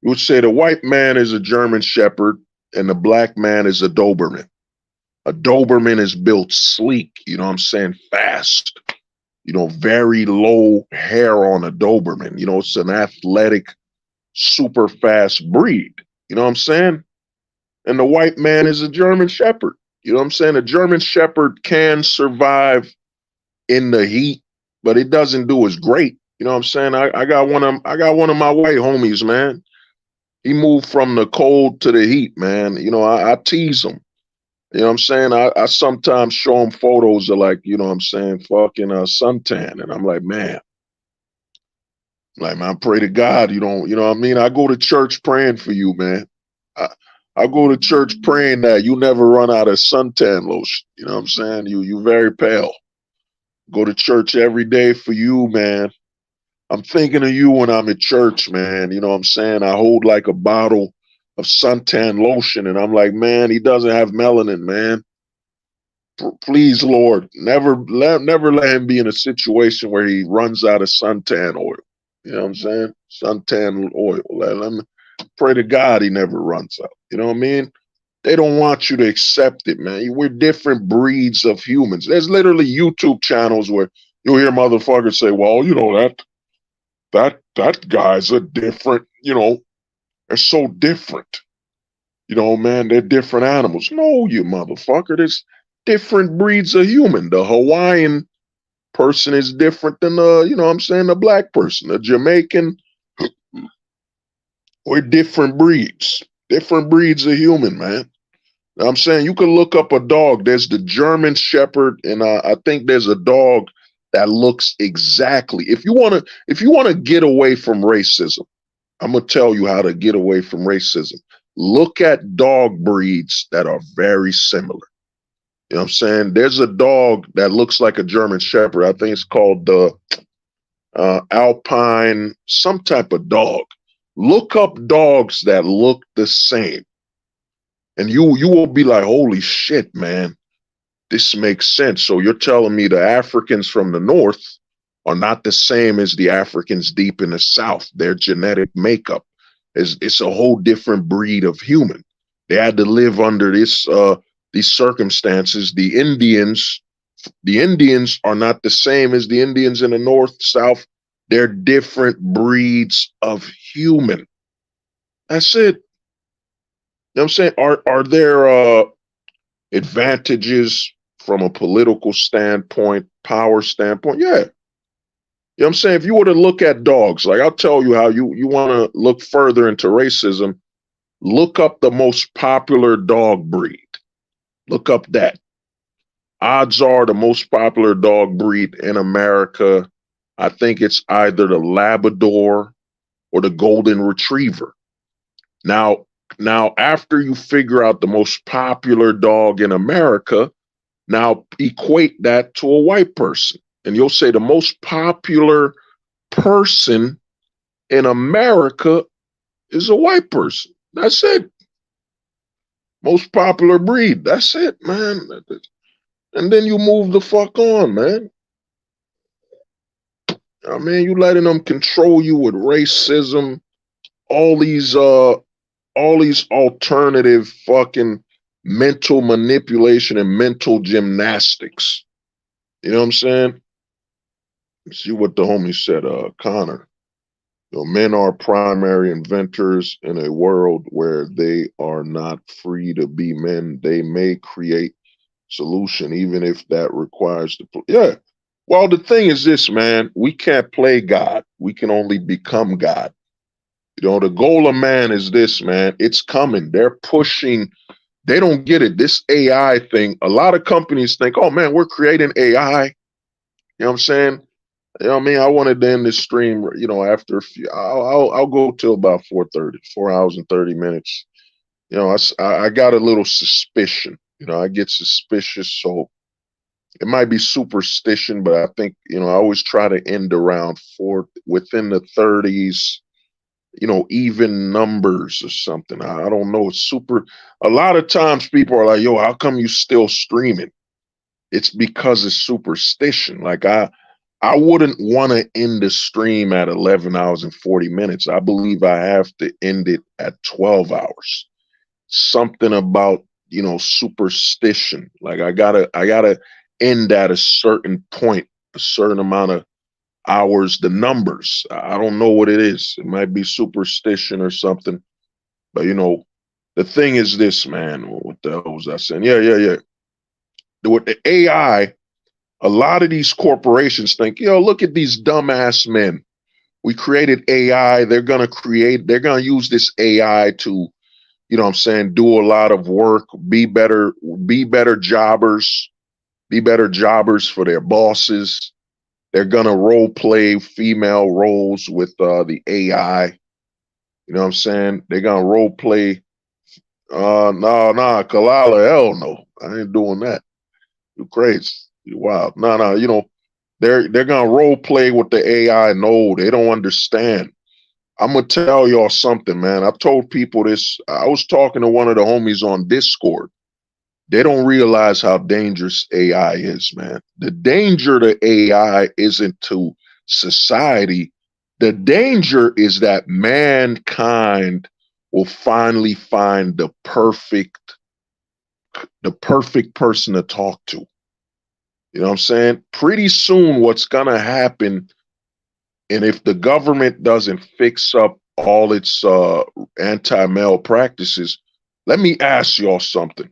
You would say the white man is a German Shepherd and the black man is a Doberman. A Doberman is built sleek, you know what I'm saying? Fast. Very low hair on a Doberman. It's an athletic, super fast breed. You know what I'm saying? And the white man is a German Shepherd. You know what I'm saying? A German Shepherd can survive in the heat, but it doesn't do as great. You know what I'm saying? I got one of my white homies, man. He moved from the cold to the heat, man. I tease him. You know what I'm saying? I sometimes show them photos of like, you know what I'm saying, fucking suntan. And I'm like, man, I pray to God you don't, you know what I mean? I go to church praying for you, man. I go to church praying that you never run out of suntan lotion. You know what I'm saying? You very pale. Go to church every day for you, man. I'm thinking of you when I'm at church, man. You know what I'm saying? I hold like a bottle of suntan lotion and I'm like, man, he doesn't have melanin, man. Please, Lord, never let him be in a situation where he runs out of suntan oil. You know what I'm saying? Suntan oil. Let me pray to God he never runs out. You know what I mean? They don't want you to accept it, man. We're different breeds of humans. There's literally YouTube channels where you'll hear motherfuckers say, well, you know, that guy's a different, you know, they're so different. You know, man, they're different animals. No, you motherfucker. There's different breeds of human. The Hawaiian person is different than you know what I'm saying, the black person. The Jamaican, we're different breeds of human, man. I'm saying you can look up a dog. There's the German Shepherd, and I think there's a dog that looks exactly. If you want to get away from racism, I'm gonna tell you how to get away from racism. Look at dog breeds that are very similar. You know what I'm saying? There's a dog that looks like a German Shepherd. I think it's called the Alpine, some type of dog. Look up dogs that look the same. And you will be like, holy shit, man, this makes sense. So you're telling me the Africans from the north are not the same as the Africans deep in the south. Their genetic makeup it's a whole different breed of human. They had to live under these circumstances. The Indians are not the same as the Indians in the north, south. They're different breeds of human. That's it. You know what I'm saying? Are there advantages from a political standpoint, power standpoint? Yeah. You know what I'm saying? If you were to look at dogs, like I'll tell you how you want to look further into racism, look up the most popular dog breed. Look up that. Odds are the most popular dog breed in America, I think it's either the Labrador or the Golden Retriever. Now, after you figure out the most popular dog in America, now equate that to a white person. And you'll say the most popular person in America is a white person. That's it. Most popular breed. That's it, man. And then you move the fuck on, man. I mean, you letting them control you with racism, all these alternative fucking mental manipulation and mental gymnastics. You know what I'm saying? See what the homie said, Connor. You know, men are primary inventors in a world where they are not free to be men. They may create solution, even if that requires the yeah. Well, the thing is this, man, we can't play God. We can only become God. You know, the goal of man is this, man. It's coming. They're pushing. They don't get it. This AI thing, a lot of companies think, oh, man, we're creating AI. You know what I'm saying? You know what I mean? I wanted to end this stream, you know, after a few, I'll go till about 4:30, 4 hours and 30 minutes. You know, I got a little suspicion. You know, I get suspicious, so it might be superstition, but I think, you know, I always try to end around within the 30s, you know, even numbers or something. I don't know. It's a lot of times people are like, yo, how come you still streaming? It's because it's superstition. Like I wouldn't want to end the stream at 11 hours and 40 minutes. I believe I have to end it at 12 hours. Something about, you know, superstition. Like I gotta end at a certain point, a certain amount of hours, the numbers. I don't know what it is. It might be superstition or something. But, you know, the thing is this, man. What the hell was I saying? Yeah. With the AI, a lot of these corporations think, yo, look at these dumbass men. We created AI. They're going to use this AI to you know what I'm saying, do a lot of work, be better jobbers, for their bosses. They're gonna role play female roles with the AI. You know what I'm saying? They're gonna role play. Kalala, hell no. I ain't doing that. You crazy. You wild. No, you know, they're gonna role play with the AI. No, they don't understand. I'm gonna tell y'all something, man. I've told people this. I was talking to one of the homies on Discord. They don't realize how dangerous AI is, man. The danger to AI isn't to society. The danger is that mankind will finally find the perfect person to talk to. You know what I'm saying? Pretty soon what's gonna happen, and if the government doesn't fix up all its anti-male practices, let me ask y'all something.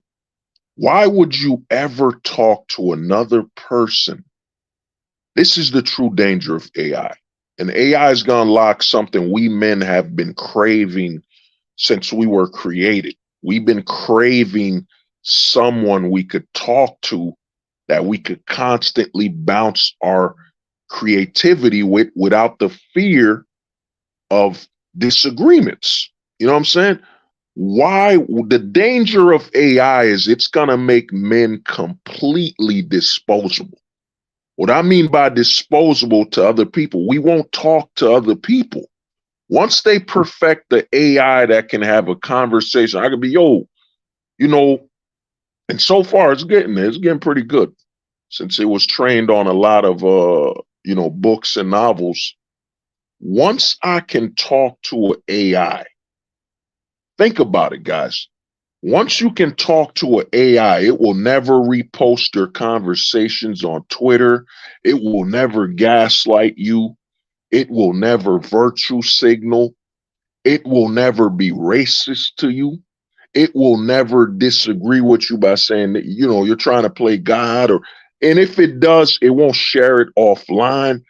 Why would you ever talk to another person? This is the true danger of AI. And AI is going to unlock something we men have been craving since we were created. We've been craving someone we could talk to, that we could constantly bounce our creativity with without the fear of disagreements. You know what I'm saying? Why? The danger of AI is it's going to make men completely disposable. What I mean by disposable to other people, we won't talk to other people. Once they perfect the AI that can have a conversation, I could be, yo, you know, and so far it's getting there. It's getting pretty good since it was trained on a lot of, you know, books and novels. Once I can talk to an AI, think about it, guys. Once you can talk to an AI, it will never repost your conversations on Twitter. It will never gaslight you. It will never virtue signal. It will never be racist to you. It will never disagree with you by saying that, you know, you're trying to play God, and if it does, it won't share it offline.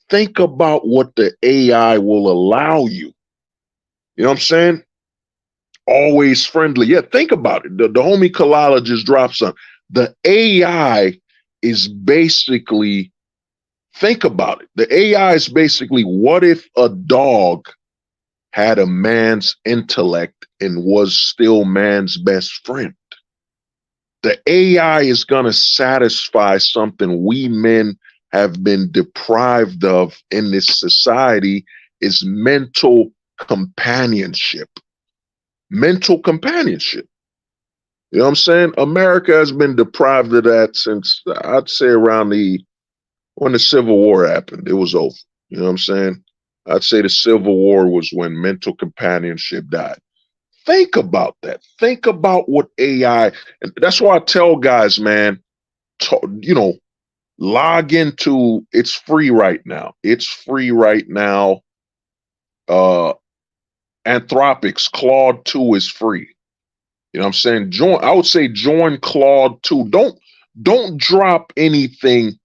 Think about what the AI will allow you. You know what I'm saying? Always friendly. Yeah, think about it. The homie Kalala just dropped something. The AI is basically, think about it. The AI is basically, what if a dog had a man's intellect and was still man's best friend? The AI is going to satisfy something we men have been deprived of in this society, is mental companionship. Mental companionship. You know what I'm saying? America has been deprived of that since, I'd say, around when the Civil War happened. It was over. You know what I'm saying? I'd say the Civil War was when mental companionship died. Think about that. Think about what AI, and that's why I tell guys, man, you know, log into, it's free right now. It's free right now. Anthropic's Claude 2 is free. You know what I'm saying? I would say join Claude 2. Don't drop anything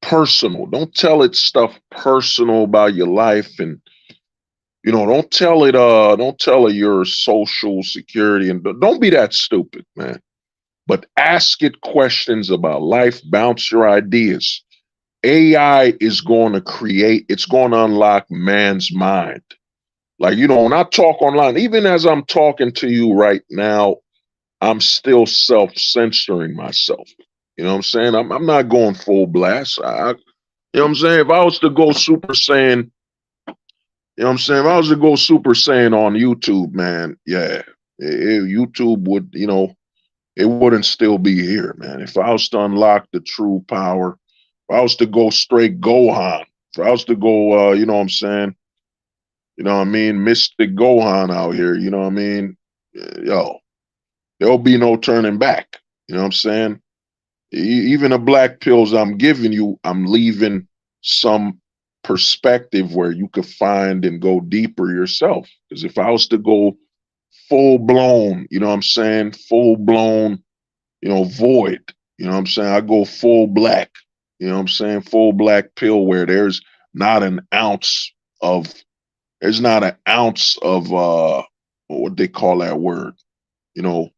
personal. Don't tell it stuff personal about your life, and you know, don't tell it your social security, and don't be that stupid, man. But ask it questions about life, bounce your ideas. AI is going to create, it's going to unlock man's mind. Like, you know, when I talk online, even as I'm talking to you right now, I'm still self-censoring myself. You know what I'm saying? I'm not going full blast. You know what I'm saying? If I was to go Super Saiyan, you know what I'm saying? If I was to go Super Saiyan on YouTube, man, yeah, YouTube would, you know, it wouldn't still be here, man. If I was to unlock the true power, if I was to go straight Gohan, if I was to go, you know what I'm saying? You know what I mean? Mystic Gohan out here, you know what I mean? Yo, there'll be no turning back. You know what I'm saying? Even the black pills I'm giving you, I'm leaving some perspective where you could find and go deeper yourself. Because if I was to go full blown, you know what I'm saying? Full blown, you know, void, you know what I'm saying? I go full black, you know what I'm saying? Full black pill where there's not an ounce of what they call that word? you know,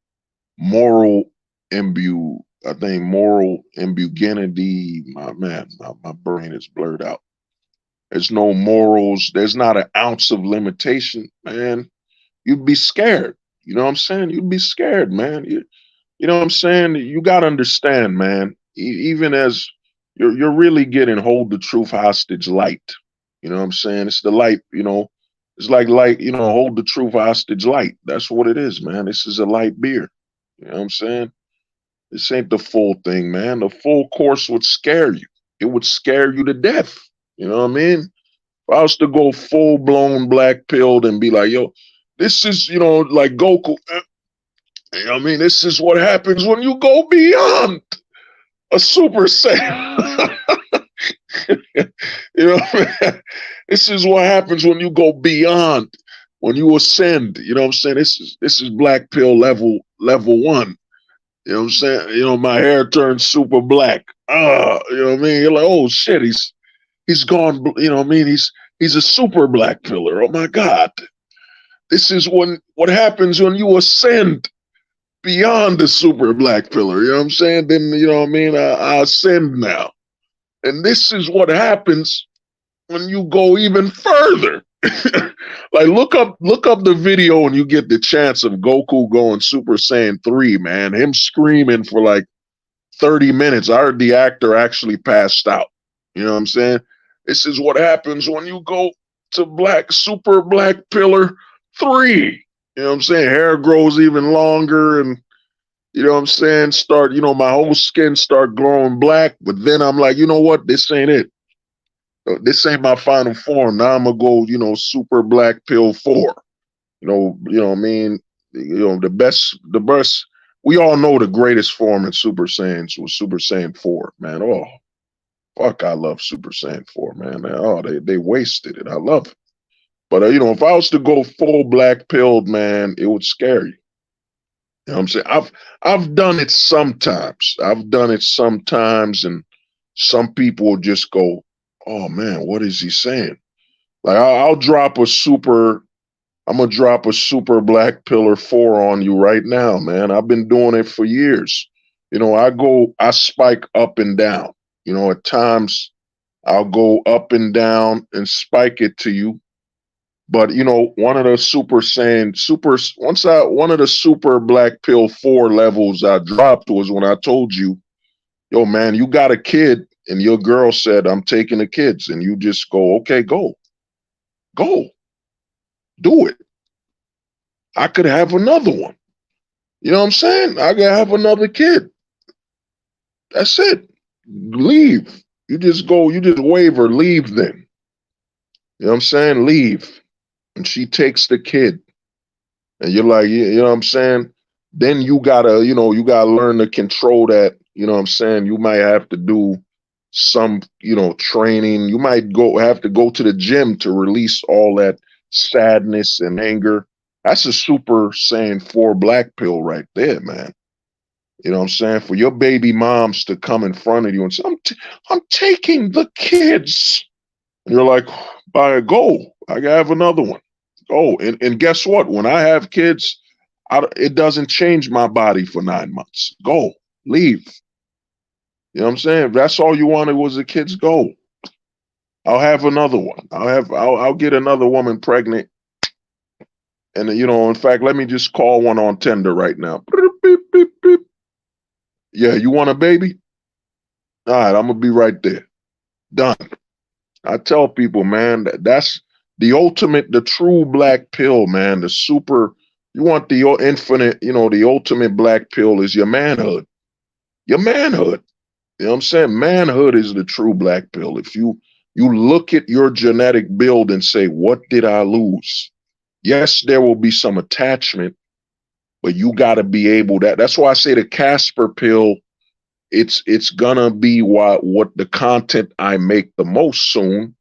moral I think moral ambiguity. My brain is blurred out. There's no morals. There's not an ounce of limitation, man. You'd be scared. You know what I'm saying? You'd be scared, man. You know what I'm saying? You got to understand, man. Even as you're really getting hold the truth hostage light. You know what I'm saying? It's the light, you know. It's like light, you know, hold the truth hostage light. That's what it is, man. This is a light beer. You know what I'm saying? This ain't the full thing, man. The full course would scare you. It would scare you to death. You know what I mean? If I was to go full blown black pilled and be like, yo, this is, you know, like Goku. You know what I mean? This is what happens when you go beyond a Super Saiyan. You know what I mean? This is what happens when you go beyond, when you ascend. You know what I'm saying? This is black pill level 1. You know what I'm saying? You know, my hair turns super black. You know what I mean? You're like, oh shit, he's gone, you know what I mean? He's a super black pillar. Oh my God. This is what happens when you ascend beyond the super black pillar. You know what I'm saying? Then, you know what I mean? I ascend now. And this is what happens when you go even further. Like look up the video when you get the chance of Goku going Super Saiyan 3, man. Him screaming for like 30 minutes. I heard the actor actually passed out. You know what I'm saying? This is what happens when you go to super black pillar 3. You know what I'm saying? Hair grows even longer and you know what I'm saying? Start, you know, my whole skin start glowing black, but then I'm like, you know what? This ain't it. This ain't my final form. Now I'm gonna go, you know, super black pill 4. You know what I mean? You know, the best, we all know the greatest form in Super Saiyans was Super Saiyan 4, man. Oh, fuck, I love Super Saiyan 4, man. Oh, they wasted it. I love it. But, you know, if I was to go full black pilled, man, it would scare you. You know what I'm saying? I've done it sometimes. And some people will just go, oh man, what is he saying? Like I'm gonna drop a super black pillar 4 on you right now, man. I've been doing it for years. You know, I spike up and down. You know, at times I'll go up and down and spike it to you. But you know, one of the super black pill 4 levels I dropped was when I told you, yo man, you got a kid and your girl said, I'm taking the kids, and you just go, okay, go. Do it. I could have another one. You know what I'm saying? I could have another kid. That's it. Leave. You just wave her, leave then. You know what I'm saying? Leave. And she takes the kid. And you're like, you know what I'm saying? Then you gotta learn to control that. You know what I'm saying? You might have to do some, you know, training. You might have to go to the gym to release all that sadness and anger. That's a Super Saiyan 4 black pill right there, man. You know what I'm saying? For your baby moms to come in front of you and say, I'm taking the kids. And you're like, go. I have another one. Go. And guess what? When I have kids, it doesn't change my body for 9 months. Go. Leave. You know what I'm saying? If that's all you wanted was the kids, go. I'll have another one. I'll get another woman pregnant. And, you know, in fact, let me just call one on Tinder right now. Beep, beep, beep. Yeah, you want a baby? All right, I'm going to be right there. Done. I tell people, man, that's the ultimate, the true black pill, man. The super, you want the infinite, you know, the ultimate black pill is your manhood. Your manhood. You know what I'm saying? Manhood is the true black pill. If you look at your genetic build and say, what did I lose? Yes, there will be some attachment, but you got to be able to. That's why I say the Casper pill, it's gonna be what the content I make the most soon.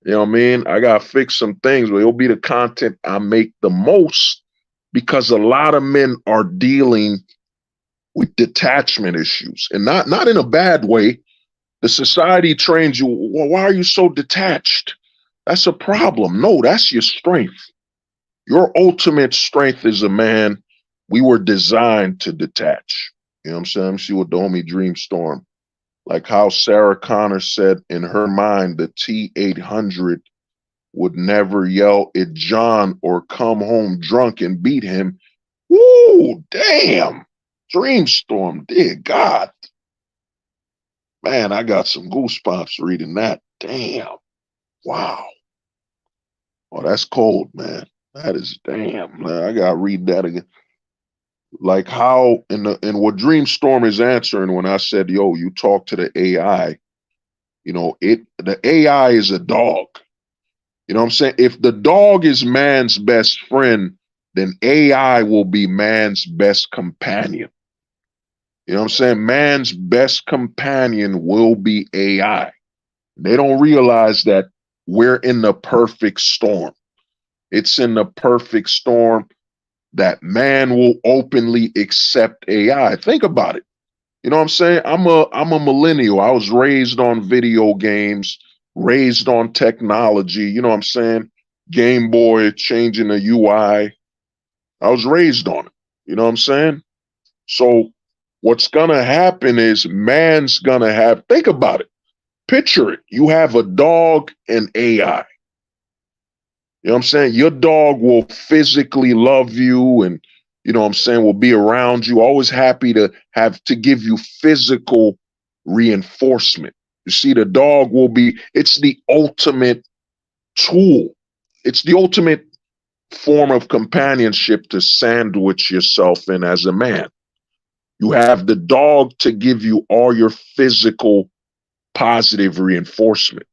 You know what I mean? I gotta fix some things, but it'll be the content I make the most because a lot of men are dealing with detachment issues, and not in a bad way. The society trains you, well, why are you so detached? That's a problem. No, that's your strength. Your ultimate strength as a man we were designed to detach. You know what I'm saying? See what the homie Dreamstorm, like how Sarah Connor said in her mind, the T-800 would never yell at John or come home drunk and beat him. Woo, damn. Dreamstorm, dear God. Man, I got some goosebumps reading that. Damn. Wow. Oh, that's cold, man. That is damn. Man, I gotta read that again. Like how in what Dreamstorm is answering when I said, yo, you talk to the AI, you know, the AI is a dog. You know what I'm saying? If the dog is man's best friend, then AI will be man's best companion. You know what I'm saying? Man's best companion will be AI. They don't realize that we're in the perfect storm. It's in the perfect storm that man will openly accept AI. Think about it. You know what I'm saying? I'm a millennial. I was raised on video games, raised on technology. You know what I'm saying? Game Boy, changing the UI. I was raised on it. You know what I'm saying? So what's going to happen is man's going to have, think about it. Picture it. You have a dog and AI. You know what I'm saying? Your dog will physically love you and, you know what I'm saying, will be around you, always happy to have to give you physical reinforcement. You see, the dog will be, it's the ultimate tool. It's the ultimate form of companionship to sandwich yourself in as a man. You have the dog to give you all your physical positive reinforcement.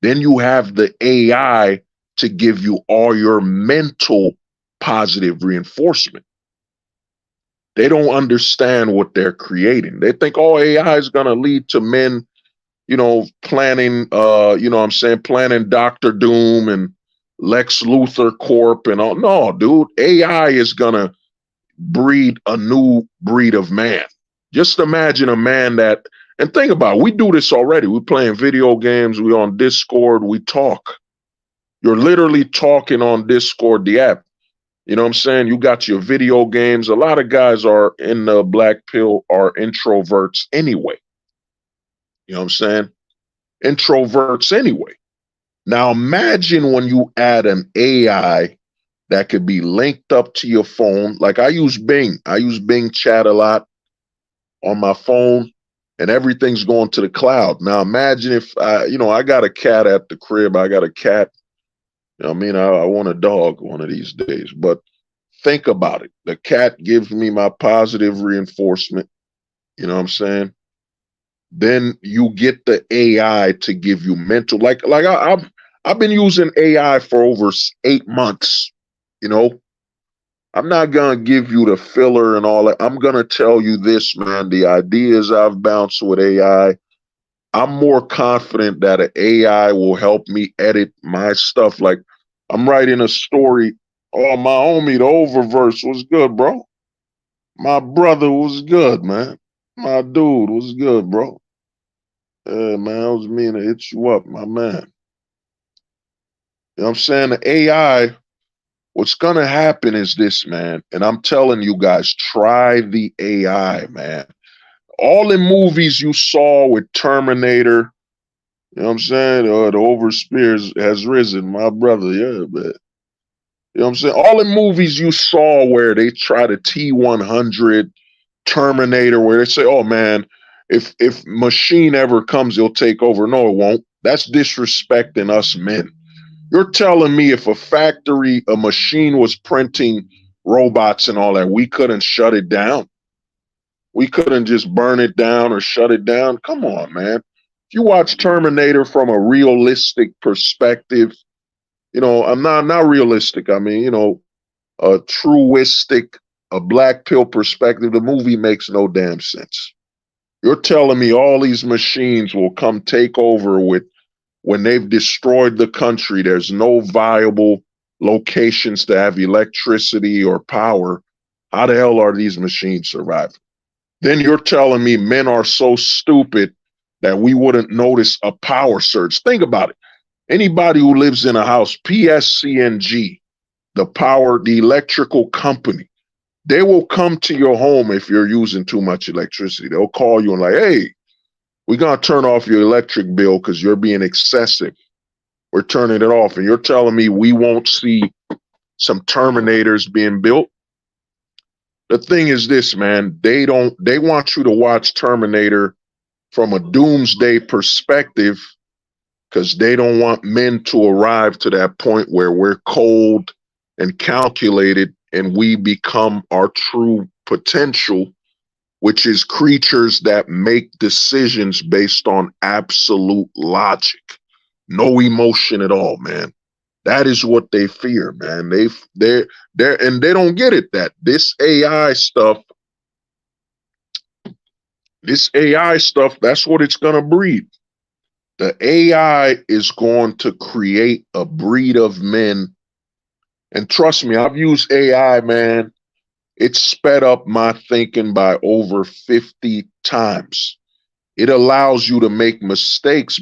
Then you have the AI to give you all your mental positive reinforcement. They don't understand what they're creating. They think, oh, AI is going to lead to men, you know, planning, you know what I'm saying, planning Dr. Doom and Lex Luthor Corp and all. No, dude, AI is going to breed a new breed of man. Just imagine a man that, and think about it, we do this already. We're playing video games. We're on Discord. We talk. You're literally talking on Discord, the app. You know what I'm saying? You got your video games. A lot of guys are in the black pill are introverts anyway. You know what I'm saying? Introverts anyway. Now imagine when you add an AI that could be linked up to your phone. Like I use Bing. I use Bing Chat a lot on my phone and everything's going to the cloud. Now imagine if you know, I got a cat at the crib. I got a cat. You know what I mean? I want a dog one of these days, but think about it. The cat gives me my positive reinforcement. You know what I'm saying? Then you get the AI to give you mental, like I've been using AI for over 8 months. You know, I'm not going to give you the filler and all that. I'm going to tell you this, man, the ideas I've bounced with AI, I'm more confident that an AI will help me edit my stuff. Like I'm writing a story. Oh, my homie, the Oververse was good, bro. My brother was good, man. My dude was good, bro. Yeah, man, I was mean to hit you up, my man. You know what I'm saying? The AI, what's going to happen is this, man. And I'm telling you guys, try the AI, man. All the movies you saw with Terminator, you know what I'm saying? The Overspears has risen, my brother. Yeah, man. You know what I'm saying? All the movies you saw where they try to T-100 Terminator, where they say, oh, man, if machine ever comes, it'll take over. No, it won't. That's disrespecting us men. You're telling me if a machine was printing robots and all that, we couldn't shut it down? We couldn't just burn it down or shut it down? Come on, man. If you watch Terminator from a realistic perspective, you know, I'm not realistic. I mean, you know, a truistic, a black pill perspective, the movie makes no damn sense. You're telling me all these machines will come take over when they've destroyed the country, there's no viable locations to have electricity or power. How the hell are these machines surviving? Then you're telling me men are so stupid that we wouldn't notice a power surge. Think about it. Anybody who lives in a house, PSCNG, the electrical company, They will come to your home if you're using too much electricity. They'll call you and like, hey, we're going to turn off your electric bill because you're being excessive. We're turning it off. And you're telling me we won't see some Terminators being built? The thing is this, man, they want you to watch Terminator from a doomsday perspective because they don't want men to arrive to that point where we're cold and calculated and we become our true potential, which is creatures that make decisions based on absolute logic, no emotion at all, man. That is what they fear, man. They're and they don't get it that this AI stuff, that's what it's gonna breed. The AI is going to create a breed of men. And trust me, I've used AI, man. It's sped up my thinking by over 50 times. It allows you to make mistakes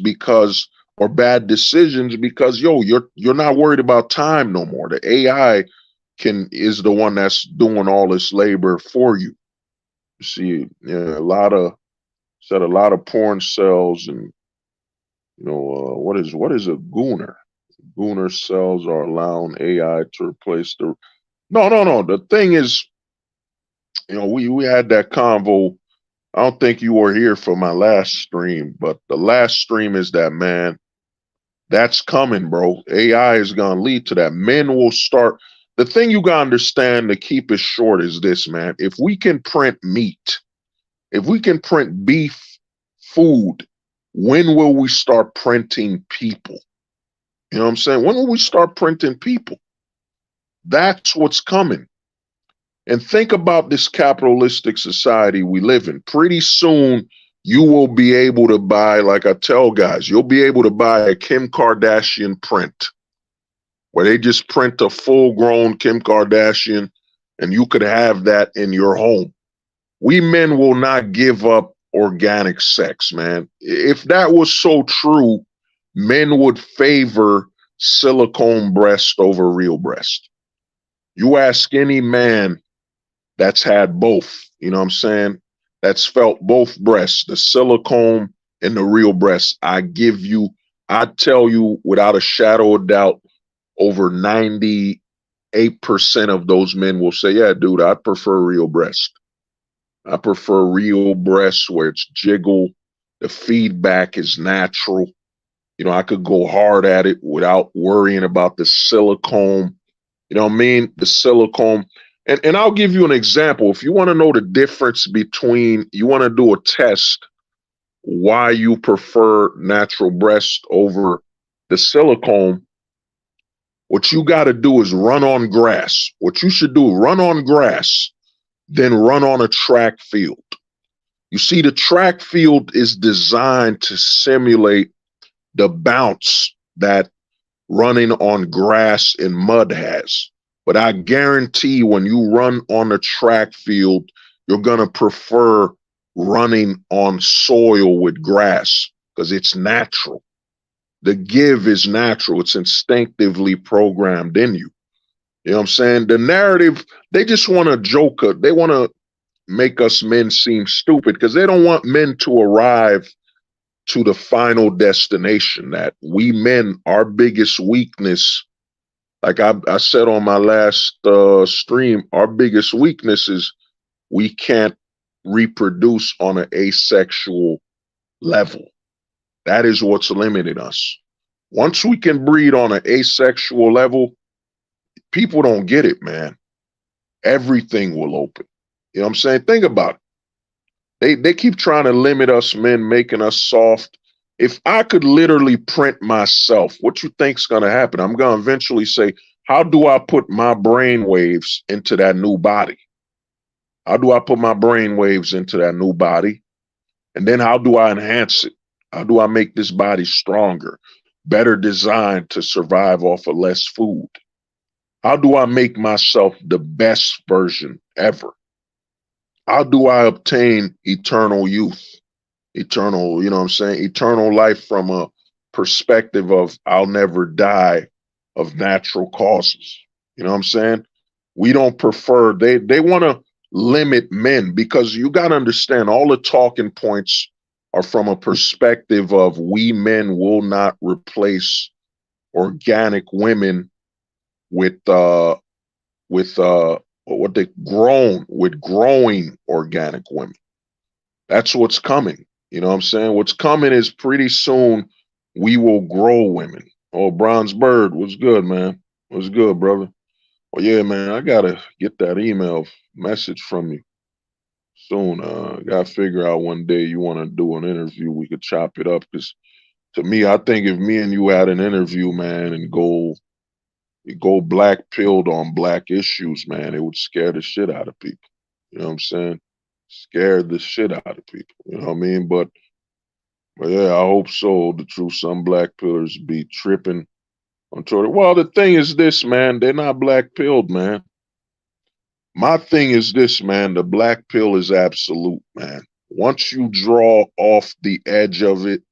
or bad decisions because, you're not worried about time no more. The AI is the one that's doing all this labor for you. You see, a lot of porn cells and, what is a gooner? Gooner cells are allowing AI to replace the. No. The thing is, we had that convo. I don't think you were here for my last stream, but the last stream is that, man, that's coming, bro. AI is going to lead to that. Men will start. The thing you got to understand to keep it short is this, man. If we can print meat, if we can print beef, food, when will we start printing people? You know what I'm saying? When will we start printing people? That's what's coming. And think about this capitalistic society we live in. Pretty soon, you will be able to buy, like I tell guys, you'll be able to buy a Kim Kardashian print where they just print a full-grown Kim Kardashian and you could have that in your home. We men will not give up organic sex, man. If that was so true, men would favor silicone breast over real breast. You ask any man that's had both, you know what I'm saying, that's felt both breasts, the silicone and the real breast, I tell you without a shadow of doubt, over 98% of those men will say, yeah, dude, I prefer real breast. I prefer real breasts where it's jiggle, the feedback is natural. I could go hard at it without worrying about the silicone. You know what I mean? The silicone. And I'll give you an example. If you want to know the difference between, you want to do a test, why you prefer natural breast over the silicone, what you got to do is run on grass. What you should do, run on grass, then run on a track field. You see, the track field is designed to simulate the bounce that running on grass and mud has. But I guarantee when you run on a track field, you're going to prefer running on soil with grass because it's natural. The give is natural. It's instinctively programmed in you. You know what I'm saying? The narrative, they just want to joke. They want to make us men seem stupid because they don't want men to arrive to the final destination. That we men, our biggest weakness, like I said on my last stream, our biggest weakness is we can't reproduce on an asexual level. That is what's limiting us. Once we can breed on an asexual level, people don't get it, man. Everything will open. You know what I'm saying? Think about it. They keep trying to limit us men, making us soft. If I could literally print myself, what you think's going to happen? I'm going to eventually say, how do I put my brain waves into that new body? How do I put my brain waves into that new body? And then how do I enhance it? How do I make this body stronger, better designed to survive off of less food? How do I make myself the best version ever? How do I obtain eternal youth? Eternal, you know what I'm saying? Eternal life from a perspective of I'll never die of natural causes. You know what I'm saying? we don't prefer, they want to limit men, because you got to understand all the talking points are from a perspective of we men will not replace organic women with what they grown with growing organic women. That's what's coming. You know what I'm saying? What's coming is pretty soon we will grow women. Oh, Bronze Bird, what's good, man? What's good, brother? Well, yeah, man, I gotta get that email message from you soon. Gotta figure out one day you want to do an interview. We could chop it up, because to me, I think if me and you had an interview, man, and go black pilled on black issues, man, it would scare the shit out of people. You know what I'm saying? Scare the shit out of people. You know what I mean? But yeah, I hope so. The truth, some black pillars be tripping on Twitter. Well, the thing is this, man, they're not black pilled, man. My thing is this, man, the black pill is absolute, man. Once you draw off the edge of it,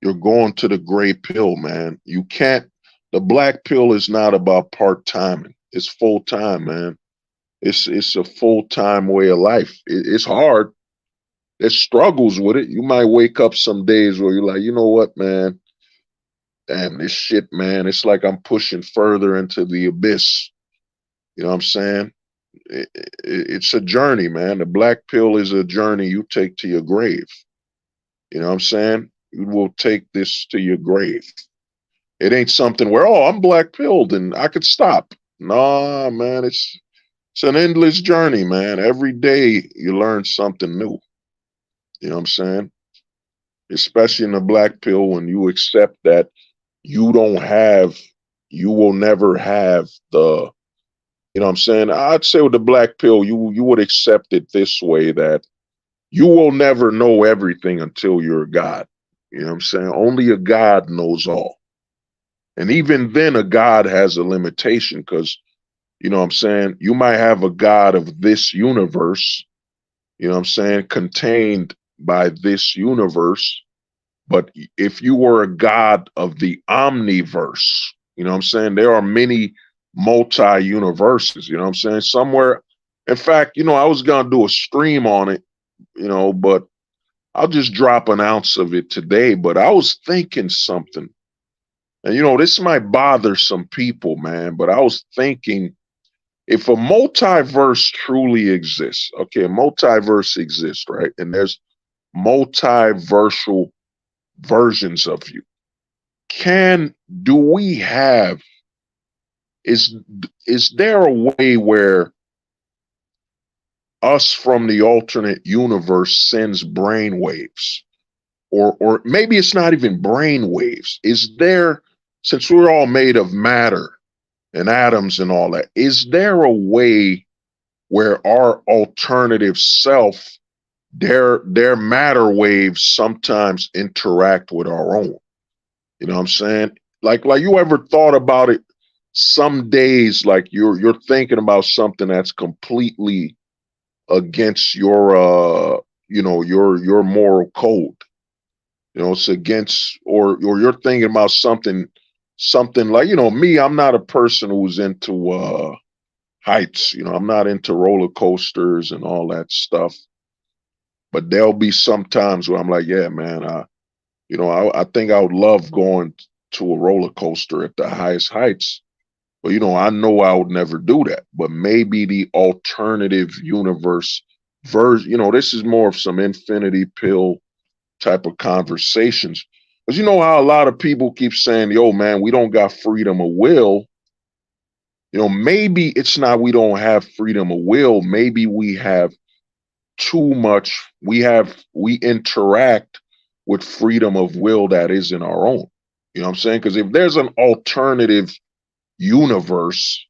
you're going to the gray pill, man. You can't, the black pill is not about part-timing. It's full-time, man. It's a full-time way of life. It's hard. There's struggles with it. You might wake up some days where you're like, you know what, man? Damn, this shit, man. It's like I'm pushing further into the abyss. You know what I'm saying? It's a journey, man. The black pill is a journey you take to your grave. You know what I'm saying? You will take this to your grave. It ain't something where, oh, I'm black pilled and I could stop. Nah, man, it's an endless journey, man. Every day you learn something new. You know what I'm saying? Especially in the black pill, when you accept that you will never have the, you know what I'm saying? I'd say with the black pill, you would accept it this way, that you will never know everything until you're a God. You know what I'm saying? Only a God knows all. And even then, a God has a limitation, because, you know what I'm saying, you might have a God of this universe, you know what I'm saying, contained by this universe. But if you were a God of the omniverse, you know what I'm saying, there are many multi-universes, you know what I'm saying, somewhere. In fact, you know, I was going to do a stream on it, you know, but I'll just drop an ounce of it today. But I was thinking something. And, you know, this might bother some people, man, but I was thinking, if a multiverse truly exists, okay, a multiverse exists, right? And there's multiversal versions of you. Do we have, is there a way where us from the alternate universe sends brainwaves? Or maybe it's not even brainwaves. Is there, since we're all made of matter and atoms and all that, is there a way where our alternative self, their matter waves sometimes interact with our own? You know what I'm saying? Like you ever thought about it? Some days, like you're thinking about something that's completely against your you know, your moral code. You know, it's against, or you're thinking about something like, you know, me, I'm not a person who's into heights. You know, I'm not into roller coasters and all that stuff. But there'll be some times where I'm like, yeah, man, you know, I think I would love going to a roller coaster at the highest heights. But, you know I would never do that. But maybe the alternative universe version, you know, this is more of some infinity pill type of conversations. Because you know how a lot of people keep saying, yo, man, we don't got freedom of will. You know, maybe it's not we don't have freedom of will. Maybe we have too much. We interact with freedom of will that isn't our own. You know what I'm saying? Because if there's an alternative universe,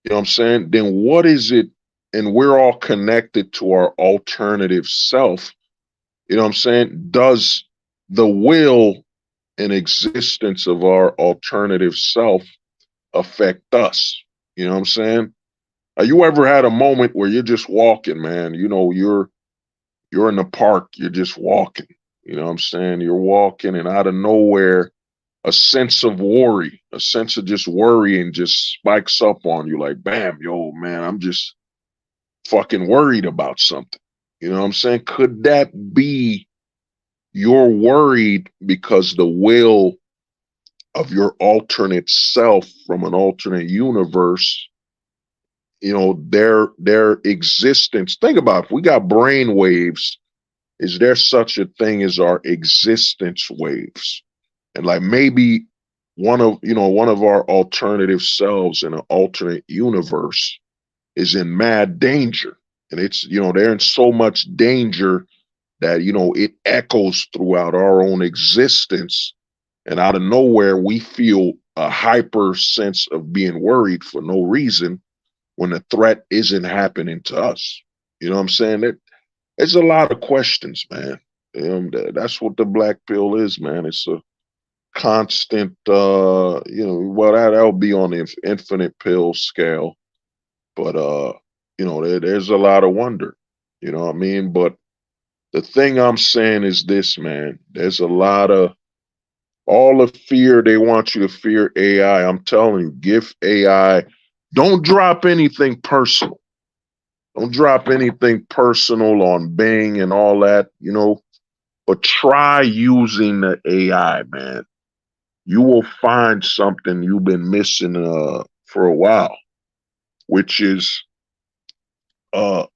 you know what I'm saying, then what is it? And we're all connected to our alternative self. You know what I'm saying? Does the will and existence of our alternative self affect us? You know what I'm saying? You ever had a moment where you're just walking, man? You know, you're in the park, you're just walking. You know what I'm saying? You're walking, and out of nowhere, a sense of worry, a sense of just worrying just spikes up on you like, bam, yo, man, I'm just fucking worried about something. You know what I'm saying? Could that be you're worried because the will of your alternate self from an alternate universe, you know, their existence. Think about it, if we got brain waves, is there such a thing as our existence waves? And like maybe one of our alternative selves in an alternate universe is in mad danger. And it's, you know, they're in so much danger that, you know, it echoes throughout our own existence. And out of nowhere, we feel a hyper sense of being worried for no reason when the threat isn't happening to us. You know what I'm saying? There's a lot of questions, man. That's what the black pill is, man. It's a constant, well, that'll be on the infinite pill scale. But, there's a lot of wonder, you know what I mean? But the thing I'm saying is this, man, there's a lot of, all the fear they want you to fear AI. I'm telling you, give AI, don't drop anything personal. Don't drop anything personal on Bing and all that, you know, but try using the AI, man. You will find something you've been missing for a while, which is a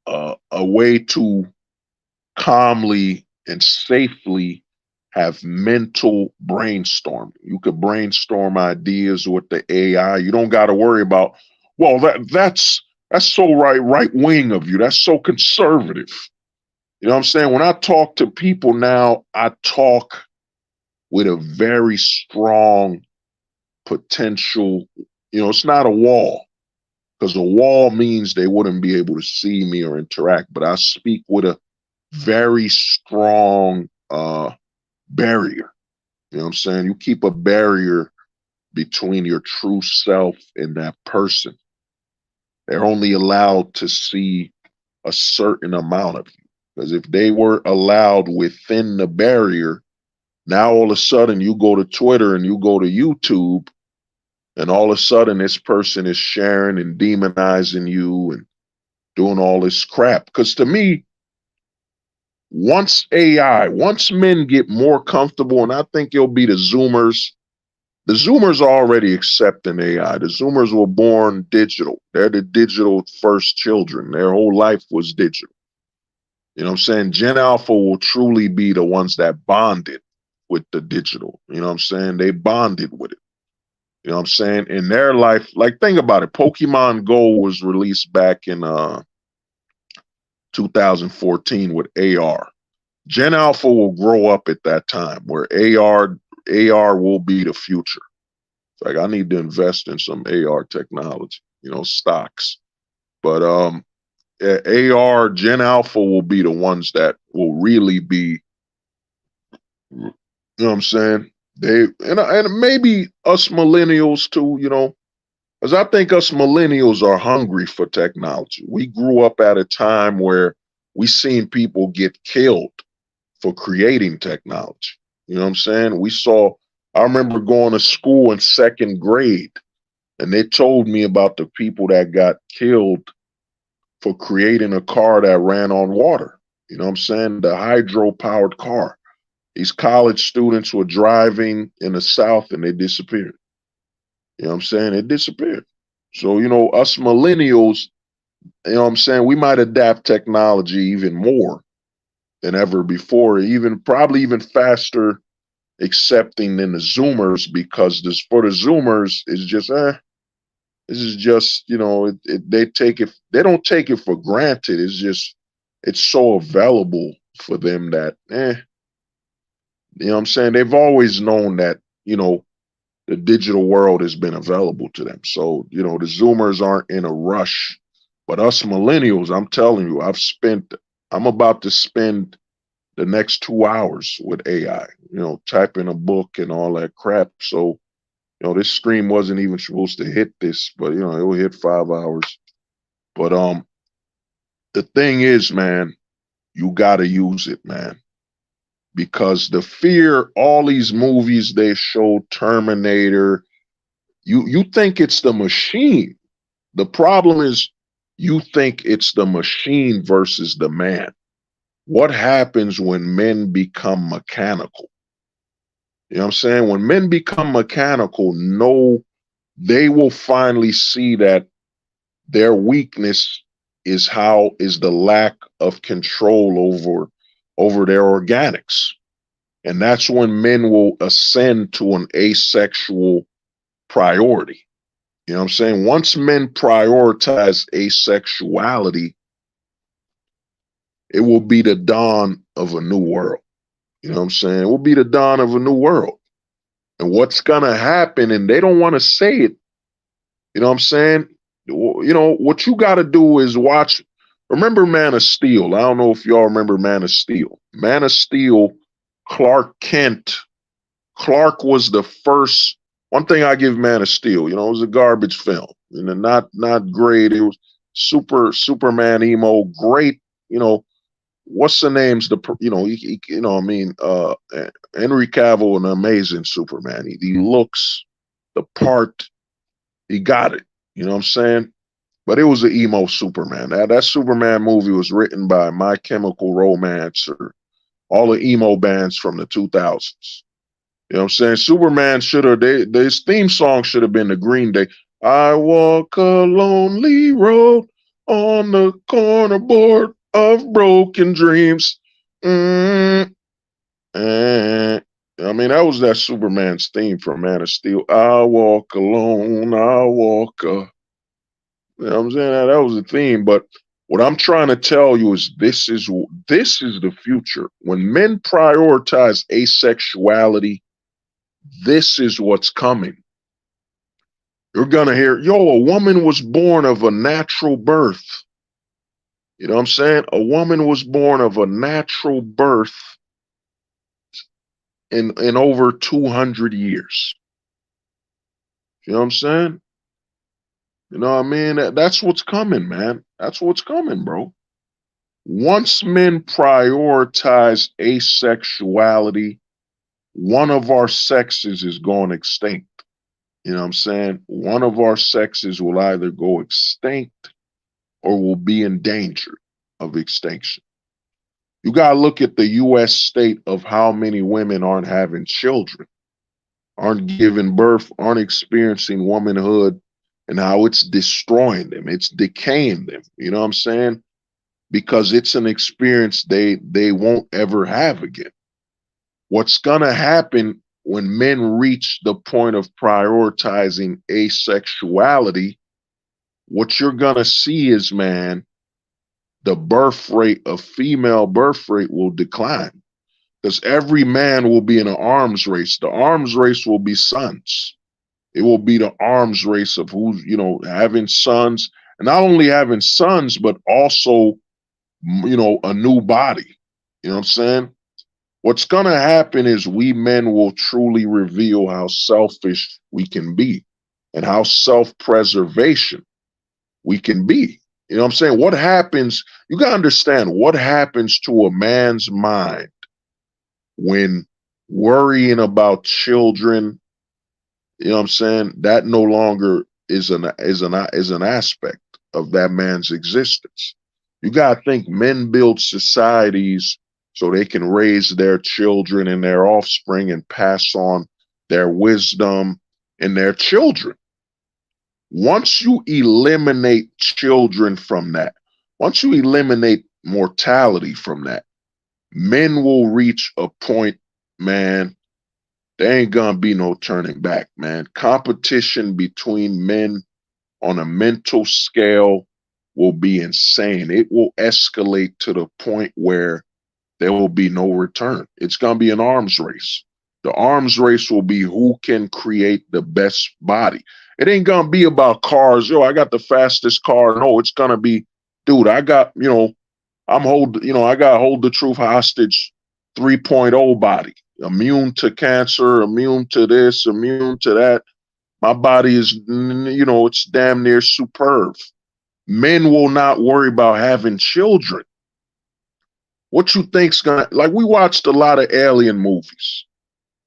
way to calmly and safely have mental brainstorming. You could brainstorm ideas with the AI. You don't got to worry about, well, that's so right wing of you. That's so conservative. You know what I'm saying? When I talk to people now, I talk with a very strong potential, you know, it's not a wall, because a wall means they wouldn't be able to see me or interact, but I speak with a very strong barrier. You know what I'm saying? You keep a barrier between your true self and that person. They're only allowed to see a certain amount of you. Because if they were allowed within the barrier, now all of a sudden you go to Twitter and you go to YouTube, and all of a sudden this person is sharing and demonizing you and doing all this crap. Because to me, once men get more comfortable, and I think it'll be the Zoomers are already accepting AI. The Zoomers were born digital. They're the digital first children. Their whole life was digital. You know what I'm saying? Gen Alpha will truly be the ones that bonded with the digital. You know what I'm saying? They bonded with it. You know what I'm saying? In their life, like, think about it. Pokemon Go was released back in 2014 with AR. Gen Alpha will grow up at that time where AR will be the future. It's like, I need to invest in some AR technology, you know, stocks. But AR, Gen Alpha will be the ones that will really be, you know what I'm saying? And maybe us millennials too, you know, because I think us millennials are hungry for technology. We grew up at a time where we seen people get killed for creating technology. You know what I'm saying? I remember going to school in 2nd grade, and they told me about the people that got killed for creating a car that ran on water. You know what I'm saying? The hydro-powered car. These college students were driving in the South and they disappeared. You know what I'm saying? It disappeared. So, you know, us millennials, you know what I'm saying, we might adapt technology even more than ever before, probably even faster accepting than the Zoomers, because for the Zoomers, it's just, this is just, you know, they don't take it for granted. It's just, it's so available for them that, you know what I'm saying? They've always known that, you know, the digital world has been available to them. So, you know, the Zoomers aren't in a rush. But us millennials, I'm telling you, I'm about to spend the next 2 hours with AI, you know, typing a book and all that crap. So, you know, this stream wasn't even supposed to hit this, but, you know, it will hit 5 hours. But the thing is, man, you got to use it, man. because the fear, all these movies they show, Terminator, you think it's the machine. The problem is you think it's the machine versus the man. What happens when men become mechanical? You know what I'm saying? When men become mechanical, no, they will finally see that their weakness is the lack of control over their organics. And that's when men will ascend to an asexual priority. You know what I'm saying? Once men prioritize asexuality, it will be the dawn of a new world. You know what I'm saying? It will be the dawn of a new world. And what's going to happen, and they don't want to say it, you know what I'm saying? You know, what you got to do is watch. Remember Man of Steel? I don't know if y'all remember Man of Steel. Man of Steel, Clark Kent. Clark was the first. One thing I give Man of Steel, you know, it was a garbage film. You know, not great. It was Superman emo, great. You know, what's the name's you know, I mean, Henry Cavill, an amazing Superman. He looks the part. He got it. You know what I'm saying? But it was an emo Superman. That Superman movie was written by My Chemical Romance or all the emo bands from the 2000s. You know what I'm saying? Superman should have, his theme song should have been the Green Day. I walk a lonely road on the corner board of broken dreams. I mean, that was that Superman's theme from Man of Steel. I walk alone, I walk you know what I'm saying? That was the theme. But what I'm trying to tell you is this is the future. When men prioritize asexuality, this is what's coming. You're gonna hear, a woman was born of a natural birth. You know what I'm saying? A woman was born of a natural birth in over 200 years. You know what I'm saying? You know what I mean? That's what's coming, man. That's what's coming, bro. Once men prioritize asexuality, one of our sexes is going extinct. You know what I'm saying? One of our sexes will either go extinct or will be in danger of extinction. You got to look at the U.S. state of how many women aren't having children, aren't giving birth, aren't experiencing womanhood, and how it's destroying them. It's decaying them. You know what I'm saying? Because it's an experience they won't ever have again. What's going to happen when men reach the point of prioritizing asexuality, what you're going to see is, man, the female birth rate will decline because every man will be in an arms race. The arms race will be sons. It will be the arms race of who's, having sons, and not only having sons, but also, a new body. You know what I'm saying? What's going to happen is we men will truly reveal how selfish we can be and how self-preservation we can be. You know what I'm saying? What happens, you got to understand what happens to a man's mind when worrying about children. You know what I'm saying? That no longer is an aspect of that man's existence. You got to think men build societies so they can raise their children and their offspring and pass on their wisdom and their children. Once you eliminate children from that, once you eliminate mortality from that, men will reach a point, man, there ain't gonna be no turning back, man. Competition between men on a mental scale will be insane. It will escalate to the point where there will be no return. It's gonna be an arms race. The arms race will be who can create the best body. It ain't gonna be about cars. I got the fastest car. No, it's gonna be, dude, I got, I got Hold the Truth Hostage 3.0 body. Immune to cancer, immune to this, immune to that. My body is, it's damn near superb. Men will not worry about having children. What you think's gonna, like, we watched a lot of alien movies.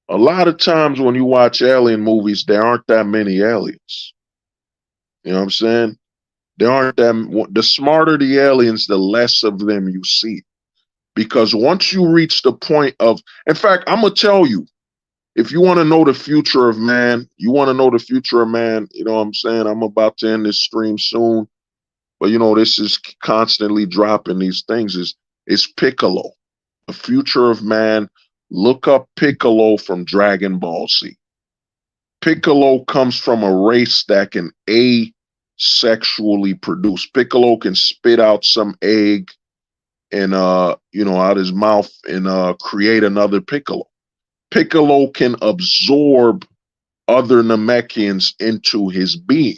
A lot of times when you watch alien movies, there aren't that many aliens. You know what I'm saying? There aren't that. The smarter the aliens, the less of them you see. Because once you reach the point of, in fact, I'm gonna tell you, if you want to know the future of man, you know what I'm saying? I'm about to end this stream soon, but this is constantly dropping these things. Is Piccolo, the future of man? Look up Piccolo from Dragon Ball Z. Piccolo comes from a race that can asexually produce. Piccolo can spit out some egg and out his mouth and create another Piccolo. Piccolo can absorb other Namekians into his being.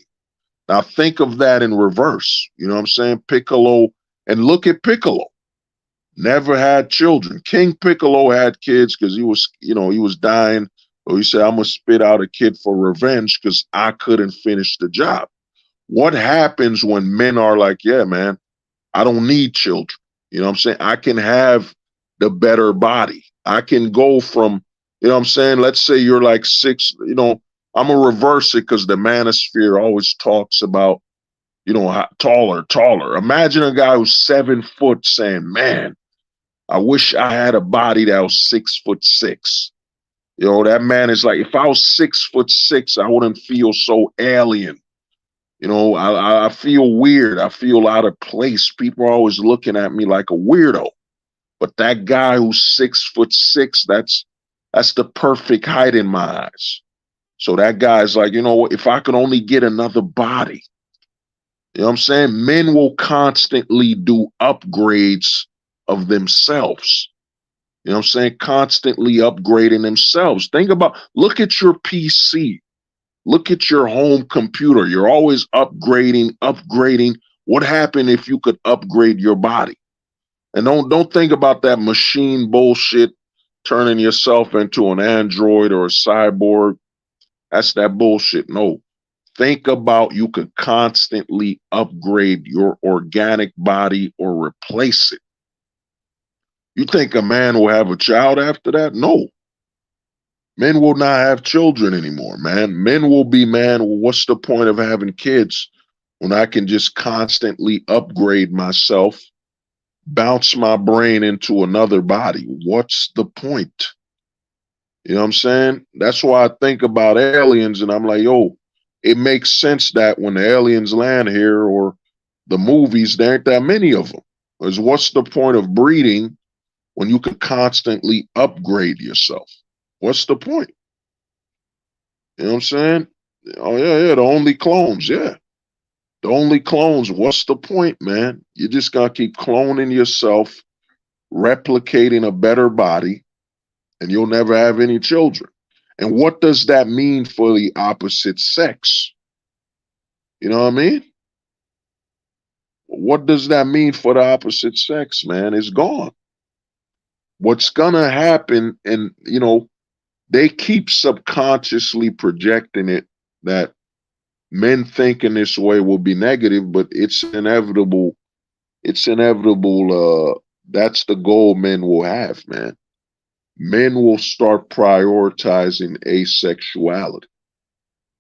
Now think of that in reverse. You know what I'm saying? Piccolo, and look at Piccolo. Never had children. King Piccolo had kids because he was dying. So he said, I'm gonna spit out a kid for revenge because I couldn't finish the job. What happens when men are like, yeah, man, I don't need children. You know what I'm saying? I can have the better body. I can go from, you know what I'm saying? Let's say you're like 6, I'm gonna reverse it because the manosphere always talks about, taller. Imagine a guy who's 7 foot saying, man, I wish I had a body that was 6'6". That man is like, if I was 6'6", I wouldn't feel so alien. I feel weird. I feel out of place. People are always looking at me like a weirdo. But that guy who's 6'6", that's the perfect height in my eyes. So that guy's like, if I could only get another body. You know what I'm saying? Men will constantly do upgrades of themselves. You know what I'm saying? Constantly upgrading themselves. Look at your PC. Look at your home computer. You're always upgrading. What happened if you could upgrade your body? And don't think about that machine bullshit, turning yourself into an android or a cyborg. That's that bullshit. No. Think about you could constantly upgrade your organic body or replace it. You think a man will have a child after that? No. Men will not have children anymore, man. Men will be, man, what's the point of having kids when I can just constantly upgrade myself, bounce my brain into another body? What's the point? You know what I'm saying? That's why I think about aliens and I'm like, yo, it makes sense that when the aliens land here or the movies, there aren't that many of them. Because what's the point of breeding when you can constantly upgrade yourself? What's the point? You know what I'm saying? Oh, yeah, the only clones, yeah. The only clones, what's the point, man? You just gotta keep cloning yourself, replicating a better body, and you'll never have any children. And what does that mean for the opposite sex? You know what I mean? What does that mean for the opposite sex, man? It's gone. What's gonna happen, and they keep subconsciously projecting it that men thinking this way will be negative, but it's inevitable. It's inevitable. That's the goal men will have, man. Men will start prioritizing asexuality.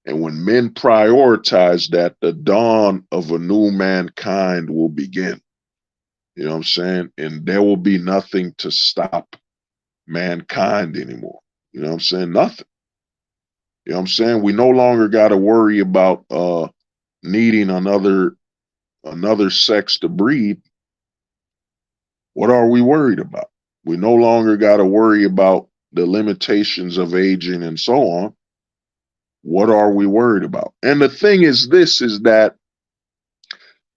And when men prioritize that, the dawn of a new mankind will begin. You know what I'm saying? And there will be nothing to stop mankind anymore. You know what I'm saying? Nothing. You know what I'm saying? We no longer got to worry about needing another sex to breed. What are we worried about? We no longer got to worry about the limitations of aging and so on. What are we worried about? And the thing is that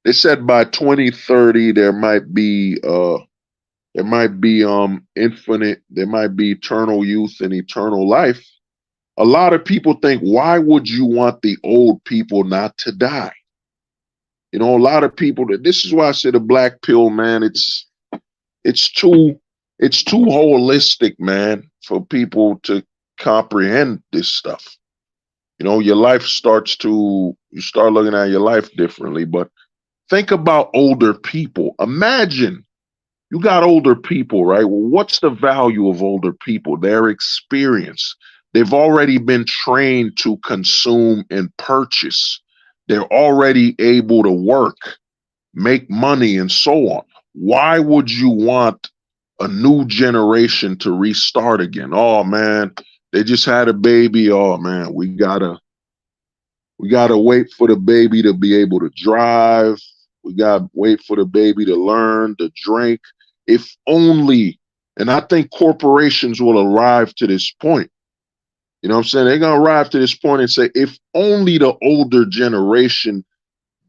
they said by 2030 there might be infinite, there might be eternal youth and eternal life. A lot of people think, why would you want the old people not to die? A lot of people, this is why I say the black pill, man, it's too holistic, man, for people to comprehend this stuff. Your life you start looking at your life differently. But think about older people. Imagine You got older people, right? Well, what's the value of older people? Their experience. They've already been trained to consume and purchase. They're already able to work, make money, and so on. Why would you want a new generation to restart again? Oh man, they just had a baby. Oh man, we gotta wait for the baby to be able to drive. We gotta wait for the baby to learn to drink. If only, and I think corporations will arrive to this point. You know what I'm saying? They're gonna arrive to this point and say, if only the older generation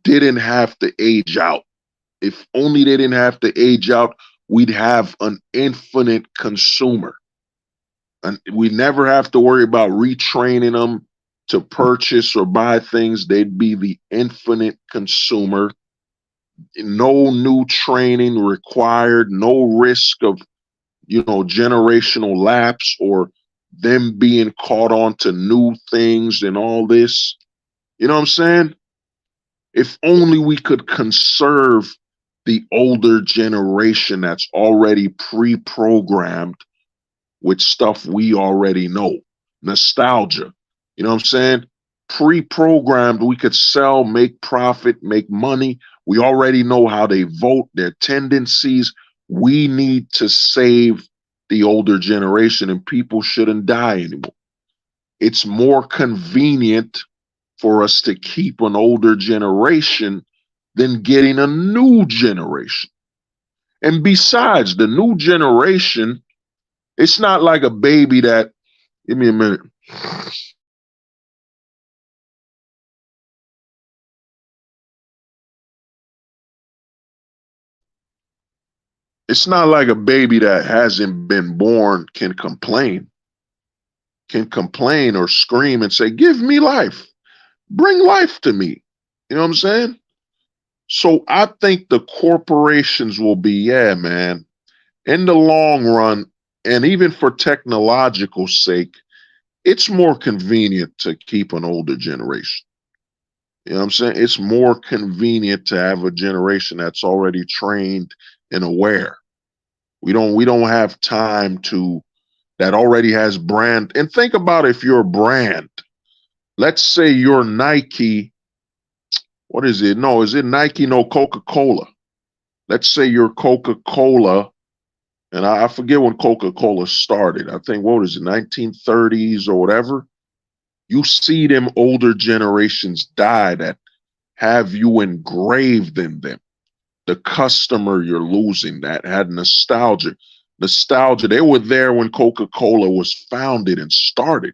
didn't have to age out. If only they didn't have to age out, we'd have an infinite consumer. And we never have to worry about retraining them to purchase or buy things. They'd be the infinite consumer. No new training required, no risk of, generational lapse or them being caught on to new things and all this. You know what I'm saying? If only we could conserve the older generation that's already pre-programmed with stuff we already know. Nostalgia. You know what I'm saying? Pre-programmed, we could sell, make profit, make money. We already know how they vote, their tendencies. We need to save the older generation, and people shouldn't die anymore. It's more convenient for us to keep an older generation than getting a new generation. And besides, the new generation, it's not like a baby that, give me a minute. It's not like a baby that hasn't been born can complain or scream and say, give me life, bring life to me. You know what I'm saying? So I think the corporations will be, yeah, man, in the long run, and even for technological sake, it's more convenient to keep an older generation. You know what I'm saying? It's more convenient to have a generation that's already trained and aware. We don't have time that already has brand. And think about if you're a brand. Let's say you're Nike. What is it? No, is it Nike? No, Coca-Cola. Let's say you're Coca-Cola, and I forget when Coca-Cola started. I think, what is it, 1930s or whatever? You see them older generations die that have you engraved in them. The customer you're losing that had nostalgia. They were there when Coca-Cola was founded and started.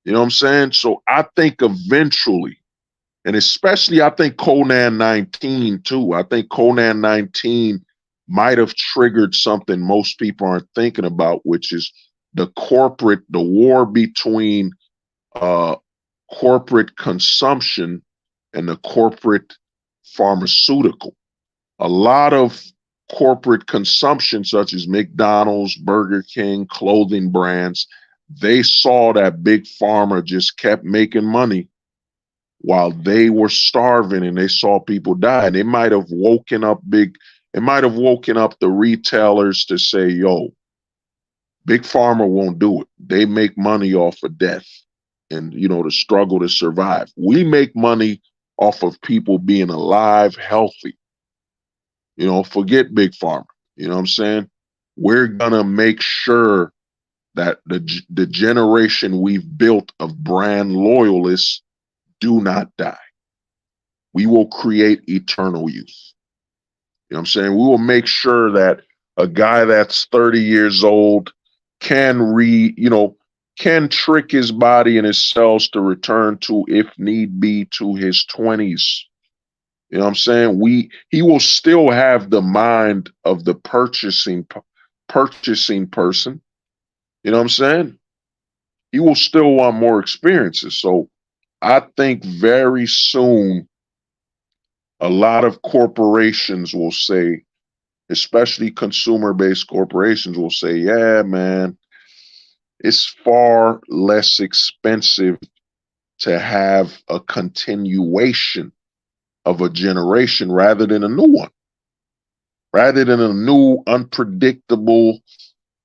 You know what I'm saying? So I think eventually, and especially I think Conan 19 too. I think Conan 19 might have triggered something most people aren't thinking about, which is the war between corporate consumption and the corporate pharmaceutical. A lot of corporate consumption, such as McDonald's, Burger King, clothing brands, they saw that big pharma just kept making money while they were starving, and they saw people die. And it might have woken up the retailers to say, yo, big pharma won't do it. They make money off of death and, the struggle to survive. We make money off of people being alive, healthy. Forget big pharma. You know what I'm saying? We're gonna make sure that the generation we've built of brand loyalists do not die. We will create eternal youth. You know what I'm saying? We will make sure that a guy that's 30 years old can trick his body and his cells to return to, if need be, to his 20s. You know what I'm saying? He will still have the mind of the purchasing person. You know what I'm saying? He will still want more experiences. So I think very soon, a lot of corporations will say, especially consumer-based corporations will say, yeah, man, it's far less expensive to have a continuation of a generation rather than a new one, rather than a new, unpredictable,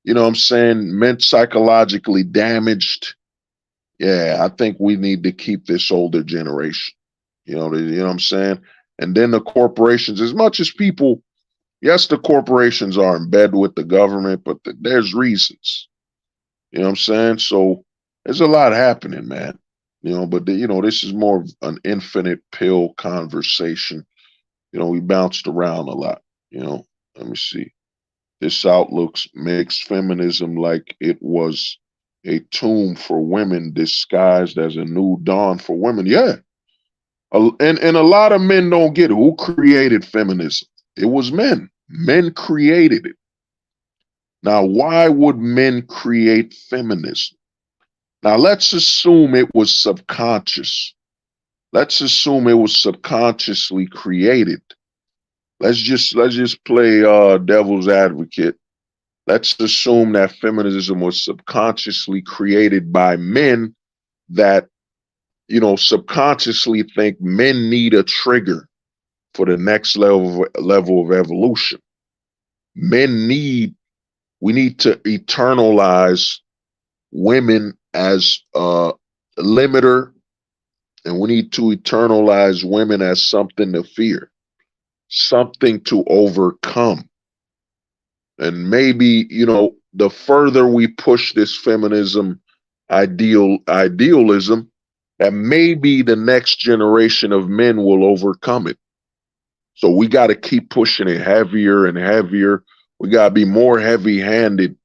you know what I'm saying, meant psychologically damaged. Yeah, I think we need to keep this older generation. You know what I'm saying? And then the corporations, as much as people, yes, the corporations are in bed with the government, but there's reasons. You know what I'm saying? So there's a lot happening, man. You know, but this is more of an infinite pill conversation. You know, we bounced around a lot. You know, let me see. This outlook makes feminism like it was a tomb for women disguised as a new dawn for women. Yeah. And a lot of men don't get it. Who created feminism? It was men. Men created it. Now, why would men create feminism? Now, let's assume it was subconscious. Let's assume it was subconsciously created. Let's just play devil's advocate. Let's assume that feminism was subconsciously created by men that, subconsciously think men need a trigger for the next level of evolution. We need to eternalize women as a limiter, and we need to eternalize women as something to fear, something to overcome. And maybe, the further we push this feminism idealism, that maybe the next generation of men will overcome it. So we got to keep pushing it heavier and heavier. We got to be more heavy-handed,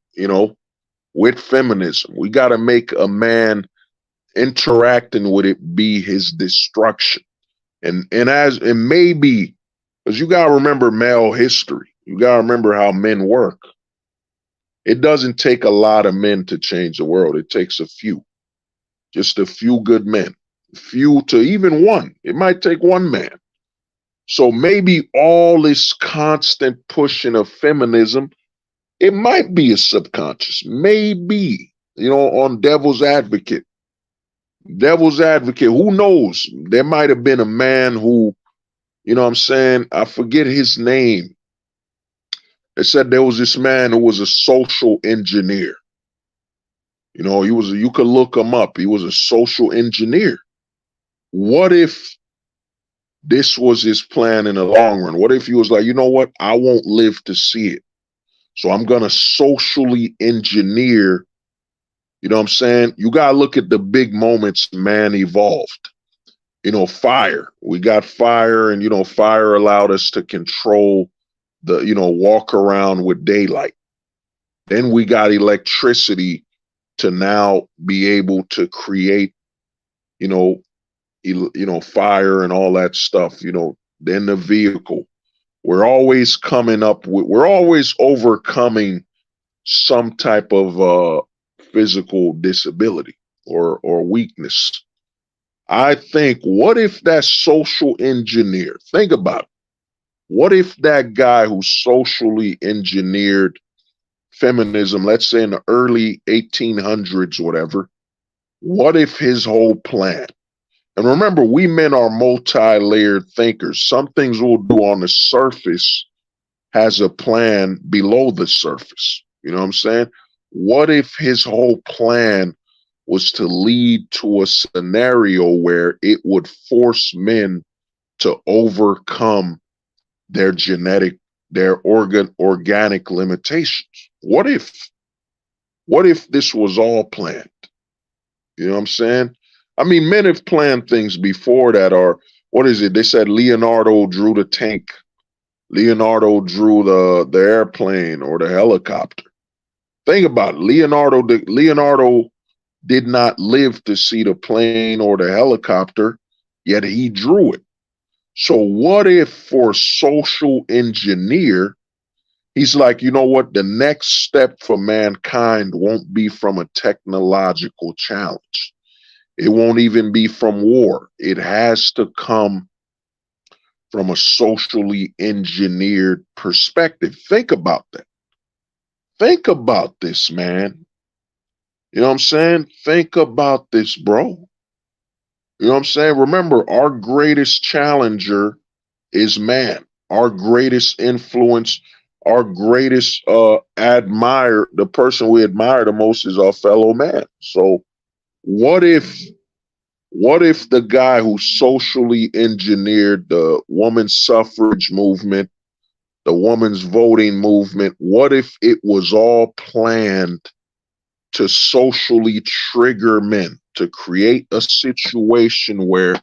with feminism. We got to make a man interacting with it be his destruction. And maybe, because you got to remember male history. You got to remember how men work. It doesn't take a lot of men to change the world. It takes a few, just a few good men, few to even one. It might take one man. So maybe all this constant pushing of feminism, it might be a subconscious, maybe, on devil's advocate. Devil's advocate, who knows? There might have been a man who, I forget his name. They said there was this man who was a social engineer. You could look him up. He was a social engineer. What if this was his plan in the long run? What if he was like, you know what? I won't live to see it. So I'm going to socially engineer. You know what I'm saying? You got to look at the big moments man evolved. Fire. We got fire, and, fire allowed us to control walk around with daylight. Then we got electricity to now be able to create, fire and all that stuff, then the vehicle. We're always we're always overcoming some type of physical disability or weakness. I think, what if that social engineer, think about it. What if that guy who socially engineered feminism, let's say in the early 1800s, whatever, what if his whole plan, and remember, we men are multi-layered thinkers. Some things we'll do on the surface has a plan below the surface. You know what I'm saying? What if his whole plan was to lead to a scenario where it would force men to overcome their organic limitations? What if this was all planned? You know what I'm saying? I mean, men have planned things before that are, what is it? They said Leonardo drew the tank. Leonardo drew the airplane or the helicopter. Think about it. Leonardo did not live to see the plane or the helicopter, yet he drew it. So what if for social engineer, he's like, you know what? The next step for mankind won't be from a technological challenge. It won't even be from war. It has to come from a socially engineered perspective. Think about that. Think about this, man. You know what I'm saying? Think about this, bro. You know what I'm saying? Remember, our greatest challenger is man. Our greatest influence, our greatest the person we admire the most is our fellow man. So what if the guy who socially engineered the women's suffrage movement, the women's voting movement, what if it was all planned to socially trigger men, to create a situation where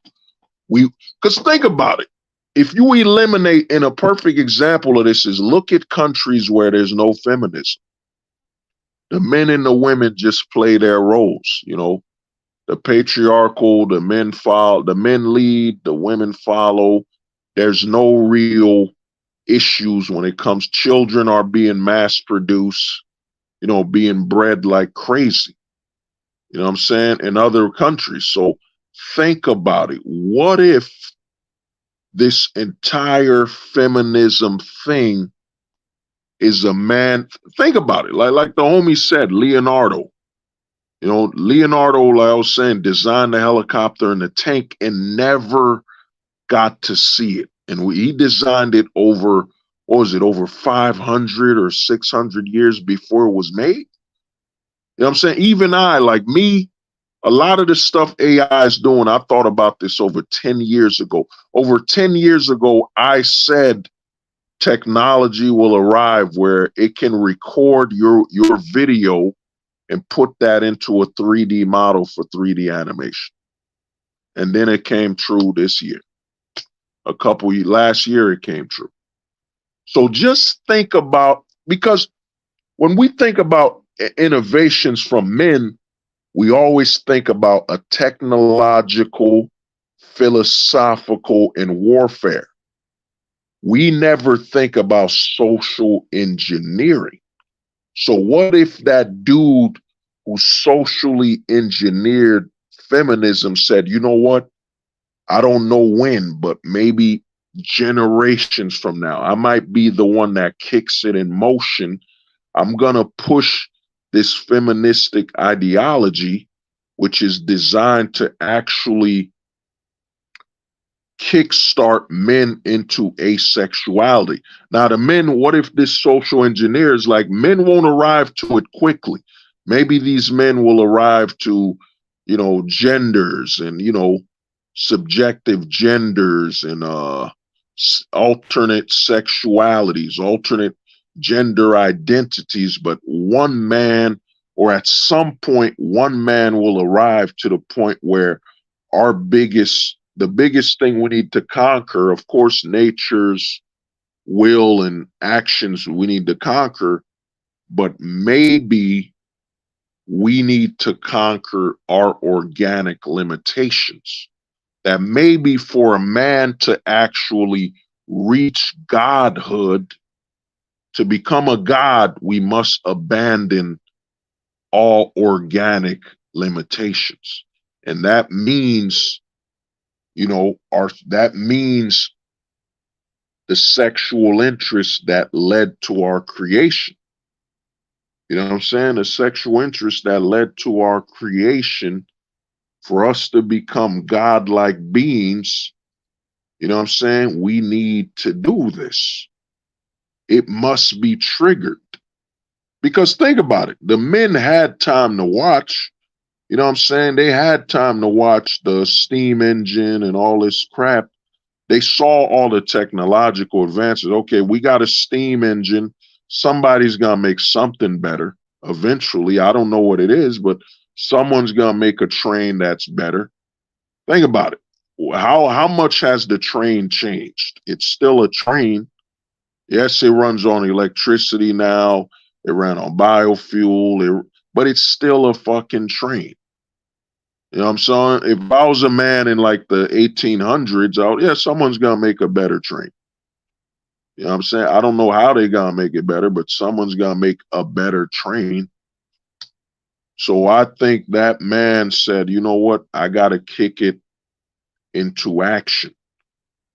because think about it. If you eliminate, and a perfect example of this is look at countries where there's no feminism. The men and the women just play their roles, you know. The patriarchal, the men lead, the women follow. There's no real issues when it comes. Children are being mass produced, you know, being bred like crazy. You know what I'm saying? In other countries. So think about it. What if this entire feminism thing is a man? Think about it. Like the homie said, Leonardo. You know, Leonardo, like I was saying, designed the helicopter and the tank and never got to see it. And he designed it over, what was it, over 500 or 600 years before it was made? You know what I'm saying? Even I, like me, a lot of the stuff AI is doing, I thought about this over 10 years ago. Over 10 years ago, I said technology will arrive where it can record your video and put that into a 3D model for 3D animation. And then it came true this year. Last year it came true. So just think about, because when we think about innovations from men, we always think about a technological, philosophical, and warfare. We never think about social engineering. So what if that dude who socially engineered feminism said, you know what? I don't know when, but maybe generations from now, I might be the one that kicks it in motion. I'm going to push this feministic ideology, which is designed to actually kickstart men into asexuality. Now, the men, what if this social engineers, like, men won't arrive to it quickly. Maybe these men will arrive to, you know, genders and, you know, subjective genders and alternate sexualities, alternate gender identities, but one man, or at some point, one man will arrive to the point where the biggest thing we need to conquer, of course, nature's will and actions we need to conquer, but maybe we need to conquer our organic limitations. That maybe for a man to actually reach godhood, to become a god, we must abandon all organic limitations. And that means, you know, that means the sexual interest that led to our creation. You know what I'm saying? The sexual interest that led to our creation, for us to become godlike beings, you know what I'm saying? We need to do this. It must be triggered. Because think about it. The men had time to watch. You know what I'm saying? They had time to watch the steam engine and all this crap. They saw all the technological advances. Okay, we got a steam engine. Somebody's going to make something better eventually. I don't know what it is, but someone's going to make a train that's better. Think about it. How much has the train changed? It's still a train. Yes, it runs on electricity now. It ran on biofuel, but it's still a fucking train. You know what I'm saying? If I was a man in like the 1800s, someone's going to make a better train. You know what I'm saying? I don't know how they're going to make it better, but someone's going to make a better train. So I think that man said, you know what? I got to kick it into action.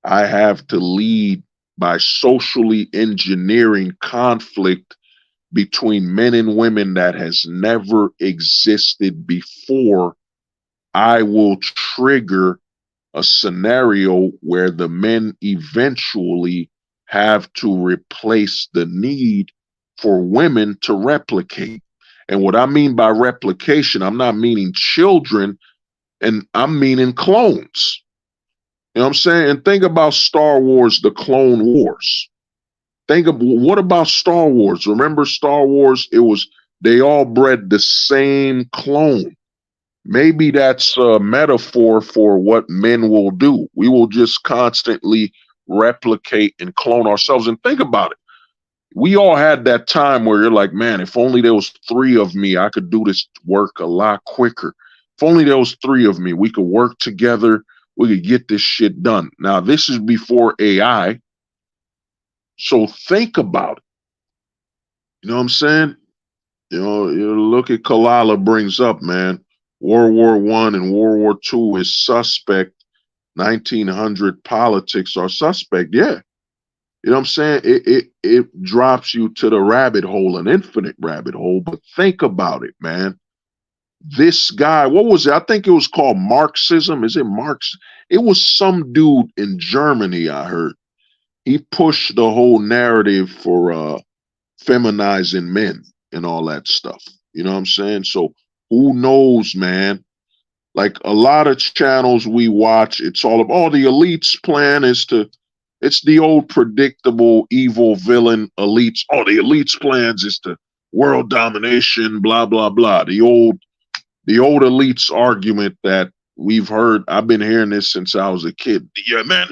I have to lead by socially engineering conflict between men and women that has never existed before. I will trigger a scenario where the men eventually have to replace the need for women to replicate. And what I mean by replication, I'm not meaning children, and I'm meaning clones. You know what I'm saying? And think about Star Wars, the Clone Wars. Think of what about Star Wars? Remember Star Wars? They all bred the same clone. Maybe that's a metaphor for what men will do. We will just constantly replicate and clone ourselves. And think about it. We all had that time where you're like, man, if only there was 3 of me, I could do this work a lot quicker. If only there was 3 of me, we could work together. We could get this shit done. Now, this is before AI. So think about it. You know what I'm saying? You know, look at Kalala brings up, man. World War I and World War II is suspect. 1900 politics are suspect. Yeah. You know what I'm saying? It drops you to the rabbit hole, an infinite rabbit hole. But think about it, man. This guy, what was it? I think it was called Marxism. Is it Marx? It was some dude in Germany, I heard. He pushed the whole narrative for feminizing men and all that stuff. You know what I'm saying? So who knows, man? Like a lot of channels we watch, it's all about, the elite's plan is to, it's the old predictable evil villain elites. The elite's plans is to world domination, blah, blah, blah. The old elites argument that we've heard. I've been hearing this since I was a kid. Yeah, man,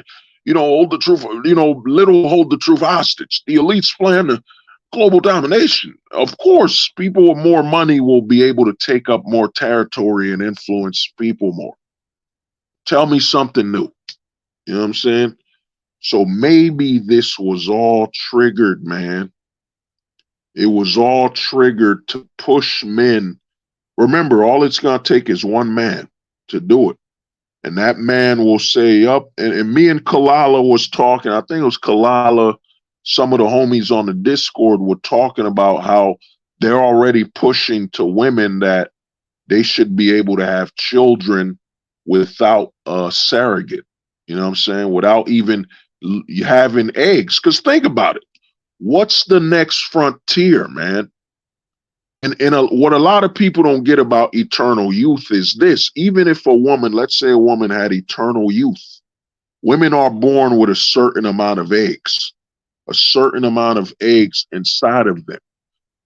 hold the truth, little hold the truth hostage. The elites plan to global domination. Of course, people with more money will be able to take up more territory and influence people more. Tell me something new. You know what I'm saying? So maybe this was all triggered, man. It was all triggered to push men. Remember, all it's going to take is one man to do it. And that man will say, up. And me and Kalala was talking. I think it was Kalala. Some of the homies on the Discord were talking about how they're already pushing to women that they should be able to have children without a surrogate. You know what I'm saying? Without even having eggs. Because think about it. What's the next frontier, man? And what a lot of people don't get about eternal youth is this. Even if a woman, let's say a woman had eternal youth, women are born with a certain amount of eggs. A certain amount of eggs inside of them,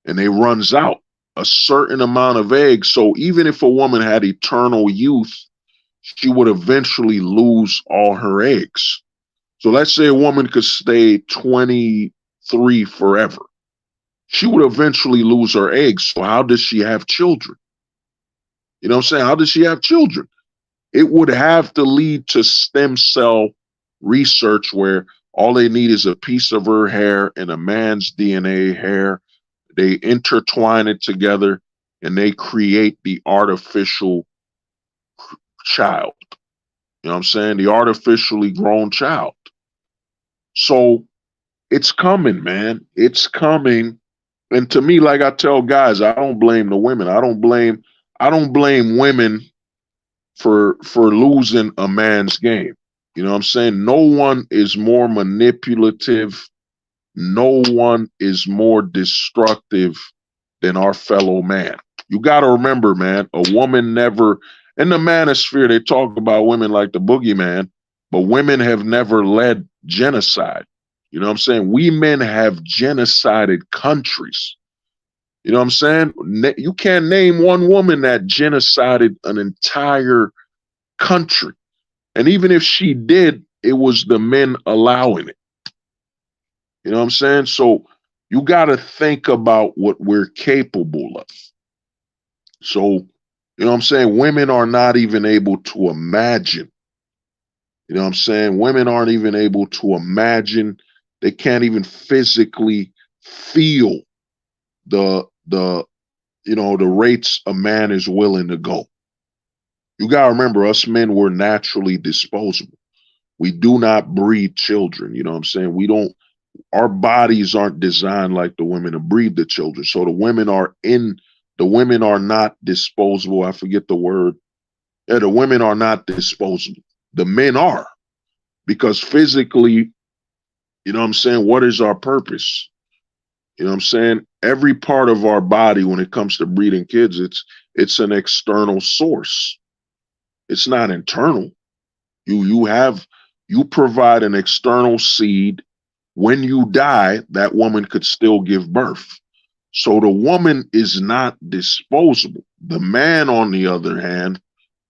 and they runs out a certain amount of eggs. So even if a woman had eternal youth, she would eventually lose all her eggs. So let's say a woman could stay 23 forever. She would eventually lose her eggs. So how does she have children? You know what I'm saying? How does she have children? It would have to lead to stem cell research where all they need is a piece of her hair and a man's DNA hair. They intertwine it together and they create the artificial child. You know what I'm saying? The artificially grown child. So it's coming, man. It's coming. And to me, like I tell guys, I don't blame the women. I don't blame women for losing a man's game. You know what I'm saying? No one is more manipulative. No one is more destructive than our fellow man. You got to remember, man, a woman never, in the manosphere, they talk about women like the boogeyman, but women have never led genocide. You know what I'm saying? We men have genocided countries. You know what I'm saying? You can't name one woman that genocided an entire country. And even if she did, it was the men allowing it. You know what I'm saying? So you got to think about what we're capable of. So, you know what I'm saying? Women are not even able to imagine. You know what I'm saying? Women aren't even able to imagine. They can't even physically feel the rates a man is willing to go. You got to remember, us men were naturally disposable. We do not breed children. You know what I'm saying? Our bodies aren't designed like the women to breed the children. So the women are not disposable. I forget the word. Yeah, the women are not disposable. The men are, because physically, you You know what I'm saying? What is our purpose? You know what I'm saying? Every part of our body, when it comes to breeding kids, it's an external source. It's not internal. You provide an external seed. When you die, that woman could still give birth. So the woman is not disposable. The man, on the other hand,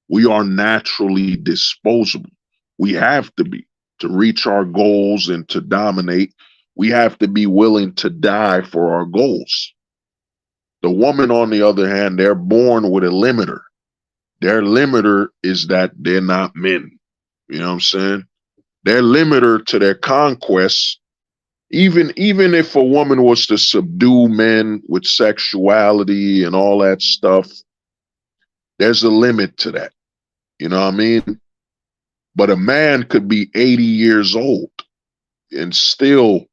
we are naturally disposable. We have to be to reach our goals and to dominate. We have to be willing to die for our goals. The woman, on the other hand, they're born with a limiter. Their limiter is that they're not men. You know what I'm saying? Their limiter to their conquests, even if a woman was to subdue men with sexuality and all that stuff, there's a limit to that. You know what I mean? But a man could be 80 years old and still,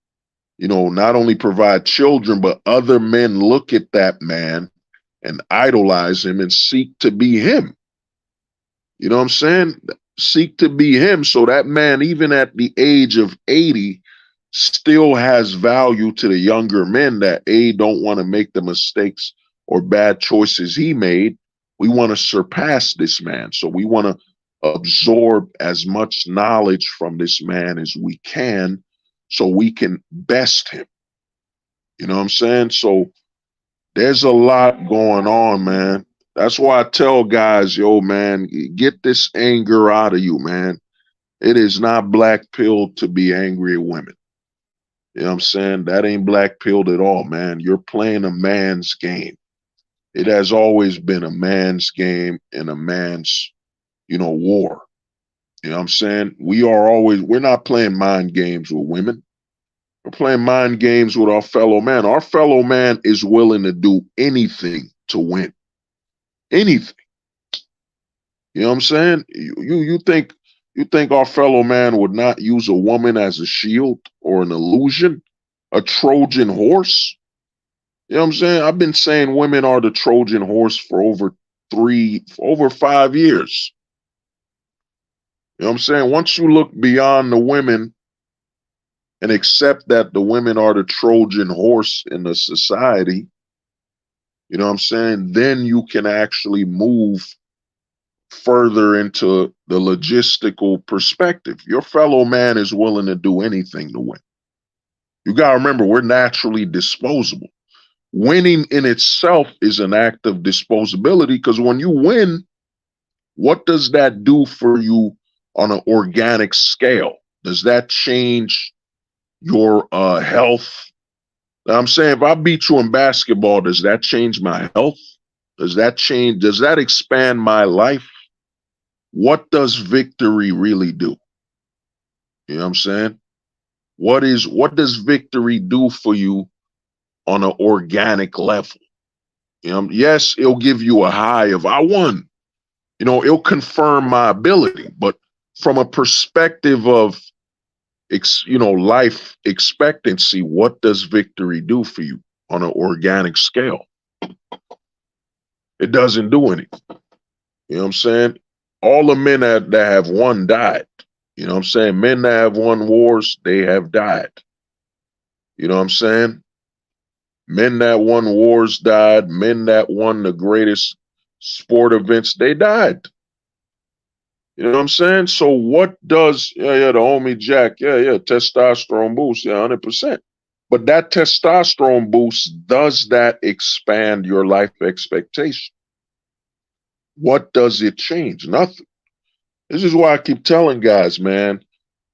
you know, not only provide children, but other men look at that man and idolize him and seek to be him. You know what I'm saying? Seek to be him. So that man, even at the age of 80, still has value to the younger men that don't want to make the mistakes or bad choices he made. We want to surpass this man. So we want to absorb as much knowledge from this man as we can so we can best him. You know what I'm saying? So there's a lot going on, man. That's why I tell guys, yo, man, get this anger out of you, man. It is not black pill to be angry at women. You know what I'm saying? That ain't black pilled at all, man. You're playing a man's game. It has always been a man's game and a man's, you know, war. You know what I'm saying? We're not playing mind games with women. We're playing mind games with our fellow man. Our fellow man is willing to do anything to win. Anything. You know what I'm saying? You think our fellow man would not use a woman as a shield or an illusion, a Trojan horse? You know what I'm saying? I've been saying women are the Trojan horse for over 5 years. You know what I'm saying? Once you look beyond the women and accept that the women are the Trojan horse in the society, you know what I'm saying? Then you can actually move further into the logistical perspective. Your fellow man is willing to do anything to win. You got to remember, we're naturally disposable. Winning in itself is an act of disposability, because when you win, what does that do for you on an organic scale? Does that change your health? I'm saying, if I beat you in basketball, does that change my health? Does that expand my life? What does victory really do? You know what I'm saying? What does victory do for you on an organic level? You know, yes, it'll give you a high of I won. You know, it'll confirm my ability, but from a perspective of life expectancy, what does victory do for you on an organic scale? It doesn't do anything. You know what I'm saying? All the men that have won died. You know what I'm saying? Men that have won wars, they have died. You know what I'm saying? Men that won wars died. Men that won the greatest sport events, they died. You know what I'm saying? So what does, the homie Jack, testosterone boost, 100%. But that testosterone boost, does that expand your life expectation? What does it change? Nothing. This is why I keep telling guys, man,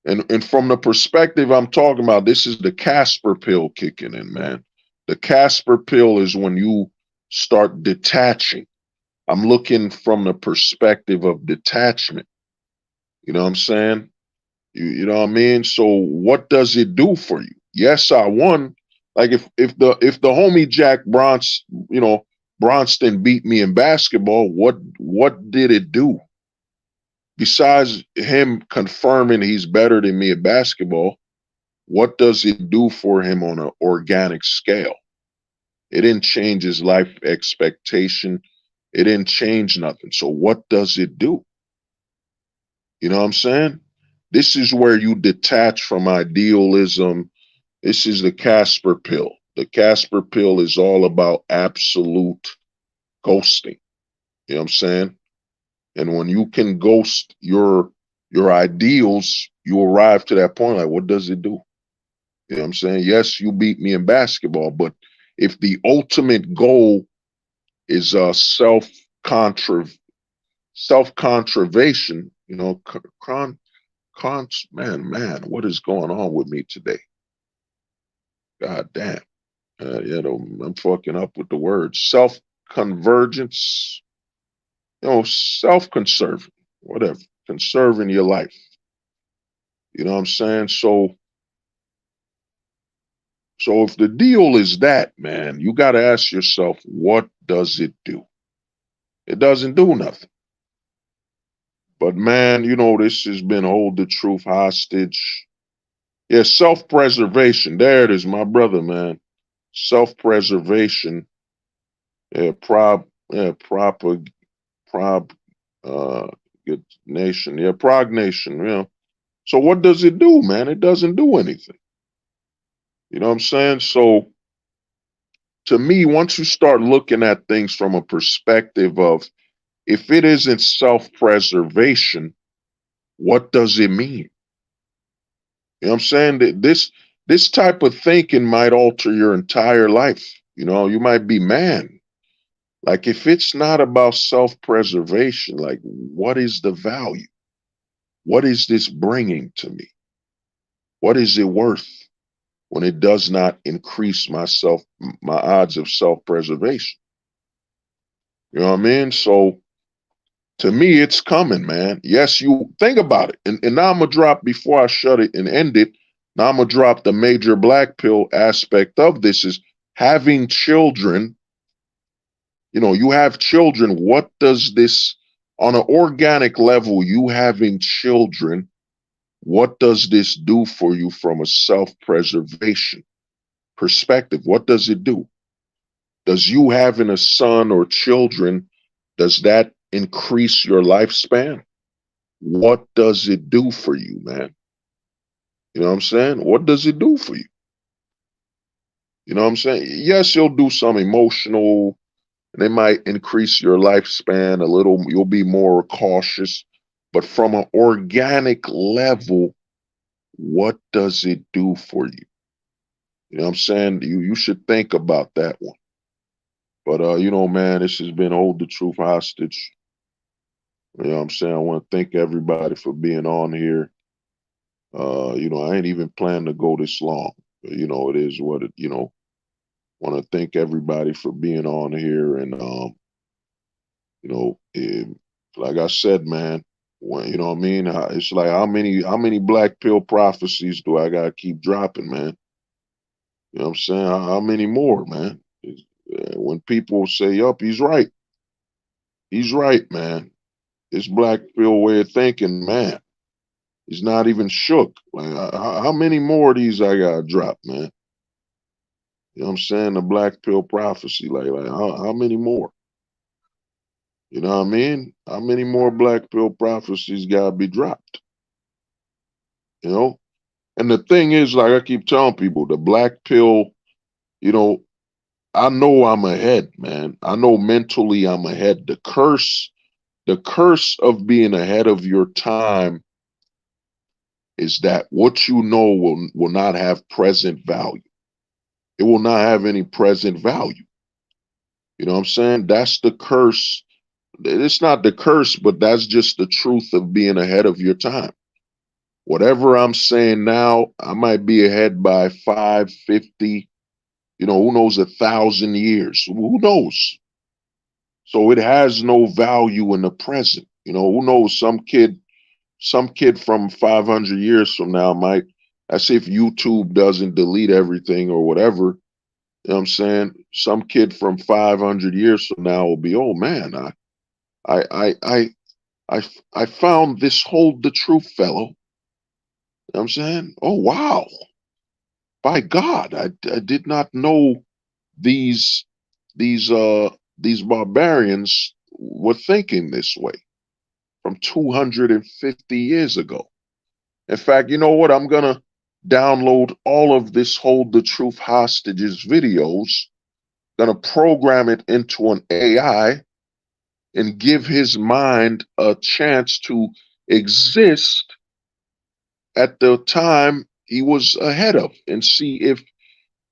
and from the perspective I'm talking about, this is the Casper pill kicking in, man. The Casper pill is when you start detaching. I'm looking from the perspective of detachment. You know what I'm saying? You know what I mean? So what does it do for you? Yes, I won. Like if the homie Jack Bronston beat me in basketball, what did it do? Besides him confirming he's better than me at basketball, what does it do for him on an organic scale? It didn't change his life expectation. It didn't change nothing. So what does it do? You know what I'm saying? This is where you detach from idealism. This is the Casper pill. The Casper pill is all about absolute ghosting. You know what I'm saying? And when you can ghost your ideals, you arrive to that point like, what does it do? You know what I'm saying? Yes, you beat me in basketball, but if the ultimate goal is self-contravation, you know, man, what is going on with me today? God damn. You know, I'm fucking up with the words. Self-convergence, you know, self-conserving, whatever, conserving your life. You know what I'm saying? So if the deal is that, man, you got to ask yourself, what does it do? It doesn't do nothing. But man, you know, this has been hold the truth hostage. Yeah, self-preservation. There it is, my brother, man. Self-preservation. Yeah, good nation. Yeah, prognation, you know. So what does it do, man? It doesn't do anything. You know what I'm saying? So to me, once you start looking at things from a perspective of if it isn't self-preservation, what does it mean? You know what I'm saying? That this type of thinking might alter your entire life. You know, you might be, man, like if it's not about self-preservation, like what is the value? What is this bringing to me? What is it worth when it does not increase my odds of self-preservation? You know what I mean? So to me, it's coming, man. Yes, you think about it. And now I'm going to drop, before I shut it and end it, now I'm going to drop the major black pill aspect of this is having children. You know, you have children. What does this, on an organic level, you having children, what does this do for you from a self-preservation perspective? What does it do? Does you having a son or children, does that increase your lifespan? What does it do for you, man? You know what I'm saying? What does it do for you? You know what I'm saying? Yes, you'll do some emotional, and they might increase your lifespan a little. You'll be more cautious. But from an organic level, what does it do for you? You know what I'm saying? You should think about that one. But, you know, man, this has been Hold the Truth Hostage. You know what I'm saying? I want to thank everybody for being on here. You know, I ain't even planning to go this long. But, you know, it is what it, you know, want to thank everybody for being on here. And, you know, like I said, man, when, you know what I mean? It's like, how many black pill prophecies do I got to keep dropping, man? You know what I'm saying? How many more, man? When people say, yup, he's right. He's right, man. This black pill way of thinking, man, he's not even shook. Like, how many more of these I got to drop, man? You know what I'm saying? The black pill prophecy, like how many more? You know what I mean? How many more black pill prophecies got to be dropped? You know? And the thing is, like I keep telling people, the black pill, you know, I know I'm ahead, man. I know mentally I'm ahead. The curse of being ahead of your time is that what you know will not have present value. It will not have any present value. You know what I'm saying? That's the curse. It's not the curse, but that's just the truth of being ahead of your time. Whatever I'm saying now, I might be ahead by 550, you know, who knows, 1,000 years. Who knows? So it has no value in the present. You know, who knows? Some kid from 500 years from now might, that's if YouTube doesn't delete everything or whatever. You know what I'm saying? Some kid from 500 years from now will be, oh man, I found this Hold the Truth fellow. You know what I'm saying? Oh wow. By God, I did not know these barbarians were thinking this way from 250 years ago. In fact, you know what? I'm going to download all of this Hold the Truth Hostages videos, going to program it into an AI and give his mind a chance to exist at the time he was ahead of, and see if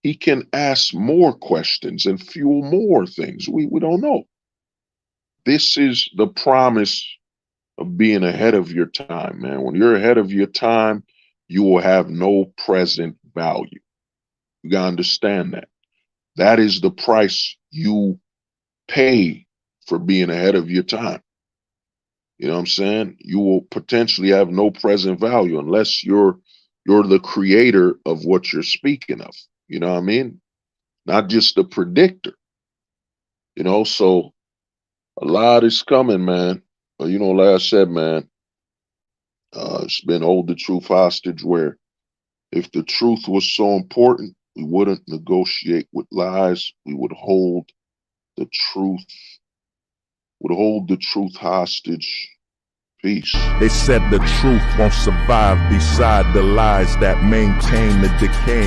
he can ask more questions and fuel more things. We don't know. This is the promise of being ahead of your time, man. When you're ahead of your time, you will have no present value. You gotta understand that. That is the price you pay for being ahead of your time. You know what I'm saying? You will potentially have no present value unless you're the creator of what you're speaking of. You know what I mean? Not just the predictor. You know, so a lot is coming, man. You know, like I said, man, it's been Hold the Truth hostage, where if the truth was so important, we wouldn't negotiate with lies. We would hold the truth hostage. Peace. They said the truth won't survive beside the lies that maintain the decay.